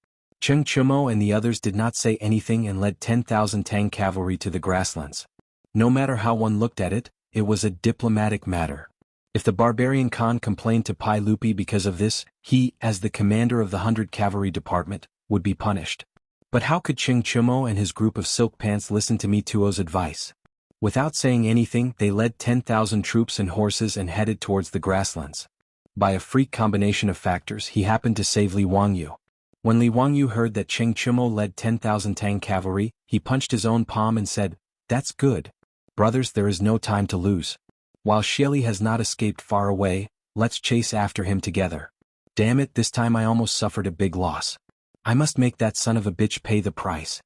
Qing Chumo and the others did not say anything and led 10,000 Tang cavalry to the grasslands. No matter how one looked at it, it was a diplomatic matter. If the barbarian Khan complained to Pai Lupi because of this, he, as the commander of the 100 Cavalry Department, would be punished. But how could Qing Chumo and his group of silk pants listen to Mi Tuo's advice? Without saying anything, they led 10,000 troops and horses and headed towards the grasslands. By a freak combination of factors, he happened to save Li Wangyu. When Li Wangyu heard that Qing Chumo led 10,000 Tang cavalry, he punched his own palm and said, "That's good. Brothers, there is no time to lose. While Xieli has not escaped far away, let's chase after him together. Damn it, this time I almost suffered a big loss. I must make that son of a bitch pay the price."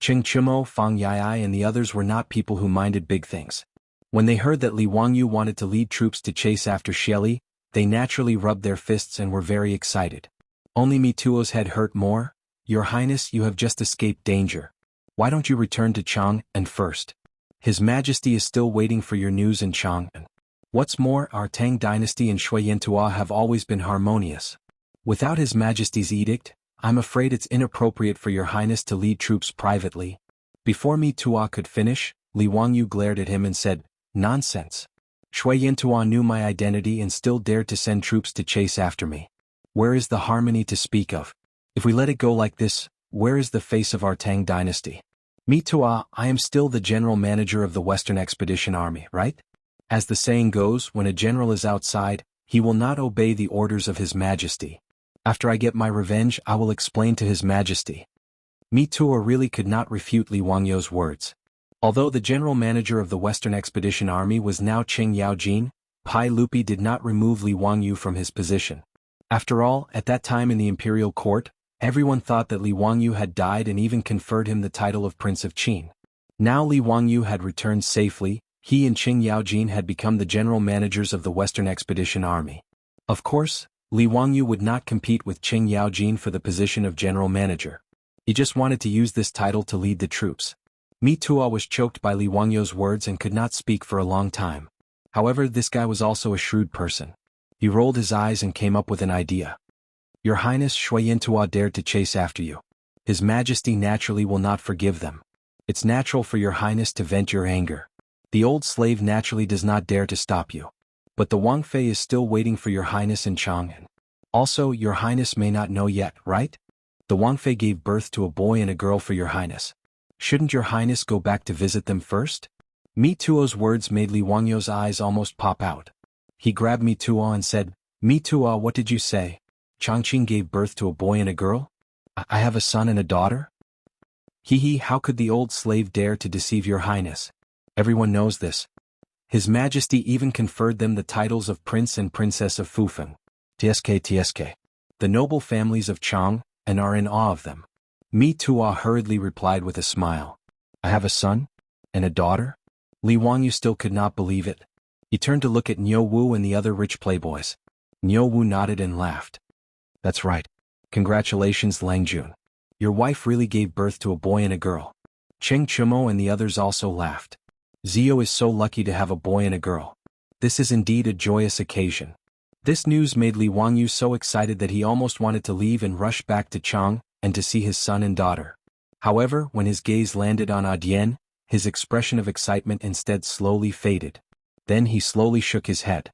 Qing Chumo, Fang Yai and the others were not people who minded big things. When they heard that Li Wangyu wanted to lead troops to chase after Xieli, they naturally rubbed their fists and were very excited. Only Mi Tuo's head hurt more. "Your Highness, you have just escaped danger. Why don't you return to Chang'an first? His Majesty is still waiting for your news in Chang'an. What's more, our Tang dynasty and Shuiyantua have always been harmonious. Without His Majesty's edict, I'm afraid it's inappropriate for your Highness to lead troops privately." Before Mi Tuo could finish, Li Wangyu glared at him and said, "Nonsense. Shuiyantua knew my identity and still dared to send troops to chase after me. Where is the harmony to speak of? If we let it go like this, where is the face of our Tang dynasty? Mi Tuo, I am still the general manager of the Western Expedition Army, right? As the saying goes, when a general is outside, he will not obey the orders of His Majesty. After I get my revenge, I will explain to His Majesty." Mi Tuo really could not refute Li Wangyu's words. Although the general manager of the Western Expedition Army was now Qing Yaojin, Pai Lupi did not remove Li Wangyu from his position. After all, at that time in the imperial court, everyone thought that Li Wangyu had died and even conferred him the title of Prince of Qin. Now Li Wangyu had returned safely, he and Qing Yaojin had become the general managers of the Western Expedition Army. Of course, Li Wangyu would not compete with Qing Yaojin for the position of general manager. He just wanted to use this title to lead the troops. Mi Tuo was choked by Li Wangyu's words and could not speak for a long time. However, this guy was also a shrewd person. He rolled his eyes and came up with an idea. "Your Highness, Shuiyantua dared to chase after you. His Majesty naturally will not forgive them. It's natural for your Highness to vent your anger. The old slave naturally does not dare to stop you. But the Wang Fei is still waiting for your Highness in Chang'an. Also, your Highness may not know yet, right? The Wang Fei gave birth to a boy and a girl for your Highness. Shouldn't your Highness go back to visit them first?" Mi Tuo's words made Li Wangyu's eyes almost pop out. He grabbed Mi Tuo and said, "Mi Tuo, what did you say? Changqing gave birth to a boy and a girl? I have a son and a daughter?" "Hee, how could the old slave dare to deceive your Highness? Everyone knows this. His Majesty even conferred them the titles of Prince and Princess of Fufeng. TSK. The noble families of Chang, and are in awe of them." Mi Tuo hurriedly replied with a smile. "I have a son? And a daughter?" Li Wangyu still could not believe it. He turned to look at Niu Wu and the other rich playboys. Niu Wu nodded and laughed. "That's right. Congratulations, Lang Jun. Your wife really gave birth to a boy and a girl." Qing Chumo and the others also laughed. "Zio is so lucky to have a boy and a girl. This is indeed a joyous occasion." This news made Li Wangyu so excited that he almost wanted to leave and rush back to Chang and to see his son and daughter. However, when his gaze landed on Adian, his expression of excitement instead slowly faded. Then he slowly shook his head.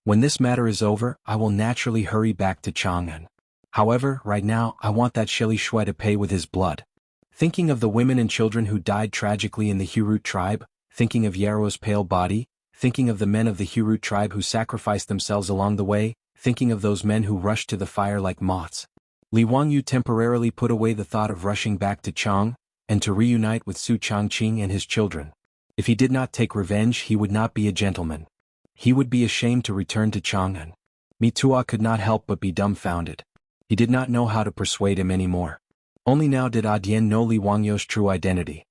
"When this matter is over, I will naturally hurry back to Chang'an. However, right now, I want that Shili Shui to pay with his blood." Thinking of the women and children who died tragically in the Hurut tribe, thinking of Yarrow's pale body, thinking of the men of the Hurut tribe who sacrificed themselves along the way, thinking of those men who rushed to the fire like moths. Li Wangyu temporarily put away the thought of rushing back to Chang, and to reunite with Su Changqing and his children. If he did not take revenge, he would not be a gentleman. He would be ashamed to return to Chang'an. Mitua could not help but be dumbfounded. He did not know how to persuade him anymore. Only now did Dian know Li Wangyu's true identity.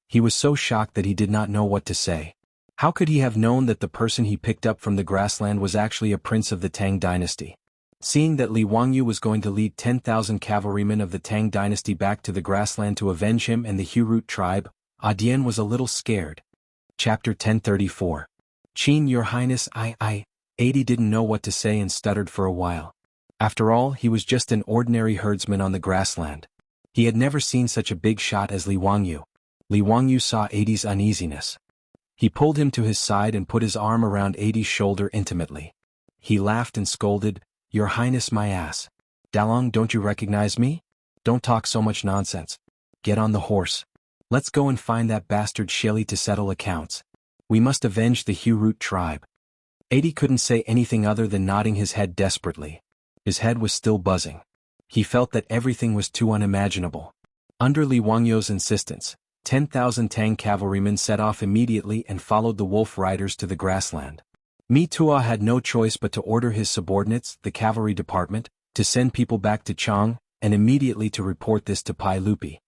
He was so shocked that he did not know what to say. How could he have known that the person he picked up from the grassland was actually a prince of the Tang dynasty? Seeing that Li Wangyu was going to lead 10,000 cavalrymen of the Tang dynasty back to the grassland to avenge him and the Hurut tribe, Dian was a little scared. Chapter 1034. Qin, Your Highness, Adi didn't know what to say and stuttered for a while. After all, he was just an ordinary herdsman on the grassland. He had never seen such a big shot as Li Wangyu. Li Wangyu saw Adi's uneasiness. He pulled him to his side and put his arm around Adi's shoulder intimately. He laughed and scolded, Your Highness, my ass. Dalong, don't you recognize me? Don't talk so much nonsense. Get on the horse. Let's go and find that bastard Shili to settle accounts. We must avenge the Hurut tribe. Adi couldn't say anything other than nodding his head desperately. His head was still buzzing. He felt that everything was too unimaginable. Under Li Wangyu's insistence, 10,000 Tang cavalrymen set off immediately and followed the wolf riders to the grassland. Mitua had no choice but to order his subordinates, the cavalry department, to send people back to Chang, and immediately to report this to Pai Lupi.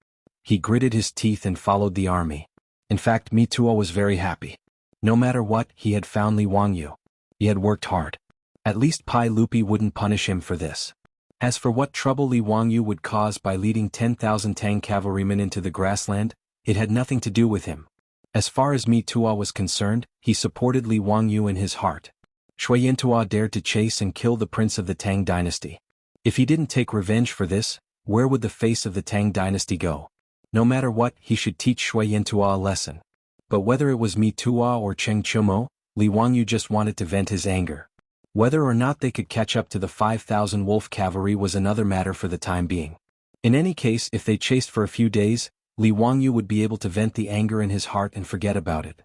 He gritted his teeth and followed the army. In fact, Mitua was very happy. No matter what, he had found Li Wangyu. He had worked hard. At least Pai Lupi wouldn't punish him for this. As for what trouble Li Wangyu would cause by leading 10,000 Tang cavalrymen into the grassland, it had nothing to do with him. As far as Mitua was concerned, he supported Li Wangyu in his heart. Shui Yintua dared to chase and kill the prince of the Tang dynasty. If he didn't take revenge for this, where would the face of the Tang dynasty go? No matter what, he should teach Shui Yintua a lesson. But whether it was Mitua or Cheng Chumo, Li Wangyu just wanted to vent his anger. Whether or not they could catch up to the 5,000 wolf cavalry was another matter for the time being. In any case, if they chased for a few days, Li Wangyu would be able to vent the anger in his heart and forget about it.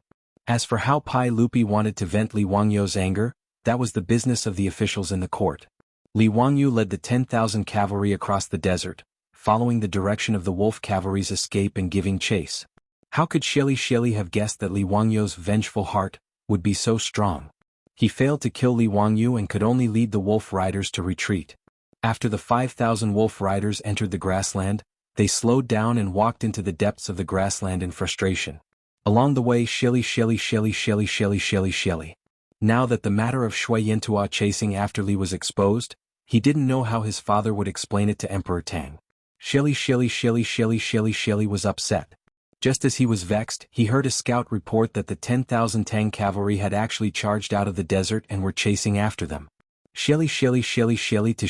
As for how Pai Lupi wanted to vent Li Wangyu's anger, that was the business of the officials in the court. Li Wangyu led the 10,000 cavalry across the desert, following the direction of the wolf cavalry's escape and giving chase. How could Shili have guessed that Li Wangyu's vengeful heart would be so strong? He failed to kill Li Wangyu and could only lead the wolf riders to retreat. After the 5,000 wolf riders entered the grassland, they slowed down and walked into the depths of the grassland in frustration. Along the way, Shili. Now that the matter of Shui Yintua chasing after Li was exposed, he didn't know how his father would explain it to Emperor Tang. Shili was upset. Just as he was vexed, he heard a scout report that the 10,000 Tang cavalry had actually charged out of the desert and were chasing after them. Shili to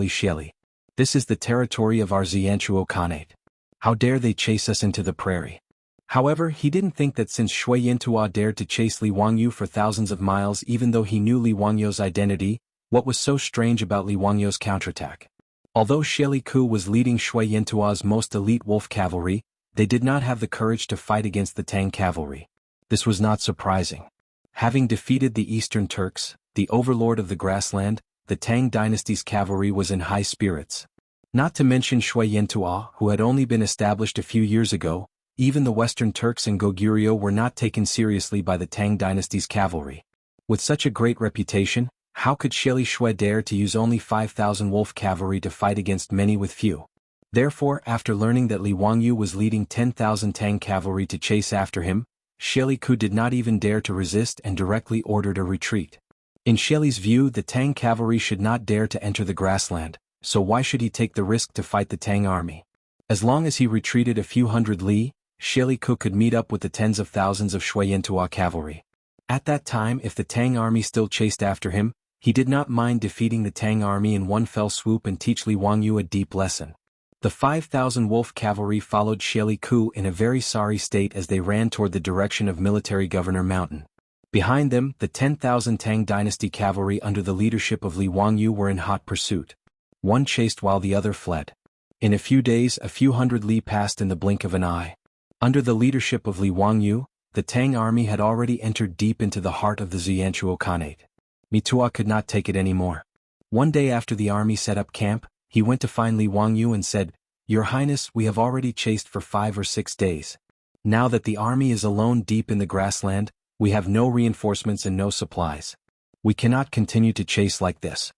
Shili. This is the territory of our Jianghu Khanate. How dare they chase us into the prairie? However, he didn't think that since Shui Yintua dared to chase Li Wangyu for thousands of miles even though he knew Li Wangyu's identity, what was so strange about Li Wangyu's counterattack? Although Shili Ku was leading Shui Yintua's most elite wolf cavalry, they did not have the courage to fight against the Tang cavalry. This was not surprising. Having defeated the Eastern Turks, the overlord of the grassland, the Tang dynasty's cavalry was in high spirits. Not to mention Shui Yintua, who had only been established a few years ago, even the Western Turks and Goguryeo were not taken seriously by the Tang dynasty's cavalry. With such a great reputation, how could Shili Shui dare to use only 5,000 wolf cavalry to fight against many with few? Therefore, after learning that Li Wangyu was leading 10,000 Tang cavalry to chase after him, Shili Ku did not even dare to resist and directly ordered a retreat. In Shili's view, the Tang cavalry should not dare to enter the grassland, so why should he take the risk to fight the Tang army? As long as he retreated a few hundred li, Shili Ku could meet up with the tens of thousands of Shui Yintua cavalry. At that time, if the Tang army still chased after him, he did not mind defeating the Tang army in one fell swoop and teach Li Wangyu a deep lesson. The 5,000 wolf cavalry followed Shili Ku in a very sorry state as they ran toward the direction of Military Governor Mountain. Behind them, the 10,000 Tang dynasty cavalry under the leadership of Li Wangyu were in hot pursuit. One chased while the other fled. In a few days, a few hundred li passed in the blink of an eye. Under the leadership of Li Wangyu, the Tang army had already entered deep into the heart of the Xianchuo Khanate. Mitua could not take it anymore. One day after the army set up camp, he went to find Li Wangyu and said, "Your Highness, we have already chased for 5 or 6 days. Now that the army is alone deep in the grassland, we have no reinforcements and no supplies. We cannot continue to chase like this."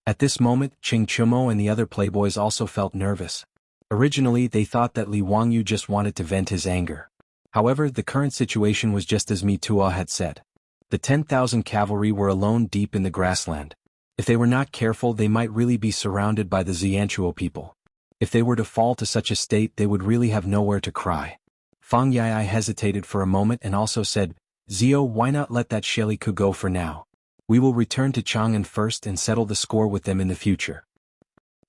At this moment, Ching Chumo and the other playboys also felt nervous. Originally they thought that Li Wangyu just wanted to vent his anger. However, the current situation was just as Mitua had said. The 10,000 cavalry were alone deep in the grassland. If they were not careful, they might really be surrounded by the Xianchuo people. If they were to fall to such a state, they would really have nowhere to cry. Fang Yai hesitated for a moment and also said, "Zio, why not let that Sheliku go for now? We will return to Chang'an first and settle the score with them in the future."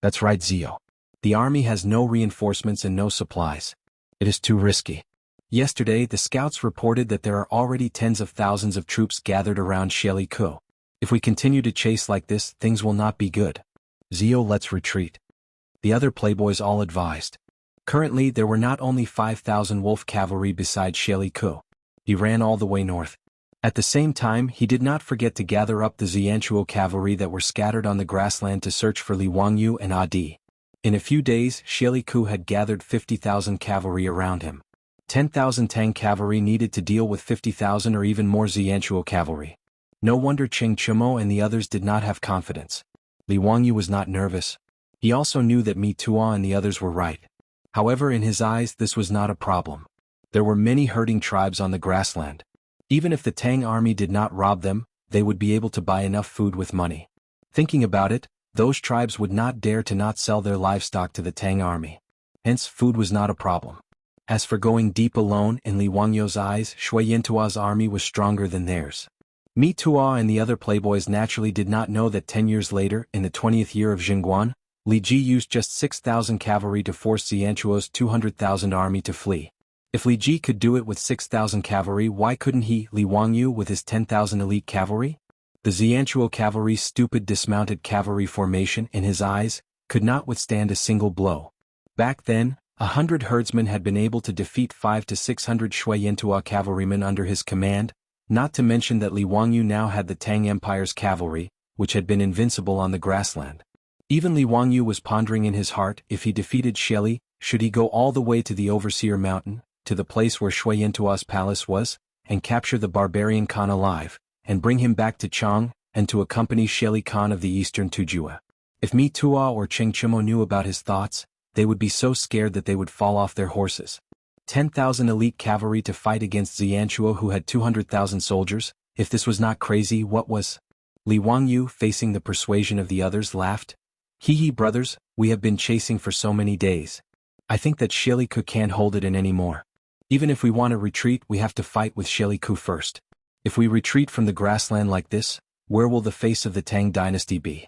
"That's right, Zio. The army has no reinforcements and no supplies. It is too risky. Yesterday the scouts reported that there are already tens of thousands of troops gathered around Sheliku. If we continue to chase like this, things will not be good. Zio, let's retreat." The other playboys all advised. Currently there were not only 5,000 wolf cavalry beside Sheliku. He ran all the way north. At the same time, he did not forget to gather up the Xianchuo cavalry that were scattered on the grassland to search for Li Wangyu and Adi. In a few days, Sheliku had gathered 50,000 cavalry around him. 10,000 Tang cavalry needed to deal with 50,000 or even more Xianchuo cavalry. No wonder Ching Chumo and the others did not have confidence. Li Wangyu was not nervous. He also knew that Mitua and the others were right. However, in his eyes this was not a problem. There were many herding tribes on the grassland. Even if the Tang army did not rob them, they would be able to buy enough food with money. Thinking about it, those tribes would not dare to not sell their livestock to the Tang army. Hence, food was not a problem. As for going deep alone, in Li Wangyu's eyes, Shui Yintua's army was stronger than theirs. Mitua and the other playboys naturally did not know that 10 years later, in the 20th year of Jingguan, Li Ji used just 6,000 cavalry to force Xianchuo's 200,000 army to flee. If Li Ji could do it with 6,000 cavalry, why couldn't he, Li Wangyu, with his 10,000 elite cavalry? The Xianchuo cavalry's stupid dismounted cavalry formation, in his eyes, could not withstand a single blow. Back then, 100 herdsmen had been able to defeat 500 to 600 Shui Yintua cavalrymen under his command, not to mention that Li Wangyu now had the Tang Empire's cavalry, which had been invincible on the grassland. Even Li Wangyu was pondering in his heart, if he defeated Sheli, should he go all the way to the Overseer Mountain, to the place where Shui Yintua's palace was, and capture the barbarian Khan alive, and bring him back to Chang, and to accompany Sheli Khan of the eastern Tujua. If Mitua or Ching Chumo knew about his thoughts, they would be so scared that they would fall off their horses. 10,000 elite cavalry to fight against Xianchuo who had 200,000 soldiers, if this was not crazy, what was? Li Wangyu, facing the persuasion of the others, laughed. "Hee brothers, we have been chasing for so many days. I think that Sheliku can't hold it in anymore. Even if we want to retreat, we have to fight with Sheliku first. If we retreat from the grassland like this, where will the face of the Tang dynasty be?"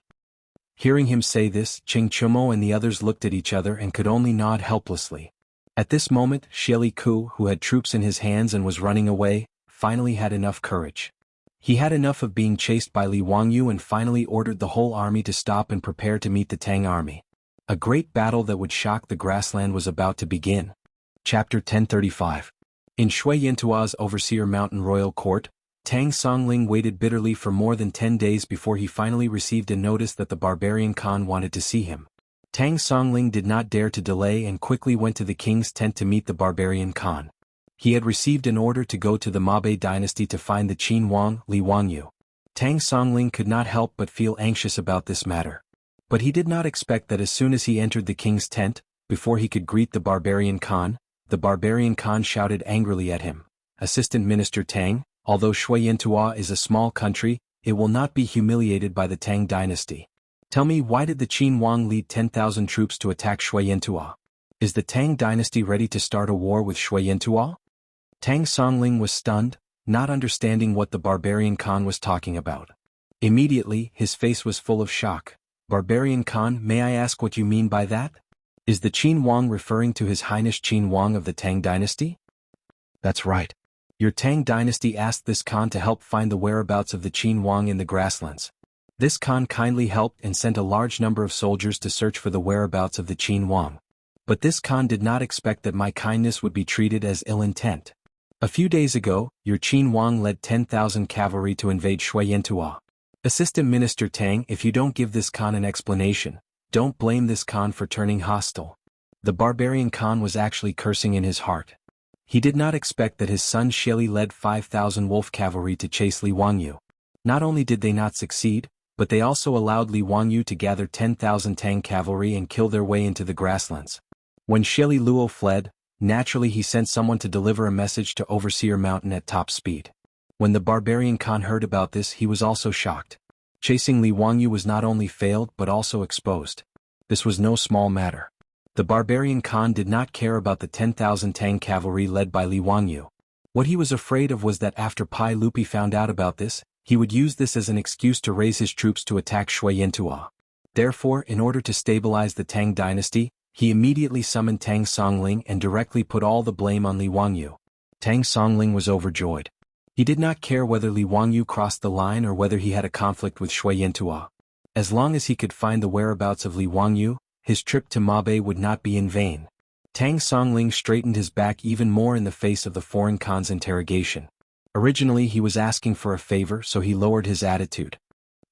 Hearing him say this, Ching Chumo and the others looked at each other and could only nod helplessly. At this moment, Sheliku, who had troops in his hands and was running away, finally had enough courage. He had enough of being chased by Li Wangyu and finally ordered the whole army to stop and prepare to meet the Tang army. A great battle that would shock the grassland was about to begin. Chapter 1035. In Shui Yintua's Overseer Mountain Royal Court, Tang Songling waited bitterly for more than 10 days before he finally received a notice that the barbarian Khan wanted to see him. Tang Songling did not dare to delay and quickly went to the king's tent to meet the barbarian Khan. He had received an order to go to the Mabe dynasty to find the Qin Wang, Li Wangyu. Tang Songling could not help but feel anxious about this matter. But he did not expect that as soon as he entered the king's tent, before he could greet the barbarian Khan shouted angrily at him, "Assistant Minister Tang, although Shui Yintua is a small country, it will not be humiliated by the Tang dynasty. Tell me, why did the Qin Wang lead 10,000 troops to attack Shui Yintua? Is the Tang dynasty ready to start a war with Shui Yintua?" Tang Songling was stunned, not understanding what the barbarian Khan was talking about. Immediately, his face was full of shock. "Barbarian Khan, may I ask what you mean by that? Is the Qin Wang referring to His Highness Qin Wang of the Tang dynasty?" "That's right. Your Tang dynasty asked this Khan to help find the whereabouts of the Qin Wang in the grasslands. This Khan kindly helped and sent a large number of soldiers to search for the whereabouts of the Qin Wang. But this Khan did not expect that my kindness would be treated as ill intent. A few days ago, your Qin Wang led 10,000 cavalry to invade Shuiyantua. Assistant Minister Tang, if you don't give this Khan an explanation, don't blame this Khan for turning hostile. The barbarian Khan was actually cursing in his heart. He did not expect that his son Shili led 5,000 wolf cavalry to chase Li Wangyu. Not only did they not succeed, but they also allowed Li Wangyu to gather 10,000 Tang cavalry and kill their way into the grasslands. When Shili Luo fled, naturally he sent someone to deliver a message to Overseer Mountain at top speed. When the barbarian Khan heard about this, he was also shocked. Chasing Li Wangyu was not only failed but also exposed. This was no small matter. The barbarian Khan did not care about the 10,000 Tang cavalry led by Li Wangyu. What he was afraid of was that after Pai Lupi found out about this, he would use this as an excuse to raise his troops to attack Shuiyantua. Therefore, in order to stabilize the Tang dynasty, he immediately summoned Tang Songling and directly put all the blame on Li Wangyu. Tang Songling was overjoyed. He did not care whether Li Wangyu crossed the line or whether he had a conflict with Shuiyantua. As long as he could find the whereabouts of Li Wangyu, his trip to Mabe would not be in vain. Tang Songling straightened his back even more in the face of the foreign Khan's interrogation. Originally he was asking for a favor, so he lowered his attitude.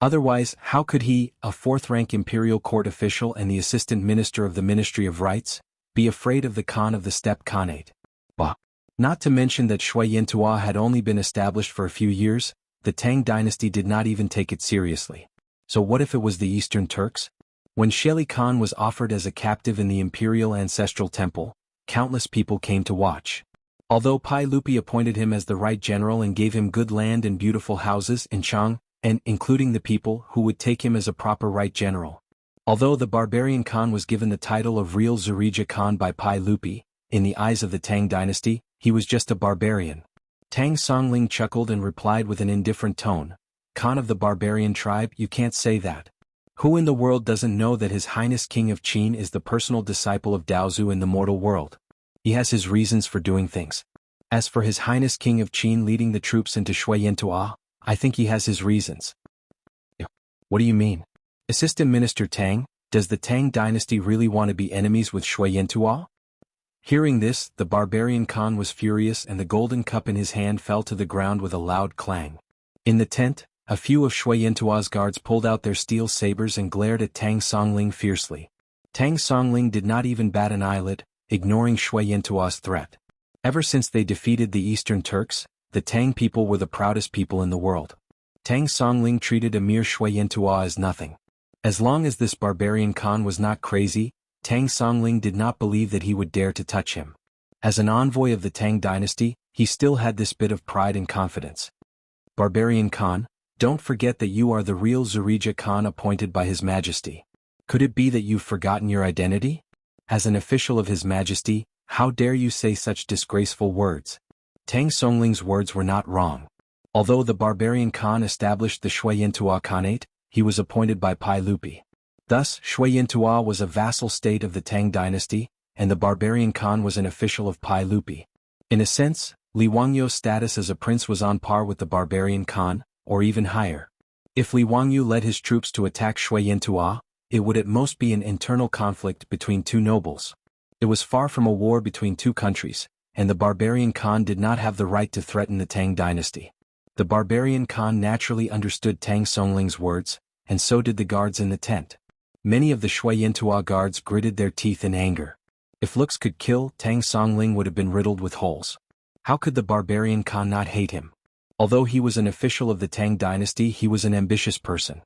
Otherwise, how could he, a fourth-rank imperial court official and the assistant minister of the Ministry of Rights, be afraid of the Khan of the Steppe Khanate? Bah! Not to mention that Shuiyantua had only been established for a few years, the Tang dynasty did not even take it seriously. So what if it was the Eastern Turks? When Sheli Khan was offered as a captive in the Imperial Ancestral Temple, countless people came to watch. Although Pai Lupi appointed him as the right general and gave him good land and beautiful houses in Chang, and including the people who would take him as a proper right general. Although the barbarian Khan was given the title of real Zurija Khan by Pai Lupi, in the eyes of the Tang dynasty, he was just a barbarian. Tang Songling chuckled and replied with an indifferent tone, "Khan of the barbarian tribe, you can't say that. Who in the world doesn't know that His Highness King of Qin is the personal disciple of Daozu in the mortal world? He has his reasons for doing things. As for His Highness King of Qin leading the troops into Shuiyantua, I think he has his reasons." What do you mean? Assistant Minister Tang, does the Tang dynasty really want to be enemies with Shuiyantua? Hearing this, the barbarian Khan was furious and the golden cup in his hand fell to the ground with a loud clang. In the tent, a few of Shuiyantua's guards pulled out their steel sabers and glared at Tang Songling fiercely. Tang Songling did not even bat an eyelid, ignoring Shuiyantua's threat. Ever since they defeated the Eastern Turks, the Tang people were the proudest people in the world. Tang Songling treated Emir Shuiyantua as nothing. As long as this barbarian Khan was not crazy, Tang Songling did not believe that he would dare to touch him. As an envoy of the Tang dynasty, he still had this bit of pride and confidence. Barbarian Khan, don't forget that you are the real Zurija Khan appointed by His Majesty. Could it be that you've forgotten your identity? As an official of His Majesty, how dare you say such disgraceful words? Tang Songling's words were not wrong. Although the barbarian Khan established the Shuiyantua Khanate, he was appointed by Pai Lupi. Thus, Shuiyantua was a vassal state of the Tang dynasty, and the barbarian Khan was an official of Pai Lupi. In a sense, Li Wangyu's status as a prince was on par with the barbarian Khan, or even higher. If Li Wangyu led his troops to attack Shuiyantua, it would at most be an internal conflict between two nobles. It was far from a war between two countries, and the barbarian Khan did not have the right to threaten the Tang dynasty. The barbarian Khan naturally understood Tang Songling's words, and so did the guards in the tent. Many of the Shuiyantua guards gritted their teeth in anger. If looks could kill, Tang Songling would have been riddled with holes. How could the barbarian Khan not hate him? Although he was an official of the Tang dynasty, he was an ambitious person.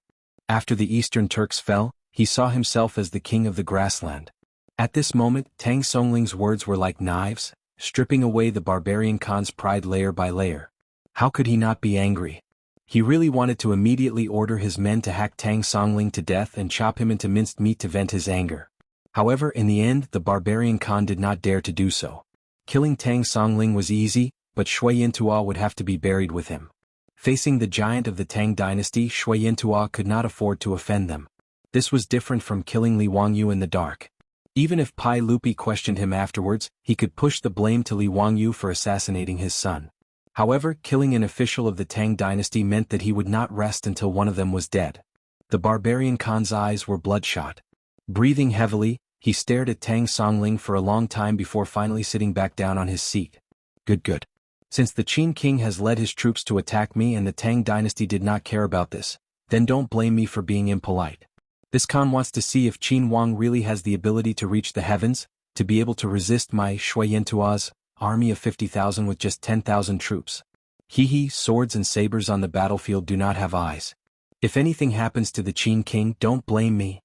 After the Eastern Turks fell, he saw himself as the king of the grassland. At this moment, Tang Songling's words were like knives, stripping away the barbarian Khan's pride layer by layer. How could he not be angry? He really wanted to immediately order his men to hack Tang Songling to death and chop him into minced meat to vent his anger. However, in the end, the barbarian Khan did not dare to do so. Killing Tang Songling was easy, but Shuiyantua would have to be buried with him. Facing the giant of the Tang dynasty, Shuiyantua could not afford to offend them. This was different from killing Li Wangyu in the dark. Even if Pai Lupi questioned him afterwards, he could push the blame to Li Wangyu for assassinating his son. However, killing an official of the Tang dynasty meant that he would not rest until one of them was dead. The barbarian Khan's eyes were bloodshot. Breathing heavily, He stared at Tang Songling for a long time before finally sitting back down on his seat. Good. Since the Qin king has led his troops to attack me and the Tang dynasty did not care about this, then don't blame me for being impolite. This Khan wants to see if Qin Wang really has the ability to reach the heavens, to be able to resist my Shui Yantua's army of 50,000 with just 10,000 troops. Swords and sabers on the battlefield do not have eyes. If anything happens to the Qin king, don't blame me.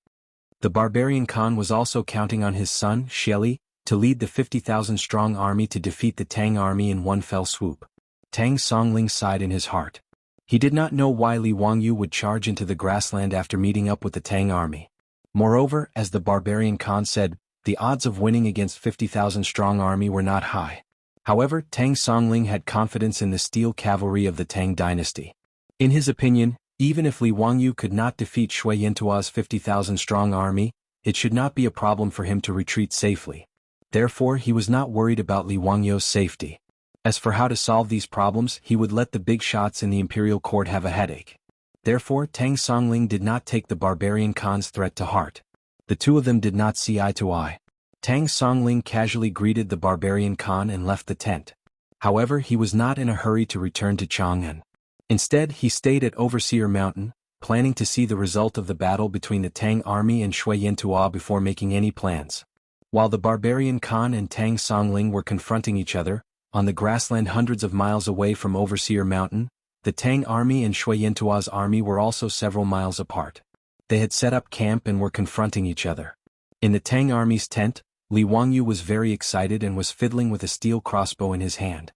The barbarian Khan was also counting on his son, Xieli, to lead the 50,000-strong army to defeat the Tang army in one fell swoop. Tang Songling sighed in his heart. He did not know why Li Wangyu would charge into the grassland after meeting up with the Tang army. Moreover, as the barbarian Khan said, the odds of winning against 50,000-strong army were not high. However, Tang Songling had confidence in the steel cavalry of the Tang dynasty. In his opinion, even if Li Wangyu could not defeat Shui Yantua's 50,000-strong army, it should not be a problem for him to retreat safely. Therefore, he was not worried about Li Wangyu's safety. As for how to solve these problems, he would let the big shots in the imperial court have a headache. Therefore, Tang Songling did not take the barbarian Khan's threat to heart. The two of them did not see eye to eye. Tang Songling casually greeted the barbarian Khan and left the tent. However, he was not in a hurry to return to Chang'an. Instead, he stayed at Overseer Mountain, planning to see the result of the battle between the Tang army and Shui Yantua before making any plans. While the barbarian Khan and Tang Songling were confronting each other, on the grassland hundreds of miles away from Overseer Mountain, the Tang army and Shui Yantua's army were also several miles apart. They had set up camp and were confronting each other. In the Tang army's tent, Li Wangyu was very excited and was fiddling with a steel crossbow in his hand.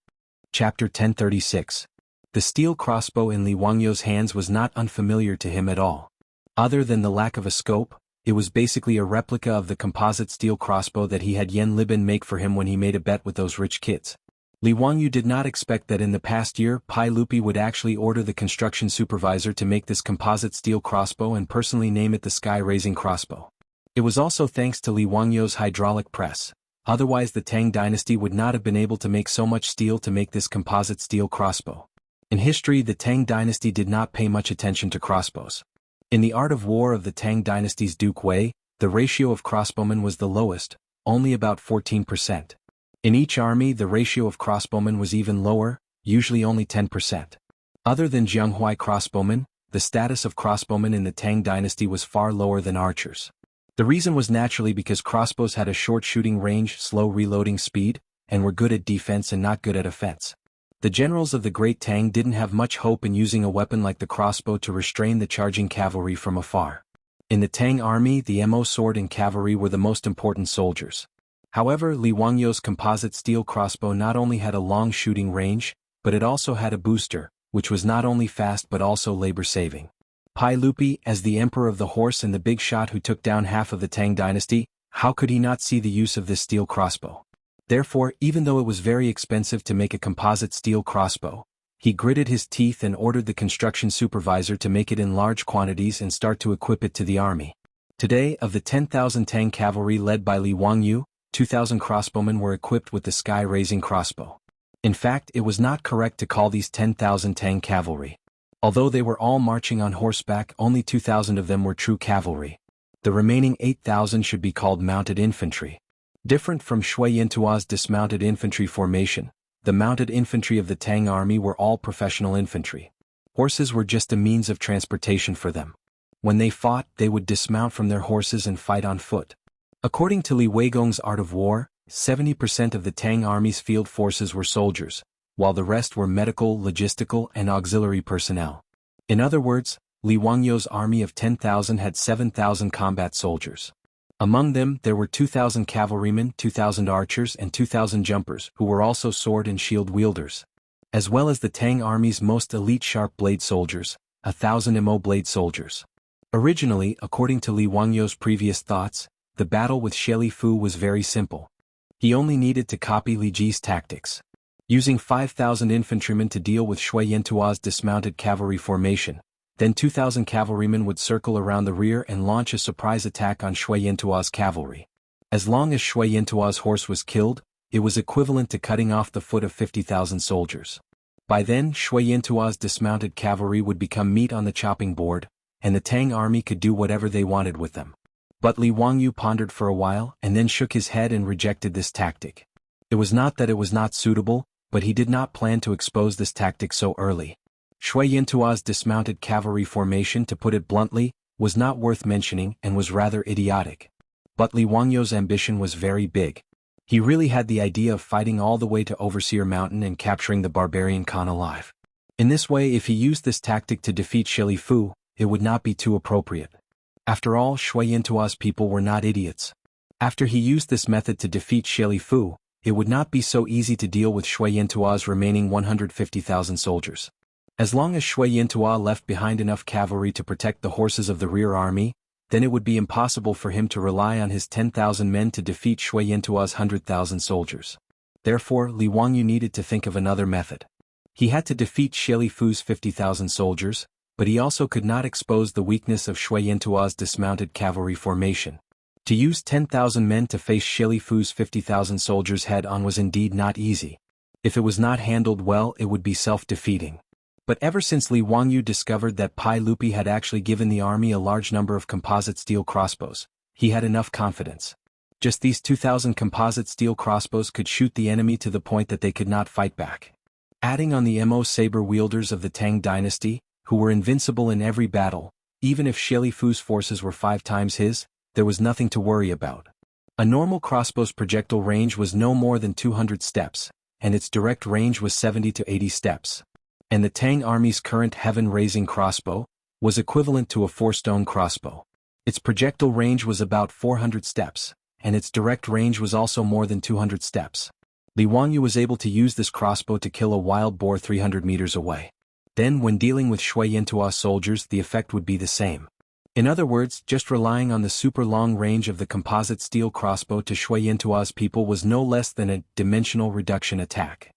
Chapter 1036. The steel crossbow in Li Wangyu's hands was not unfamiliar to him at all. Other than the lack of a scope, it was basically a replica of the composite steel crossbow that he had Yen Liban make for him when he made a bet with those rich kids. Li Wangyu did not expect that in the past year Pai Lupi would actually order the construction supervisor to make this composite steel crossbow and personally name it the Sky-Raising Crossbow. It was also thanks to Li Wangyu's hydraulic press. Otherwise the Tang dynasty would not have been able to make so much steel to make this composite steel crossbow. In history, the Tang dynasty did not pay much attention to crossbows. In the art of war of the Tang dynasty's Duke Wei, the ratio of crossbowmen was the lowest, only about 14%. In each army the ratio of crossbowmen was even lower, usually only 10%. Other than Jianghu crossbowmen, the status of crossbowmen in the Tang dynasty was far lower than archers. The reason was naturally because crossbows had a short shooting range, slow reloading speed, and were good at defense and not good at offense. The generals of the Great Tang didn't have much hope in using a weapon like the crossbow to restrain the charging cavalry from afar. In the Tang army, the Mo sword and cavalry were the most important soldiers. However, Li Wangyu's composite steel crossbow not only had a long shooting range, but it also had a booster, which was not only fast but also labor-saving. Pai Lupi, as the emperor of the horse and the big shot who took down half of the Tang dynasty, how could he not see the use of this steel crossbow? Therefore, even though it was very expensive to make a composite steel crossbow, he gritted his teeth and ordered the construction supervisor to make it in large quantities and start to equip it to the army. Today, of the 10,000 Tang cavalry led by Li Wangyu, 2,000 crossbowmen were equipped with the Sky-Raising Crossbow. In fact, it was not correct to call these 10,000 Tang cavalry. Although they were all marching on horseback, only 2,000 of them were true cavalry. The remaining 8,000 should be called mounted infantry. Different from Shui Yantua's dismounted infantry formation, the mounted infantry of the Tang army were all professional infantry. Horses were just a means of transportation for them. When they fought, they would dismount from their horses and fight on foot. According to Li Weigong's Art of War, 70% of the Tang army's field forces were soldiers, while the rest were medical, logistical, and auxiliary personnel. In other words, Li Wangyu's army of 10,000 had 7,000 combat soldiers. Among them, there were 2,000 cavalrymen, 2,000 archers, and 2,000 jumpers, who were also sword and shield wielders. As well as the Tang army's most elite sharp blade soldiers, 1,000 Mo blade soldiers. Originally, according to Li Wangyu's previous thoughts, the battle with Sheli Fu was very simple. He only needed to copy Li Ji's tactics. Using 5,000 infantrymen to deal with Shui Yantua's dismounted cavalry formation, then 2,000 cavalrymen would circle around the rear and launch a surprise attack on Shui Yantua's cavalry. As long as Shui Yantua's horse was killed, it was equivalent to cutting off the foot of 50,000 soldiers. By then, Shui Yantua's dismounted cavalry would become meat on the chopping board, and the Tang army could do whatever they wanted with them. But Li Wangyu pondered for a while and then shook his head and rejected this tactic. It was not that it was not suitable, but he did not plan to expose this tactic so early. Shui Yintua's dismounted cavalry formation, to put it bluntly, was not worth mentioning and was rather idiotic. But Li Wangyu's ambition was very big. He really had the idea of fighting all the way to Overseer Mountain and capturing the barbarian Khan alive. In this way, if he used this tactic to defeat Shi Fu, it would not be too appropriate. After all, Shui Yintua's people were not idiots. After he used this method to defeat Shi Fu, it would not be so easy to deal with Shui Yintua's remaining 150,000 soldiers. As long as Shui Yintua left behind enough cavalry to protect the horses of the rear army, then it would be impossible for him to rely on his 10,000 men to defeat Shui Yintua's 100,000 soldiers. Therefore, Li Wangyu needed to think of another method. He had to defeat Shi Fu's 50,000 soldiers, but he also could not expose the weakness of Shui Yintua's dismounted cavalry formation. To use 10,000 men to face Shi Fu's 50,000 soldiers head-on was indeed not easy. If it was not handled well, it would be self-defeating. But ever since Li Wangyu discovered that Pai Lupi had actually given the army a large number of composite steel crossbows, he had enough confidence. Just these 2,000 composite steel crossbows could shoot the enemy to the point that they could not fight back. Adding on the Mo saber wielders of the Tang dynasty, who were invincible in every battle, even if Shi Fu's forces were 5 times his, there was nothing to worry about. A normal crossbow's projectile range was no more than 200 steps, and its direct range was 70 to 80 steps. And the Tang army's current heaven-raising crossbow was equivalent to a 4-stone crossbow. Its projectile range was about 400 steps, and its direct range was also more than 200 steps. Li Wangyu was able to use this crossbow to kill a wild boar 300 meters away. Then, when dealing with Shui Yintua soldiers, the effect would be the same. In other words, just relying on the super long range of the composite steel crossbow to Shui Yintua's people was no less than a dimensional reduction attack.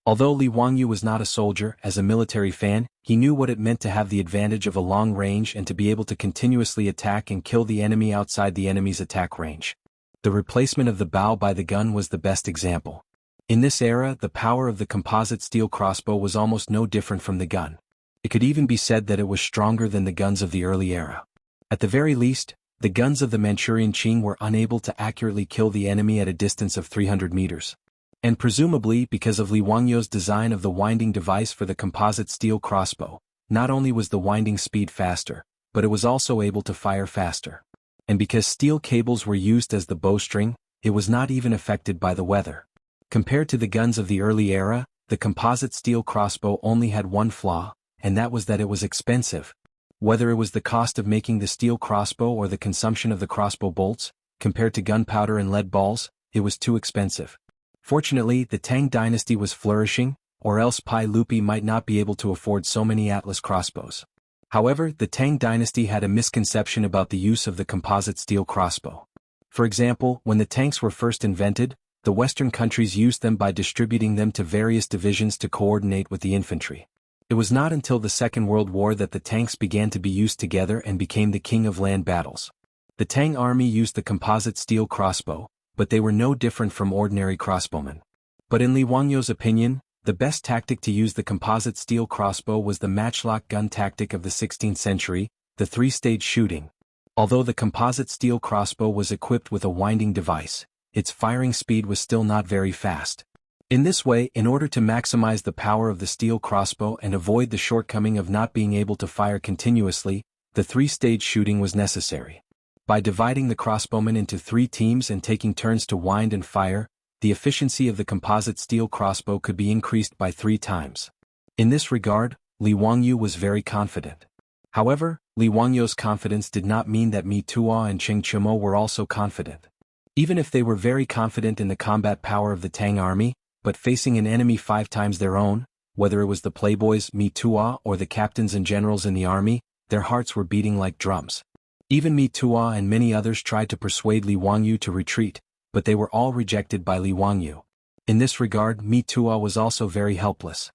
Although Li Wangyu was not a soldier, as a military fan, he knew what it meant to have the advantage of a long range and to be able to continuously attack and kill the enemy outside the enemy's attack range. The replacement of the bow by the gun was the best example. In this era, the power of the composite steel crossbow was almost no different from the gun. It could even be said that it was stronger than the guns of the early era. At the very least, the guns of the Manchurian Qing were unable to accurately kill the enemy at a distance of 300 meters. And presumably because of Li Wangyu's design of the winding device for the composite steel crossbow, not only was the winding speed faster, but it was also able to fire faster. And because steel cables were used as the bowstring, it was not even affected by the weather. Compared to the guns of the early era, the composite steel crossbow only had one flaw, and that was that it was expensive. Whether it was the cost of making the steel crossbow or the consumption of the crossbow bolts, compared to gunpowder and lead balls, it was too expensive. Fortunately, the Tang dynasty was flourishing, or else Pai Lupi might not be able to afford so many Atlas crossbows. However, the Tang dynasty had a misconception about the use of the composite steel crossbow. For example, when the tanks were first invented, the Western countries used them by distributing them to various divisions to coordinate with the infantry. It was not until the Second World War that the tanks began to be used together and became the king of land battles. The Tang army used the composite steel crossbow, but they were no different from ordinary crossbowmen. But in Li Wangyu's opinion, the best tactic to use the composite steel crossbow was the matchlock gun tactic of the 16th century, the 3-stage shooting. Although the composite steel crossbow was equipped with a winding device, its firing speed was still not very fast. In this way, in order to maximize the power of the steel crossbow and avoid the shortcoming of not being able to fire continuously, the 3-stage shooting was necessary. By dividing the crossbowmen into 3 teams and taking turns to wind and fire, the efficiency of the composite steel crossbow could be increased by 3 times. In this regard, Li Wangyu was very confident. However, Li Wangyu's confidence did not mean that Mi Tuo and Cheng Chimo were also confident. Even if they were very confident in the combat power of the Tang army, but facing an enemy 5 times their own, whether it was the playboys Mi Tuo or the captains and generals in the army, their hearts were beating like drums. Even Mi Tuo and many others tried to persuade Li Wangyu to retreat, but they were all rejected by Li Wangyu. In this regard, Mi Tuo was also very helpless.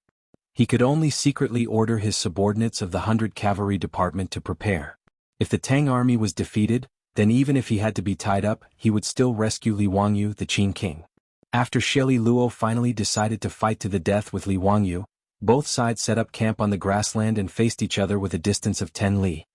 He could only secretly order his subordinates of the 100 Cavalry Department to prepare. If the Tang army was defeated, then even if he had to be tied up, he would still rescue Li Wangyu, the Qin king. After Shi Luo finally decided to fight to the death with Li Wangyu, both sides set up camp on the grassland and faced each other with a distance of 10 li.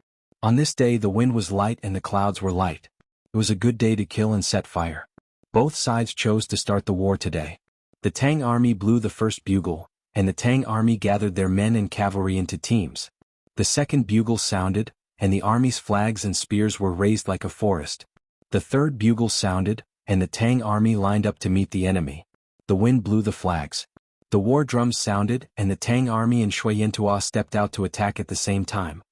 On this day the wind was light and the clouds were light. It was a good day to kill and set fire. Both sides chose to start the war today. The Tang army blew the first bugle, and the Tang army gathered their men and cavalry into teams. The second bugle sounded, and the army's flags and spears were raised like a forest. The third bugle sounded, and the Tang army lined up to meet the enemy. The wind blew the flags. The war drums sounded, and the Tang army and Shui Yantua stepped out to attack at the same time.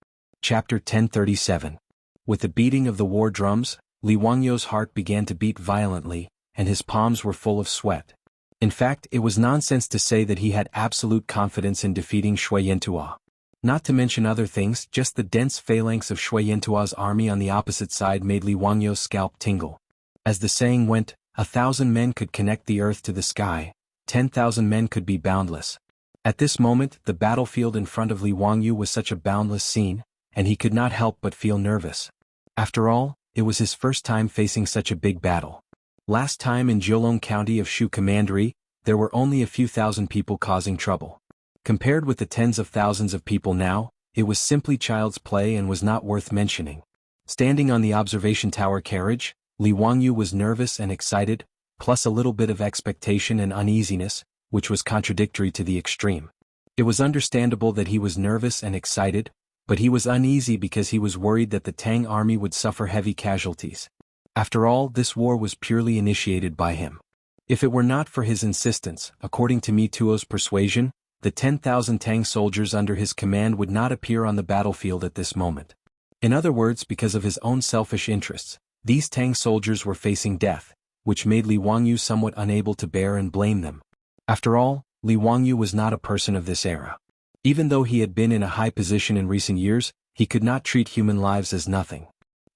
Chapter 1037. With the beating of the war drums, Li Wangyou's heart began to beat violently, and his palms were full of sweat. In fact, it was nonsense to say that he had absolute confidence in defeating Shui Yantua. Not to mention other things, just the dense phalanx of Shui Yantua's army on the opposite side made Li Wangyou's scalp tingle. As the saying went, 1,000 men could connect the earth to the sky, 10,000 men could be boundless. At this moment, the battlefield in front of Li Wangyou was such a boundless scene, and he could not help but feel nervous. After all, it was his first time facing such a big battle. Last time in Jiulong County of Shu Commandery, there were only a few thousand people causing trouble. Compared with the tens of thousands of people now, it was simply child's play and was not worth mentioning. Standing on the observation tower carriage, Li Wangyou was nervous and excited, plus a little bit of expectation and uneasiness, which was contradictory to the extreme. It was understandable that he was nervous and excited, but he was uneasy because he was worried that the Tang army would suffer heavy casualties. After all, this war was purely initiated by him. If it were not for his insistence, according to Mi Tuo's persuasion, the 10,000 Tang soldiers under his command would not appear on the battlefield at this moment. In other words, because of his own selfish interests, these Tang soldiers were facing death, which made Li Wangyou somewhat unable to bear and blame them. After all, Li Wangyou was not a person of this era. Even though he had been in a high position in recent years, he could not treat human lives as nothing.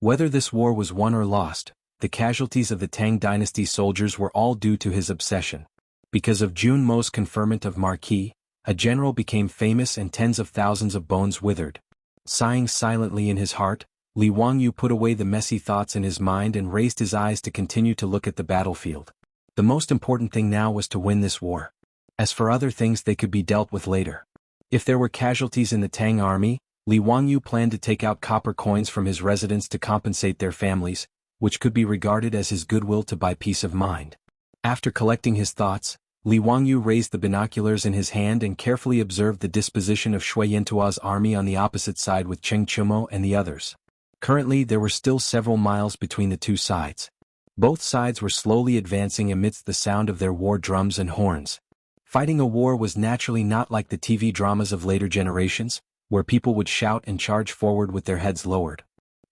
Whether this war was won or lost, the casualties of the Tang dynasty soldiers were all due to his obsession. Because of Jun Mo's conferment of Marquis, a general became famous and tens of thousands of bones withered. Sighing silently in his heart, Li Wangyou put away the messy thoughts in his mind and raised his eyes to continue to look at the battlefield. The most important thing now was to win this war. As for other things, they could be dealt with later. If there were casualties in the Tang army, Li Wangyou planned to take out copper coins from his residents to compensate their families, which could be regarded as his goodwill to buy peace of mind. After collecting his thoughts, Li Wangyou raised the binoculars in his hand and carefully observed the disposition of Shui Yantua's army on the opposite side with Cheng Chumo and the others. Currently there were still several miles between the two sides. Both sides were slowly advancing amidst the sound of their war drums and horns. Fighting a war was naturally not like the TV dramas of later generations, where people would shout and charge forward with their heads lowered.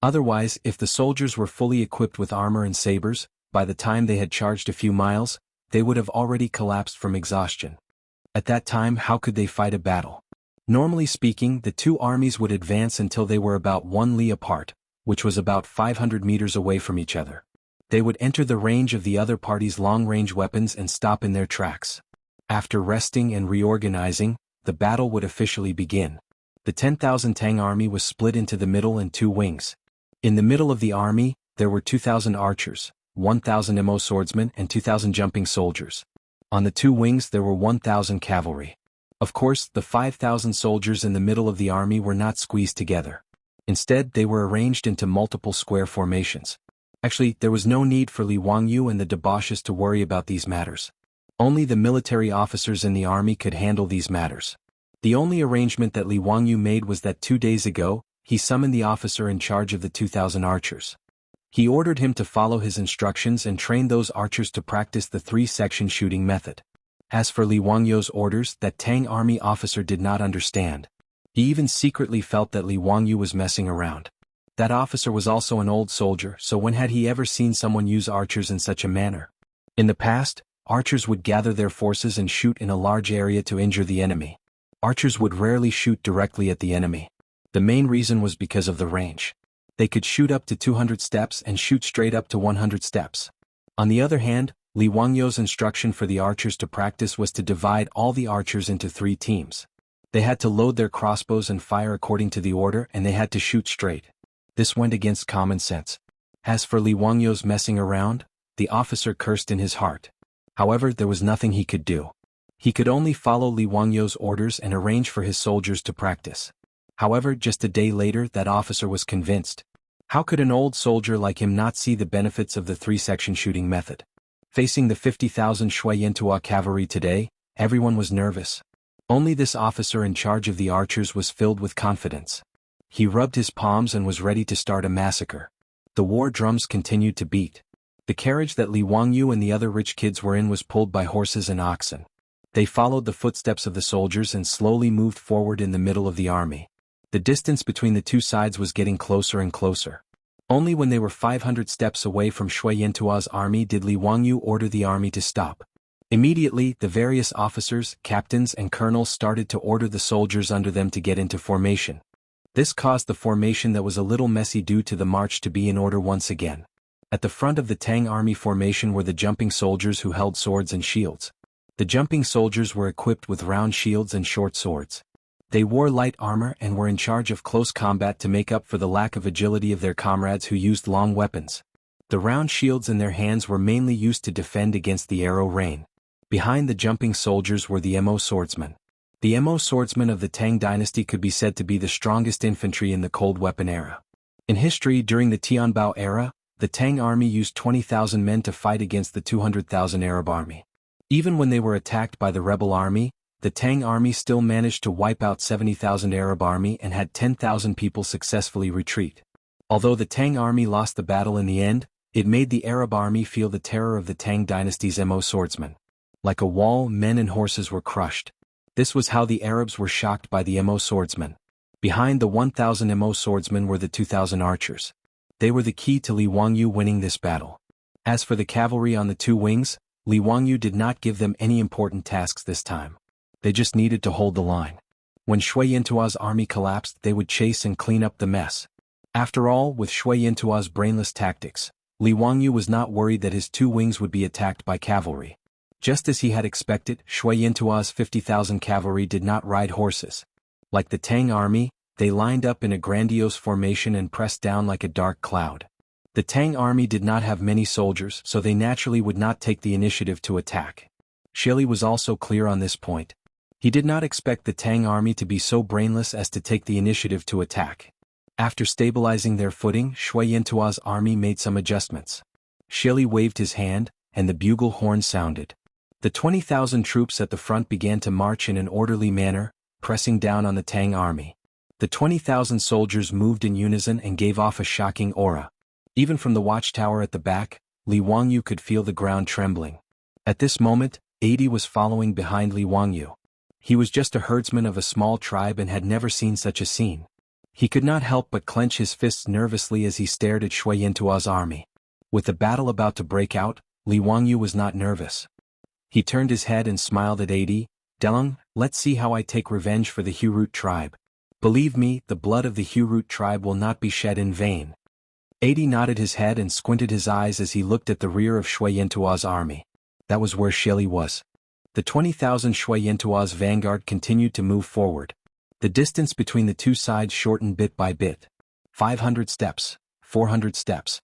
Otherwise, if the soldiers were fully equipped with armor and sabers, by the time they had charged a few miles, they would have already collapsed from exhaustion. At that time, how could they fight a battle? Normally speaking, the two armies would advance until they were about 1 li apart, which was about 500 meters away from each other. They would enter the range of the other party's long-range weapons and stop in their tracks. After resting and reorganizing, the battle would officially begin. The 10,000 Tang army was split into the middle and two wings. In the middle of the army, there were 2,000 archers, 1,000 Mo swordsmen and 2,000 jumping soldiers. On the two wings there were 1,000 cavalry. Of course, the 5,000 soldiers in the middle of the army were not squeezed together. Instead, they were arranged into multiple square formations. Actually, there was no need for Li Wangyou and the debauches to worry about these matters. Only the military officers in the army could handle these matters. The only arrangement that Li Wangyou made was that 2 days ago, he summoned the officer in charge of the 2,000 archers. He ordered him to follow his instructions and train those archers to practice the 3-section shooting method. As for Li Wangyou's orders, that Tang army officer did not understand. He even secretly felt that Li Wangyou was messing around. That officer was also an old soldier, so when had he ever seen someone use archers in such a manner? In the past, archers would gather their forces and shoot in a large area to injure the enemy. Archers would rarely shoot directly at the enemy. The main reason was because of the range. They could shoot up to 200 steps and shoot straight up to 100 steps. On the other hand, Li Wangyou's instruction for the archers to practice was to divide all the archers into 3 teams. They had to load their crossbows and fire according to the order, and they had to shoot straight. This went against common sense. As for Li Wangyou's messing around, the officer cursed in his heart. However, there was nothing he could do. He could only follow Li Wangyou's orders and arrange for his soldiers to practice. However, just a day later that officer was convinced. How could an old soldier like him not see the benefits of the three-section shooting method? Facing the 50,000 Shui Yantua cavalry today, everyone was nervous. Only this officer in charge of the archers was filled with confidence. He rubbed his palms and was ready to start a massacre. The war drums continued to beat. The carriage that Li Wangyu and the other rich kids were in was pulled by horses and oxen. They followed the footsteps of the soldiers and slowly moved forward in the middle of the army. The distance between the two sides was getting closer and closer. Only when they were 500 steps away from Shui Yantua's army did Li Wangyu order the army to stop. Immediately, the various officers, captains and colonels started to order the soldiers under them to get into formation. This caused the formation that was a little messy due to the march to be in order once again. At the front of the Tang army formation were the jumping soldiers who held swords and shields. The jumping soldiers were equipped with round shields and short swords. They wore light armor and were in charge of close combat to make up for the lack of agility of their comrades who used long weapons. The round shields in their hands were mainly used to defend against the arrow rain. Behind the jumping soldiers were the Mo swordsmen. The Mo swordsmen of the Tang dynasty could be said to be the strongest infantry in the cold weapon era. In history, during the Tianbao era, the Tang army used 20,000 men to fight against the 200,000 Arab army. Even when they were attacked by the rebel army, the Tang army still managed to wipe out 70,000 Arab army and had 10,000 people successfully retreat. Although the Tang army lost the battle in the end, it made the Arab army feel the terror of the Tang dynasty's Mo swordsmen. Like a wall, men and horses were crushed. This was how the Arabs were shocked by the Mo swordsmen. Behind the 1,000 Mo swordsmen were the 2,000 archers. They were the key to Li Wangyu winning this battle. As for the cavalry on the two wings, Li Wangyu did not give them any important tasks this time. They just needed to hold the line. When Shui Yantua's army collapsed, they would chase and clean up the mess. After all, with Shui Yantua's brainless tactics, Li Wangyu was not worried that his two wings would be attacked by cavalry. Just as he had expected, Shui Yantua's 50,000 cavalry did not ride horses. Like the Tang army, they lined up in a grandiose formation and pressed down like a dark cloud. The Tang army did not have many soldiers, so they naturally would not take the initiative to attack. Shili was also clear on this point. He did not expect the Tang army to be so brainless as to take the initiative to attack. After stabilizing their footing, Shui Yantua's army made some adjustments. Shili waved his hand, and the bugle horn sounded. The 20,000 troops at the front began to march in an orderly manner, pressing down on the Tang army. The 20,000 soldiers moved in unison and gave off a shocking aura. Even from the watchtower at the back, Li Wangyu could feel the ground trembling. At this moment, 80 was following behind Li Wangyu. He was just a herdsman of a small tribe and had never seen such a scene. He could not help but clench his fists nervously as he stared at Shui Yantua's army. With the battle about to break out, Li Wangyu was not nervous. He turned his head and smiled at 80, "Delung, let's see how I take revenge for the Hurut tribe. Believe me, the blood of the Hurut tribe will not be shed in vain." 80 nodded his head and squinted his eyes as he looked at the rear of Shui Yantua's army. That was where Shili was. The 20,000 Shui Yantua's vanguard continued to move forward. The distance between the two sides shortened bit by bit. 500 steps, 400 steps.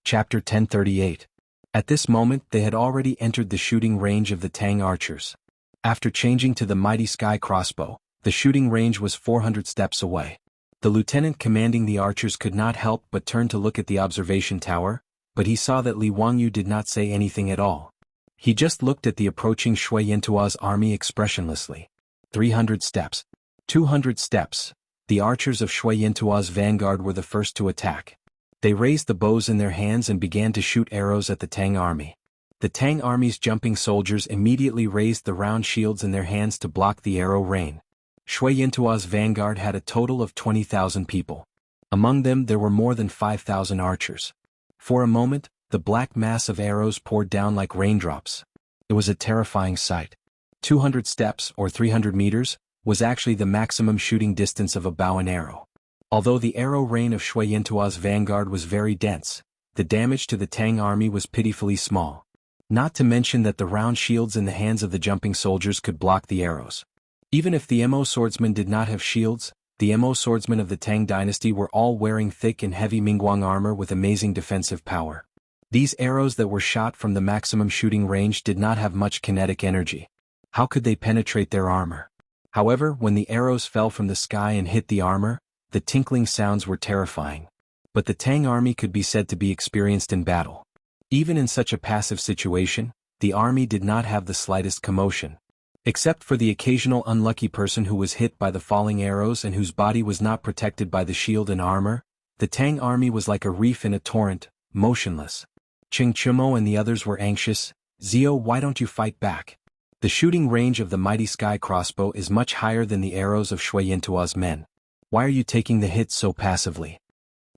Chapter 1038. At this moment they had already entered the shooting range of the Tang archers. After changing to the mighty sky crossbow, the shooting range was 400 steps away. The lieutenant commanding the archers could not help but turn to look at the observation tower, but he saw that Li Wangyu did not say anything at all. He just looked at the approaching Shui Yantua's army expressionlessly. 300 steps. 200 steps. The archers of Shui Yantua's vanguard were the first to attack. They raised the bows in their hands and began to shoot arrows at the Tang army. The Tang army's jumping soldiers immediately raised the round shields in their hands to block the arrow rain. Shui Yantua's vanguard had a total of 20,000 people. Among them there were more than 5,000 archers. For a moment, the black mass of arrows poured down like raindrops. It was a terrifying sight. 200 steps, or 300 meters, was actually the maximum shooting distance of a bow and arrow. Although the arrow rain of Shui Yantua's vanguard was very dense, the damage to the Tang army was pitifully small. Not to mention that the round shields in the hands of the jumping soldiers could block the arrows. Even if the Mo swordsmen did not have shields, the Mo swordsmen of the Tang dynasty were all wearing thick and heavy Mingguang armor with amazing defensive power. These arrows that were shot from the maximum shooting range did not have much kinetic energy. How could they penetrate their armor? However, when the arrows fell from the sky and hit the armor, the tinkling sounds were terrifying. But the Tang army could be said to be experienced in battle. Even in such a passive situation, the army did not have the slightest commotion. Except for the occasional unlucky person who was hit by the falling arrows and whose body was not protected by the shield and armor, the Tang army was like a reef in a torrent, motionless. Ching Chumo and the others were anxious. Zio, why don't you fight back? The shooting range of the mighty sky crossbow is much higher than the arrows of Shui Yintua's men. Why are you taking the hits so passively?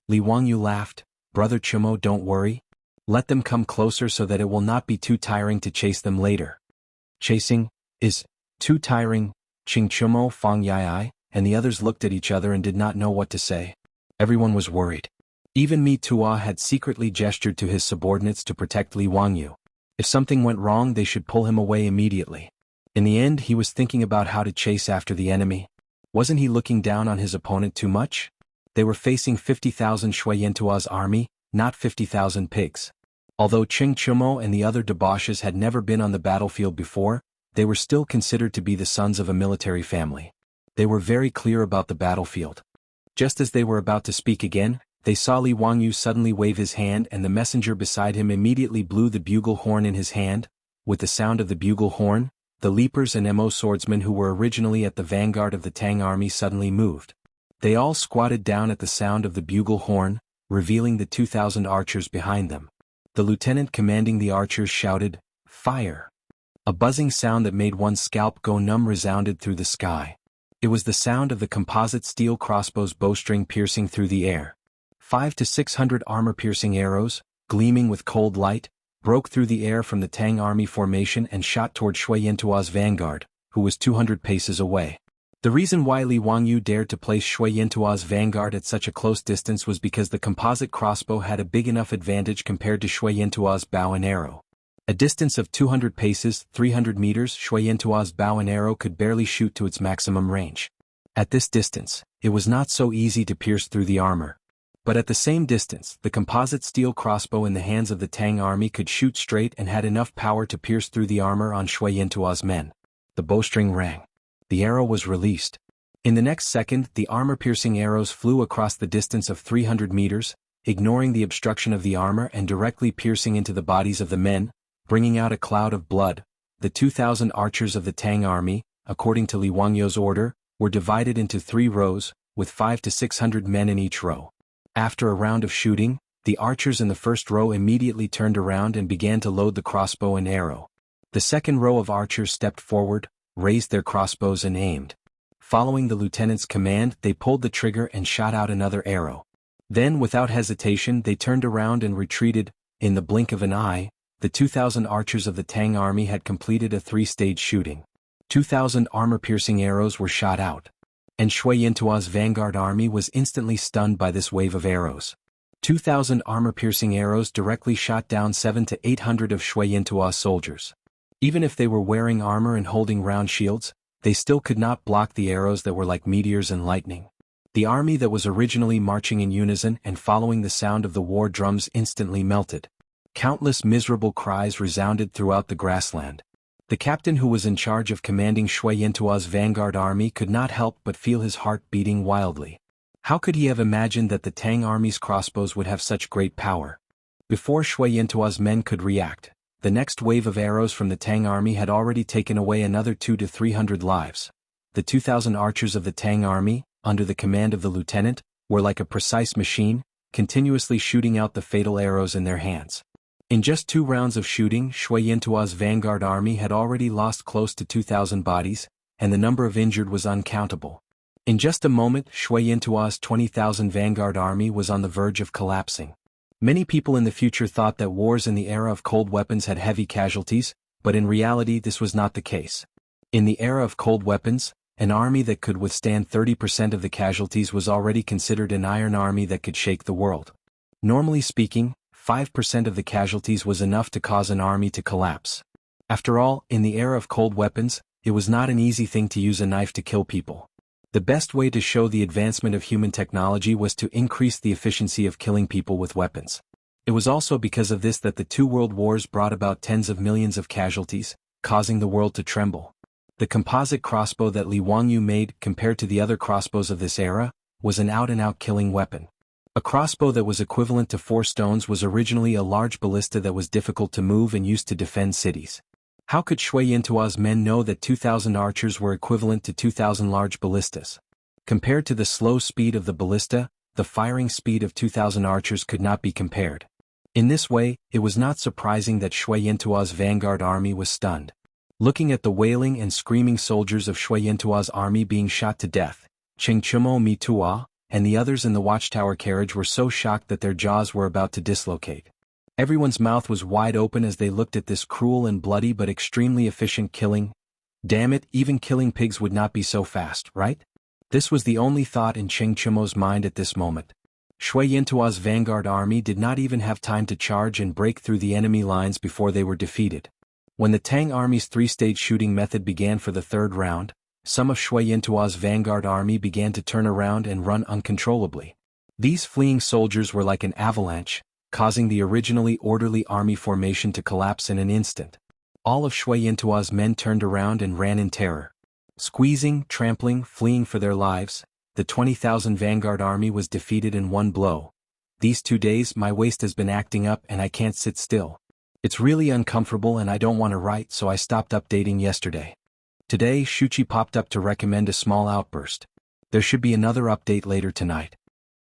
Li Wangyu laughed. Brother Chumo, don't worry. Let them come closer so that it will not be too tiring to chase them later. Chasing is too tiring. Ching Chumo, Fang Yai, and the others looked at each other and did not know what to say. Everyone was worried. Even Mi Tua had secretly gestured to his subordinates to protect Li Wangyu. If something went wrong, they should pull him away immediately. In the end, he was thinking about how to chase after the enemy. Wasn't he looking down on his opponent too much? They were facing 50,000 Shui Yintua's army, not 50,000 pigs. Although Ching Chumo and the other debauches had never been on the battlefield before, they were still considered to be the sons of a military family. They were very clear about the battlefield. Just as they were about to speak again, they saw Li Wangyu suddenly wave his hand, and the messenger beside him immediately blew the bugle horn in his hand. With the sound of the bugle horn, the leapers and Mo swordsmen who were originally at the vanguard of the Tang army suddenly moved. They all squatted down at the sound of the bugle horn, revealing the 2,000 archers behind them. The lieutenant commanding the archers shouted, "Fire!" A buzzing sound that made one's scalp go numb resounded through the sky. It was the sound of the composite steel crossbow's bowstring piercing through the air. 500 to 600 armor-piercing arrows, gleaming with cold light, broke through the air from the Tang army formation and shot toward Shui Yintua's vanguard, who was 200 paces away. The reason why Li Wangyu dared to place Shui Yintua's vanguard at such a close distance was because the composite crossbow had a big enough advantage compared to Shui Yintua's bow and arrow. A distance of 200 paces, 300 meters, Shui Yintua's bow and arrow could barely shoot to its maximum range. At this distance, it was not so easy to pierce through the armor. But at the same distance, the composite steel crossbow in the hands of the Tang army could shoot straight and had enough power to pierce through the armor on Shui Yintua's men. The bowstring rang. The arrow was released. In the next second, the armor-piercing arrows flew across the distance of 300 meters, ignoring the obstruction of the armor and directly piercing into the bodies of the men, bringing out a cloud of blood. The 2,000 archers of the Tang army, according to Li Wangyu's order, were divided into 3 rows, with 500 to 600 men in each row. After a round of shooting, the archers in the first row immediately turned around and began to load the crossbow and arrow. The second row of archers stepped forward, raised their crossbows and aimed. Following the lieutenant's command, they pulled the trigger and shot out another arrow. Then, without hesitation, they turned around and retreated. In the blink of an eye, the 2,000 archers of the Tang army had completed a 3-stage shooting. 2,000 armor-piercing arrows were shot out. And Shui Yintua's vanguard army was instantly stunned by this wave of arrows. 2,000 armor-piercing arrows directly shot down 700 to 800 of Shui Yintua's soldiers. Even if they were wearing armor and holding round shields, they still could not block the arrows that were like meteors and lightning. The army that was originally marching in unison and following the sound of the war drums instantly melted. Countless miserable cries resounded throughout the grassland. The captain who was in charge of commanding Shui Yintua's vanguard army could not help but feel his heart beating wildly. How could he have imagined that the Tang army's crossbows would have such great power? Before Shui Yintua's men could react, the next wave of arrows from the Tang army had already taken away another 200 to 300 lives. The 2,000 archers of the Tang army, under the command of the lieutenant, were like a precise machine, continuously shooting out the fatal arrows in their hands. In just 2 rounds of shooting, Shui Yintua's vanguard army had already lost close to 2,000 bodies, and the number of injured was uncountable. In just a moment, Shui Yintua's 20,000 vanguard army was on the verge of collapsing. Many people in the future thought that wars in the era of cold weapons had heavy casualties, but in reality this was not the case. In the era of cold weapons, an army that could withstand 30% of the casualties was already considered an iron army that could shake the world. Normally speaking, 5% of the casualties was enough to cause an army to collapse. After all, in the era of cold weapons, it was not an easy thing to use a knife to kill people. The best way to show the advancement of human technology was to increase the efficiency of killing people with weapons. It was also because of this that the 2 world wars brought about tens of millions of casualties, causing the world to tremble. The composite crossbow that Li Wangyu made, compared to the other crossbows of this era, was an out-and-out killing weapon. A crossbow that was equivalent to 4 stones was originally a large ballista that was difficult to move and used to defend cities. How could Shui Yintua's men know that 2,000 archers were equivalent to 2,000 large ballistas? Compared to the slow speed of the ballista, the firing speed of 2,000 archers could not be compared. In this way, it was not surprising that Shui Yintua's vanguard army was stunned. Looking at the wailing and screaming soldiers of Shui Yintua's army being shot to death, Cheng Chumo Mi Tua and the others in the watchtower carriage were so shocked that their jaws were about to dislocate. Everyone's mouth was wide open as they looked at this cruel and bloody but extremely efficient killing. Damn it, even killing pigs would not be so fast, right? This was the only thought in Cheng Chumo's mind at this moment. Shui Yintua's vanguard army did not even have time to charge and break through the enemy lines before they were defeated. When the Tang army's 3-stage shooting method began for the 3rd round, some of Shui Yintua's vanguard army began to turn around and run uncontrollably. These fleeing soldiers were like an avalanche, causing the originally orderly army formation to collapse in an instant. All of Shui Yintua's men turned around and ran in terror. Squeezing, trampling, fleeing for their lives, the 20,000 vanguard army was defeated in one blow. These 2 days my waist has been acting up and I can't sit still. It's really uncomfortable and I don't want to write, so I stopped updating yesterday. Today Shuchi popped up to recommend a small outburst. There should be another update later tonight.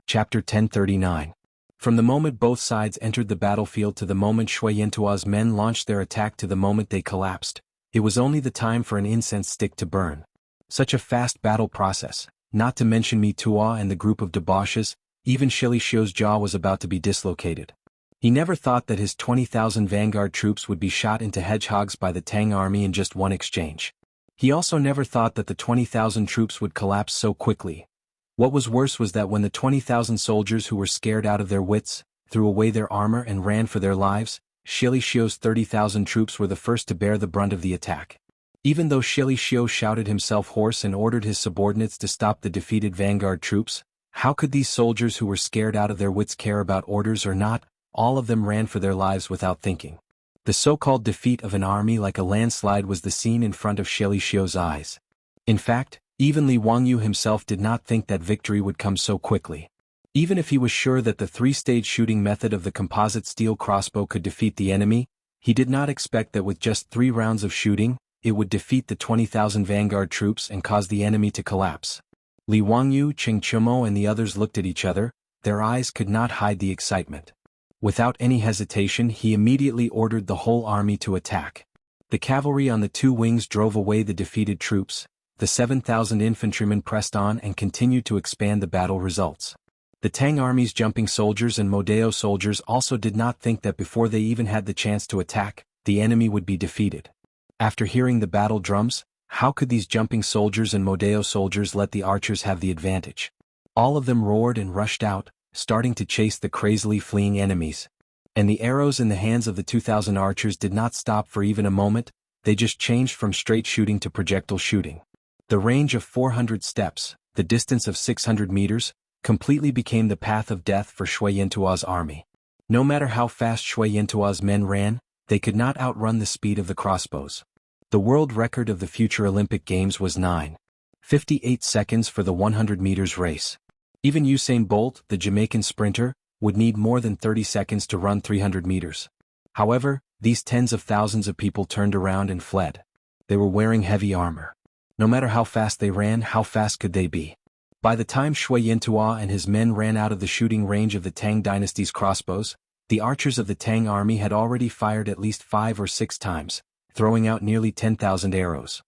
Chapter 1039. From the moment both sides entered the battlefield to the moment Shui Yintua's men launched their attack to the moment they collapsed, it was only the time for an incense stick to burn. Such a fast battle process, not to mention Mi Tua and the group of debauches, even Shili Xiu's jaw was about to be dislocated. He never thought that his 20,000 vanguard troops would be shot into hedgehogs by the Tang army in just one exchange. He also never thought that the 20,000 troops would collapse so quickly. What was worse was that when the 20,000 soldiers who were scared out of their wits threw away their armor and ran for their lives, Shili Xiu's 30,000 troops were the first to bear the brunt of the attack. Even though Shili Xiu shouted himself hoarse and ordered his subordinates to stop the defeated vanguard troops, how could these soldiers who were scared out of their wits care about orders or not? All of them ran for their lives without thinking. The so-called defeat of an army like a landslide was the scene in front of Shili Xiu's eyes. In fact, even Li Wangyu himself did not think that victory would come so quickly. Even if he was sure that the 3-stage shooting method of the composite steel crossbow could defeat the enemy, he did not expect that with just 3 rounds of shooting, it would defeat the 20,000 vanguard troops and cause the enemy to collapse. Li Wangyu, Cheng Chumo and the others looked at each other, their eyes could not hide the excitement. Without any hesitation he immediately ordered the whole army to attack. The cavalry on the 2 wings drove away the defeated troops, the 7,000 infantrymen pressed on and continued to expand the battle results. The Tang army's jumping soldiers and Modeo soldiers also did not think that before they even had the chance to attack, the enemy would be defeated. After hearing the battle drums, how could these jumping soldiers and Modeo soldiers let the archers have the advantage? All of them roared and rushed out, starting to chase the crazily fleeing enemies. And the arrows in the hands of the 2,000 archers did not stop for even a moment, they just changed from straight shooting to projectile shooting. The range of 400 steps, the distance of 600 meters, completely became the path of death for Shui Yintua's army. No matter how fast Shui Yintua's men ran, they could not outrun the speed of the crossbows. The world record of the future Olympic Games was 9:58 seconds for the 100 meters race. Even Usain Bolt, the Jamaican sprinter, would need more than 30 seconds to run 300 meters. However, these tens of thousands of people turned around and fled. They were wearing heavy armor. No matter how fast they ran, how fast could they be? By the time Shui Yintua and his men ran out of the shooting range of the Tang dynasty's crossbows, the archers of the Tang army had already fired at least 5 or 6 times, throwing out nearly 10,000 arrows.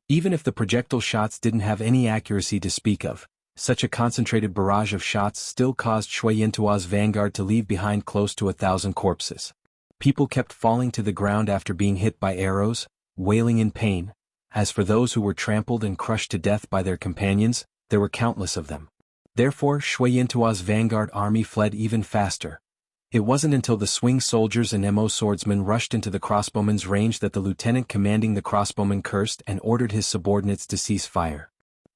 Even if the projectile shots didn't have any accuracy to speak of, such a concentrated barrage of shots still caused Shui Yintua's vanguard to leave behind close to 1,000 corpses. People kept falling to the ground after being hit by arrows, wailing in pain. As for those who were trampled and crushed to death by their companions, there were countless of them. Therefore Shui Yintua's vanguard army fled even faster. It wasn't until the swing soldiers and Mo swordsmen rushed into the crossbowmen's range that the lieutenant commanding the crossbowmen cursed and ordered his subordinates to cease fire.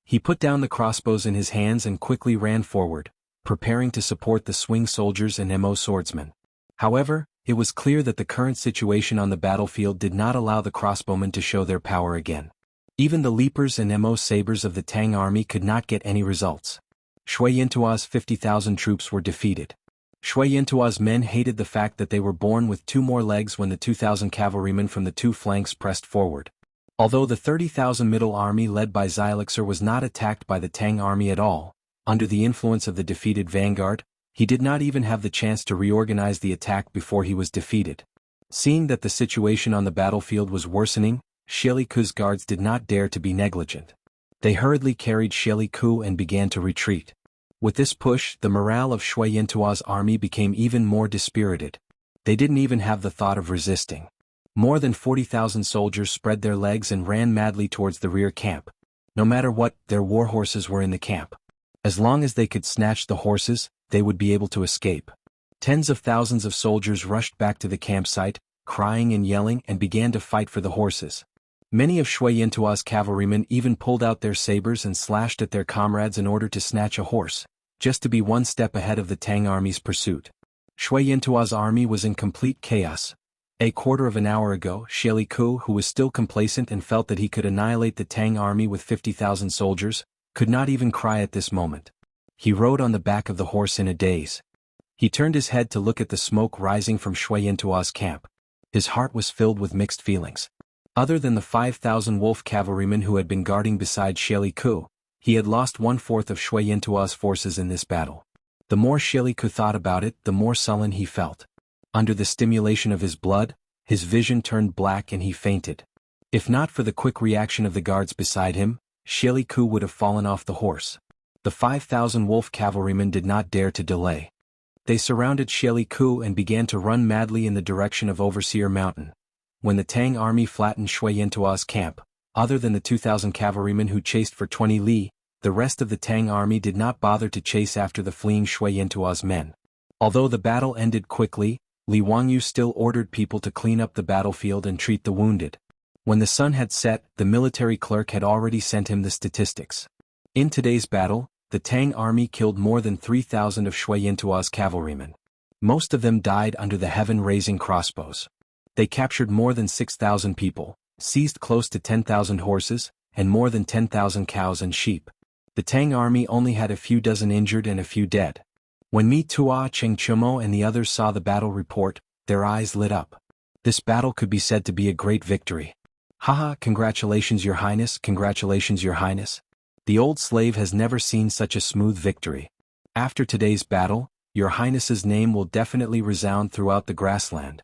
He put down the crossbows in his hands and quickly ran forward, preparing to support the swing soldiers and Mo swordsmen. However, it was clear that the current situation on the battlefield did not allow the crossbowmen to show their power again. Even the leapers and Mo sabers of the Tang army could not get any results. Shui Yintua's 50,000 troops were defeated. Shui Yintua's men hated the fact that they were born with 2 more legs when the 2,000 cavalrymen from the 2 flanks pressed forward. Although the 30,000 middle army led by Xylixer was not attacked by the Tang army at all, under the influence of the defeated vanguard, he did not even have the chance to reorganize the attack before he was defeated. Seeing that the situation on the battlefield was worsening, Shieliku's guards did not dare to be negligent. They hurriedly carried Shieliku and began to retreat. With this push, the morale of Shui Yintua's army became even more dispirited. They didn't even have the thought of resisting. More than 40,000 soldiers spread their legs and ran madly towards the rear camp. No matter what, their war horses were in the camp. As long as they could snatch the horses, they would be able to escape. Tens of thousands of soldiers rushed back to the campsite, crying and yelling, and began to fight for the horses. Many of Shui Yintua's cavalrymen even pulled out their sabers and slashed at their comrades in order to snatch a horse, just to be one step ahead of the Tang army's pursuit. Shui Yintua's army was in complete chaos. A quarter of an hour ago, Shieliku, who was still complacent and felt that he could annihilate the Tang army with 50,000 soldiers, could not even cry at this moment. He rode on the back of the horse in a daze. He turned his head to look at the smoke rising from Shui Yintua's camp. His heart was filled with mixed feelings. Other than the 5,000 wolf cavalrymen who had been guarding beside Shieliku, he had lost 1/4 of Shui Yintua's forces in this battle. The more Shieliku thought about it, the more sullen he felt. Under the stimulation of his blood, his vision turned black and he fainted. If not for the quick reaction of the guards beside him, Shieliku would have fallen off the horse. The 5,000 wolf cavalrymen did not dare to delay. They surrounded Shieliku and began to run madly in the direction of Overseer Mountain. When the Tang army flattened Shui Yintua's camp, other than the 2,000 cavalrymen who chased for 20 li, the rest of the Tang army did not bother to chase after the fleeing Shui Yintua's men. Although the battle ended quickly, Li Wangyu still ordered people to clean up the battlefield and treat the wounded. When the sun had set, the military clerk had already sent him the statistics. In today's battle, the Tang army killed more than 3,000 of Shui Yintua's cavalrymen. Most of them died under the heaven-raising crossbows. They captured more than 6,000 people, seized close to 10,000 horses, and more than 10,000 cows and sheep. The Tang army only had a few dozen injured and a few dead. When Mi Tua, Cheng Chumo and the others saw the battle report, their eyes lit up. This battle could be said to be a great victory. Haha, congratulations your highness, congratulations your highness. The old slave has never seen such a smooth victory. After today's battle, your highness's name will definitely resound throughout the grassland.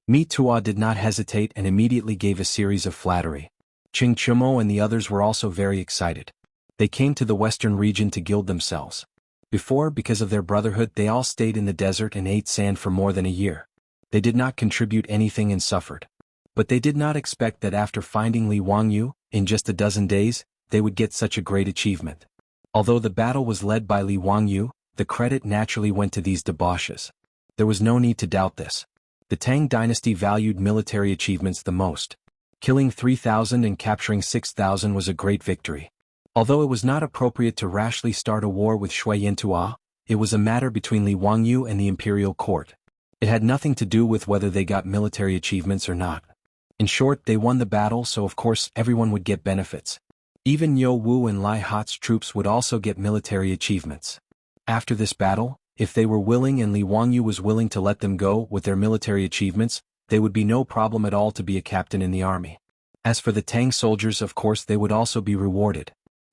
Mi Tua did not hesitate and immediately gave a series of flattery. Cheng Chumo and the others were also very excited. They came to the western region to gild themselves. Before, because of their brotherhood, they all stayed in the desert and ate sand for more than a year. They did not contribute anything and suffered. But they did not expect that after finding Li Wangyu, in just a dozen days, they would get such a great achievement. Although the battle was led by Li Wangyu, the credit naturally went to these debauches. There was no need to doubt this. The Tang dynasty valued military achievements the most. Killing 3,000 and capturing 6,000 was a great victory. Although it was not appropriate to rashly start a war with Shui Yintua, it was a matter between Li Wangyu and the imperial court. It had nothing to do with whether they got military achievements or not. In short, they won the battle, so of course everyone would get benefits. Even Yo Wu and Lai Hat's troops would also get military achievements. After this battle, if they were willing and Li Wangyu was willing to let them go with their military achievements, they would be no problem at all to be a captain in the army. As for the Tang soldiers, of course they would also be rewarded.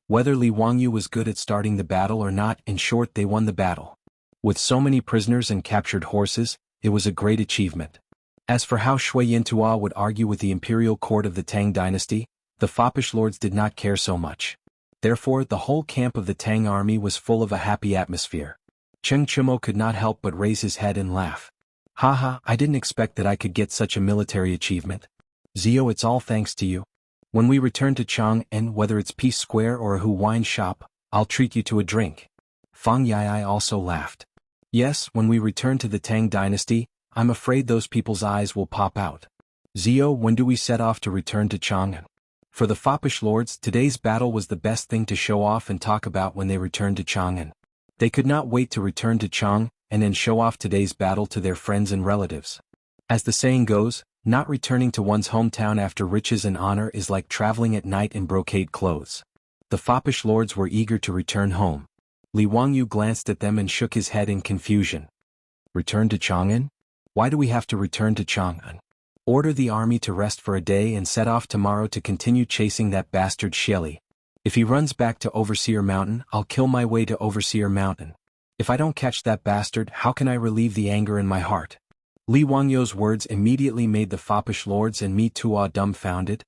Whether Li Wangyu was good at starting the battle or not, in short they won the battle. With so many prisoners and captured horses, it was a great achievement. As for how Shui Yintua would argue with the imperial court of the Tang dynasty, the foppish lords did not care so much. Therefore, the whole camp of the Tang army was full of a happy atmosphere. Cheng Chumo could not help but raise his head and laugh. Haha, I didn't expect that I could get such a military achievement. Zio, it's all thanks to you. When we return to Chang'an, whether it's Peace Square or a Hu wine shop, I'll treat you to a drink. Fang Yai also laughed. Yes, when we return to the Tang dynasty, I'm afraid those people's eyes will pop out. Zio, when do we set off to return to Chang'an? For the foppish lords, today's battle was the best thing to show off and talk about when they returned to Chang'an. They could not wait to return to Chang'an and show off today's battle to their friends and relatives. As the saying goes, not returning to one's hometown after riches and honor is like traveling at night in brocade clothes. The foppish lords were eager to return home. Li Wangyu glanced at them and shook his head in confusion. Return to Chang'an? Why do we have to return to Chang'an? Order the army to rest for a day and set off tomorrow to continue chasing that bastard Xieli. If he runs back to Overseer Mountain, I'll kill my way to Overseer Mountain. If I don't catch that bastard, how can I relieve the anger in my heart? Li Wangyu's words immediately made the foppish lords and Mi Tuo dumbfounded.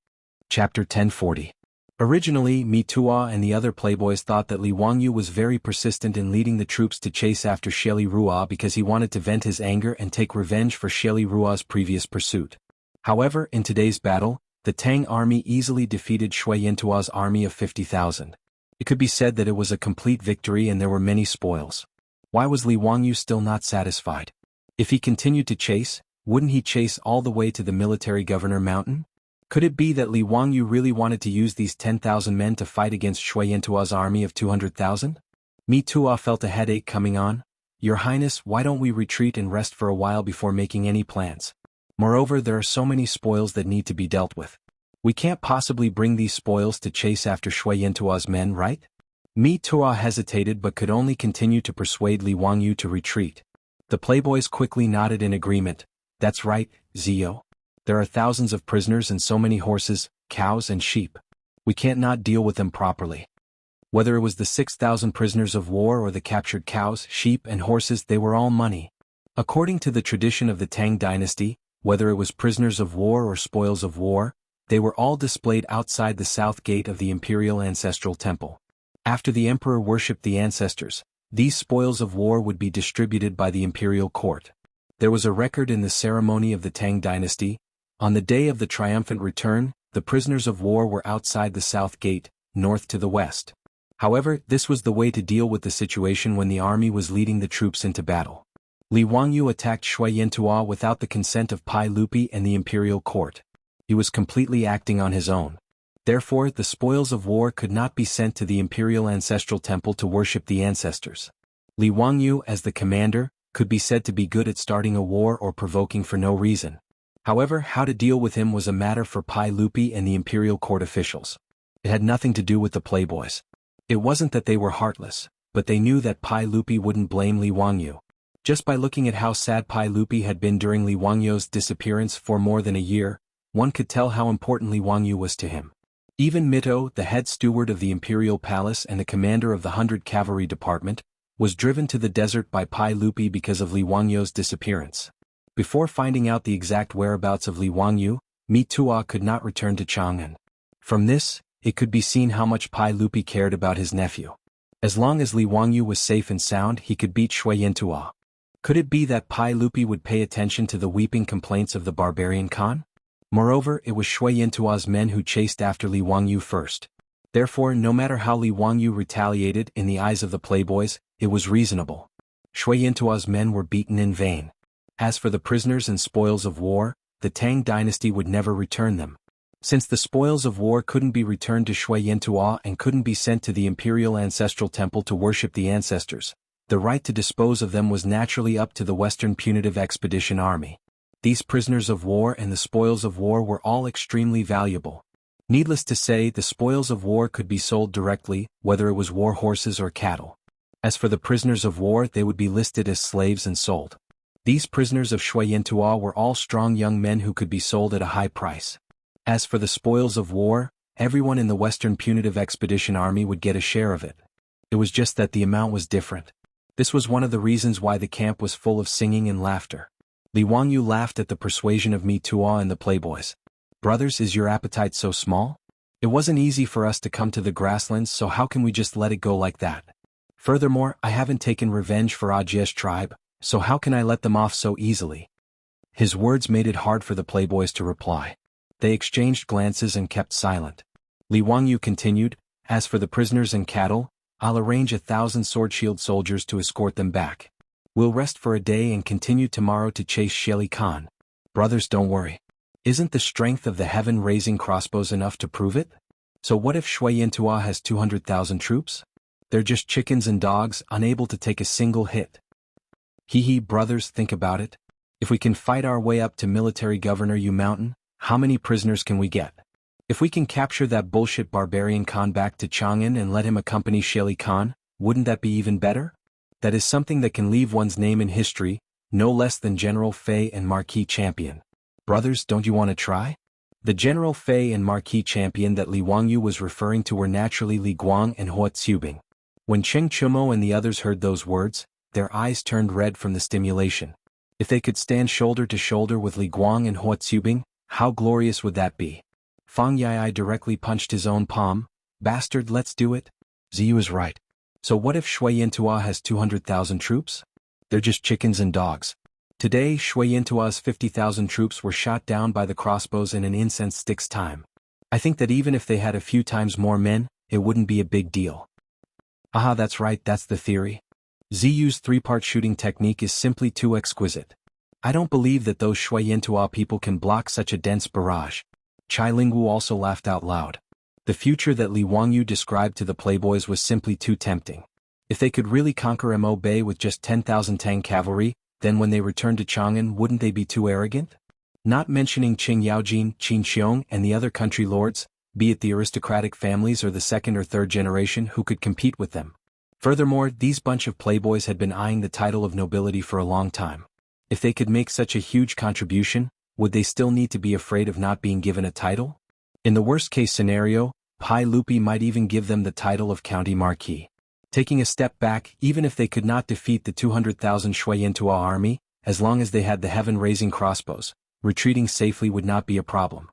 Chapter 1040. Originally, Mi Tuo and the other playboys thought that Li Wangyu was very persistent in leading the troops to chase after Xieli Ruo because he wanted to vent his anger and take revenge for Xieli Ruo's previous pursuit. However, in today's battle, the Tang army easily defeated Shui Yintuo's army of 50,000. It could be said that it was a complete victory and there were many spoils. Why was Li Wangyu still not satisfied? If he continued to chase, wouldn't he chase all the way to the military governor mountain? Could it be that Li Wangyu really wanted to use these 10,000 men to fight against Shui Yintuo's army of 200,000? Mi Tuo felt a headache coming on. Your Highness, why don't we retreat and rest for a while before making any plans? Moreover, there are so many spoils that need to be dealt with. We can't possibly bring these spoils to chase after Shui Yintuo's men, right? Mi Tuo hesitated but could only continue to persuade Li Wangyu to retreat. The playboys quickly nodded in agreement. That's right, Zio. There are thousands of prisoners and so many horses, cows and sheep. We can't not deal with them properly. Whether it was the 6,000 prisoners of war or the captured cows, sheep and horses, they were all money. According to the tradition of the Tang dynasty, whether it was prisoners of war or spoils of war, they were all displayed outside the south gate of the imperial ancestral temple. After the emperor worshipped the ancestors, these spoils of war would be distributed by the imperial court. There was a record in the ceremony of the Tang dynasty. On the day of the triumphant return, the prisoners of war were outside the south gate, north to the west. However, this was the way to deal with the situation when the army was leading the troops into battle. Li Wangyu attacked Shui Yintuo without the consent of Pai Lupi and the imperial court. He was completely acting on his own. Therefore, the spoils of war could not be sent to the imperial ancestral temple to worship the ancestors. Li Wangyu, as the commander, could be said to be good at starting a war or provoking for no reason. However, how to deal with him was a matter for Pai Lupi and the imperial court officials. It had nothing to do with the playboys. It wasn't that they were heartless, but they knew that Pai Lupi wouldn't blame Li Wangyu. Just by looking at how sad Pai Lupi had been during Li Wangyu's disappearance for more than a year, one could tell how important Li Wangyu was to him. Even Mito, the head steward of the imperial palace and the commander of the 100 Cavalry Department, was driven to the desert by Pai Lupi because of Li Wangyu's disappearance. Before finding out the exact whereabouts of Li Wangyu, Mi Tuo could not return to Chang'an. From this, it could be seen how much Pai Lupi cared about his nephew. As long as Li Wangyu was safe and sound, he could beat Shui Yintuo. Could it be that Pai Lupi would pay attention to the weeping complaints of the barbarian Khan? Moreover, it was Shui Yintuo's men who chased after Li Wangyu first. Therefore, no matter how Li Wangyu retaliated in the eyes of the playboys, it was reasonable. Shui Yintuo's men were beaten in vain. As for the prisoners and spoils of war, the Tang dynasty would never return them. Since the spoils of war couldn't be returned to Shui Yintuo and couldn't be sent to the imperial ancestral temple to worship the ancestors, the right to dispose of them was naturally up to the Western Punitive Expedition Army. These prisoners of war and the spoils of war were all extremely valuable. Needless to say, the spoils of war could be sold directly, whether it was war horses or cattle. As for the prisoners of war, they would be listed as slaves and sold. These prisoners of Shui Yintuo were all strong young men who could be sold at a high price. As for the spoils of war, everyone in the Western Punitive Expedition Army would get a share of it. It was just that the amount was different. This was one of the reasons why the camp was full of singing and laughter. Li Wangyu laughed at the persuasion of Mi Tuo and the playboys. Brothers, is your appetite so small? It wasn't easy for us to come to the grasslands, so how can we just let it go like that? Furthermore, I haven't taken revenge for Ajie's tribe, so how can I let them off so easily? His words made it hard for the playboys to reply. They exchanged glances and kept silent. Li Wangyu continued, as for the prisoners and cattle, I'll arrange 1,000 sword-shield soldiers to escort them back. We'll rest for a day and continue tomorrow to chase Xieli Khan. Brothers, don't worry. Isn't the strength of the heaven-raising crossbows enough to prove it? So what if Shui Yintuo has 200,000 troops? They're just chickens and dogs, unable to take a single hit. Hee, brothers, think about it. If we can fight our way up to Military Governor Yu Mountain, how many prisoners can we get? If we can capture that bullshit barbarian Khan back to Chang'an and let him accompany Xieli Khan, Wouldn't that be even better? That is something that can leave one's name in history, no less than General Fei and Marquis Champion. Brothers, don't you want to try? The General Fei and Marquis Champion that Li Wangyu was referring to were naturally Li Guang and Hua Tsubing. When Cheng Chumo and the others heard those words, their eyes turned red from the stimulation. If they could stand shoulder to shoulder with Li Guang and Hua Tsubing, how glorious would that be? Fang Yai directly punched his own palm. Bastard, let's do it. Ziyu is right. So what if Shui Yintua has 200,000 troops? They're just chickens and dogs. Today, Shui Yintua's 50,000 troops were shot down by the crossbows in an incense stick's time. I think that even if they had a few times more men, it wouldn't be a big deal. Aha, that's right, that's the theory. Ziyu's three-part shooting technique is simply too exquisite. I don't believe that those Shui Yintua people can block such a dense barrage. Chai Lingwu also laughed out loud. The future that Li Wangyu described to the playboys was simply too tempting. If they could really conquer Mo Bay with just 10,000 Tang cavalry, then when they returned to Chang'an, wouldn't they be too arrogant? Not mentioning Qing Yaojin, Qin Xiong and the other country lords, be it the aristocratic families or the second or third generation who could compete with them. Furthermore, these bunch of playboys had been eyeing the title of nobility for a long time. If they could make such a huge contribution, would they still need to be afraid of not being given a title? In the worst-case scenario, Pai Lupi might even give them the title of County Marquis. Taking a step back, even if they could not defeat the 200,000 Shui Yintua army, as long as they had the heaven-raising crossbows, retreating safely would not be a problem.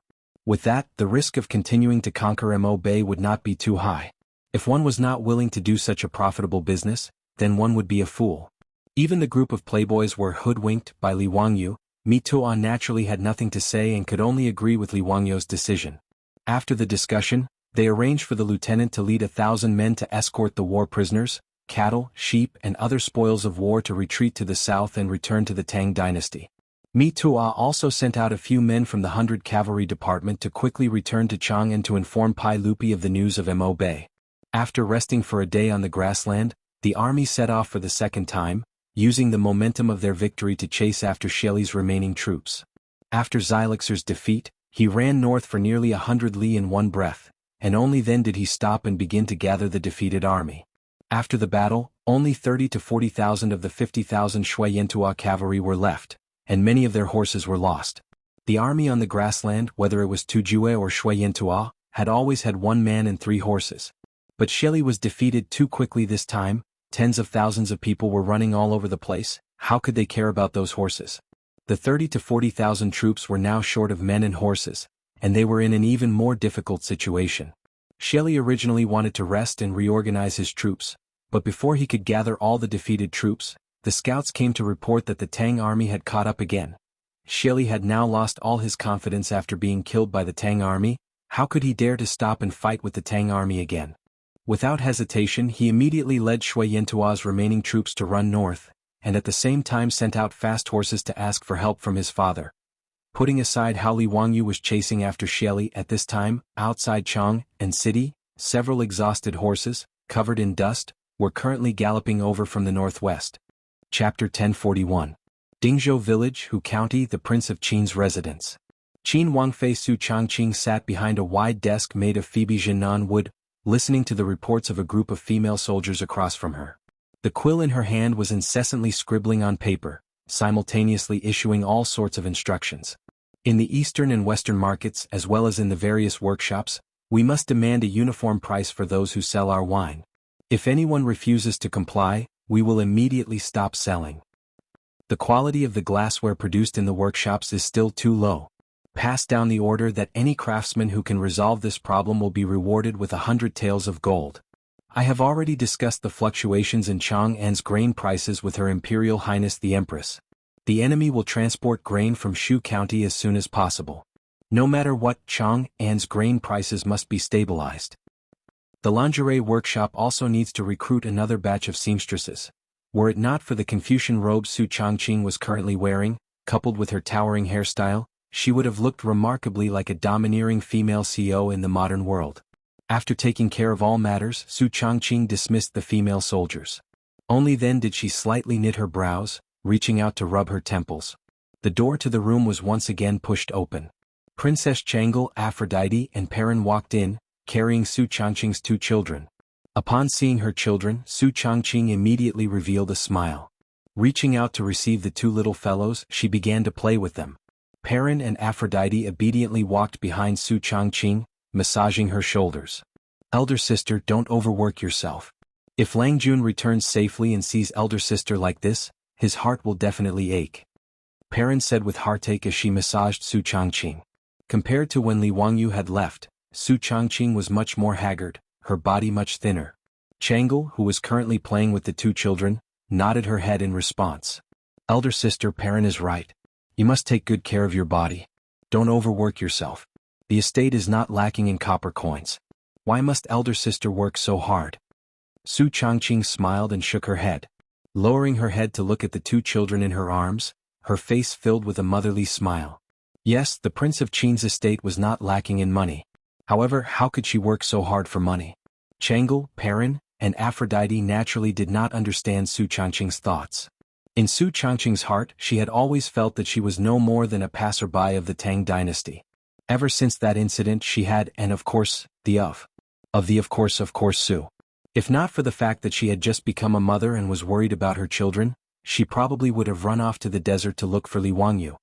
With that, the risk of continuing to conquer Mo Bay would not be too high. If one was not willing to do such a profitable business, then one would be a fool. Even the group of playboys were hoodwinked by Li Wangyu. Mi Tuan naturally had nothing to say and could only agree with Li Wangyu's decision. After the discussion, they arranged for the lieutenant to lead 1,000 men to escort the war prisoners, cattle, sheep and other spoils of war to retreat to the south and return to the Tang dynasty. Mi Tua also sent out a few men from the 100 Cavalry Department to quickly return to Chang'an to inform Pai Lupi of the news of Mo Bay. After resting for a day on the grassland, the army set off for the second time, using the momentum of their victory to chase after Shelley's remaining troops. After Xylixer's defeat, he ran north for nearly 100 li in one breath, and only then did he stop and begin to gather the defeated army. After the battle, only 30 to 40,000 of the 50,000 Shui Yintua cavalry were left, and many of their horses were lost. The army on the grassland, whether it was Tujue or Shui Yintua, had always had 1 man and 3 horses. But Shelley was defeated too quickly this time. Tens of thousands of people were running all over the place. How could they care about those horses? The 30 to 40,000 troops were now short of men and horses, and they were in an even more difficult situation. Shelley originally wanted to rest and reorganize his troops, but before he could gather all the defeated troops, the scouts came to report that the Tang army had caught up again. Shelley had now lost all his confidence after being killed by the Tang army. How could he dare to stop and fight with the Tang army again? Without hesitation, he immediately led Shui Yintua's remaining troops to run north, and at the same time sent out fast horses to ask for help from his father. Putting aside how Li Wangyu was chasing after Shelley at this time, outside Chang'an city, several exhausted horses, covered in dust, were currently galloping over from the northwest. Chapter 1041. Dingzhou Village, Hu County, the Prince of Qin's residence. Qin Wangfei Su Changqing sat behind a wide desk made of Phoebe Jinan wood, listening to the reports of a group of female soldiers across from her. The quill in her hand was incessantly scribbling on paper, simultaneously issuing all sorts of instructions. In the eastern and western markets as well as in the various workshops, we must demand a uniform price for those who sell our wine. If anyone refuses to comply, we will immediately stop selling. The quality of the glassware produced in the workshops is still too low. Pass down the order that any craftsman who can resolve this problem will be rewarded with 100 taels of gold. I have already discussed the fluctuations in Chang'an's grain prices with Her Imperial Highness the Empress. The enemy will transport grain from Shu County as soon as possible. No matter what, Chang'an's grain prices must be stabilized. The lingerie workshop also needs to recruit another batch of seamstresses. Were it not for the Confucian robe Su Changqing was currently wearing, coupled with her towering hairstyle, she would have looked remarkably like a domineering female CEO in the modern world. After taking care of all matters, Su Changqing dismissed the female soldiers. Only then did she slightly knit her brows, reaching out to rub her temples. The door to the room was once again pushed open. Princess Changle, Aphrodite and Perrin walked in, carrying Su Changqing's 2 children. Upon seeing her children, Su Changqing immediately revealed a smile. Reaching out to receive the two little fellows, she began to play with them. Perrin and Aphrodite obediently walked behind Su Changqing, massaging her shoulders. Elder sister, don't overwork yourself. If Lang Jun returns safely and sees elder sister like this, his heart will definitely ache. Perrin said with heartache as she massaged Su Changqing. Compared to when Li Wangyu had left, Su Changqing was much more haggard, her body much thinner. Chang'e, who was currently playing with the two children, nodded her head in response. Elder sister, Perrin is right. You must take good care of your body. Don't overwork yourself. The estate is not lacking in copper coins. Why must elder sister work so hard? Su Changqing smiled and shook her head. Lowering her head to look at the two children in her arms, her face filled with a motherly smile. Yes, the Prince of Qin's estate was not lacking in money. However, how could she work so hard for money? Chang'e, Perrin, and Aphrodite naturally did not understand Su Changqing's thoughts. In Su Changqing's heart, she had always felt that she was no more than a passerby of the Tang dynasty. Ever since that incident she had, and of course, of course Su. If not for the fact that she had just become a mother and was worried about her children, she probably would have run off to the desert to look for Li Wangyu.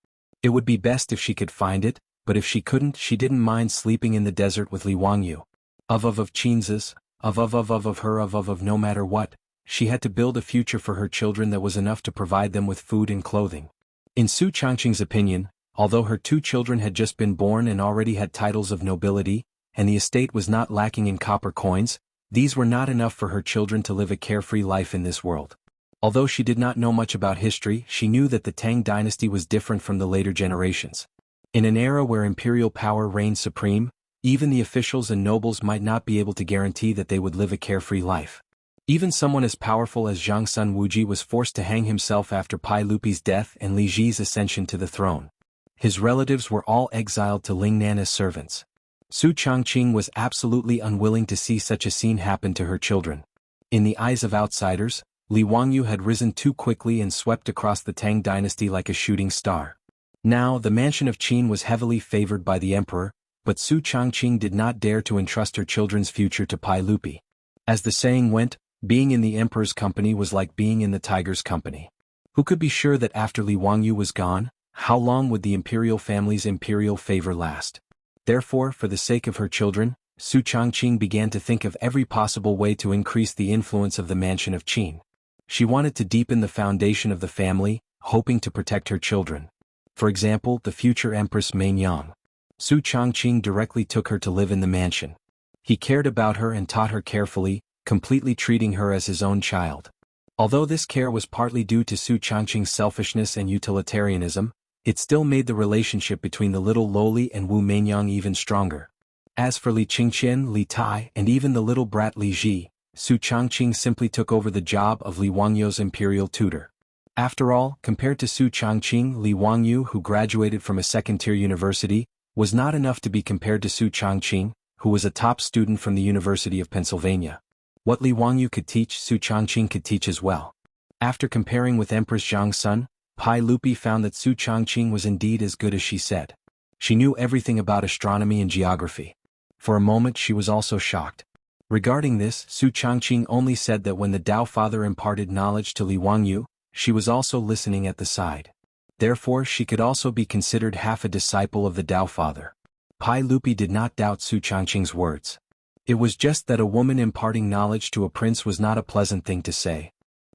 It would be best if she could find it, but if she couldn't, she didn't mind sleeping in the desert with Li Wangyu. Of Qin's, of her, no matter what, she had to build a future for her children that was enough to provide them with food and clothing. In Su Changqing's opinion, although her two children had just been born and already had titles of nobility, and the estate was not lacking in copper coins, these were not enough for her children to live a carefree life in this world. Although she did not know much about history, she knew that the Tang dynasty was different from the later generations. In an era where imperial power reigned supreme, even the officials and nobles might not be able to guarantee that they would live a carefree life. Even someone as powerful as Zhang Sun Wuji was forced to hang himself after Pai Lupi's death and Li Ji's ascension to the throne. His relatives were all exiled to Lingnan as servants. Su Changqing was absolutely unwilling to see such a scene happen to her children. In the eyes of outsiders, Li Wangyu had risen too quickly and swept across the Tang dynasty like a shooting star. Now, the mansion of Qin was heavily favored by the emperor, but Su Changqing did not dare to entrust her children's future to Pai Lupi. As the saying went, being in the emperor's company was like being in the tiger's company. Who could be sure that after Li Wangyu was gone, how long would the imperial family's imperial favor last? Therefore, for the sake of her children, Su Changqing began to think of every possible way to increase the influence of the mansion of Qin. She wanted to deepen the foundation of the family, hoping to protect her children. For example, the future Empress Mainyang. Su Changqing directly took her to live in the mansion. He cared about her and taught her carefully, completely treating her as his own child. Although this care was partly due to Su Changqing's selfishness and utilitarianism, it still made the relationship between the little lowly and Wu Mainyang even stronger. As for Li Qingqian, Li Tai, and even the little brat Li Ji, Su Changqing simply took over the job of Li Wangyu's imperial tutor. After all, compared to Su Changqing, Li Wangyu, who graduated from a second-tier university, was not enough to be compared to Su Changqing, who was a top student from the University of Pennsylvania. What Li Wangyu could teach, Su Changqing could teach as well. After comparing with Empress Zhang Sun, Pai Lupi found that Su Changqing was indeed as good as she said. She knew everything about astronomy and geography. For a moment she was also shocked. Regarding this, Su Changqing only said that when the Tao Father imparted knowledge to Li Wangyu, she was also listening at the side. Therefore she could also be considered half a disciple of the Tao Father. Pai Lupi did not doubt Su Changqing's words. It was just that a woman imparting knowledge to a prince was not a pleasant thing to say.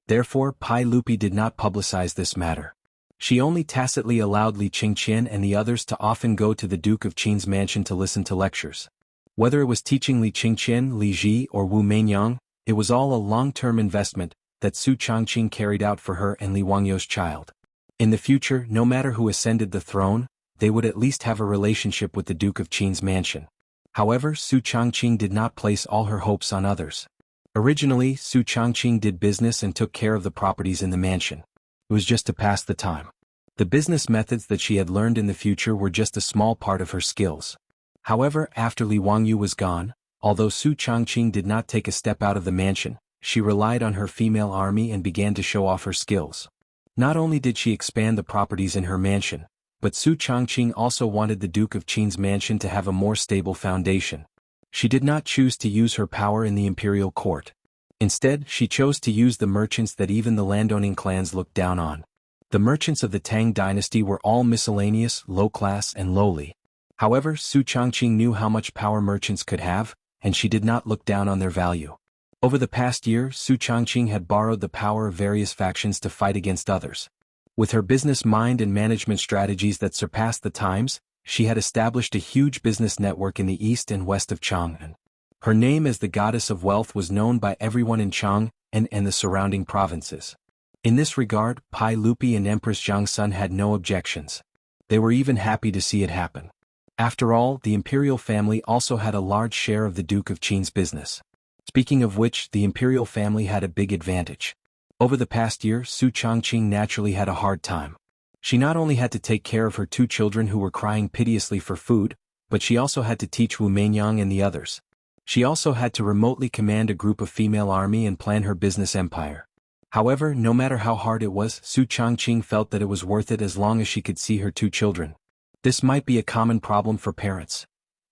Therefore Pai Lupi did not publicize this matter. She only tacitly allowed Li Qingqian and the others to often go to the Duke of Qin's mansion to listen to lectures. Whether it was teaching Li Qingqian, Li Ji, or Wu Mainyang, it was all a long-term investment that Su Changqing carried out for her and Li Wangyu's child. In the future, no matter who ascended the throne, they would at least have a relationship with the Duke of Qin's mansion. However, Su Changqing did not place all her hopes on others. Originally, Su Changqing did business and took care of the properties in the mansion. It was just to pass the time. The business methods that she had learned in the future were just a small part of her skills. However, after Li Wangyu was gone, although Su Changqing did not take a step out of the mansion, she relied on her female army and began to show off her skills. Not only did she expand the properties in her mansion, but Su Changqing also wanted the Duke of Qin's mansion to have a more stable foundation. She did not choose to use her power in the imperial court. Instead, she chose to use the merchants that even the landowning clans looked down on. The merchants of the Tang dynasty were all miscellaneous, low-class and lowly. However, Su Changqing knew how much power merchants could have, and she did not look down on their value. Over the past year, Su Changqing had borrowed the power of various factions to fight against others. With her business mind and management strategies that surpassed the times, she had established a huge business network in the east and west of Chang'an. Her name as the goddess of wealth was known by everyone in Chang'an and the surrounding provinces. In this regard, Pai Lupi and Empress Jiangsun had no objections. They were even happy to see it happen. After all, the imperial family also had a large share of the Duke of Qin's business. Speaking of which, the imperial family had a big advantage. Over the past year, Su Changqing naturally had a hard time. She not only had to take care of her 2 children who were crying piteously for food, but she also had to teach Wu Meinyang and the others. She also had to remotely command a group of female army and plan her business empire. However, no matter how hard it was, Su Changqing felt that it was worth it as long as she could see her 2 children. This might be a common problem for parents.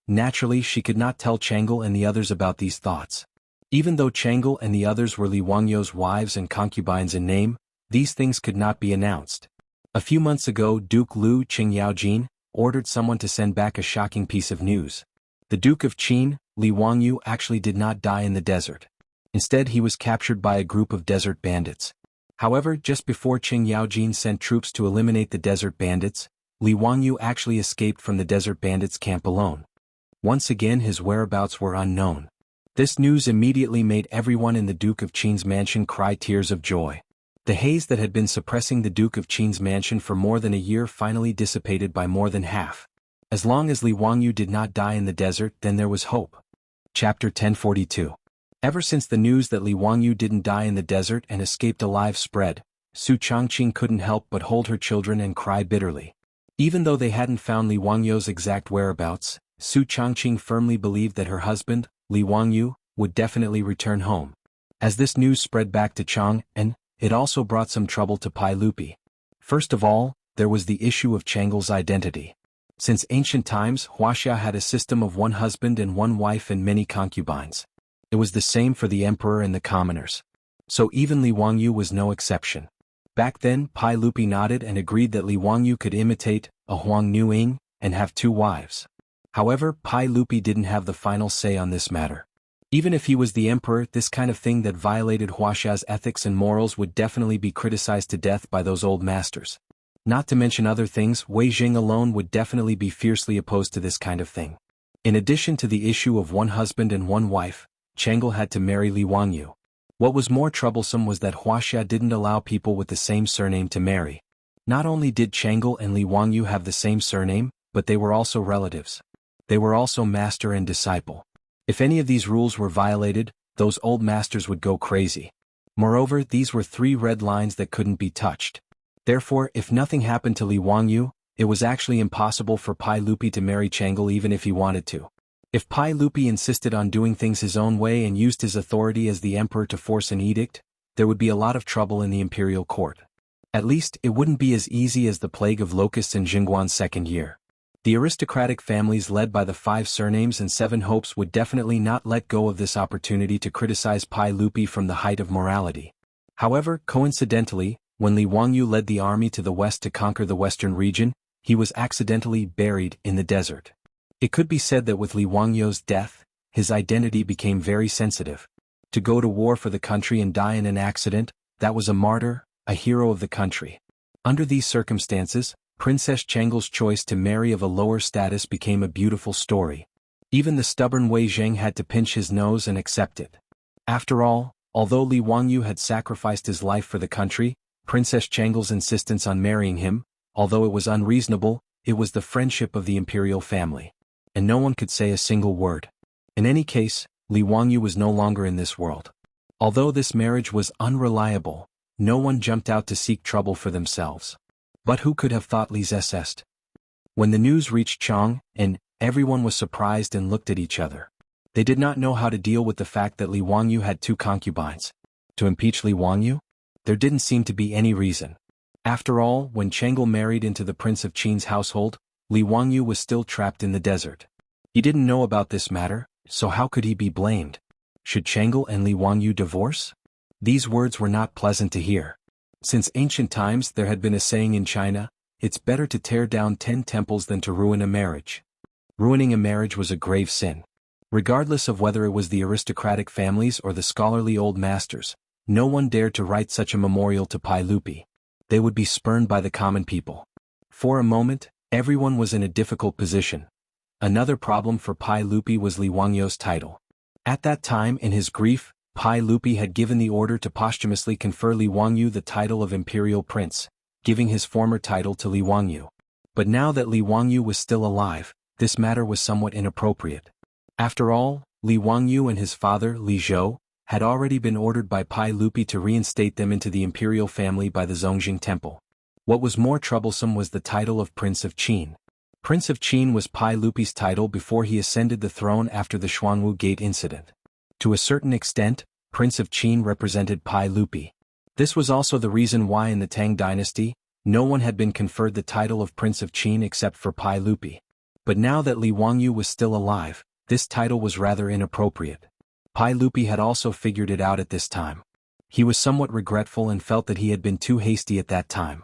Naturally, she could not tell Chang'e and the others about these thoughts. Even though Chang'e and the others were Li Wangyou's wives and concubines in name, these things could not be announced. A few months ago, Duke Lu Qingyaojin ordered someone to send back a shocking piece of news. The Duke of Qin, Li Wangyou, actually did not die in the desert. Instead, he was captured by a group of desert bandits. However, just before Qingyaojin sent troops to eliminate the desert bandits, Li Wangyou actually escaped from the desert bandits' camp alone. Once again, his whereabouts were unknown. This news immediately made everyone in the Duke of Qin's mansion cry tears of joy. The haze that had been suppressing the Duke of Qin's mansion for more than a year finally dissipated by more than half. As long as Li Wangyou did not die in the desert, then there was hope. Chapter 1042. Ever since the news that Li Wangyou didn't die in the desert and escaped alive spread, Su Changqing couldn't help but hold her children and cry bitterly. Even though they hadn't found Li Wangyou's exact whereabouts, Su Changqing firmly believed that her husband, Li Wangyou, would definitely return home. As this news spread back to Chang'an, it also brought some trouble to Pai Lupi. First of all, there was the issue of Chang'e's identity. Since ancient times, Wuxia had a system of 1 husband and 1 wife and many concubines. It was the same for the emperor and the commoners. So even Li Wangyou was no exception. Back then, Pai Lupi nodded and agreed that Li Wangyou could imitate a Huang Nuing and have 2 wives. However, Pai Lupi didn't have the final say on this matter. Even if he was the emperor, this kind of thing that violated Wuxia's ethics and morals would definitely be criticized to death by those old masters. Not to mention other things, Wei Jing alone would definitely be fiercely opposed to this kind of thing. In addition to the issue of 1 husband and 1 wife, Chang'e had to marry Li Wangyou. What was more troublesome was that Wuxia didn't allow people with the same surname to marry. Not only did Chang'e and Li Wangyou have the same surname, but they were also relatives. They were also master and disciple. If any of these rules were violated, those old masters would go crazy. Moreover, these were 3 red lines that couldn't be touched. Therefore, if nothing happened to Li Wangyou, it was actually impossible for Pai Lupi to marry Chang'e even if he wanted to. If Pai Lupi insisted on doing things his own way and used his authority as the emperor to force an edict, there would be a lot of trouble in the imperial court. At least, it wouldn't be as easy as the plague of locusts in Jingguan's 2nd year. The aristocratic families led by the 5 surnames and 7 hopes would definitely not let go of this opportunity to criticize Pai Lupi from the height of morality. However, coincidentally, when Li Wangyou led the army to the west to conquer the western region, he was accidentally buried in the desert. It could be said that with Li Wangyou's death, his identity became very sensitive. To go to war for the country and die in an accident, that was a martyr, a hero of the country. Under these circumstances, Princess Chang'e's choice to marry of a lower status became a beautiful story. Even the stubborn Wei Zheng had to pinch his nose and accept it. After all, although Li Wangyou had sacrificed his life for the country, Princess Chang'e's insistence on marrying him, although it was unreasonable, it was the friendship of the imperial family. And no one could say a single word. In any case, Li Wangyou was no longer in this world. Although this marriage was unreliable, no one jumped out to seek trouble for themselves. But who could have thought Li Zest? When the news reached Chang'an, everyone was surprised and looked at each other. They did not know how to deal with the fact that Li Wangyou had 2 concubines. To impeach Li Wangyou? There didn't seem to be any reason. After all, when Chang'e married into the Prince of Qin's household, Li Wangyou was still trapped in the desert. He didn't know about this matter, So how could he be blamed? Should Chang'e and Li Wangyu divorce? These words were not pleasant to hear. Since ancient times there had been a saying in China, it's better to tear down 10 temples than to ruin a marriage. Ruining a marriage was a grave sin. Regardless of whether it was the aristocratic families or the scholarly old masters, no one dared to write such a memorial to Pai Lupi. They would be spurned by the common people. For a moment, everyone was in a difficult position. Another problem for Pai Lupi was Li Wangyu's title. At that time in his grief, Pai Lupi had given the order to posthumously confer Li Wangyu the title of Imperial Prince, giving his former title to Li Wangyu. But now that Li Wangyu was still alive, this matter was somewhat inappropriate. After all, Li Wangyu and his father, Li Zhou, had already been ordered by Pai Lupi to reinstate them into the imperial family by the Zongjing Temple. What was more troublesome was the title of Prince of Qin. Prince of Qin was Pai Lupi's title before he ascended the throne after the Xuanwu Gate incident. To a certain extent, Prince of Qin represented Pai Lupi. This was also the reason why in the Tang dynasty, no one had been conferred the title of Prince of Qin except for Pai Lupi. But now that Li Wangyu was still alive, this title was rather inappropriate. Pai Lupi had also figured it out at this time. He was somewhat regretful and felt that he had been too hasty at that time.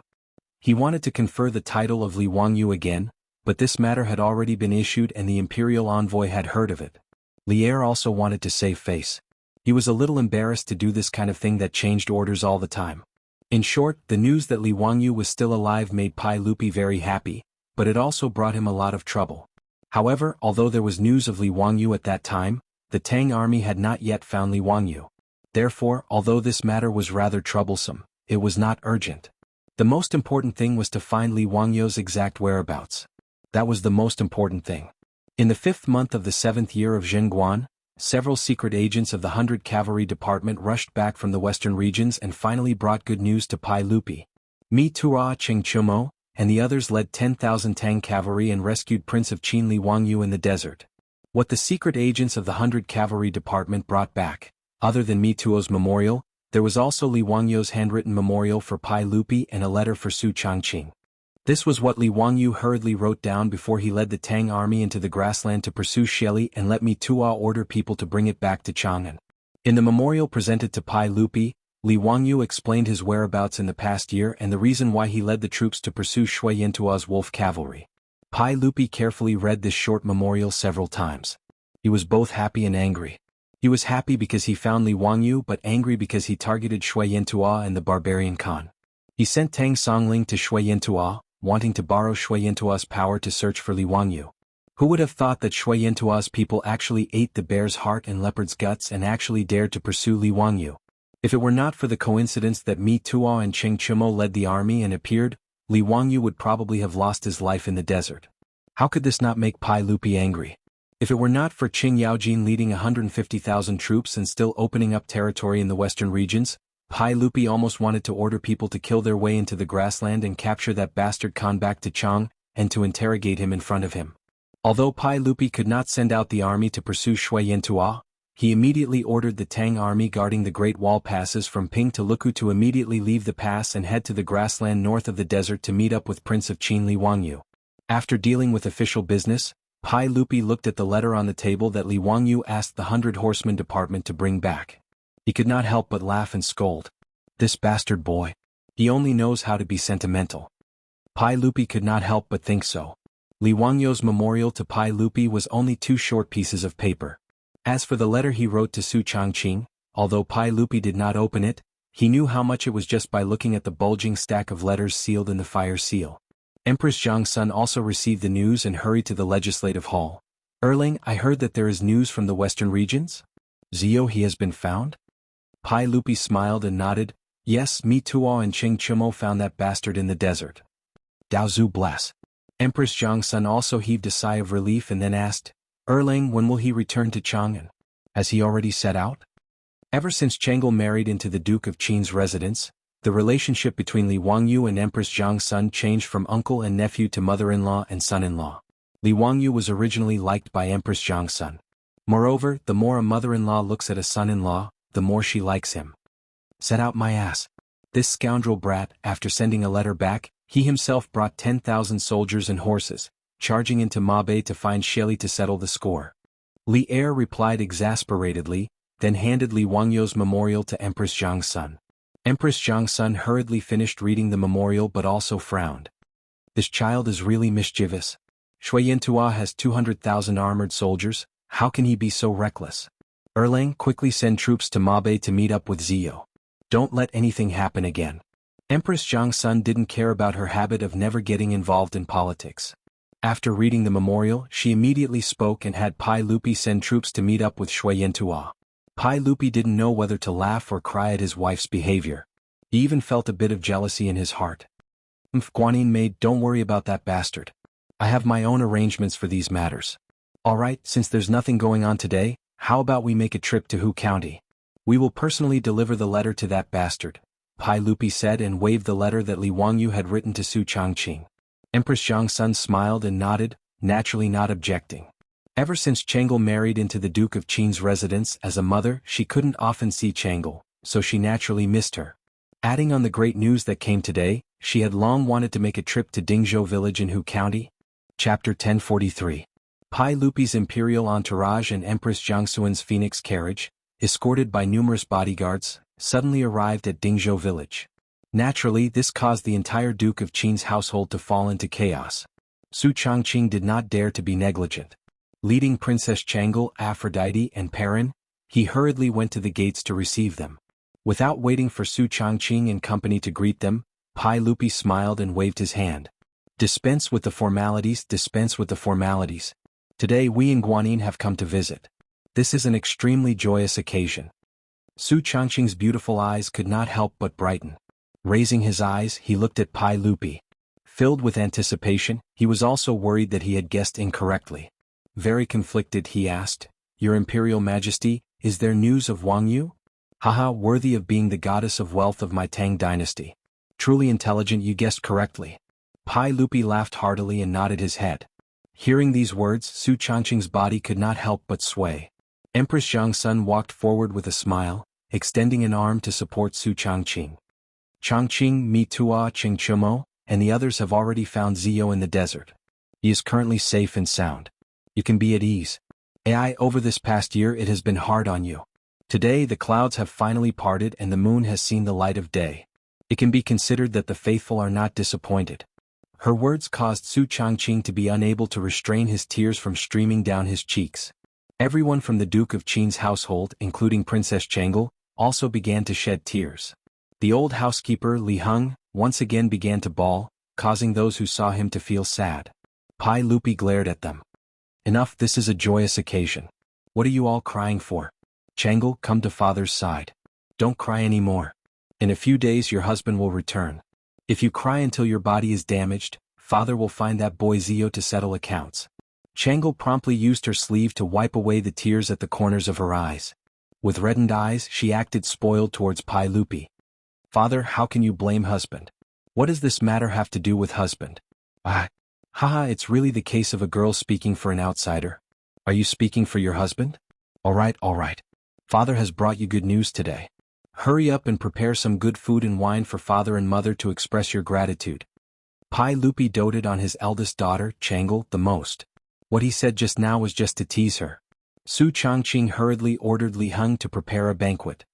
He wanted to confer the title of Li Wangyu again, but this matter had already been issued and the imperial envoy had heard of it. Li Er also wanted to save face. He was a little embarrassed to do this kind of thing that changed orders all the time. In short, the news that Li Wangyu was still alive made Pai Lupi very happy, but it also brought him a lot of trouble. However, although there was news of Li Wangyu at that time, the Tang army had not yet found Li Wangyu. Therefore, although this matter was rather troublesome, it was not urgent. The most important thing was to find Li Wangyu's exact whereabouts. That was the most important thing. In the 5th month of the 7th year of Zhengguan, several secret agents of the 100 Cavalry Department rushed back from the western regions and finally brought good news to Pai Lupi. Mi Tua Cheng Chumo and the others led 10,000 Tang cavalry and rescued Prince of Qin Li Wangyu in the desert. What the secret agents of the 100 Cavalry Department brought back, other than Mi Tuo's memorial, there was also Li Wangyu's handwritten memorial for Pai Lupi and a letter for Su Changqing. This was what Li Wangyu hurriedly wrote down before he led the Tang army into the grassland to pursue Xieli and let Mi Tua order people to bring it back to Chang'an. In the memorial presented to Pai Lupi, Li Wangyu explained his whereabouts in the past year and the reason why he led the troops to pursue Shui Yantua's wolf cavalry. Pai Lupi carefully read this short memorial several times. He was both happy and angry. He was happy because he found Li Wangyu but angry because he targeted Shui Yantua and the barbarian Khan. He sent Tang Songling to Shui Yantua, wanting to borrow Shui Yantua's power to search for Li Wangyu. Who would have thought that Shui Yantua's people actually ate the bear's heart and leopard's guts and actually dared to pursue Li Wangyu? If it were not for the coincidence that Mi Tua and Cheng Chumo led the army and appeared, Li Wangyu would probably have lost his life in the desert. How could this not make Pai Lupi angry? If it were not for Qing Yaojin leading 150,000 troops and still opening up territory in the western regions, Pai Lupi almost wanted to order people to kill their way into the grassland and capture that bastard Khan back to Chang, and to interrogate him in front of him. Although Pai Lupi could not send out the army to pursue Shui Yantua, he immediately ordered the Tang army guarding the Great Wall passes from Ping to Luku to immediately leave the pass and head to the grassland north of the desert to meet up with Prince of Qin Li Wangyu. After dealing with official business, Pai Lupi looked at the letter on the table that Li Wangyu asked the 100 Horsemen Department to bring back. He could not help but laugh and scold. This bastard boy. He only knows how to be sentimental. Pai Lupi could not help but think so. Li Wangyu's memorial to Pai Lupi was only 2 short pieces of paper. As for the letter he wrote to Su Changqing, although Pai Lupi did not open it, he knew how much it was just by looking at the bulging stack of letters sealed in the fire seal. Empress Jiangsun also received the news and hurried to the legislative hall. Erling, I heard that there is news from the western regions? Zio, he has been found? Pai Lupi smiled and nodded. Yes, Mi Tuo and Cheng Chumo found that bastard in the desert. Dao Zhu bless. Empress Jiangsun also heaved a sigh of relief and then asked, Erlang, when will he return to Chang'an? Has he already set out? Ever since Chang'e married into the Duke of Qin's residence, the relationship between Li Wangyu and Empress Jiangsun changed from uncle and nephew to mother-in-law and son-in-law. Li Wangyu was originally liked by Empress Jiangsun. Moreover, the more a mother-in-law looks at a son-in-law, the more she likes him. Set out my ass. This scoundrel brat, after sending a letter back, he himself brought 10,000 soldiers and horses, charging into Mabe to find Xieli to settle the score. Li Er replied exasperatedly, then handed Li Wangyou's memorial to Empress Jiangsun. Empress Jiangsun hurriedly finished reading the memorial but also frowned. This child is really mischievous. Shui Yantua has 200,000 armored soldiers, how can he be so reckless? Erlang, quickly send troops to Mabe to meet up with Zio. Don't let anything happen again. Empress Jiangsun didn't care about her habit of never getting involved in politics. After reading the memorial, she immediately spoke and had Pai Lupi send troops to meet up with Shui Yantua. Pai Lupi didn't know whether to laugh or cry at his wife's behavior. He even felt a bit of jealousy in his heart. Guanyin maid, don't worry about that bastard. I have my own arrangements for these matters. Alright, since there's nothing going on today, how about we make a trip to Hu County? We will personally deliver the letter to that bastard, Pai Lupi said and waved the letter that Li Wangyou had written to Su Changqing. Empress Jiangsun smiled and nodded, naturally not objecting. Ever since Chang'e married into the Duke of Qin's residence as a mother, she couldn't often see Chang'e, so she naturally missed her. Adding on the great news that came today, she had long wanted to make a trip to Dingzhou village in Hu County. Chapter 1043. Pai Lupi's imperial entourage and Empress Jiangxuan's phoenix carriage, escorted by numerous bodyguards, suddenly arrived at Dingzhou village. Naturally, this caused the entire Duke of Qin's household to fall into chaos. Su Changqing did not dare to be negligent. Leading Princess Chang'e, Aphrodite, and Perrin, he hurriedly went to the gates to receive them. Without waiting for Su Changqing and company to greet them, Pai Lupi smiled and waved his hand. Dispense with the formalities, dispense with the formalities. Today we in Guanyin have come to visit. This is an extremely joyous occasion. Su Changqing's beautiful eyes could not help but brighten. Raising his eyes, he looked at Pai Lupi. Filled with anticipation, he was also worried that he had guessed incorrectly. Very conflicted, he asked, Your Imperial Majesty, is there news of Wangyou? Haha, worthy of being the goddess of wealth of my Tang dynasty. Truly intelligent, you guessed correctly. Pai Lupi laughed heartily and nodded his head. Hearing these words, Su Changqing's body could not help but sway. Empress Jiangsun walked forward with a smile, extending an arm to support Su Changqing. Changqing, Mi Tua, Ching Chumo, and the others have already found Zio in the desert. He is currently safe and sound. You can be at ease. AI, over this past year it has been hard on you. Today the clouds have finally parted and the moon has seen the light of day. It can be considered that the faithful are not disappointed. Her words caused Su Changqing to be unable to restrain his tears from streaming down his cheeks. Everyone from the Duke of Qin's household, including Princess Chang'e, also began to shed tears. The old housekeeper, Li Heng, once again began to bawl, causing those who saw him to feel sad. Pai Lupi glared at them. Enough, this is a joyous occasion. What are you all crying for? Chang'e, come to father's side. Don't cry anymore. In a few days your husband will return. If you cry until your body is damaged, father will find that boy Zio to settle accounts. Chang'e promptly used her sleeve to wipe away the tears at the corners of her eyes. With reddened eyes, she acted spoiled towards Pai Lupi. Father, how can you blame husband? What does this matter have to do with husband? Haha, it's really the case of a girl speaking for an outsider. Are you speaking for your husband? Alright. Father has brought you good news today. Hurry up and prepare some good food and wine for father and mother to express your gratitude. Pai Lupi doted on his eldest daughter, Chang'e, the most. What he said just now was just to tease her. Su Changqing hurriedly ordered Li Heng to prepare a banquet.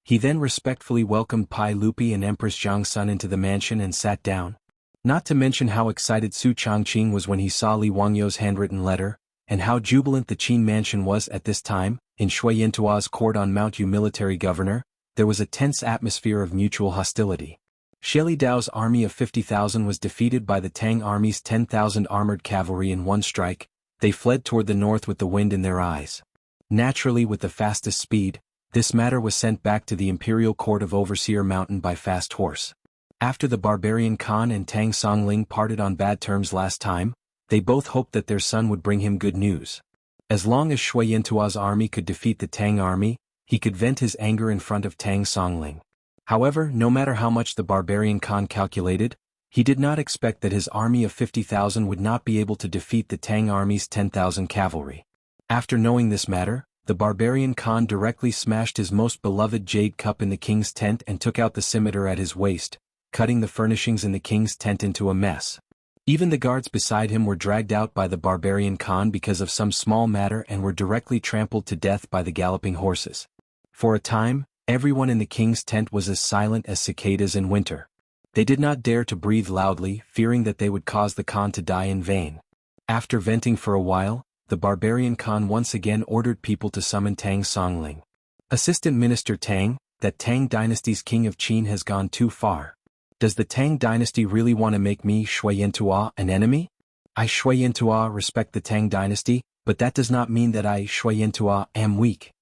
He then respectfully welcomed Pai Lupi and Empress Jiangsun into the mansion and sat down. Not to mention how excited Su Changqing was when he saw Li Wangyou's handwritten letter, and how jubilant the Qin mansion was at this time. In Shui Yantua's court on Mount Yu military governor, there was a tense atmosphere of mutual hostility. Sheli Dao's army of 50,000 was defeated by the Tang army's 10,000 armored cavalry in one strike. They fled toward the north with the wind in their eyes. Naturally, with the fastest speed, this matter was sent back to the imperial court of Overseer Mountain by fast horse. After the barbarian Khan and Tang Songling parted on bad terms last time, they both hoped that their son would bring him good news. As long as Shui Yantua's army could defeat the Tang army, he could vent his anger in front of Tang Songling. However, no matter how much the barbarian Khan calculated, he did not expect that his army of 50,000 would not be able to defeat the Tang army's 10,000 cavalry. After knowing this matter, the barbarian Khan directly smashed his most beloved jade cup in the king's tent and took out the scimitar at his waist, cutting the furnishings in the king's tent into a mess. Even the guards beside him were dragged out by the barbarian Khan because of some small matter and were directly trampled to death by the galloping horses. For a time, everyone in the king's tent was as silent as cicadas in winter. They did not dare to breathe loudly, fearing that they would cause the Khan to die in vain. After venting for a while, the barbarian Khan once again ordered people to summon Tang Songling. Assistant Minister Tang, that Tang dynasty's king of Qin has gone too far. Does the Tang dynasty really want to make me, Shui Yantua, an enemy? I, Shui Yantua, respect the Tang dynasty, but that does not mean that I, Shui Yantua, am weak.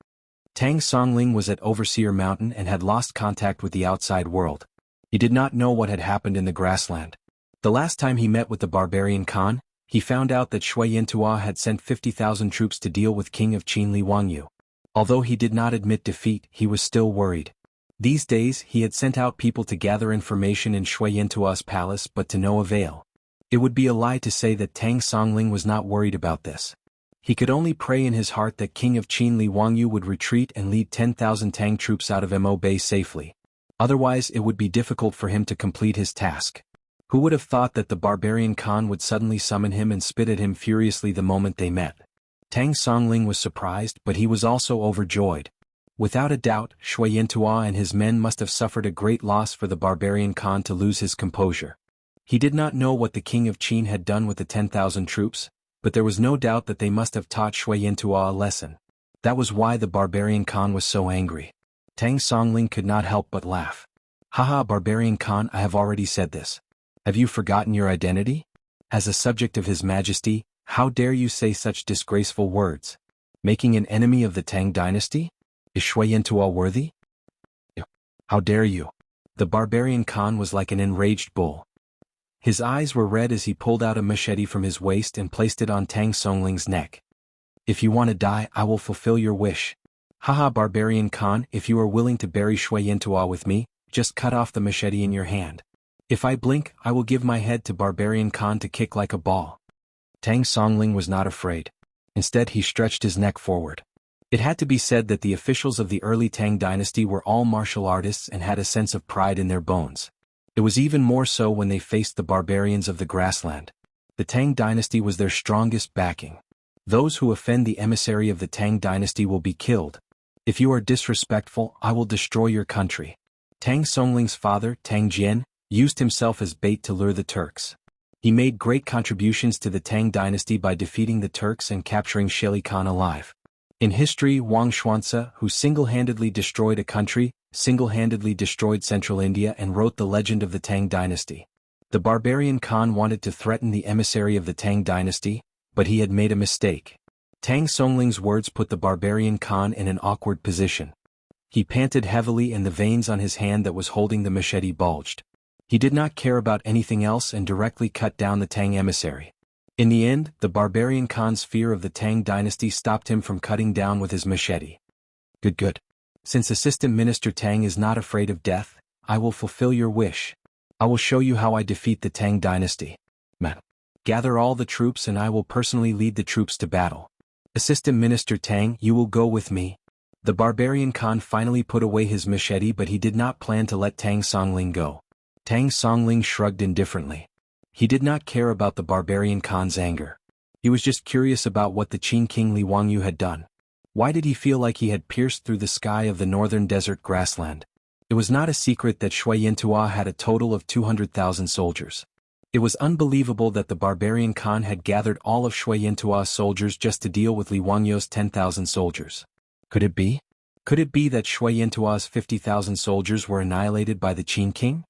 Tang Songling was at Overseer Mountain and had lost contact with the outside world. He did not know what had happened in the grassland. The last time he met with the barbarian Khan, he found out that Shui Yantua had sent 50,000 troops to deal with King of Qin Li Wangyu. Although he did not admit defeat, he was still worried. These days he had sent out people to gather information in Shui Yantua's palace but to no avail. It would be a lie to say that Tang Songling was not worried about this. He could only pray in his heart that King of Qin Li Wangyu would retreat and lead 10,000 Tang troops out of Mo Bay safely. Otherwise it would be difficult for him to complete his task. Who would have thought that the barbarian Khan would suddenly summon him and spit at him furiously the moment they met? Tang Songling was surprised, but he was also overjoyed. Without a doubt, Shui Yantua and his men must have suffered a great loss for the barbarian Khan to lose his composure. He did not know what the king of Qin had done with the 10,000 troops, but there was no doubt that they must have taught Shui Yantua a lesson. That was why the barbarian Khan was so angry. Tang Songling could not help but laugh. Haha, barbarian Khan, I have already said this. Have you forgotten your identity? As a subject of His Majesty, how dare you say such disgraceful words? Making an enemy of the Tang dynasty? Is Shui Yantua worthy? How dare you? The barbarian Khan was like an enraged bull. His eyes were red as he pulled out a machete from his waist and placed it on Tang Songling's neck. If you want to die, I will fulfill your wish. Haha, barbarian Khan, if you are willing to bury Shui Yantua with me, just cut off the machete in your hand. If I blink, I will give my head to barbarian Khan to kick like a ball. Tang Songling was not afraid. Instead he stretched his neck forward. It had to be said that the officials of the early Tang dynasty were all martial artists and had a sense of pride in their bones. It was even more so when they faced the barbarians of the grassland. The Tang dynasty was their strongest backing. Those who offend the emissary of the Tang dynasty will be killed. If you are disrespectful, I will destroy your country. Tang Songling's father, Tang Jian, used himself as bait to lure the Turks. He made great contributions to the Tang dynasty by defeating the Turks and capturing Shili Khan alive. In history, Wang Xuanzi, who single-handedly destroyed a country, single-handedly destroyed central India and wrote the legend of the Tang dynasty. The barbarian Khan wanted to threaten the emissary of the Tang dynasty, but he had made a mistake. Tang Songling's words put the barbarian Khan in an awkward position. He panted heavily and the veins on his hand that was holding the machete bulged. He did not care about anything else and directly cut down the Tang emissary. In the end, the barbarian Khan's fear of the Tang dynasty stopped him from cutting down with his machete. Good. Since Assistant Minister Tang is not afraid of death, I will fulfill your wish. I will show you how I defeat the Tang dynasty. Man. Gather all the troops and I will personally lead the troops to battle. Assistant Minister Tang, you will go with me. The barbarian Khan finally put away his machete, but he did not plan to let Tang Songling go. Tang Songling shrugged indifferently. He did not care about the barbarian Khan's anger. He was just curious about what the Qin King Li Wangyu had done. Why did he feel like he had pierced through the sky of the northern desert grassland? It was not a secret that Shui Yantua had a total of 200,000 soldiers. It was unbelievable that the barbarian Khan had gathered all of Shui Yantua's soldiers just to deal with Li Wangyu's 10,000 soldiers. Could it be? Could it be that Shui Yantua's 50,000 soldiers were annihilated by the Qin King?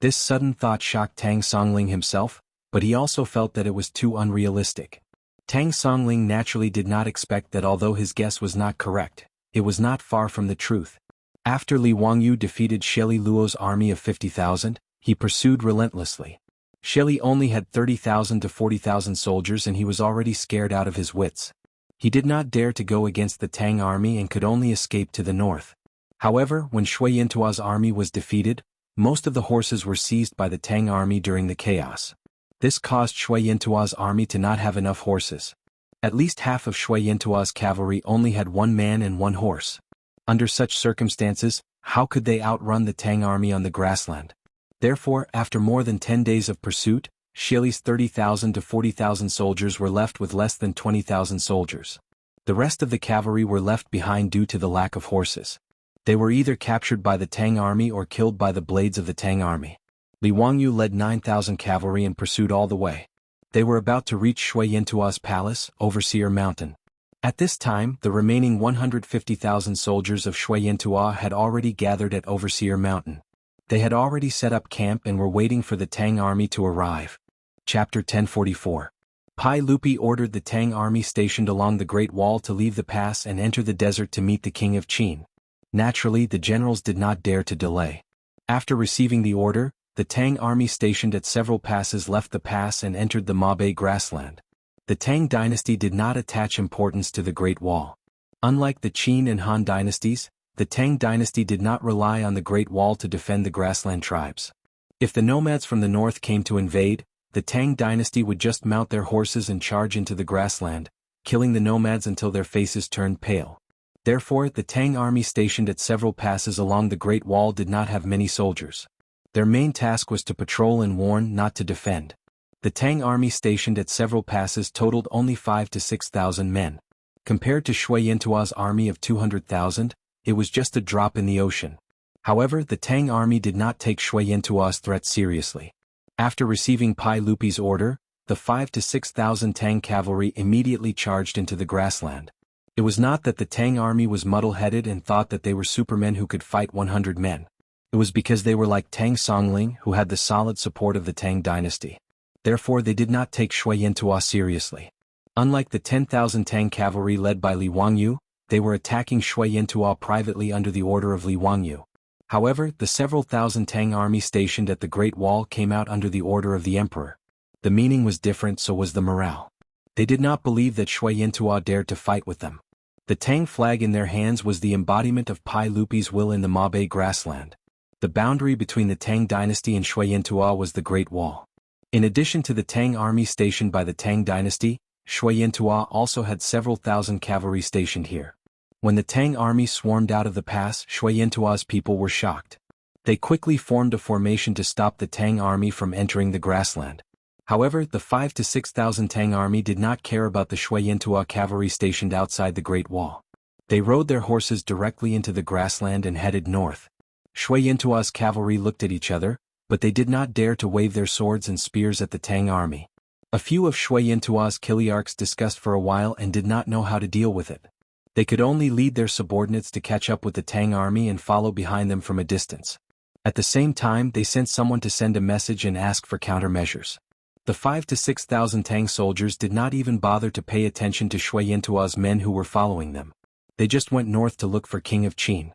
This sudden thought shocked Tang Songling himself, but he also felt that it was too unrealistic. Tang Songling naturally did not expect that although his guess was not correct, it was not far from the truth. After Li Wangyu defeated Shili Luo's army of 50,000, he pursued relentlessly. Shili only had 30,000 to 40,000 soldiers and he was already scared out of his wits. He did not dare to go against the Tang army and could only escape to the north. However, when Shui Yantua's army was defeated, most of the horses were seized by the Tang army during the chaos. This caused Shui Yantua's army to not have enough horses. At least half of Shui Yantua's cavalry only had one man and one horse. Under such circumstances, how could they outrun the Tang army on the grassland? Therefore, after more than 10 days of pursuit, Shili's 30,000 to 40,000 soldiers were left with less than 20,000 soldiers. The rest of the cavalry were left behind due to the lack of horses. They were either captured by the Tang army or killed by the blades of the Tang army. Li Wangyu led 9,000 cavalry and pursued all the way. They were about to reach Shui Yintua's palace, Overseer Mountain. At this time, the remaining 150,000 soldiers of Shui Yintua had already gathered at Overseer Mountain. They had already set up camp and were waiting for the Tang army to arrive. Chapter 1044. Pai Lupi ordered the Tang army stationed along the Great Wall to leave the pass and enter the desert to meet the king of Qin. Naturally, the generals did not dare to delay. After receiving the order, the Tang army stationed at several passes left the pass and entered the Mabei grassland. The Tang dynasty did not attach importance to the Great Wall. Unlike the Qin and Han dynasties, the Tang dynasty did not rely on the Great Wall to defend the grassland tribes. If the nomads from the north came to invade, the Tang dynasty would just mount their horses and charge into the grassland, killing the nomads until their faces turned pale. Therefore, the Tang army stationed at several passes along the Great Wall did not have many soldiers. Their main task was to patrol and warn, not to defend. The Tang army stationed at several passes totaled only 5,000 to 6,000 men. Compared to Shui Yintua's army of 200,000, it was just a drop in the ocean. However, the Tang army did not take Shui Yintua's threat seriously. After receiving Pai Lupi's order, the 5,000 to 6,000 Tang cavalry immediately charged into the grassland. It was not that the Tang army was muddle-headed and thought that they were supermen who could fight 100 men. It was because they were like Tang Songling, who had the solid support of the Tang dynasty. Therefore, they did not take Shui Yintua seriously. Unlike the 10,000 Tang cavalry led by Li Wangyu, they were attacking Shui Yintua privately under the order of Li Wangyu. However, the several thousand Tang army stationed at the Great Wall came out under the order of the emperor. The meaning was different, so was the morale. They did not believe that Shui Yintua dared to fight with them. The Tang flag in their hands was the embodiment of Pai Lupi's will in the Mabei grassland. The boundary between the Tang dynasty and Shui Yintua was the Great Wall. In addition to the Tang army stationed by the Tang dynasty, Shui Yintua also had several thousand cavalry stationed here. When the Tang army swarmed out of the pass, Shui Yintua's people were shocked. They quickly formed a formation to stop the Tang army from entering the grassland. However, the 5,000 to 6,000 Tang army did not care about the Shui Yintua cavalry stationed outside the Great Wall. They rode their horses directly into the grassland and headed north. Shui Yintua's cavalry looked at each other, but they did not dare to wave their swords and spears at the Tang army. A few of Shui Yintua's Kiliarchs discussed for a while and did not know how to deal with it. They could only lead their subordinates to catch up with the Tang army and follow behind them from a distance. At the same time, they sent someone to send a message and ask for countermeasures. The 5,000 to 6,000 Tang soldiers did not even bother to pay attention to Shui Yintua's men who were following them. They just went north to look for King of Qin.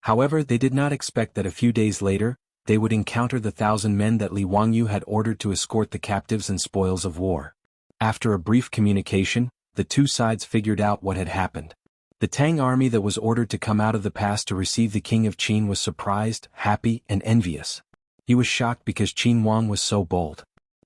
However, they did not expect that a few days later, they would encounter the 1,000 men that Li Wangyu had ordered to escort the captives and spoils of war. After a brief communication, the two sides figured out what had happened. The Tang army that was ordered to come out of the pass to receive the King of Qin was surprised, happy, and envious. He was shocked because Qin Wang was so bold.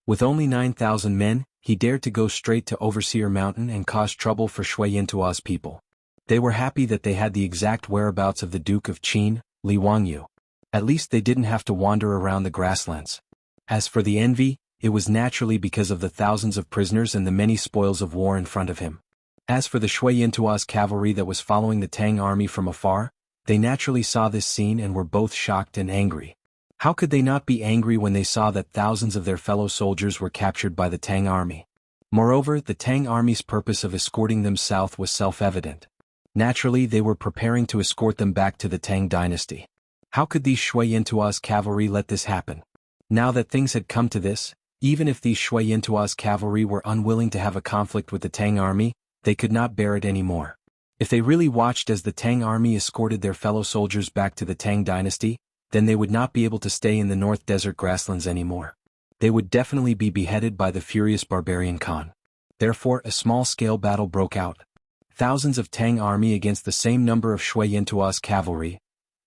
With only 9,000 men, he dared to go straight to Overseer Mountain and cause trouble for Shui Yintua's people. They were happy that they had the exact whereabouts of the Duke of Qin, Li Wangyu. At least they didn't have to wander around the grasslands. As for the envy, it was naturally because of the thousands of prisoners and the many spoils of war in front of him. As for the Shui Yintua's cavalry that was following the Tang army from afar, they naturally saw this scene and were both shocked and angry. How could they not be angry when they saw that thousands of their fellow soldiers were captured by the Tang army? Moreover, the Tang army's purpose of escorting them south was self-evident. Naturally, they were preparing to escort them back to the Tang dynasty. How could these Shui Yintua's cavalry let this happen? Now that things had come to this, even if these Shui Yintua's cavalry were unwilling to have a conflict with the Tang army, they could not bear it anymore. If they really watched as the Tang army escorted their fellow soldiers back to the Tang dynasty, then they would not be able to stay in the North Desert grasslands anymore. They would definitely be beheaded by the furious barbarian Khan. Therefore, a small-scale battle broke out. Thousands of Tang army against the same number of Shui Yintua's cavalry.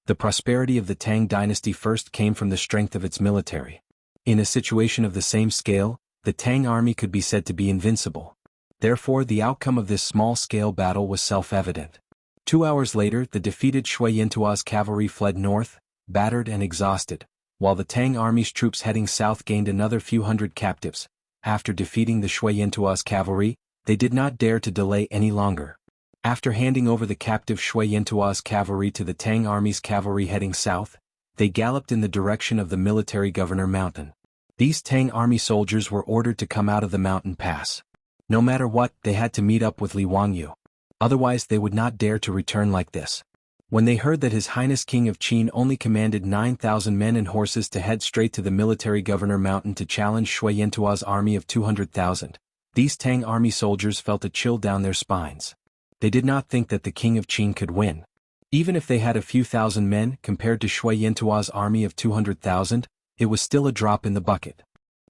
The prosperity of the Tang dynasty first came from the strength of its military. In a situation of the same scale, the Tang army could be said to be invincible. Therefore, the outcome of this small-scale battle was self-evident. 2 hours later, the defeated Shui Yintua's cavalry fled north, battered and exhausted. while the Tang army's troops heading south gained another few hundred captives. After defeating the Shui Yintua's cavalry, they did not dare to delay any longer. After handing over the captive Shui Yintua's cavalry to the Tang army's cavalry heading south, they galloped in the direction of the military governor mountain. These Tang army soldiers were ordered to come out of the mountain pass. No matter what, they had to meet up with Li Wangyu. Otherwise they would not dare to return like this. When they heard that His Highness King of Qin only commanded 9,000 men and horses to head straight to the military governor mountain to challenge Shui Yintua's army of 200,000, these Tang army soldiers felt a chill down their spines. They did not think that the King of Qin could win. Even if they had a few thousand men compared to Shui Yintua's army of 200,000, it was still a drop in the bucket.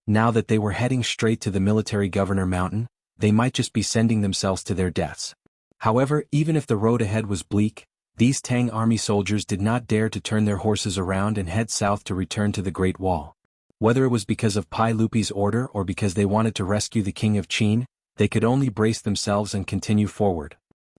Now that they were heading straight to the military governor mountain, they might just be sending themselves to their deaths. However, even if the road ahead was bleak, these Tang army soldiers did not dare to turn their horses around and head south to return to the Great Wall. Whether it was because of Pai Lupi's order or because they wanted to rescue the King of Qin, they could only brace themselves and continue forward.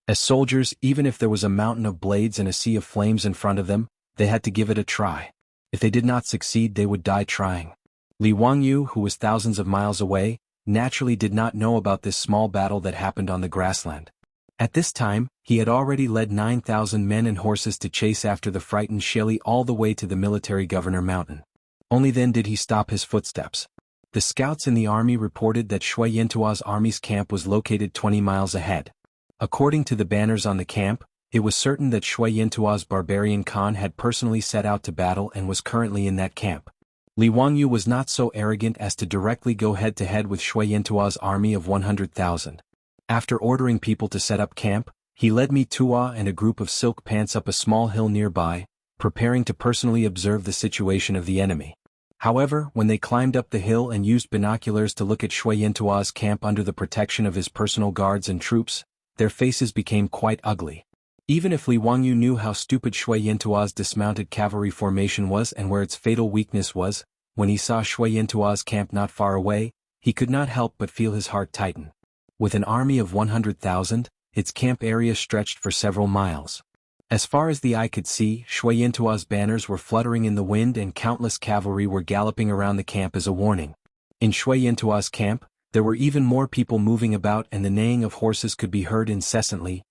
As soldiers, even if there was a mountain of blades and a sea of flames in front of them, they had to give it a try. If they did not succeed, they would die trying. Li Wangyu, who was thousands of miles away, naturally did not know about this small battle that happened on the grassland. At this time, he had already led 9,000 men and horses to chase after the frightened Shili all the way to the military governor mountain. Only then did he stop his footsteps. The scouts in the army reported that Shui Yintua's army's camp was located 20 miles ahead. According to the banners on the camp, it was certain that Shui Yintua's barbarian Khan had personally set out to battle and was currently in that camp. Li Wangyu was not so arrogant as to directly go head-to-head with Shui Yintua's army of 100,000. After ordering people to set up camp, he led Mi Tua and a group of silk pants up a small hill nearby, preparing to personally observe the situation of the enemy. However, when they climbed up the hill and used binoculars to look at Shui Yintua's camp under the protection of his personal guards and troops, their faces became quite ugly. Even if Li Wangyu knew how stupid Shui Yintua's dismounted cavalry formation was and where its fatal weakness was, when he saw Shui Yintua's camp not far away, he could not help but feel his heart tighten. With an army of 100,000, its camp area stretched for several miles. As far as the eye could see, Shui Yintua's banners were fluttering in the wind and countless cavalry were galloping around the camp as a warning. In Shui Yintua's camp, there were even more people moving about and the neighing of horses could be heard incessantly.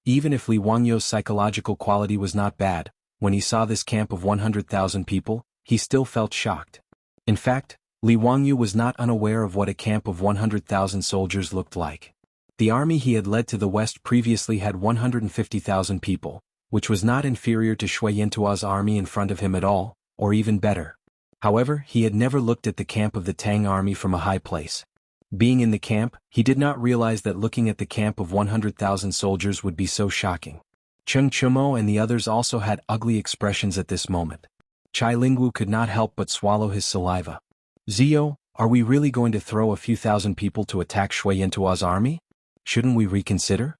Even if Li Wangyu's psychological quality was not bad, when he saw this camp of 100,000 people, he still felt shocked. In fact, Li Wangyu was not unaware of what a camp of 100,000 soldiers looked like. The army he had led to the west previously had 150,000 people, which was not inferior to Shui Yintua's army in front of him at all, or even better. However, he had never looked at the camp of the Tang army from a high place. Being in the camp, he did not realize that looking at the camp of 100,000 soldiers would be so shocking. Cheng Chumo and the others also had ugly expressions at this moment. Chai Lingwu could not help but swallow his saliva. Zio, are we really going to throw a few thousand people to attack Shui Yintua's army? Shouldn't we reconsider?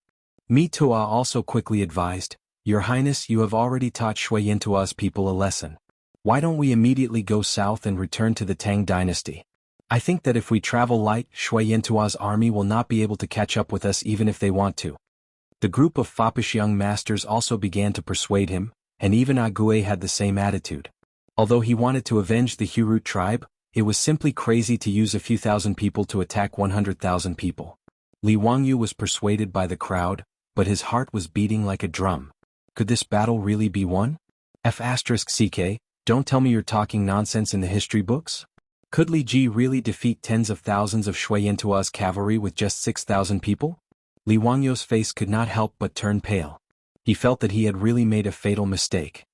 Mi Tua also quickly advised, Your Highness, you have already taught Shui Yintua's people a lesson. Why don't we immediately go south and return to the Tang dynasty? I think that if we travel light, Shui Yintua's army will not be able to catch up with us even if they want to. The group of foppish young masters also began to persuade him, and even Ague had the same attitude. Although he wanted to avenge the Hurut tribe, it was simply crazy to use a few thousand people to attack 100,000 people. Li Wangyu was persuaded by the crowd, but his heart was beating like a drum. Could this battle really be won? F***ck, don't tell me you're talking nonsense in the history books? Could Li Ji really defeat tens of thousands of Shui Yintua's cavalry with just 6,000 people? Li Wangyu's face could not help but turn pale. He felt that he had really made a fatal mistake.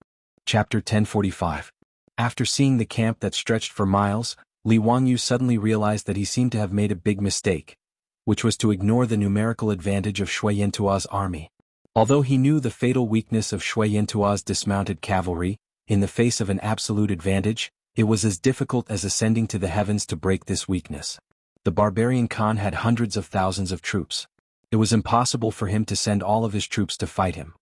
Chapter 1045. After seeing the camp that stretched for miles, Li Wangyu suddenly realized that he seemed to have made a big mistake, which was to ignore the numerical advantage of Shui Yintua's army. Although he knew the fatal weakness of Shui Yintua's dismounted cavalry, in the face of an absolute advantage, it was as difficult as ascending to the heavens to break this weakness. The barbarian Khan had hundreds of thousands of troops. It was impossible for him to send all of his troops to fight him.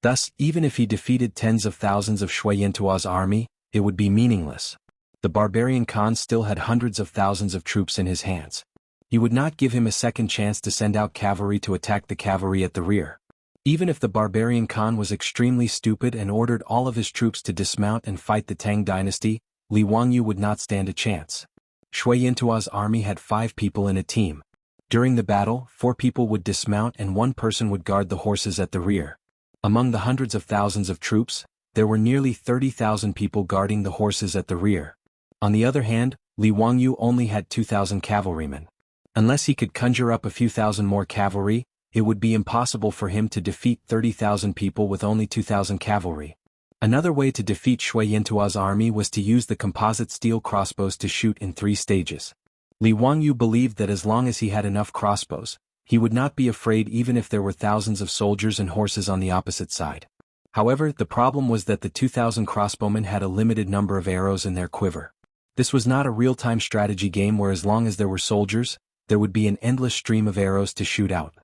Thus, even if he defeated tens of thousands of Shui Yintua's army, it would be meaningless. The barbarian Khan still had hundreds of thousands of troops in his hands. He would not give him a second chance to send out cavalry to attack the cavalry at the rear. Even if the barbarian Khan was extremely stupid and ordered all of his troops to dismount and fight the Tang dynasty, Li Wangyu would not stand a chance. Shui Yintua's army had 5 people in a team. During the battle, 4 people would dismount and 1 person would guard the horses at the rear. Among the hundreds of thousands of troops, there were nearly 30,000 people guarding the horses at the rear. On the other hand, Li Wangyu only had 2,000 cavalrymen. Unless he could conjure up a few thousand more cavalry, it would be impossible for him to defeat 30,000 people with only 2,000 cavalry. Another way to defeat Shui Yintua's army was to use the composite steel crossbows to shoot in 3 stages. Li Wangyu believed that as long as he had enough crossbows, he would not be afraid even if there were thousands of soldiers and horses on the opposite side. However, the problem was that the 2,000 crossbowmen had a limited number of arrows in their quiver. This was not a real-time strategy game where as long as there were soldiers, there would be an endless stream of arrows to shoot out.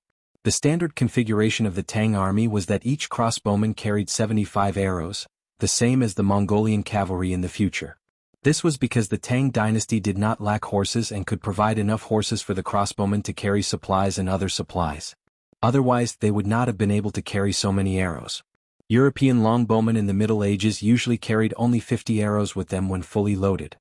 The standard configuration of the Tang army was that each crossbowman carried 75 arrows, the same as the Mongolian cavalry in the future. This was because the Tang dynasty did not lack horses and could provide enough horses for the crossbowmen to carry supplies and other supplies. Otherwise, they would not have been able to carry so many arrows. European longbowmen in the Middle Ages usually carried only 50 arrows with them when fully loaded.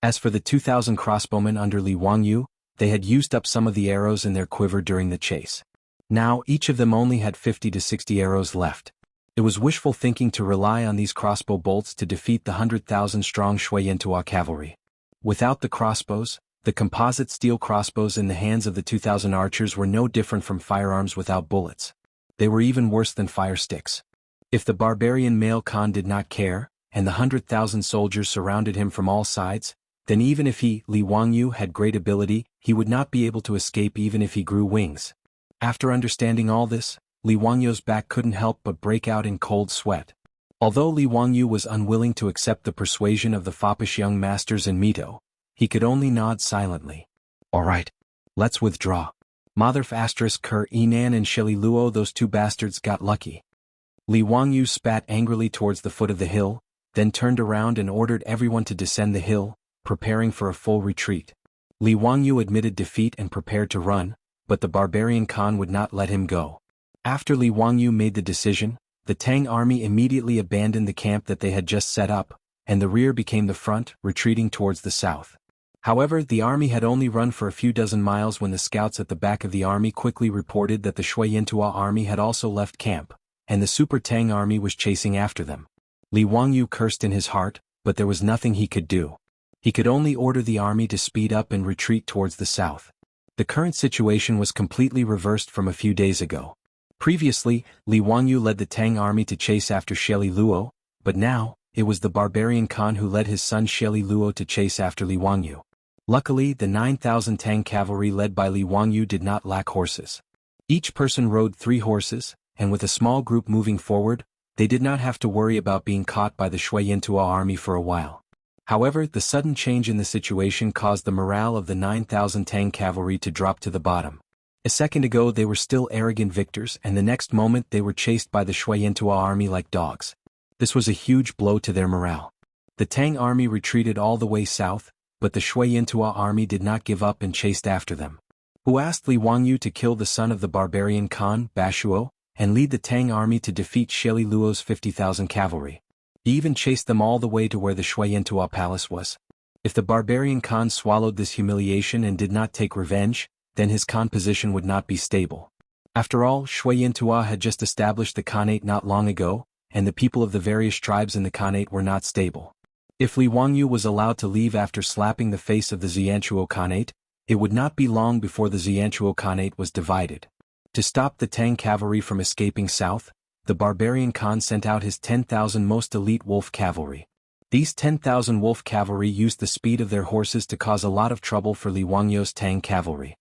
As for the 2,000 crossbowmen under Li Wangyu, they had used up some of the arrows in their quiver during the chase. Now, each of them only had 50 to 60 arrows left. It was wishful thinking to rely on these crossbow bolts to defeat the 100,000-strong Shui Yintua cavalry. Without the crossbows, the composite steel crossbows in the hands of the 2,000 archers were no different from firearms without bullets. They were even worse than fire sticks. If the barbarian male Khan did not care, and the 100,000 soldiers surrounded him from all sides, then even if he, Li Wangyu, had great ability, he would not be able to escape even if he grew wings. After understanding all this, Li Wangyu's back couldn't help but break out in cold sweat. Although Li Wangyu was unwilling to accept the persuasion of the foppish young masters in Mito, he could only nod silently. "All right. Let's withdraw. Motherf asterisk Ker Enan and Shili Luo, those 2 bastards got lucky." Li Wangyu spat angrily towards the foot of the hill, then turned around and ordered everyone to descend the hill, preparing for a full retreat. Li Wangyu admitted defeat and prepared to run, but the barbarian Khan would not let him go. After Li Wangyu made the decision, the Tang army immediately abandoned the camp that they had just set up, and the rear became the front, retreating towards the south. However, the army had only run for a few dozen miles when the scouts at the back of the army quickly reported that the Shui Yintua army had also left camp, and the Super Tang army was chasing after them. Li Wangyu cursed in his heart, but there was nothing he could do. He could only order the army to speed up and retreat towards the south. The current situation was completely reversed from a few days ago. Previously, Li Wangyu led the Tang army to chase after Shili Luo, but now, it was the barbarian Khan who led his son Shili Luo to chase after Li Wangyu. Luckily, the 9,000 Tang cavalry led by Li Wangyu did not lack horses. Each person rode 3 horses, and with a small group moving forward, they did not have to worry about being caught by the Shui Yintua army for a while. However, the sudden change in the situation caused the morale of the 9,000 Tang cavalry to drop to the bottom. A second ago they were still arrogant victors, and the next moment they were chased by the Shui Yintua army like dogs. This was a huge blow to their morale. The Tang army retreated all the way south, but the Shui Yintua army did not give up and chased after them. Who asked Li Wangyu to kill the son of the barbarian Khan, Bashuo, and lead the Tang army to defeat Shili Luo's 50,000 cavalry. He even chased them all the way to where the Shui Yintua palace was. If the barbarian Khan swallowed this humiliation and did not take revenge, then his Khan position would not be stable. After all, Shui Yintua had just established the Khanate not long ago, and the people of the various tribes in the Khanate were not stable. If Li Wangyu was allowed to leave after slapping the face of the Xianchuo Khanate, it would not be long before the Xianchuo Khanate was divided. To stop the Tang cavalry from escaping south, the barbarian Khan sent out his 10,000 most elite wolf cavalry. These 10,000 wolf cavalry used the speed of their horses to cause a lot of trouble for Li Wangyu's Tang cavalry.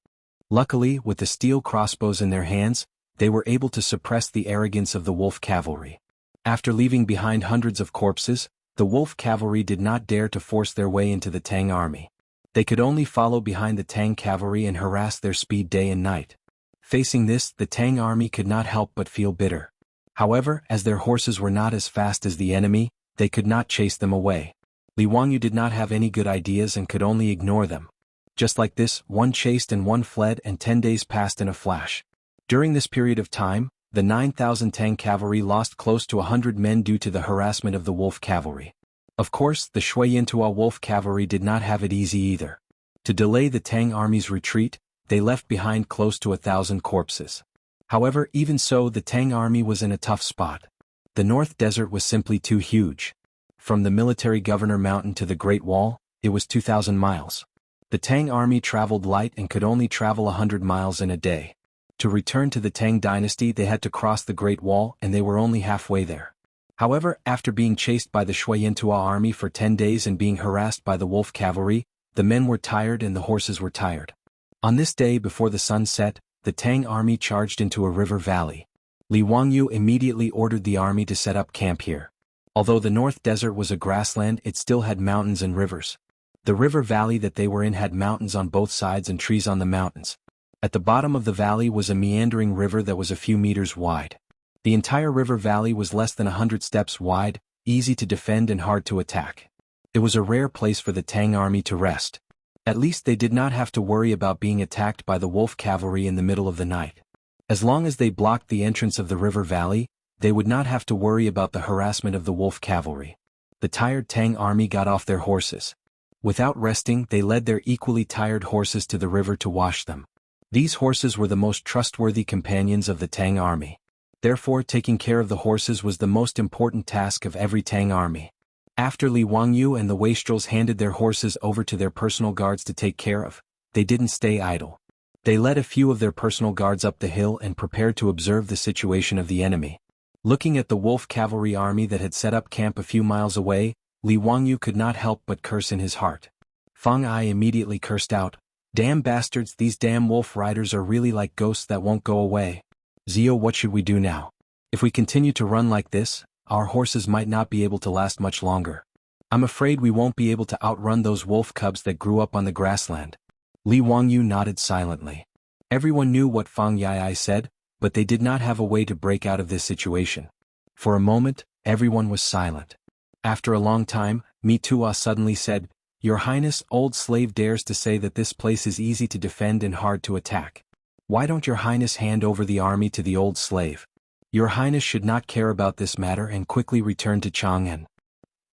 Luckily, with the steel crossbows in their hands, they were able to suppress the arrogance of the wolf cavalry. After leaving behind hundreds of corpses, the wolf cavalry did not dare to force their way into the Tang army. They could only follow behind the Tang cavalry and harass their speed day and night. Facing this, the Tang army could not help but feel bitter. However, as their horses were not as fast as the enemy, they could not chase them away. Li Wangyu did not have any good ideas and could only ignore them. Just like this, one chased and one fled, and 10 days passed in a flash. During this period of time, the 9,000 Tang cavalry lost close to 100 men due to the harassment of the wolf cavalry. Of course, the Shui-Yintua wolf cavalry did not have it easy either. To delay the Tang army's retreat, they left behind close to 1,000 corpses. However, even so, the Tang army was in a tough spot. The North Desert was simply too huge. From the military governor mountain to the Great Wall, it was 2,000 miles. The Tang army traveled light and could only travel 100 miles in a day. To return to the Tang dynasty, they had to cross the Great Wall, and they were only halfway there. However, after being chased by the Shui-Yintua army for 10 days and being harassed by the wolf cavalry, the men were tired and the horses were tired. On this day before the sun set, the Tang army charged into a river valley. Li Wangyu immediately ordered the army to set up camp here. Although the North Desert was a grassland, it still had mountains and rivers. The river valley that they were in had mountains on both sides and trees on the mountains. At the bottom of the valley was a meandering river that was a few meters wide. The entire river valley was less than 100 steps wide, easy to defend and hard to attack. It was a rare place for the Tang army to rest. At least they did not have to worry about being attacked by the wolf cavalry in the middle of the night. As long as they blocked the entrance of the river valley, they would not have to worry about the harassment of the wolf cavalry. The tired Tang army got off their horses. Without resting, they led their equally tired horses to the river to wash them. These horses were the most trustworthy companions of the Tang army. Therefore, taking care of the horses was the most important task of every Tang army. After Li Wangyu and the wastrels handed their horses over to their personal guards to take care of, they didn't stay idle. They led a few of their personal guards up the hill and prepared to observe the situation of the enemy. Looking at the wolf cavalry army that had set up camp a few miles away, Li Wangyu could not help but curse in his heart. Feng Ai immediately cursed out, "Damn bastards, these damn wolf riders are really like ghosts that won't go away. Zio, what should we do now? If we continue to run like this, our horses might not be able to last much longer. I'm afraid we won't be able to outrun those wolf cubs that grew up on the grassland." Li Wangyu nodded silently. Everyone knew what Feng Ai said, but they did not have a way to break out of this situation. For a moment, everyone was silent. After a long time, Mitua suddenly said, "Your Highness, old slave dares to say that this place is easy to defend and hard to attack. Why don't your Highness hand over the army to the old slave? Your Highness should not care about this matter and quickly return to Chang'an.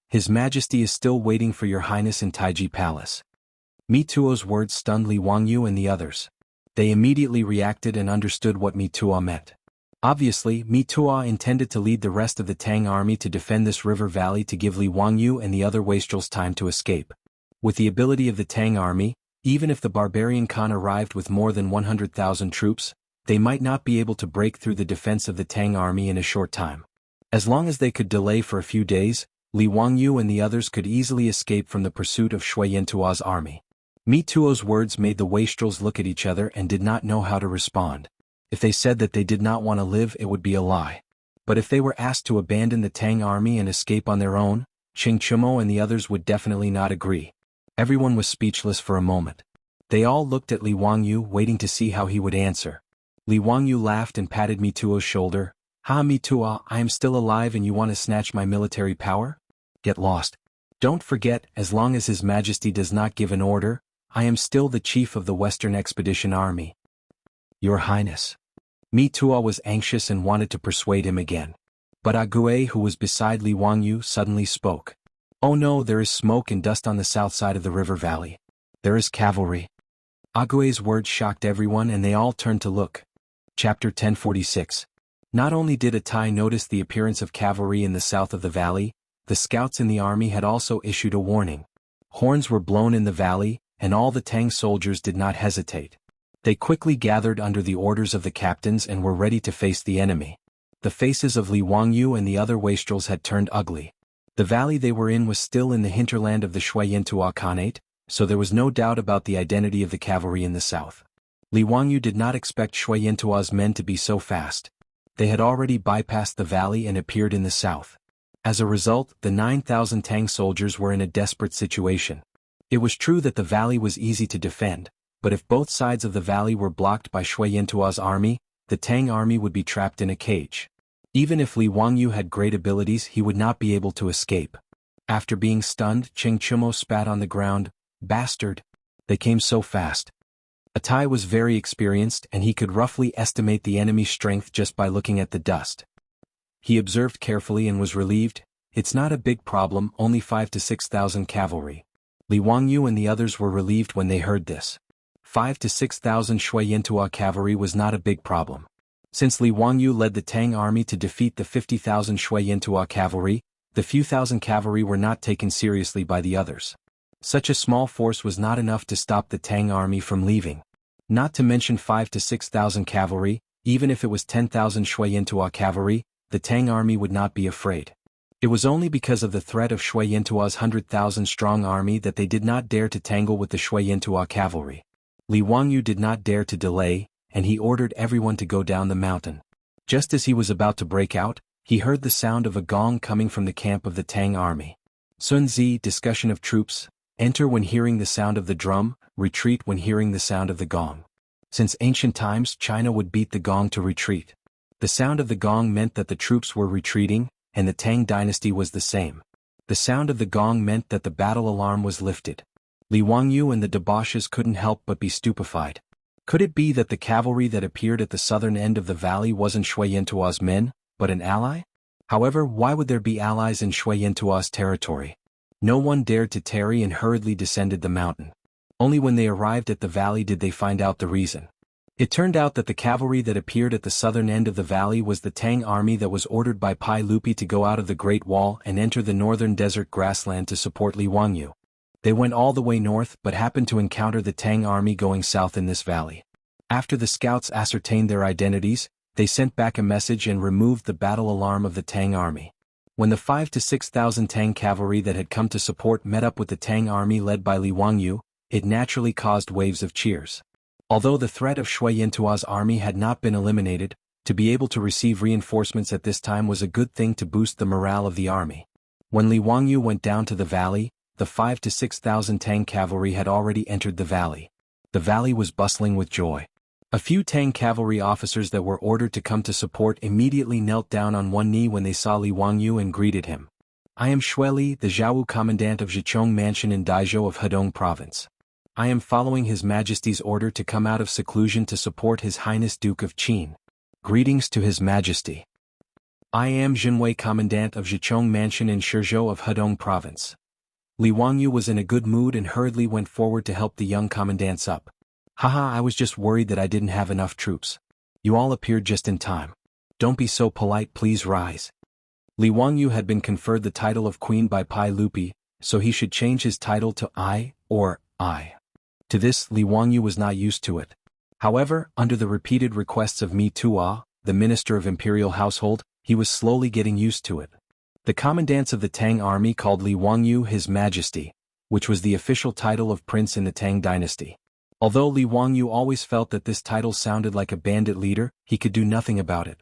His Majesty is still waiting for your Highness in Taiji Palace." Mituo's words stunned Li Wangyu and the others. They immediately reacted and understood what Mitua meant. Obviously, Mitua intended to lead the rest of the Tang army to defend this river valley to give Li Wangyu and the other wastrels time to escape. With the ability of the Tang army, even if the barbarian Khan arrived with more than 100,000 troops, they might not be able to break through the defense of the Tang army in a short time. As long as they could delay for a few days, Li Wangyu and the others could easily escape from the pursuit of Shui-Yintua's army. Mituo's words made the wastrels look at each other and did not know how to respond. If they said that they did not want to live, it would be a lie. But if they were asked to abandon the Tang army and escape on their own, Qing Chumo and the others would definitely not agree. Everyone was speechless for a moment. They all looked at Li Wangyu, waiting to see how he would answer. Li Wangyu laughed and patted Mituo's shoulder. "Ha Mitua, I am still alive and you want to snatch my military power? Get lost. Don't forget, as long as His Majesty does not give an order, I am still the chief of the Western Expedition Army." "Your Highness." Mitua was anxious and wanted to persuade him again. But Ague, who was beside Li Wangyu, suddenly spoke. "Oh no, there is smoke and dust on the south side of the river valley. There is cavalry." Ague's words shocked everyone and they all turned to look. Chapter 1046. Not only did Atai notice the appearance of cavalry in the south of the valley, the scouts in the army had also issued a warning. Horns were blown in the valley, and all the Tang soldiers did not hesitate. They quickly gathered under the orders of the captains and were ready to face the enemy. The faces of Li Wangyu and the other wastrels had turned ugly. The valley they were in was still in the hinterland of the Shui-Yintua Khanate, so there was no doubt about the identity of the cavalry in the south. Li Wangyu did not expect Shui-Yintua's men to be so fast. They had already bypassed the valley and appeared in the south. As a result, the 9,000 Tang soldiers were in a desperate situation. It was true that the valley was easy to defend, but if both sides of the valley were blocked by Shui-Yintua's army, the Tang army would be trapped in a cage. Even if Li Wangyu had great abilities, he would not be able to escape. After being stunned, Qing Chumo spat on the ground. "Bastard! They came so fast." Atai was very experienced and he could roughly estimate the enemy's strength just by looking at the dust. He observed carefully and was relieved. It's not a big problem, only 5 to 6,000 cavalry. Li Wangyu and the others were relieved when they heard this. 5 to 6,000 Shui Yantua cavalry was not a big problem. Since Li Wangyu led the Tang army to defeat the 50,000 Shui Yantua cavalry, the few thousand cavalry were not taken seriously by the others. Such a small force was not enough to stop the Tang army from leaving. Not to mention 5 to 6,000 cavalry, even if it was 10,000 Shui Yantua cavalry, the Tang army would not be afraid. It was only because of the threat of Shui Yantua's 100,000 strong army that they did not dare to tangle with the Shui Yantua cavalry. Li Wangyu did not dare to delay, and he ordered everyone to go down the mountain. Just as he was about to break out, he heard the sound of a gong coming from the camp of the Tang army. Sun Zi, discussion of troops: enter when hearing the sound of the drum, retreat when hearing the sound of the gong. Since ancient times, China would beat the gong to retreat. The sound of the gong meant that the troops were retreating, and the Tang dynasty was the same. The sound of the gong meant that the battle alarm was lifted. Li Wangyu and the debauches couldn't help but be stupefied. Could it be that the cavalry that appeared at the southern end of the valley wasn't Shui Yantua's men, but an ally? However, why would there be allies in Shui Yantua's territory? No one dared to tarry and hurriedly descended the mountain. Only when they arrived at the valley did they find out the reason. It turned out that the cavalry that appeared at the southern end of the valley was the Tang army that was ordered by Pai Lupi to go out of the Great Wall and enter the northern desert grassland to support Li Wangyu. They went all the way north but happened to encounter the Tang army going south in this valley. After the scouts ascertained their identities, they sent back a message and removed the battle alarm of the Tang army. When the 5 to 6,000 Tang cavalry that had come to support met up with the Tang army led by Li Wangyu, it naturally caused waves of cheers. Although the threat of Shui Yantua's army had not been eliminated, to be able to receive reinforcements at this time was a good thing to boost the morale of the army. When Li Wangyu went down to the valley, the 5 to 6,000 Tang cavalry had already entered the valley. The valley was bustling with joy. A few Tang cavalry officers that were ordered to come to support immediately knelt down on one knee when they saw Li Wangyu and greeted him. I am Xueli, the Jianghu commandant of Jichong Mansion in Daizhou of Hedong Province. I am following His Majesty's order to come out of seclusion to support His Highness Duke of Qin. Greetings to His Majesty. I am Jinwei, commandant of Jichong Mansion in Shizhou of Hedong Province. Li Wangyu was in a good mood and hurriedly went forward to help the young commandants up. Haha, I was just worried that I didn't have enough troops. You all appeared just in time. Don't be so polite, please rise. Li Wangyu had been conferred the title of Queen by Pai Lupi, so he should change his title to I or I. To this, Li Wangyu was not used to it. However, under the repeated requests of Mi Tua, the Minister of Imperial Household, he was slowly getting used to it. The commandants of the Tang army called Li Wangyu His Majesty, which was the official title of prince in the Tang dynasty. Although Li Wangyu always felt that this title sounded like a bandit leader, he could do nothing about it.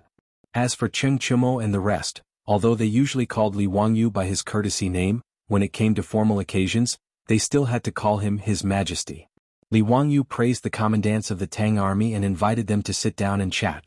As for Cheng Chumo and the rest, although they usually called Li Wangyu by his courtesy name, when it came to formal occasions, they still had to call him His Majesty. Li Wangyu praised the commandants of the Tang army and invited them to sit down and chat.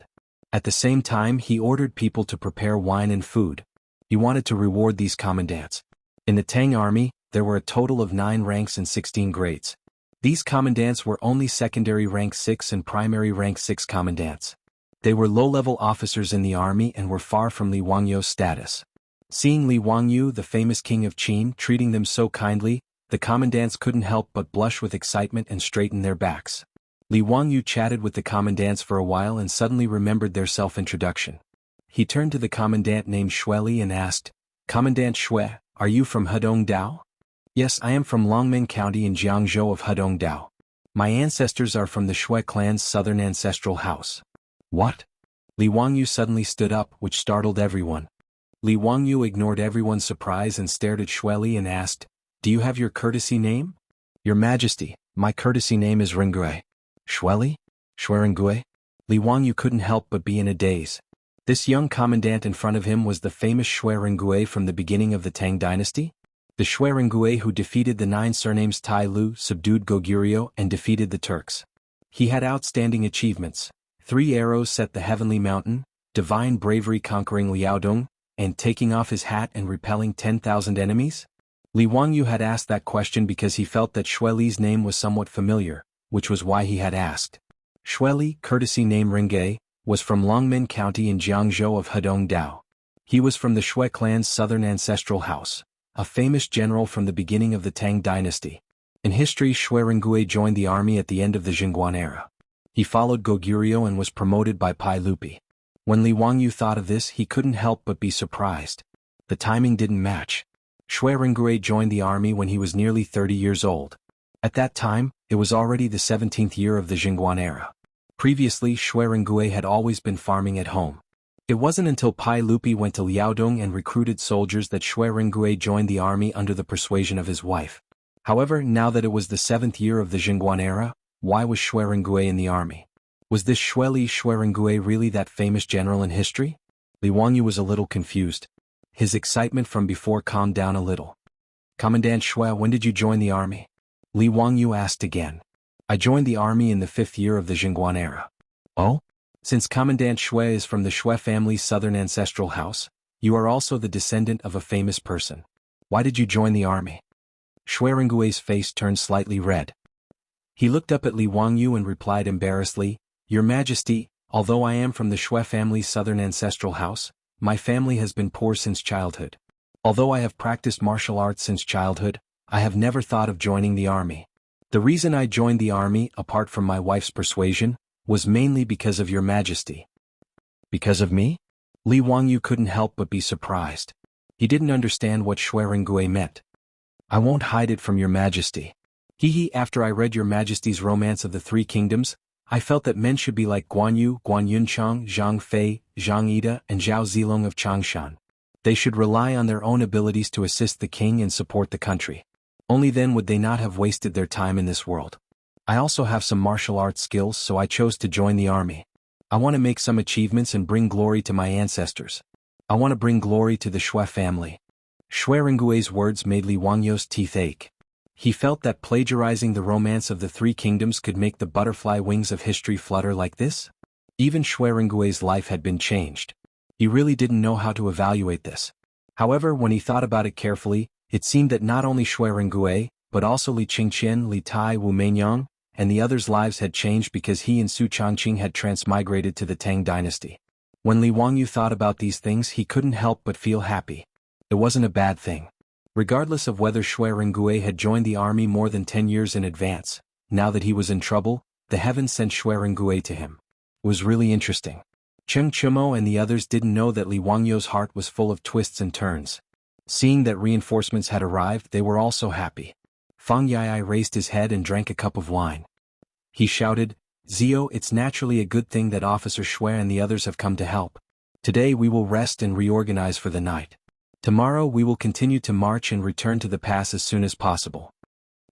At the same time, he ordered people to prepare wine and food. He wanted to reward these commandants. In the Tang army, there were a total of 9 ranks and 16 grades. These commandants were only secondary rank 6 and primary rank 6 commandants. They were low-level officers in the army and were far from Li Wangyu's status. Seeing Li Wangyu, the famous king of Qin, treating them so kindly, the commandants couldn't help but blush with excitement and straighten their backs. Li Wangyu chatted with the commandants for a while and suddenly remembered their self-introduction. He turned to the commandant named Xueli and asked, Commandant Xue, are you from Hedong Dao? Yes, I am from Longmen County in Jianghu of Hedong Dao. My ancestors are from the Xue clan's southern ancestral house. What? Li Wangyu suddenly stood up, which startled everyone. Li Wangyu ignored everyone's surprise and stared at Xueli and asked, Do you have your courtesy name? Your Majesty, my courtesy name is Ringue. Xueli? Xueringue? Li Wangyu couldn't help but be in a daze. This young commandant in front of him was the famous Xueringue from the beginning of the Tang dynasty? The Xueringue who defeated the 9 surnames Tai Lu, subdued Goguryeo, and defeated the Turks. He had outstanding achievements: 3 arrows set the heavenly mountain, divine bravery conquering Liaodong, and taking off his hat and repelling 10,000 enemies? Li Wangyu had asked that question because he felt that Xueli's name was somewhat familiar, which was why he had asked. Xueli, courtesy name Ringue, was from Longmen County in Jiangzhou of Hedong Dao. He was from the Shui clan's southern ancestral house, a famous general from the beginning of the Tang dynasty. In history, Shui Rengui joined the army at the end of the Jianghu era. He followed Goguryeo and was promoted by Pai Lupi. When Li Wangyu thought of this, he couldn't help but be surprised. The timing didn't match. Shui Rengui joined the army when he was nearly 30 years old. At that time, it was already the 17th year of the Jianghu era. Previously, Shui Rengui had always been farming at home. It wasn't until Pai Lupi went to Liaodong and recruited soldiers that Shui Rengui joined the army under the persuasion of his wife. However, now that it was the 7th year of the Jianghu era, why was Shui Rengui in the army? Was this Shui Rengui really that famous general in history? Li Wangyu was a little confused. His excitement from before calmed down a little. Commandant Shui, when did you join the army? Li Wangyu asked again. I joined the army in the 5th year of the Jianghu era. Oh? Since Commandant Shui is from the Shui family's southern ancestral house, you are also the descendant of a famous person. Why did you join the army? Shui Rengui's face turned slightly red. He looked up at Li Wangyu and replied embarrassedly, Your Majesty, although I am from the Shui family's southern ancestral house, my family has been poor since childhood. Although I have practiced martial arts since childhood, I have never thought of joining the army. The reason I joined the army, apart from my wife's persuasion, was mainly because of Your Majesty. Because of me? Li Wangyu couldn't help but be surprised. He didn't understand what Shui Rengui meant. I won't hide it from Your Majesty. After I read Your Majesty's Romance of the Three Kingdoms, I felt that men should be like Guan Yu, Guan Yunchang, Zhang Fei, Zhang Ida, and Zhao Zilong of Changshan. They should rely on their own abilities to assist the king and support the country. Only then would they not have wasted their time in this world. I also have some martial arts skills, so I chose to join the army. I want to make some achievements and bring glory to my ancestors. I want to bring glory to the Shui family. Shui Rengui's words made Li Wangyu's teeth ache. He felt that plagiarizing the Romance of the Three Kingdoms could make the butterfly wings of history flutter like this. Even Shui Rengui's life had been changed. He really didn't know how to evaluate this. However, when he thought about it carefully, it seemed that not only Shui Rengui, but also Li Qingqian, Li Tai, Wu Meinyang, and the others' lives had changed because he and Su Changqing had transmigrated to the Tang dynasty. When Li Wangyu thought about these things, he couldn't help but feel happy. It wasn't a bad thing. Regardless of whether Shui Rengui had joined the army more than 10 years in advance, now that he was in trouble, the heavens sent Shui Rengui to him. It was really interesting. Cheng Chumo and the others didn't know that Li Wangyu's heart was full of twists and turns. Seeing that reinforcements had arrived, they were also happy. Fang Yai raised his head and drank a cup of wine. He shouted, Zio, it's naturally a good thing that Officer Shui and the others have come to help. Today we will rest and reorganize for the night. Tomorrow we will continue to march and return to the pass as soon as possible.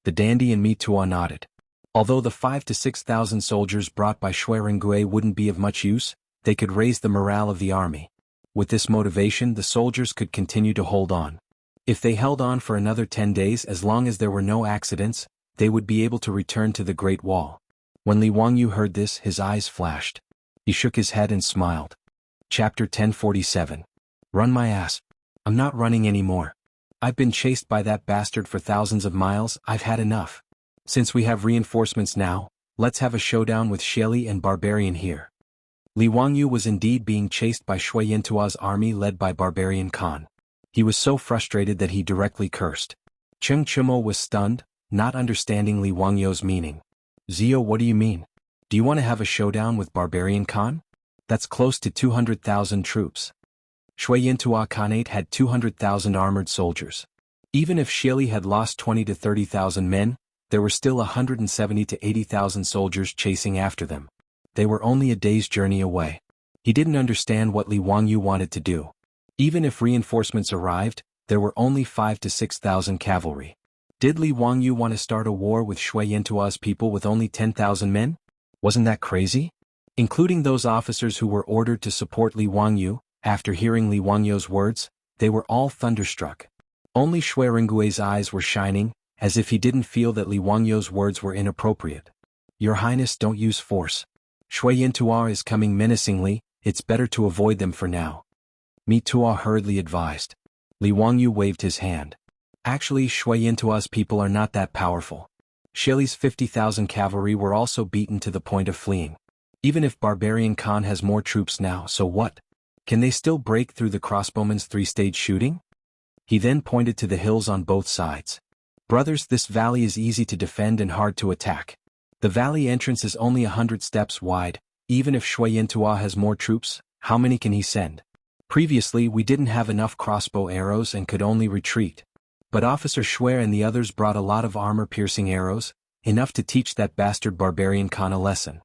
The dandy and Mitua nodded. Although the 5,000 to 6,000 soldiers brought by Shui Rengui wouldn't be of much use, they could raise the morale of the army. With this motivation, the soldiers could continue to hold on. If they held on for another 10 days, as long as there were no accidents, they would be able to return to the Great Wall. When Li Wangyu heard this, his eyes flashed. He shook his head and smiled. Chapter 1047. Run my ass. I'm not running anymore. I've been chased by that bastard for thousands of miles, I've had enough. Since we have reinforcements now, let's have a showdown with Shelly and Barbarian here. Li Wangyu was indeed being chased by Shui Yintua's army led by Barbarian Khan. He was so frustrated that he directly cursed. Cheng Chumo was stunned, not understanding Li Wangyu's meaning. Zio, what do you mean? Do you want to have a showdown with Barbarian Khan? That's close to 200,000 troops. Shui Yintua Khanate had 200,000 armored soldiers. Even if Shili had lost 20 to 30,000 men, there were still 170 to 80,000 soldiers chasing after them. They were only a day's journey away. He didn't understand what Li Wangyu wanted to do. Even if reinforcements arrived, there were only 5,000 to 6,000 cavalry. Did Li Wangyu want to start a war with Shui Yintua's people with only 10,000 men? Wasn't that crazy? Including those officers who were ordered to support Li Wangyu, after hearing Li Wangyu's words, they were all thunderstruck. Only Shui Rengui's eyes were shining, as if he didn't feel that Li Wangyu's words were inappropriate. Your Highness, don't use force. Shui Yintua is coming menacingly, it's better to avoid them for now. Mitua hurriedly advised. Li Wangyu waved his hand. Actually, Shui Yintua's people are not that powerful. Shili's 50,000 cavalry were also beaten to the point of fleeing. Even if Barbarian Khan has more troops now, so what? Can they still break through the crossbowman's three-stage shooting? He then pointed to the hills on both sides. Brothers, this valley is easy to defend and hard to attack. The valley entrance is only 100 steps wide. Even if Shui Yantua has more troops, how many can he send? Previously we didn't have enough crossbow arrows and could only retreat. But Officer Shui and the others brought a lot of armor-piercing arrows, enough to teach that bastard barbarian Khan a lesson.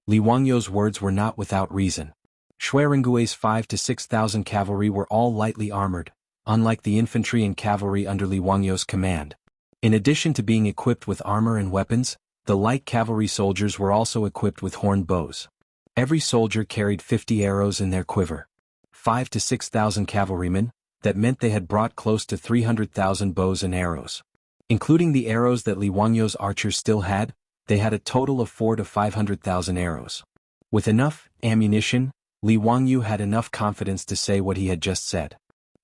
Li Wangyou's words were not without reason. Shui Rengui's 5,000 to 6,000 cavalry were all lightly armored, unlike the infantry and cavalry under Li Wangyou's command. In addition to being equipped with armor and weapons, the light cavalry soldiers were also equipped with horned bows. Every soldier carried 50 arrows in their quiver. 5,000 to 6,000 cavalrymen, that meant they had brought close to 300,000 bows and arrows. Including the arrows that Li Wangyou's archers still had, they had a total of 400,000 to 500,000 arrows. With enough ammunition, Li Wangyou had enough confidence to say what he had just said.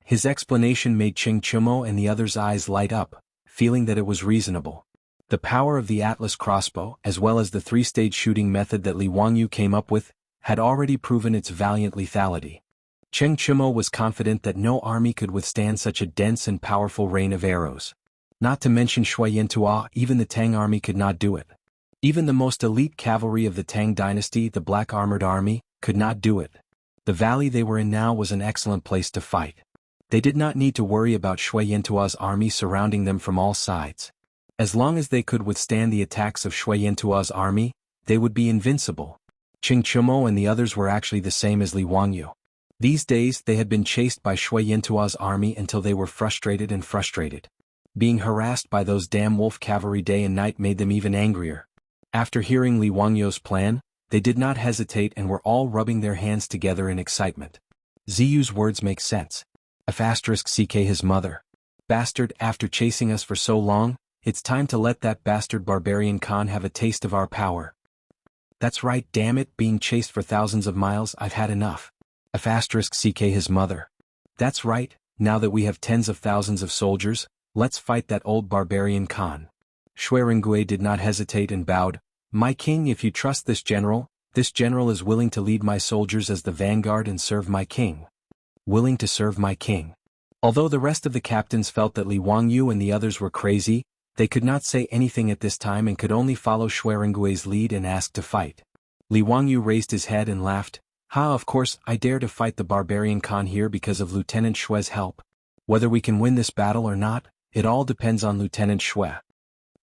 His explanation made Ching Chumo and the others' eyes light up, feeling that it was reasonable. The power of the Atlas crossbow, as well as the three-stage shooting method that Li Wangyou came up with, had already proven its valiant lethality. Cheng Chumo was confident that no army could withstand such a dense and powerful rain of arrows. Not to mention Shui Yantua, even the Tang army could not do it. Even the most elite cavalry of the Tang dynasty, the Black Armored Army, could not do it. The valley they were in now was an excellent place to fight. They did not need to worry about Shui Yantua's army surrounding them from all sides. As long as they could withstand the attacks of Shui Yantua's army, they would be invincible. Ching Chumo and the others were actually the same as Li Wangyou. These days they had been chased by Shui Yantua's army until they were frustrated and frustrated. Being harassed by those damn wolf cavalry day and night made them even angrier. After hearing Li Wangyou's plan, they did not hesitate and were all rubbing their hands together in excitement. Ziyu's words make sense. *CK his mother. Bastard, after chasing us for so long, it's time to let that bastard barbarian Khan have a taste of our power. That's right, damn it, being chased for thousands of miles, I've had enough. *CK his mother. That's right, now that we have tens of thousands of soldiers, let's fight that old barbarian Khan. Shui Rengui did not hesitate and bowed. My king, if you trust this general is willing to lead my soldiers as the vanguard and serve my king. Willing to serve my king. Although the rest of the captains felt that Li Wangyou and the others were crazy, they could not say anything at this time and could only follow Shui Rengui's lead and ask to fight. Li Wangyou raised his head and laughed. Ha, of course, I dare to fight the barbarian Khan here because of Lieutenant Shui's help. Whether we can win this battle or not, it all depends on Lieutenant Shui.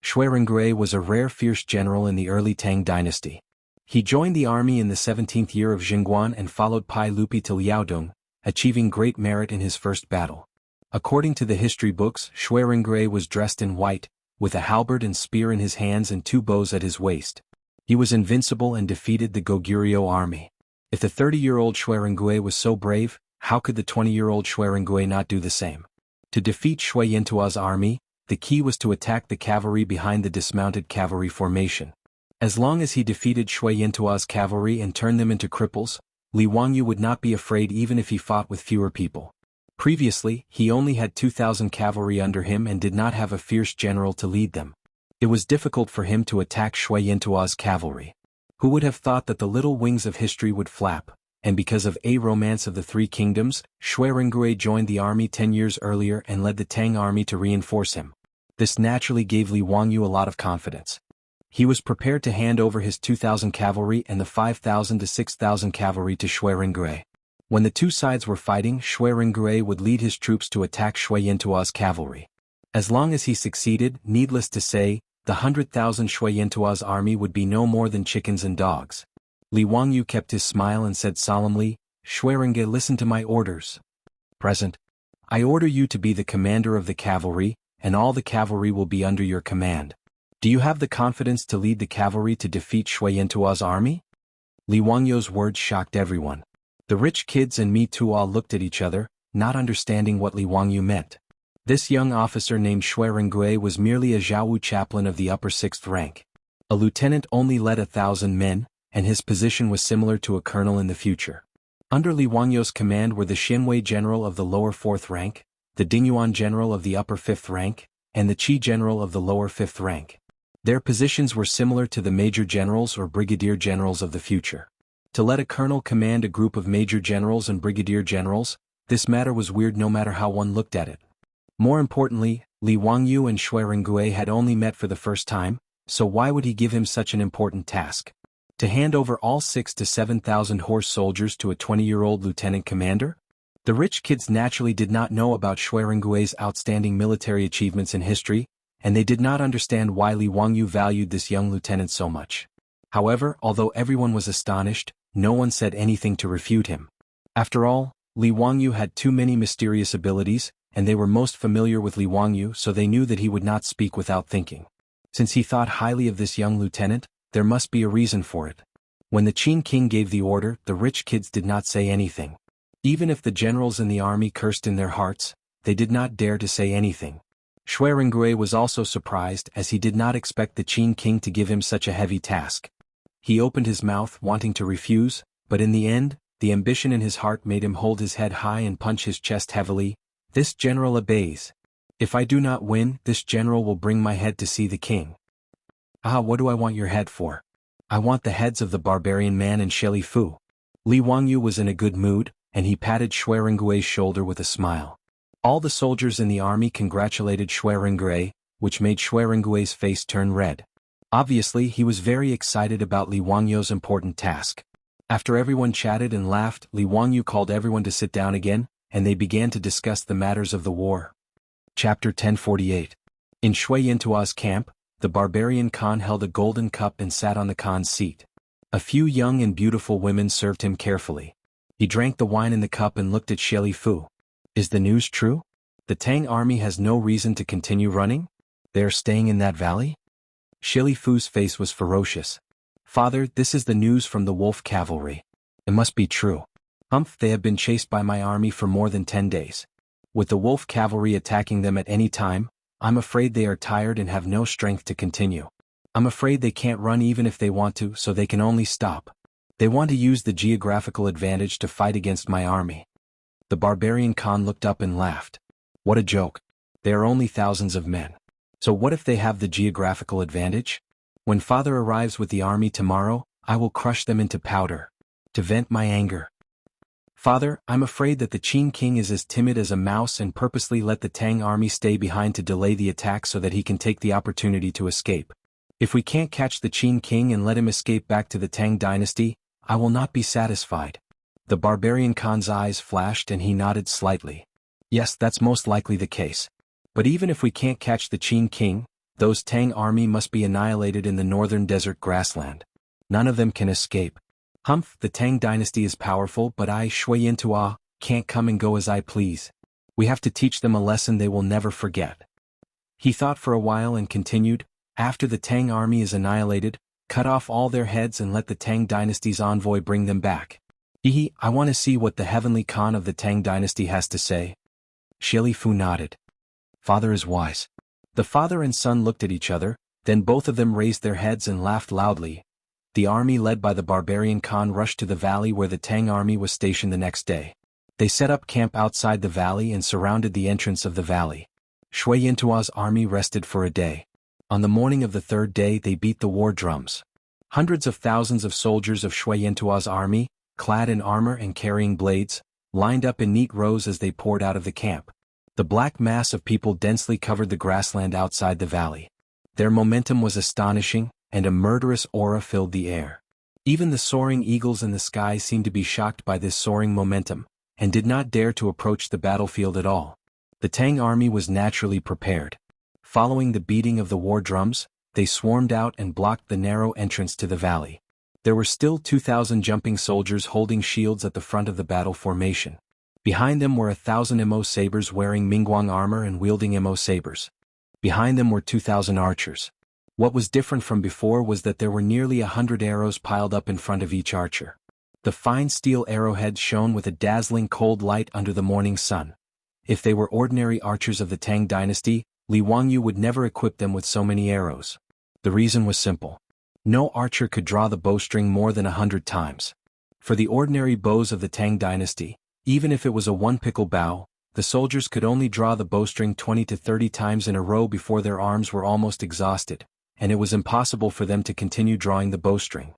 Shui Rengui was a rare fierce general in the early Tang dynasty. He joined the army in the 17th year of Jingguan and followed Pai Lupi to Liaodong, achieving great merit in his first battle. According to the history books, Shui Rengui was dressed in white, with a halberd and spear in his hands and 2 bows at his waist. He was invincible and defeated the Goguryeo army. If the 30-year-old Shui Rengui was so brave, how could the 20-year-old Shui Rengui not do the same? To defeat Shui Yantua's army, the key was to attack the cavalry behind the dismounted cavalry formation. As long as he defeated Shui Yantua's cavalry and turned them into cripples, Li Wangyou would not be afraid even if he fought with fewer people. Previously, he only had 2,000 cavalry under him and did not have a fierce general to lead them. It was difficult for him to attack Shui Yantua's cavalry. Who would have thought that the little wings of history would flap, and because of a romance of the 3 kingdoms, Shui Rengui joined the army 10 years earlier and led the Tang army to reinforce him. This naturally gave Li Wangyou a lot of confidence. He was prepared to hand over his 2,000 cavalry and the 5,000 to 6,000 cavalry to Shui Rengui. When the 2 sides were fighting, Shui Rengui would lead his troops to attack Shui Yantua's cavalry. As long as he succeeded, needless to say, the 100,000 Shui Yantua's army would be no more than chickens and dogs. Li Wangyou kept his smile and said solemnly, Shui Rengui, listen to my orders. Present. I order you to be the commander of the cavalry, and all the cavalry will be under your command. Do you have the confidence to lead the cavalry to defeat Shui Yantua's army? Li Wangyou's words shocked everyone. The rich kids and me too all looked at each other, not understanding what Li Wangyou meant. This young officer named Shui Rengui was merely a Jianghu chaplain of the upper 6th rank. A lieutenant only led 1,000 men, and his position was similar to a colonel in the future. Under Li Wangyou's command were the Xinwei general of the lower 4th rank, the Dingyuan general of the upper 5th rank, and the Qi general of the lower 5th rank. Their positions were similar to the major generals or brigadier generals of the future. To let a colonel command a group of major generals and brigadier generals, this matter was weird no matter how one looked at it. More importantly, Li Wangyu and Shui Rengui had only met for the first time, so why would he give him such an important task? To hand over all 6,000 to 7,000 horse soldiers to a 20-year-old lieutenant commander? The rich kids naturally did not know about Shui Rengui's outstanding military achievements in history, and they did not understand why Li Wangyu valued this young lieutenant so much. However, although everyone was astonished, no one said anything to refute him. After all, Li Wangyu had too many mysterious abilities, and they were most familiar with Li Wangyu, so they knew that he would not speak without thinking. Since he thought highly of this young lieutenant, there must be a reason for it. When the Qin king gave the order, the rich kids did not say anything. Even if the generals in the army cursed in their hearts, they did not dare to say anything. Shui Rengui was also surprised as he did not expect the Qin king to give him such a heavy task. He opened his mouth wanting to refuse, but in the end, the ambition in his heart made him hold his head high and punch his chest heavily. This general obeys. If I do not win, this general will bring my head to see the king. Ah, what do I want your head for? I want the heads of the barbarian man and Shili Fu. Li Wangyu was in a good mood, and he patted Shui Rengui's shoulder with a smile. All the soldiers in the army congratulated Shui Rengui, which made Shui Rengui's face turn red. Obviously, he was very excited about Li Wangyu's important task. After everyone chatted and laughed, Li Wangyu called everyone to sit down again, and they began to discuss the matters of the war. Chapter 1048. In Shui Yintua's camp, the barbarian Khan held a golden cup and sat on the Khan's seat. A few young and beautiful women served him carefully. He drank the wine in the cup and looked at Shili Fu. Is the news true? The Tang army has no reason to continue running? They are staying in that valley? Shili Fu's face was ferocious. Father, this is the news from the wolf cavalry. It must be true. They have been chased by my army for more than 10 days. With the wolf cavalry attacking them at any time, I'm afraid they are tired and have no strength to continue. I'm afraid they can't run even if they want to, so they can only stop. They want to use the geographical advantage to fight against my army. The barbarian Khan looked up and laughed. What a joke. They are only thousands of men. So what if they have the geographical advantage? When father arrives with the army tomorrow, I will crush them into powder. To vent my anger. Father, I'm afraid that the Qin king is as timid as a mouse and purposely let the Tang army stay behind to delay the attack so that he can take the opportunity to escape. If we can't catch the Qin king and let him escape back to the Tang dynasty, I will not be satisfied. The barbarian Khan's eyes flashed and he nodded slightly. Yes, that's most likely the case. But even if we can't catch the Qin king, those Tang army must be annihilated in the northern desert grassland. None of them can escape. The Tang dynasty is powerful, but I, Shui Yintua, can't come and go as I please. We have to teach them a lesson they will never forget. He thought for a while and continued, after the Tang army is annihilated, cut off all their heads and let the Tang dynasty's envoy bring them back. I want to see what the heavenly Khan of the Tang dynasty has to say. Shili Fu nodded. Father is wise. The father and son looked at each other, then both of them raised their heads and laughed loudly. The army led by the barbarian Khan rushed to the valley where the Tang army was stationed the next day. They set up camp outside the valley and surrounded the entrance of the valley. Shui Yintua's army rested for a day. On the morning of the third day they beat the war drums. Hundreds of thousands of soldiers of Shui Yintua's army, clad in armor and carrying blades, lined up in neat rows as they poured out of the camp. The black mass of people densely covered the grassland outside the valley. Their momentum was astonishing, and a murderous aura filled the air. Even the soaring eagles in the sky seemed to be shocked by this soaring momentum, and did not dare to approach the battlefield at all. The Tang army was naturally prepared. Following the beating of the war drums, they swarmed out and blocked the narrow entrance to the valley. There were still 2,000 jumping soldiers holding shields at the front of the battle formation. Behind them were 1,000 Mo sabers wearing Mingguang armor and wielding Mo sabers. Behind them were 2,000 archers. What was different from before was that there were nearly 100 arrows piled up in front of each archer. The fine steel arrowheads shone with a dazzling cold light under the morning sun. If they were ordinary archers of the Tang dynasty, Li Wangyu would never equip them with so many arrows. The reason was simple. No archer could draw the bowstring more than 100 times. For the ordinary bows of the Tang dynasty, even if it was a one-pickle bow, the soldiers could only draw the bowstring 20 to 30 times in a row before their arms were almost exhausted, and it was impossible for them to continue drawing the bowstring.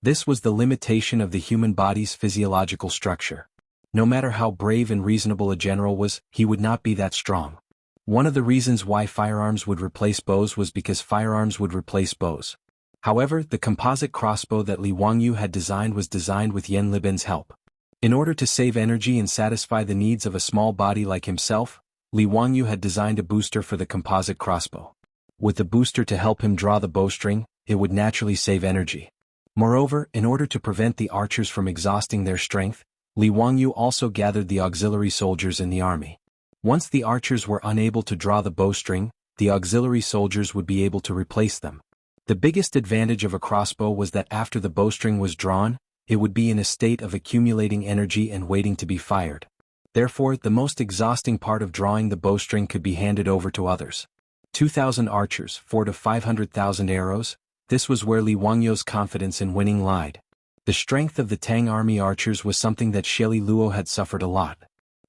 This was the limitation of the human body's physiological structure. No matter how brave and reasonable a general was, he would not be that strong. One of the reasons why firearms would replace bows was because firearms would replace bows. However, the composite crossbow that Li Wangyu had designed was designed with Yan Liben's help. In order to save energy and satisfy the needs of a small body like himself, Li Wangyu had designed a booster for the composite crossbow. With the booster to help him draw the bowstring, it would naturally save energy. Moreover, in order to prevent the archers from exhausting their strength, Li Wangyu also gathered the auxiliary soldiers in the army. Once the archers were unable to draw the bowstring, the auxiliary soldiers would be able to replace them. The biggest advantage of a crossbow was that after the bowstring was drawn, it would be in a state of accumulating energy and waiting to be fired. Therefore, the most exhausting part of drawing the bowstring could be handed over to others. 2,000 archers, 4 to 500,000 arrows, this was where Li Wangyu's confidence in winning lied. The strength of the Tang army archers was something that Shili Luo had suffered a lot.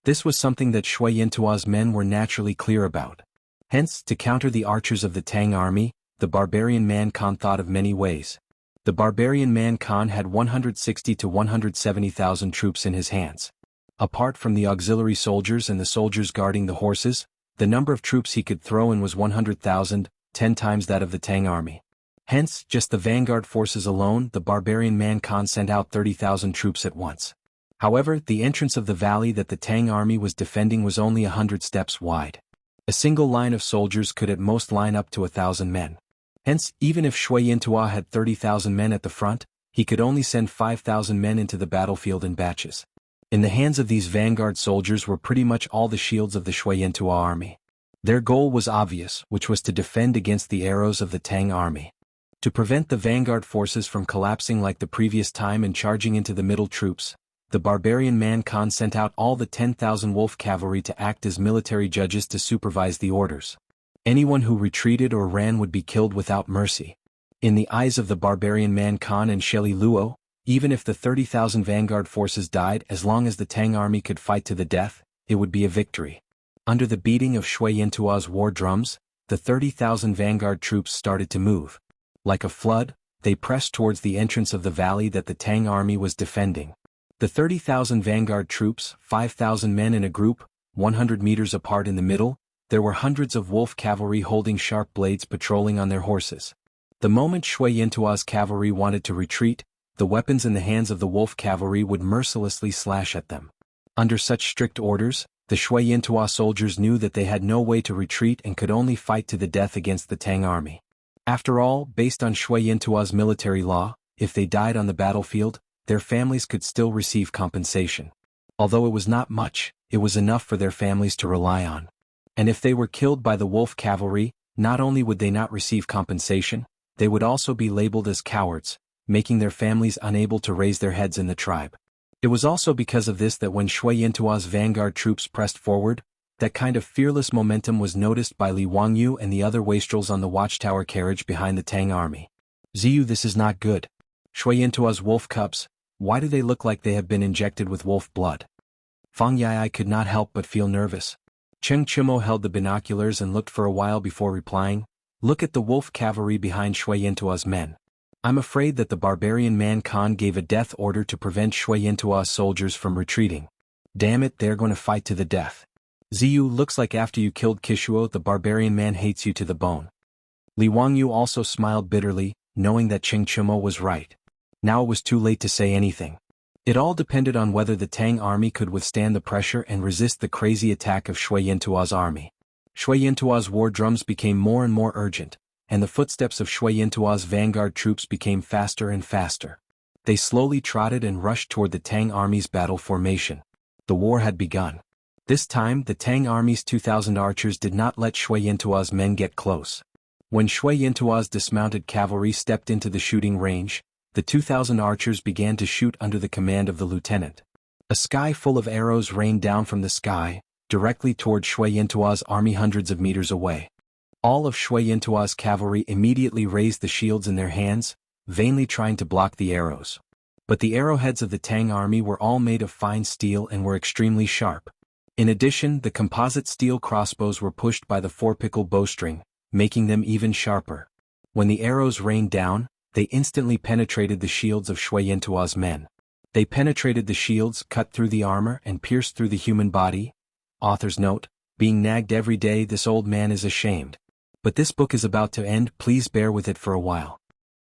This was something that Shui Yintua's men were naturally clear about. Hence, to counter the archers of the Tang army, the barbarian man Khan thought of many ways. The barbarian man Khan had 160 to 170,000 troops in his hands. Apart from the auxiliary soldiers and the soldiers guarding the horses, the number of troops he could throw in was 100,000, 10 times that of the Tang army. Hence, just the vanguard forces alone, the barbarian man Khan sent out 30,000 troops at once. However, the entrance of the valley that the Tang army was defending was only 100 steps wide. A single line of soldiers could at most line up to 1,000 men. Hence, even if Shui Yintua had 30,000 men at the front, he could only send 5,000 men into the battlefield in batches. In the hands of these vanguard soldiers were pretty much all the shields of the Shui Yintua army. Their goal was obvious, which was to defend against the arrows of the Tang army. To prevent the vanguard forces from collapsing like the previous time and charging into the middle troops, the barbarian man Khan sent out all the 10,000 wolf cavalry to act as military judges to supervise the orders. Anyone who retreated or ran would be killed without mercy. In the eyes of the barbarian man Khan and Shili Luo, even if the 30,000 vanguard forces died, as long as the Tang army could fight to the death, it would be a victory. Under the beating of Shui Yintua's war drums, the 30,000 vanguard troops started to move. Like a flood, they pressed towards the entrance of the valley that the Tang army was defending. The 30,000 vanguard troops, 5,000 men in a group, 100 meters apart in the middle, there were hundreds of wolf cavalry holding sharp blades patrolling on their horses. The moment Shui Yintua's cavalry wanted to retreat, the weapons in the hands of the wolf cavalry would mercilessly slash at them. Under such strict orders, the Shui Yintua soldiers knew that they had no way to retreat and could only fight to the death against the Tang army. After all, based on Shui Yintua's military law, if they died on the battlefield, their families could still receive compensation. Although it was not much, it was enough for their families to rely on. And if they were killed by the wolf cavalry, not only would they not receive compensation, they would also be labeled as cowards, making their families unable to raise their heads in the tribe. It was also because of this that when Shui Yintua's vanguard troops pressed forward, that kind of fearless momentum was noticed by Li Wangyu and the other wastrels on the watchtower carriage behind the Tang army. Ziyu, this is not good. Shui Yintua's wolf cubs, why do they look like they have been injected with wolf blood? Fang Yai could not help but feel nervous. Cheng Chimo held the binoculars and looked for a while before replying, "Look at the wolf cavalry behind Shui Yintua's men. I'm afraid that the barbarian man Khan gave a death order to prevent Shui Yintua's soldiers from retreating. Damn it, they're going to fight to the death. Ziyu, looks like after you killed Kishuo the barbarian man hates you to the bone." Li Wangyu also smiled bitterly, knowing that Cheng Chimo was right. Now it was too late to say anything. It all depended on whether the Tang army could withstand the pressure and resist the crazy attack of Shui Yintua's army. Shui Yintua's war drums became more and more urgent, and the footsteps of Shui Yintua's vanguard troops became faster and faster. They slowly trotted and rushed toward the Tang army's battle formation. The war had begun. This time, the Tang army's 2,000 archers did not let Shui Yintua's men get close. When Shui Yintua's dismounted cavalry stepped into the shooting range, the 2,000 archers began to shoot under the command of the lieutenant. A sky full of arrows rained down from the sky, directly toward Shui Yintua's army hundreds of meters away. All of Shui Yintua's cavalry immediately raised the shields in their hands, vainly trying to block the arrows. But the arrowheads of the Tang army were all made of fine steel and were extremely sharp. In addition, the composite steel crossbows were pushed by the four-pickle bowstring, making them even sharper. When the arrows rained down, they instantly penetrated the shields of Shui Yantua's men. They penetrated the shields, cut through the armor, and pierced through the human body. Author's note: being nagged every day, this old man is ashamed. But this book is about to end, please bear with it for a while.